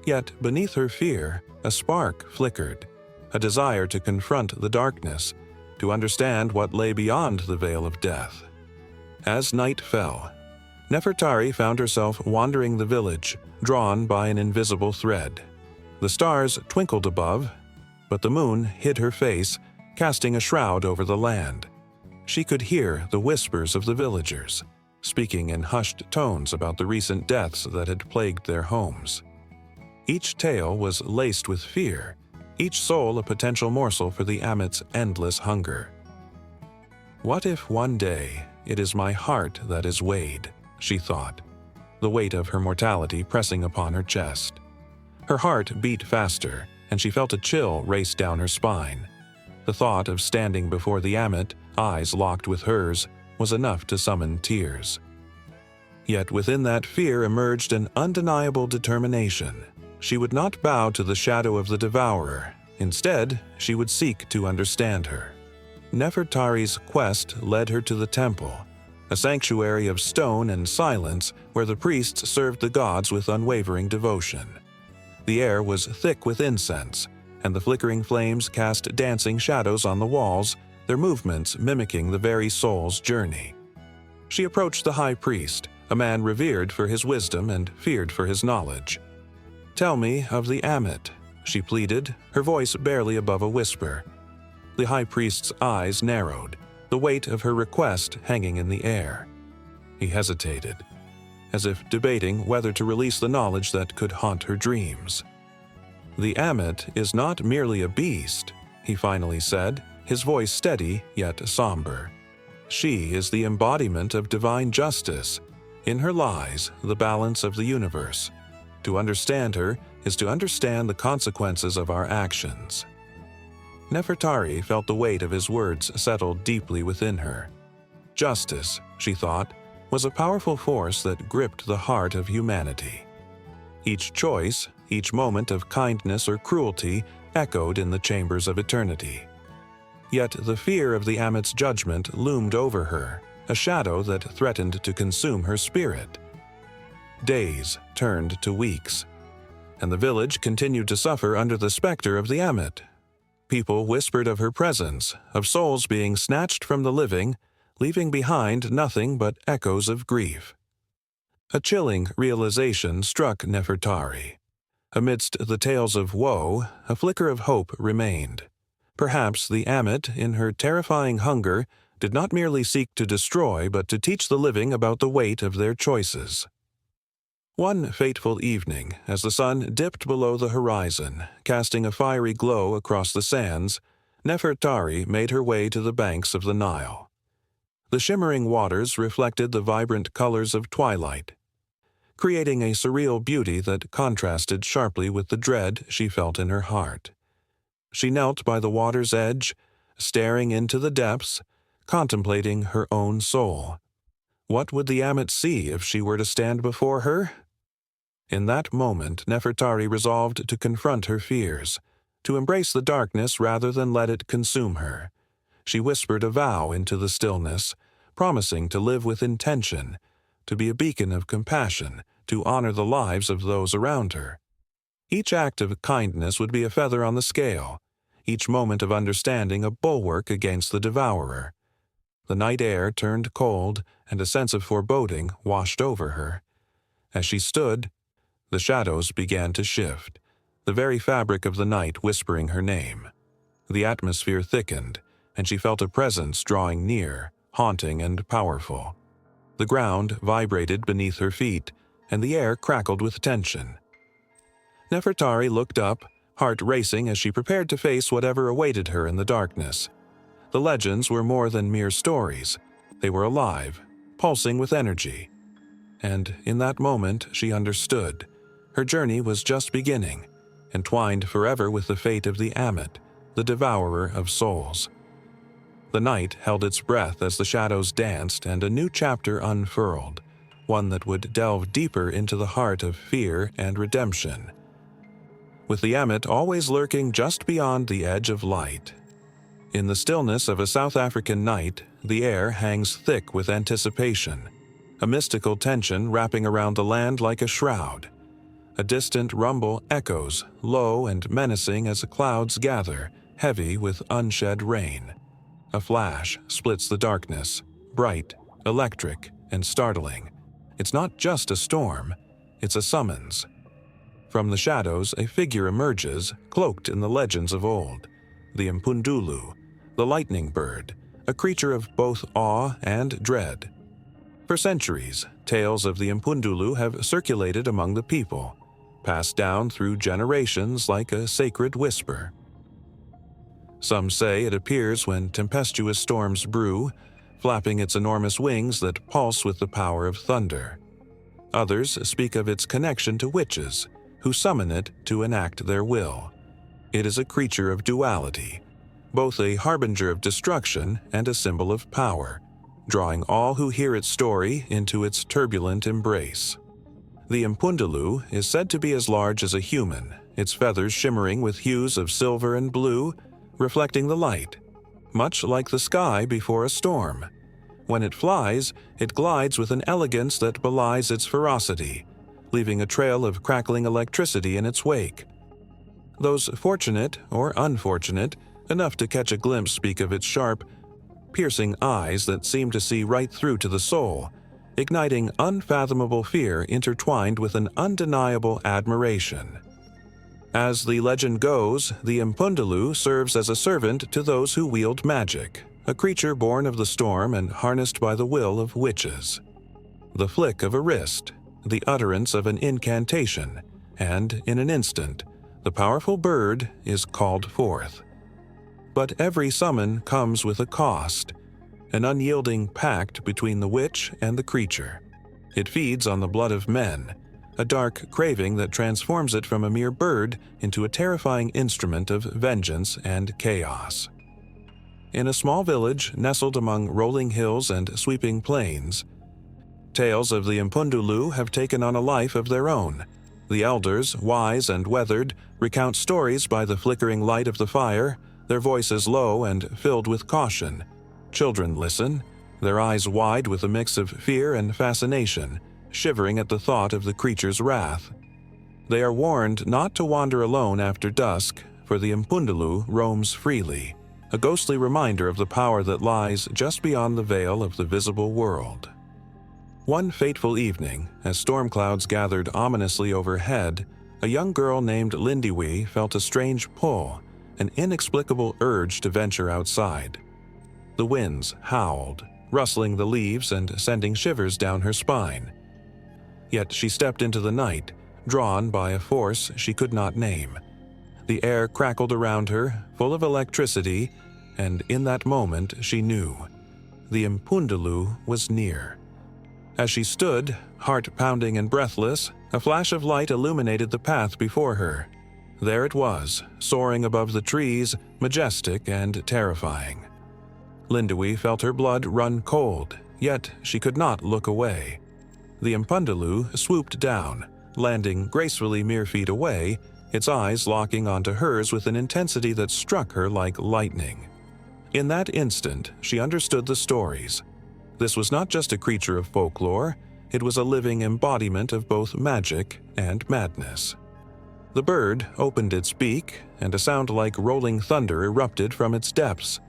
Yet beneath her fear, a spark flickered, a desire to confront the darkness, to understand what lay beyond the veil of death. As night fell, Nefertari found herself wandering the village, drawn by an invisible thread. The stars twinkled above, but the moon hid her face, casting a shroud over the land. She could hear the whispers of the villagers, speaking in hushed tones about the recent deaths that had plagued their homes. Each tale was laced with fear, each soul a potential morsel for the Ammit's endless hunger. "What if one day it is my heart that is weighed?" she thought, the weight of her mortality pressing upon her chest. Her heart beat faster, and she felt a chill race down her spine. The thought of standing before the Ammit, eyes locked with hers, was enough to summon tears. Yet within that fear emerged an undeniable determination. She would not bow to the shadow of the devourer. Instead, she would seek to understand her. Nefertari's quest led her to the temple, a sanctuary of stone and silence where the priests served the gods with unwavering devotion. The air was thick with incense, and the flickering flames cast dancing shadows on the walls, their movements mimicking the very soul's journey. She approached the high priest, a man revered for his wisdom and feared for his knowledge. "Tell me of the Ammit," she pleaded, her voice barely above a whisper. The high priest's eyes narrowed, the weight of her request hanging in the air. He hesitated, as if debating whether to release the knowledge that could haunt her dreams. "The Ammit is not merely a beast," he finally said, his voice steady yet somber. "She is the embodiment of divine justice. In her lies the balance of the universe. To understand her is to understand the consequences of our actions." Nefertari felt the weight of his words settle deeply within her. Justice, she thought, was a powerful force that gripped the heart of humanity. Each choice, each moment of kindness or cruelty echoed in the chambers of eternity. Yet the fear of the Ammit's judgment loomed over her, a shadow that threatened to consume her spirit. Days turned to weeks, and the village continued to suffer under the specter of the Ammit. People whispered of her presence, of souls being snatched from the living, leaving behind nothing but echoes of grief. A chilling realization struck Nefertari. Amidst the tales of woe, a flicker of hope remained. Perhaps the Ammit, in her terrifying hunger, did not merely seek to destroy but to teach the living about the weight of their choices. One fateful evening, as the sun dipped below the horizon, casting a fiery glow across the sands, Nefertari made her way to the banks of the Nile. The shimmering waters reflected the vibrant colors of twilight, creating a surreal beauty that contrasted sharply with the dread she felt in her heart. She knelt by the water's edge, staring into the depths, contemplating her own soul. What would the Ammit see if she were to stand before her? In that moment, Nefertari resolved to confront her fears, to embrace the darkness rather than let it consume her. She whispered a vow into the stillness, promising to live with intention, to be a beacon of compassion, to honor the lives of those around her. Each act of kindness would be a feather on the scale, each moment of understanding a bulwark against the devourer. The night air turned cold, and a sense of foreboding washed over her. As she stood, the shadows began to shift, the very fabric of the night whispering her name. The atmosphere thickened, and she felt a presence drawing near, haunting and powerful. The ground vibrated beneath her feet, and the air crackled with tension. Nefertari looked up, heart racing as she prepared to face whatever awaited her in the darkness. The legends were more than mere stories. They were alive, pulsing with energy. And in that moment, she understood. Her journey was just beginning, entwined forever with the fate of the Amit, the devourer of souls. The night held its breath as the shadows danced and a new chapter unfurled, one that would delve deeper into the heart of fear and redemption. With the Amit always lurking just beyond the edge of light. In the stillness of a South African night, the air hangs thick with anticipation, a mystical tension wrapping around the land like a shroud. A distant rumble echoes, low and menacing as the clouds gather, heavy with unshed rain. A flash splits the darkness, bright, electric, and startling. It's not just a storm, it's a summons. From the shadows, a figure emerges, cloaked in the legends of old. The Impundulu, the lightning bird, a creature of both awe and dread. For centuries, tales of the Impundulu have circulated among the people, passed down through generations like a sacred whisper. Some say it appears when tempestuous storms brew, flapping its enormous wings that pulse with the power of thunder. Others speak of its connection to witches, who summon it to enact their will. It is a creature of duality, both a harbinger of destruction and a symbol of power, drawing all who hear its story into its turbulent embrace. The Impundulu is said to be as large as a human, its feathers shimmering with hues of silver and blue, reflecting the light, much like the sky before a storm. When it flies, it glides with an elegance that belies its ferocity, leaving a trail of crackling electricity in its wake. Those fortunate or unfortunate enough to catch a glimpse speak of its sharp, piercing eyes that seem to see right through to the soul, igniting unfathomable fear intertwined with an undeniable admiration. As the legend goes, the Impundulu serves as a servant to those who wield magic, a creature born of the storm and harnessed by the will of witches. The flick of a wrist, the utterance of an incantation, and in an instant, the powerful bird is called forth. But every summon comes with a cost, an unyielding pact between the witch and the creature. It feeds on the blood of men, a dark craving that transforms it from a mere bird into a terrifying instrument of vengeance and chaos. In a small village nestled among rolling hills and sweeping plains, tales of the Impundulu have taken on a life of their own. The elders, wise and weathered, recount stories by the flickering light of the fire, their voices low and filled with caution. Children listen, their eyes wide with a mix of fear and fascination, shivering at the thought of the creature's wrath. They are warned not to wander alone after dusk, for the Impundulu roams freely, a ghostly reminder of the power that lies just beyond the veil of the visible world. One fateful evening, as storm clouds gathered ominously overhead, a young girl named Lindiwe felt a strange pull, an inexplicable urge to venture outside. The winds howled, rustling the leaves and sending shivers down her spine. Yet she stepped into the night, drawn by a force she could not name. The air crackled around her, full of electricity, and in that moment she knew. The Impundulu was near. As she stood, heart pounding and breathless, a flash of light illuminated the path before her. There it was, soaring above the trees, majestic and terrifying. Lindiwe felt her blood run cold, yet she could not look away. The Impundulu swooped down, landing gracefully mere feet away, its eyes locking onto hers with an intensity that struck her like lightning. In that instant, she understood the stories. This was not just a creature of folklore, it was a living embodiment of both magic and madness. The bird opened its beak, and a sound like rolling thunder erupted from its depths.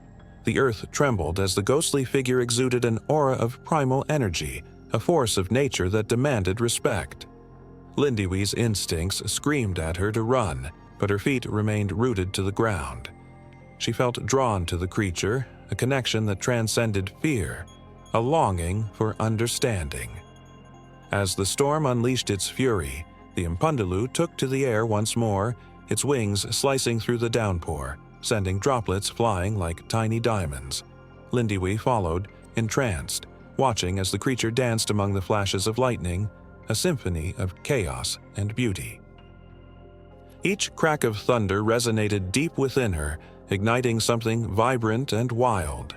The earth trembled as the ghostly figure exuded an aura of primal energy, a force of nature that demanded respect. Lindywee's instincts screamed at her to run, but her feet remained rooted to the ground. She felt drawn to the creature, a connection that transcended fear, a longing for understanding. As the storm unleashed its fury, the Impundulu took to the air once more, its wings slicing through the downpour, sending droplets flying like tiny diamonds. Lindywee followed, entranced, watching as the creature danced among the flashes of lightning, a symphony of chaos and beauty. Each crack of thunder resonated deep within her, igniting something vibrant and wild.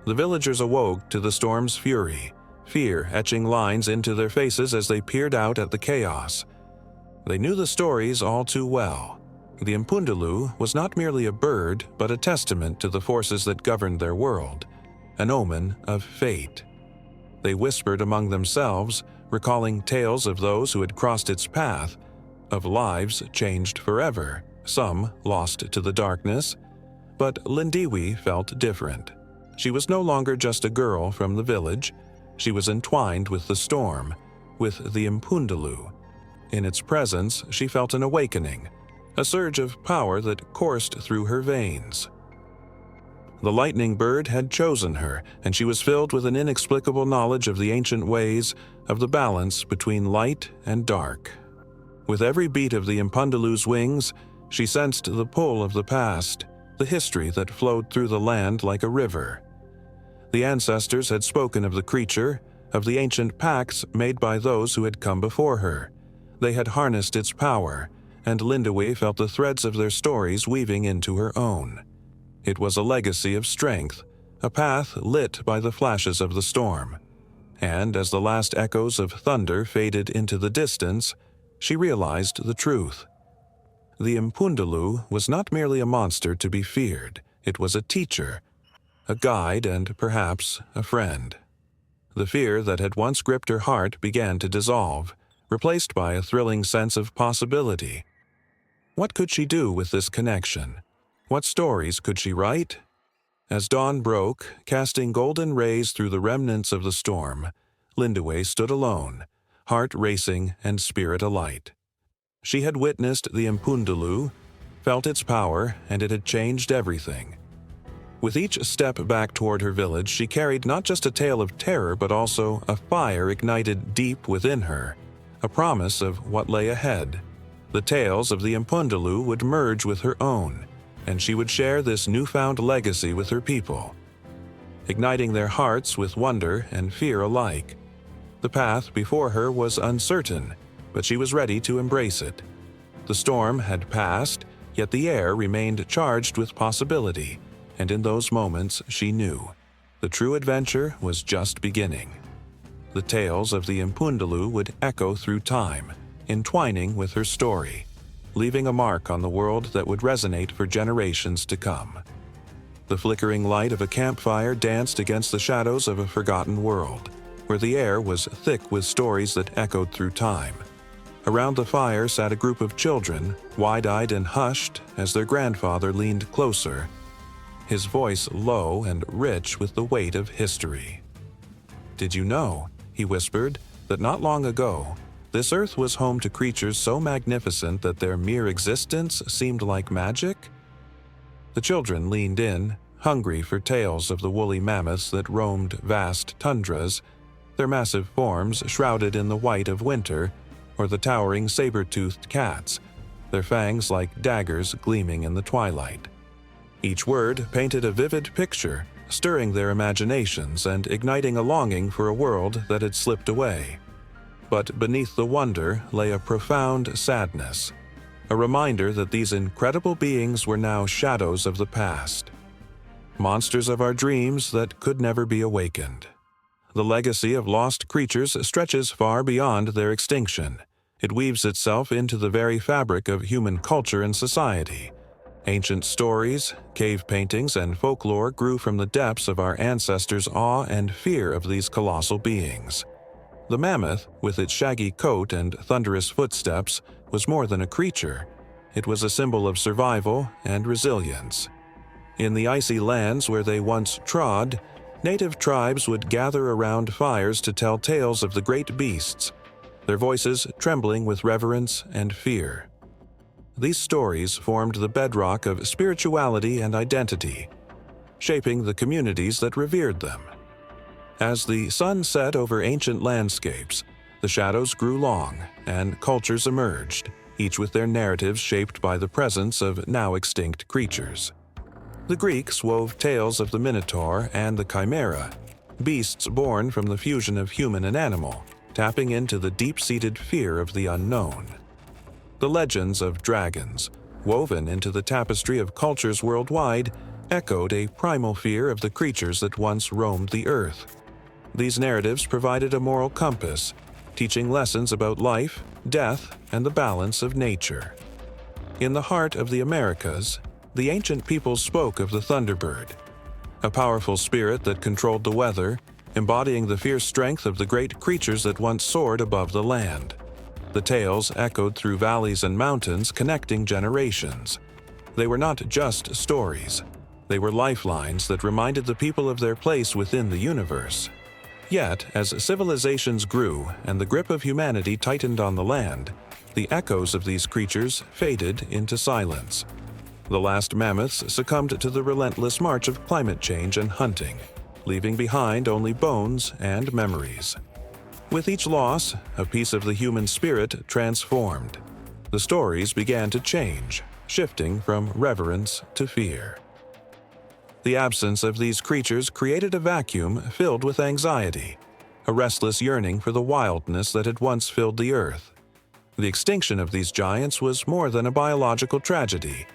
The villagers awoke to the storm's fury, fear etching lines into their faces as they peered out at the chaos. They knew the stories all too well. The Impundulu was not merely a bird, but a testament to the forces that governed their world, an omen of fate. They whispered among themselves, recalling tales of those who had crossed its path, of lives changed forever, some lost to the darkness. But Lindywee felt different. She was no longer just a girl from the village. She was entwined with the storm, with the Impundulu. In its presence, she felt an awakening, a surge of power that coursed through her veins. The lightning bird had chosen her, and she was filled with an inexplicable knowledge of the ancient ways, of the balance between light and dark. With every beat of the Impundulu's wings, she sensed the pull of the past, the history that flowed through the land like a river. The ancestors had spoken of the creature, of the ancient pacts made by those who had come before her. They had harnessed its power, and Lindywee felt the threads of their stories weaving into her own. It was a legacy of strength, a path lit by the flashes of the storm. And as the last echoes of thunder faded into the distance, she realized the truth. The Impundulu was not merely a monster to be feared. It was a teacher, a guide, and perhaps a friend. The fear that had once gripped her heart began to dissolve, replaced by a thrilling sense of possibility. What could she do with this connection? What stories could she write? As dawn broke, casting golden rays through the remnants of the storm, Lindywee stood alone, heart racing and spirit alight. She had witnessed the Impundulu, felt its power, and it had changed everything. With each step back toward her village, she carried not just a tale of terror but also a fire ignited deep within her, a promise of what lay ahead. The tales of the Impundulu would merge with her own, and she would share this newfound legacy with her people, igniting their hearts with wonder and fear alike. The path before her was uncertain, but she was ready to embrace it. The storm had passed, yet the air remained charged with possibility, and in those moments she knew the true adventure was just beginning. The tales of the Impundulu would echo through time, entwining with her story, leaving a mark on the world that would resonate for generations to come. The flickering light of a campfire danced against the shadows of a forgotten world, where the air was thick with stories that echoed through time. Around the fire sat a group of children, wide-eyed and hushed as their grandfather leaned closer, his voice low and rich with the weight of history. "Did you know," he whispered, "that not long ago, this earth was home to creatures so magnificent that their mere existence seemed like magic?" The children leaned in, hungry for tales of the woolly mammoths that roamed vast tundras, their massive forms shrouded in the white of winter, or the towering saber-toothed cats, their fangs like daggers gleaming in the twilight. Each word painted a vivid picture, stirring their imaginations and igniting a longing for a world that had slipped away. But beneath the wonder lay a profound sadness, a reminder that these incredible beings were now shadows of the past, monsters of our dreams that could never be awakened. The legacy of lost creatures stretches far beyond their extinction. It weaves itself into the very fabric of human culture and society. Ancient stories, cave paintings, and folklore grew from the depths of our ancestors' awe and fear of these colossal beings. The mammoth, with its shaggy coat and thunderous footsteps, was more than a creature. It was a symbol of survival and resilience. In the icy lands where they once trod, native tribes would gather around fires to tell tales of the great beasts. their voices trembling with reverence and fear. These stories formed the bedrock of spirituality and identity, shaping the communities that revered them. As the sun set over ancient landscapes, the shadows grew long and cultures emerged, each with their narratives shaped by the presence of now extinct creatures. The Greeks wove tales of the Minotaur and the Chimera, beasts born from the fusion of human and animal, tapping into the deep-seated fear of the unknown. The legends of dragons, woven into the tapestry of cultures worldwide, echoed a primal fear of the creatures that once roamed the earth. These narratives provided a moral compass, teaching lessons about life, death, and the balance of nature. In the heart of the Americas, the ancient peoples spoke of the Thunderbird, a powerful spirit that controlled the weather, embodying the fierce strength of the great creatures that once soared above the land. The tales echoed through valleys and mountains, connecting generations. They were not just stories. They were lifelines that reminded the people of their place within the universe. Yet, as civilizations grew and the grip of humanity tightened on the land, the echoes of these creatures faded into silence. The last mammoths succumbed to the relentless march of climate change and hunting, leaving behind only bones and memories. With each loss, a piece of the human spirit transformed. The stories began to change, shifting from reverence to fear. The absence of these creatures created a vacuum filled with anxiety, a restless yearning for the wildness that had once filled the earth. The extinction of these giants was more than a biological tragedy.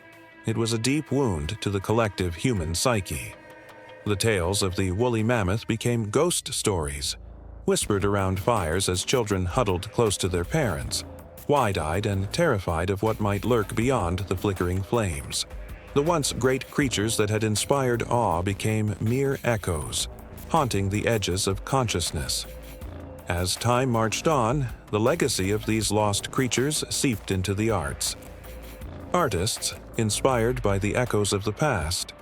It was a deep wound to the collective human psyche. The tales of the woolly mammoth became ghost stories, whispered around fires as children huddled close to their parents, wide-eyed and terrified of what might lurk beyond the flickering flames. The once great creatures that had inspired awe became mere echoes, haunting the edges of consciousness. As time marched on, the legacy of these lost creatures seeped into the arts. Artists, inspired by the echoes of the past,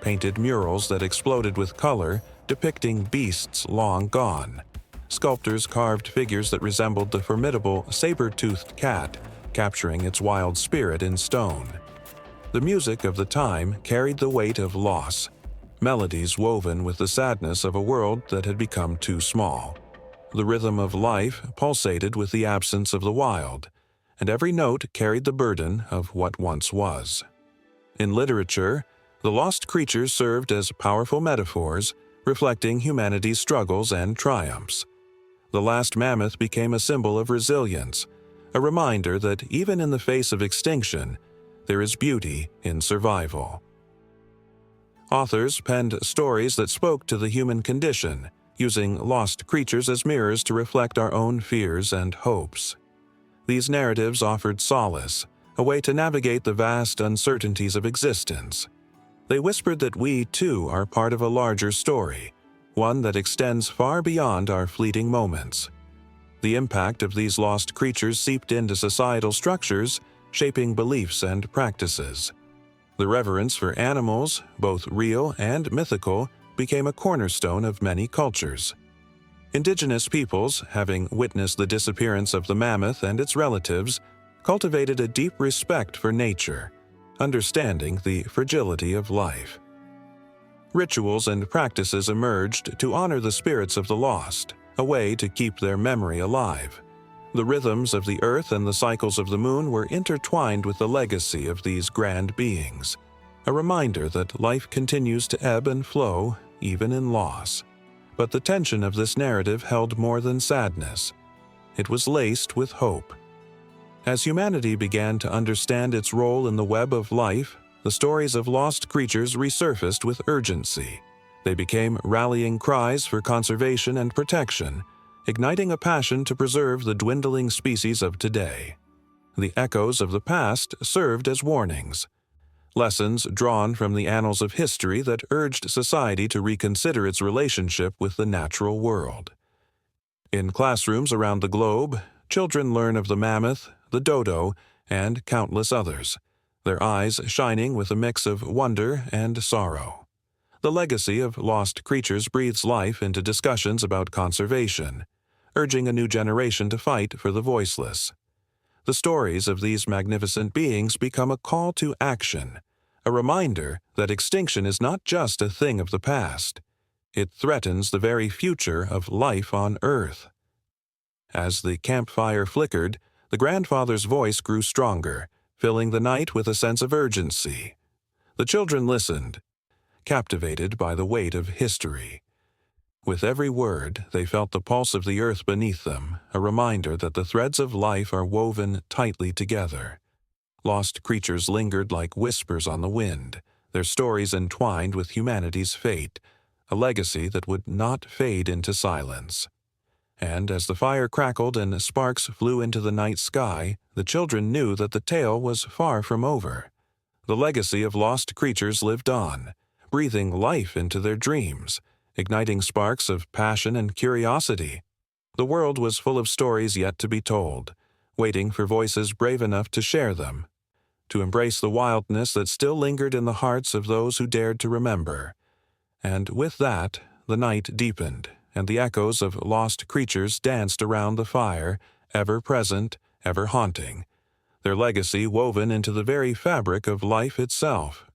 painted murals that exploded with color, depicting beasts long gone. Sculptors carved figures that resembled the formidable saber-toothed cat, capturing its wild spirit in stone. The music of the time carried the weight of loss, melodies woven with the sadness of a world that had become too small. The rhythm of life pulsated with the absence of the wild, and every note carried the burden of what once was. In literature, the lost creatures served as powerful metaphors, reflecting humanity's struggles and triumphs. The last mammoth became a symbol of resilience, a reminder that even in the face of extinction, there is beauty in survival. Authors penned stories that spoke to the human condition, using lost creatures as mirrors to reflect our own fears and hopes. These narratives offered solace, a way to navigate the vast uncertainties of existence. They whispered that we, too, are part of a larger story, one that extends far beyond our fleeting moments. The impact of these lost creatures seeped into societal structures, shaping beliefs and practices. The reverence for animals, both real and mythical, became a cornerstone of many cultures. Indigenous peoples, having witnessed the disappearance of the mammoth and its relatives, cultivated a deep respect for nature, understanding the fragility of life. Rituals and practices emerged to honor the spirits of the lost, a way to keep their memory alive. The rhythms of the earth and the cycles of the moon were intertwined with the legacy of these grand beings, a reminder that life continues to ebb and flow, even in loss. But the tension of this narrative held more than sadness. It was laced with hope. As humanity began to understand its role in the web of life, the stories of lost creatures resurfaced with urgency. They became rallying cries for conservation and protection, igniting a passion to preserve the dwindling species of today. The echoes of the past served as warnings, lessons drawn from the annals of history that urged society to reconsider its relationship with the natural world. In classrooms around the globe, children learn of the mammoth, the dodo, and countless others, their eyes shining with a mix of wonder and sorrow. The legacy of lost creatures breathes life into discussions about conservation, urging a new generation to fight for the voiceless. The stories of these magnificent beings become a call to action, a reminder that extinction is not just a thing of the past. It threatens the very future of life on Earth. As the campfire flickered, the grandfather's voice grew stronger, filling the night with a sense of urgency. The children listened, captivated by the weight of history. With every word, they felt the pulse of the earth beneath them, a reminder that the threads of life are woven tightly together. Lost creatures lingered like whispers on the wind, their stories entwined with humanity's fate, a legacy that would not fade into silence. And as the fire crackled and sparks flew into the night sky, the children knew that the tale was far from over. The legacy of lost creatures lived on, breathing life into their dreams, igniting sparks of passion and curiosity. The world was full of stories yet to be told, waiting for voices brave enough to share them, to embrace the wildness that still lingered in the hearts of those who dared to remember. And with that, the night deepened, and the echoes of lost creatures danced around the fire, ever present, ever haunting, their legacy woven into the very fabric of life itself.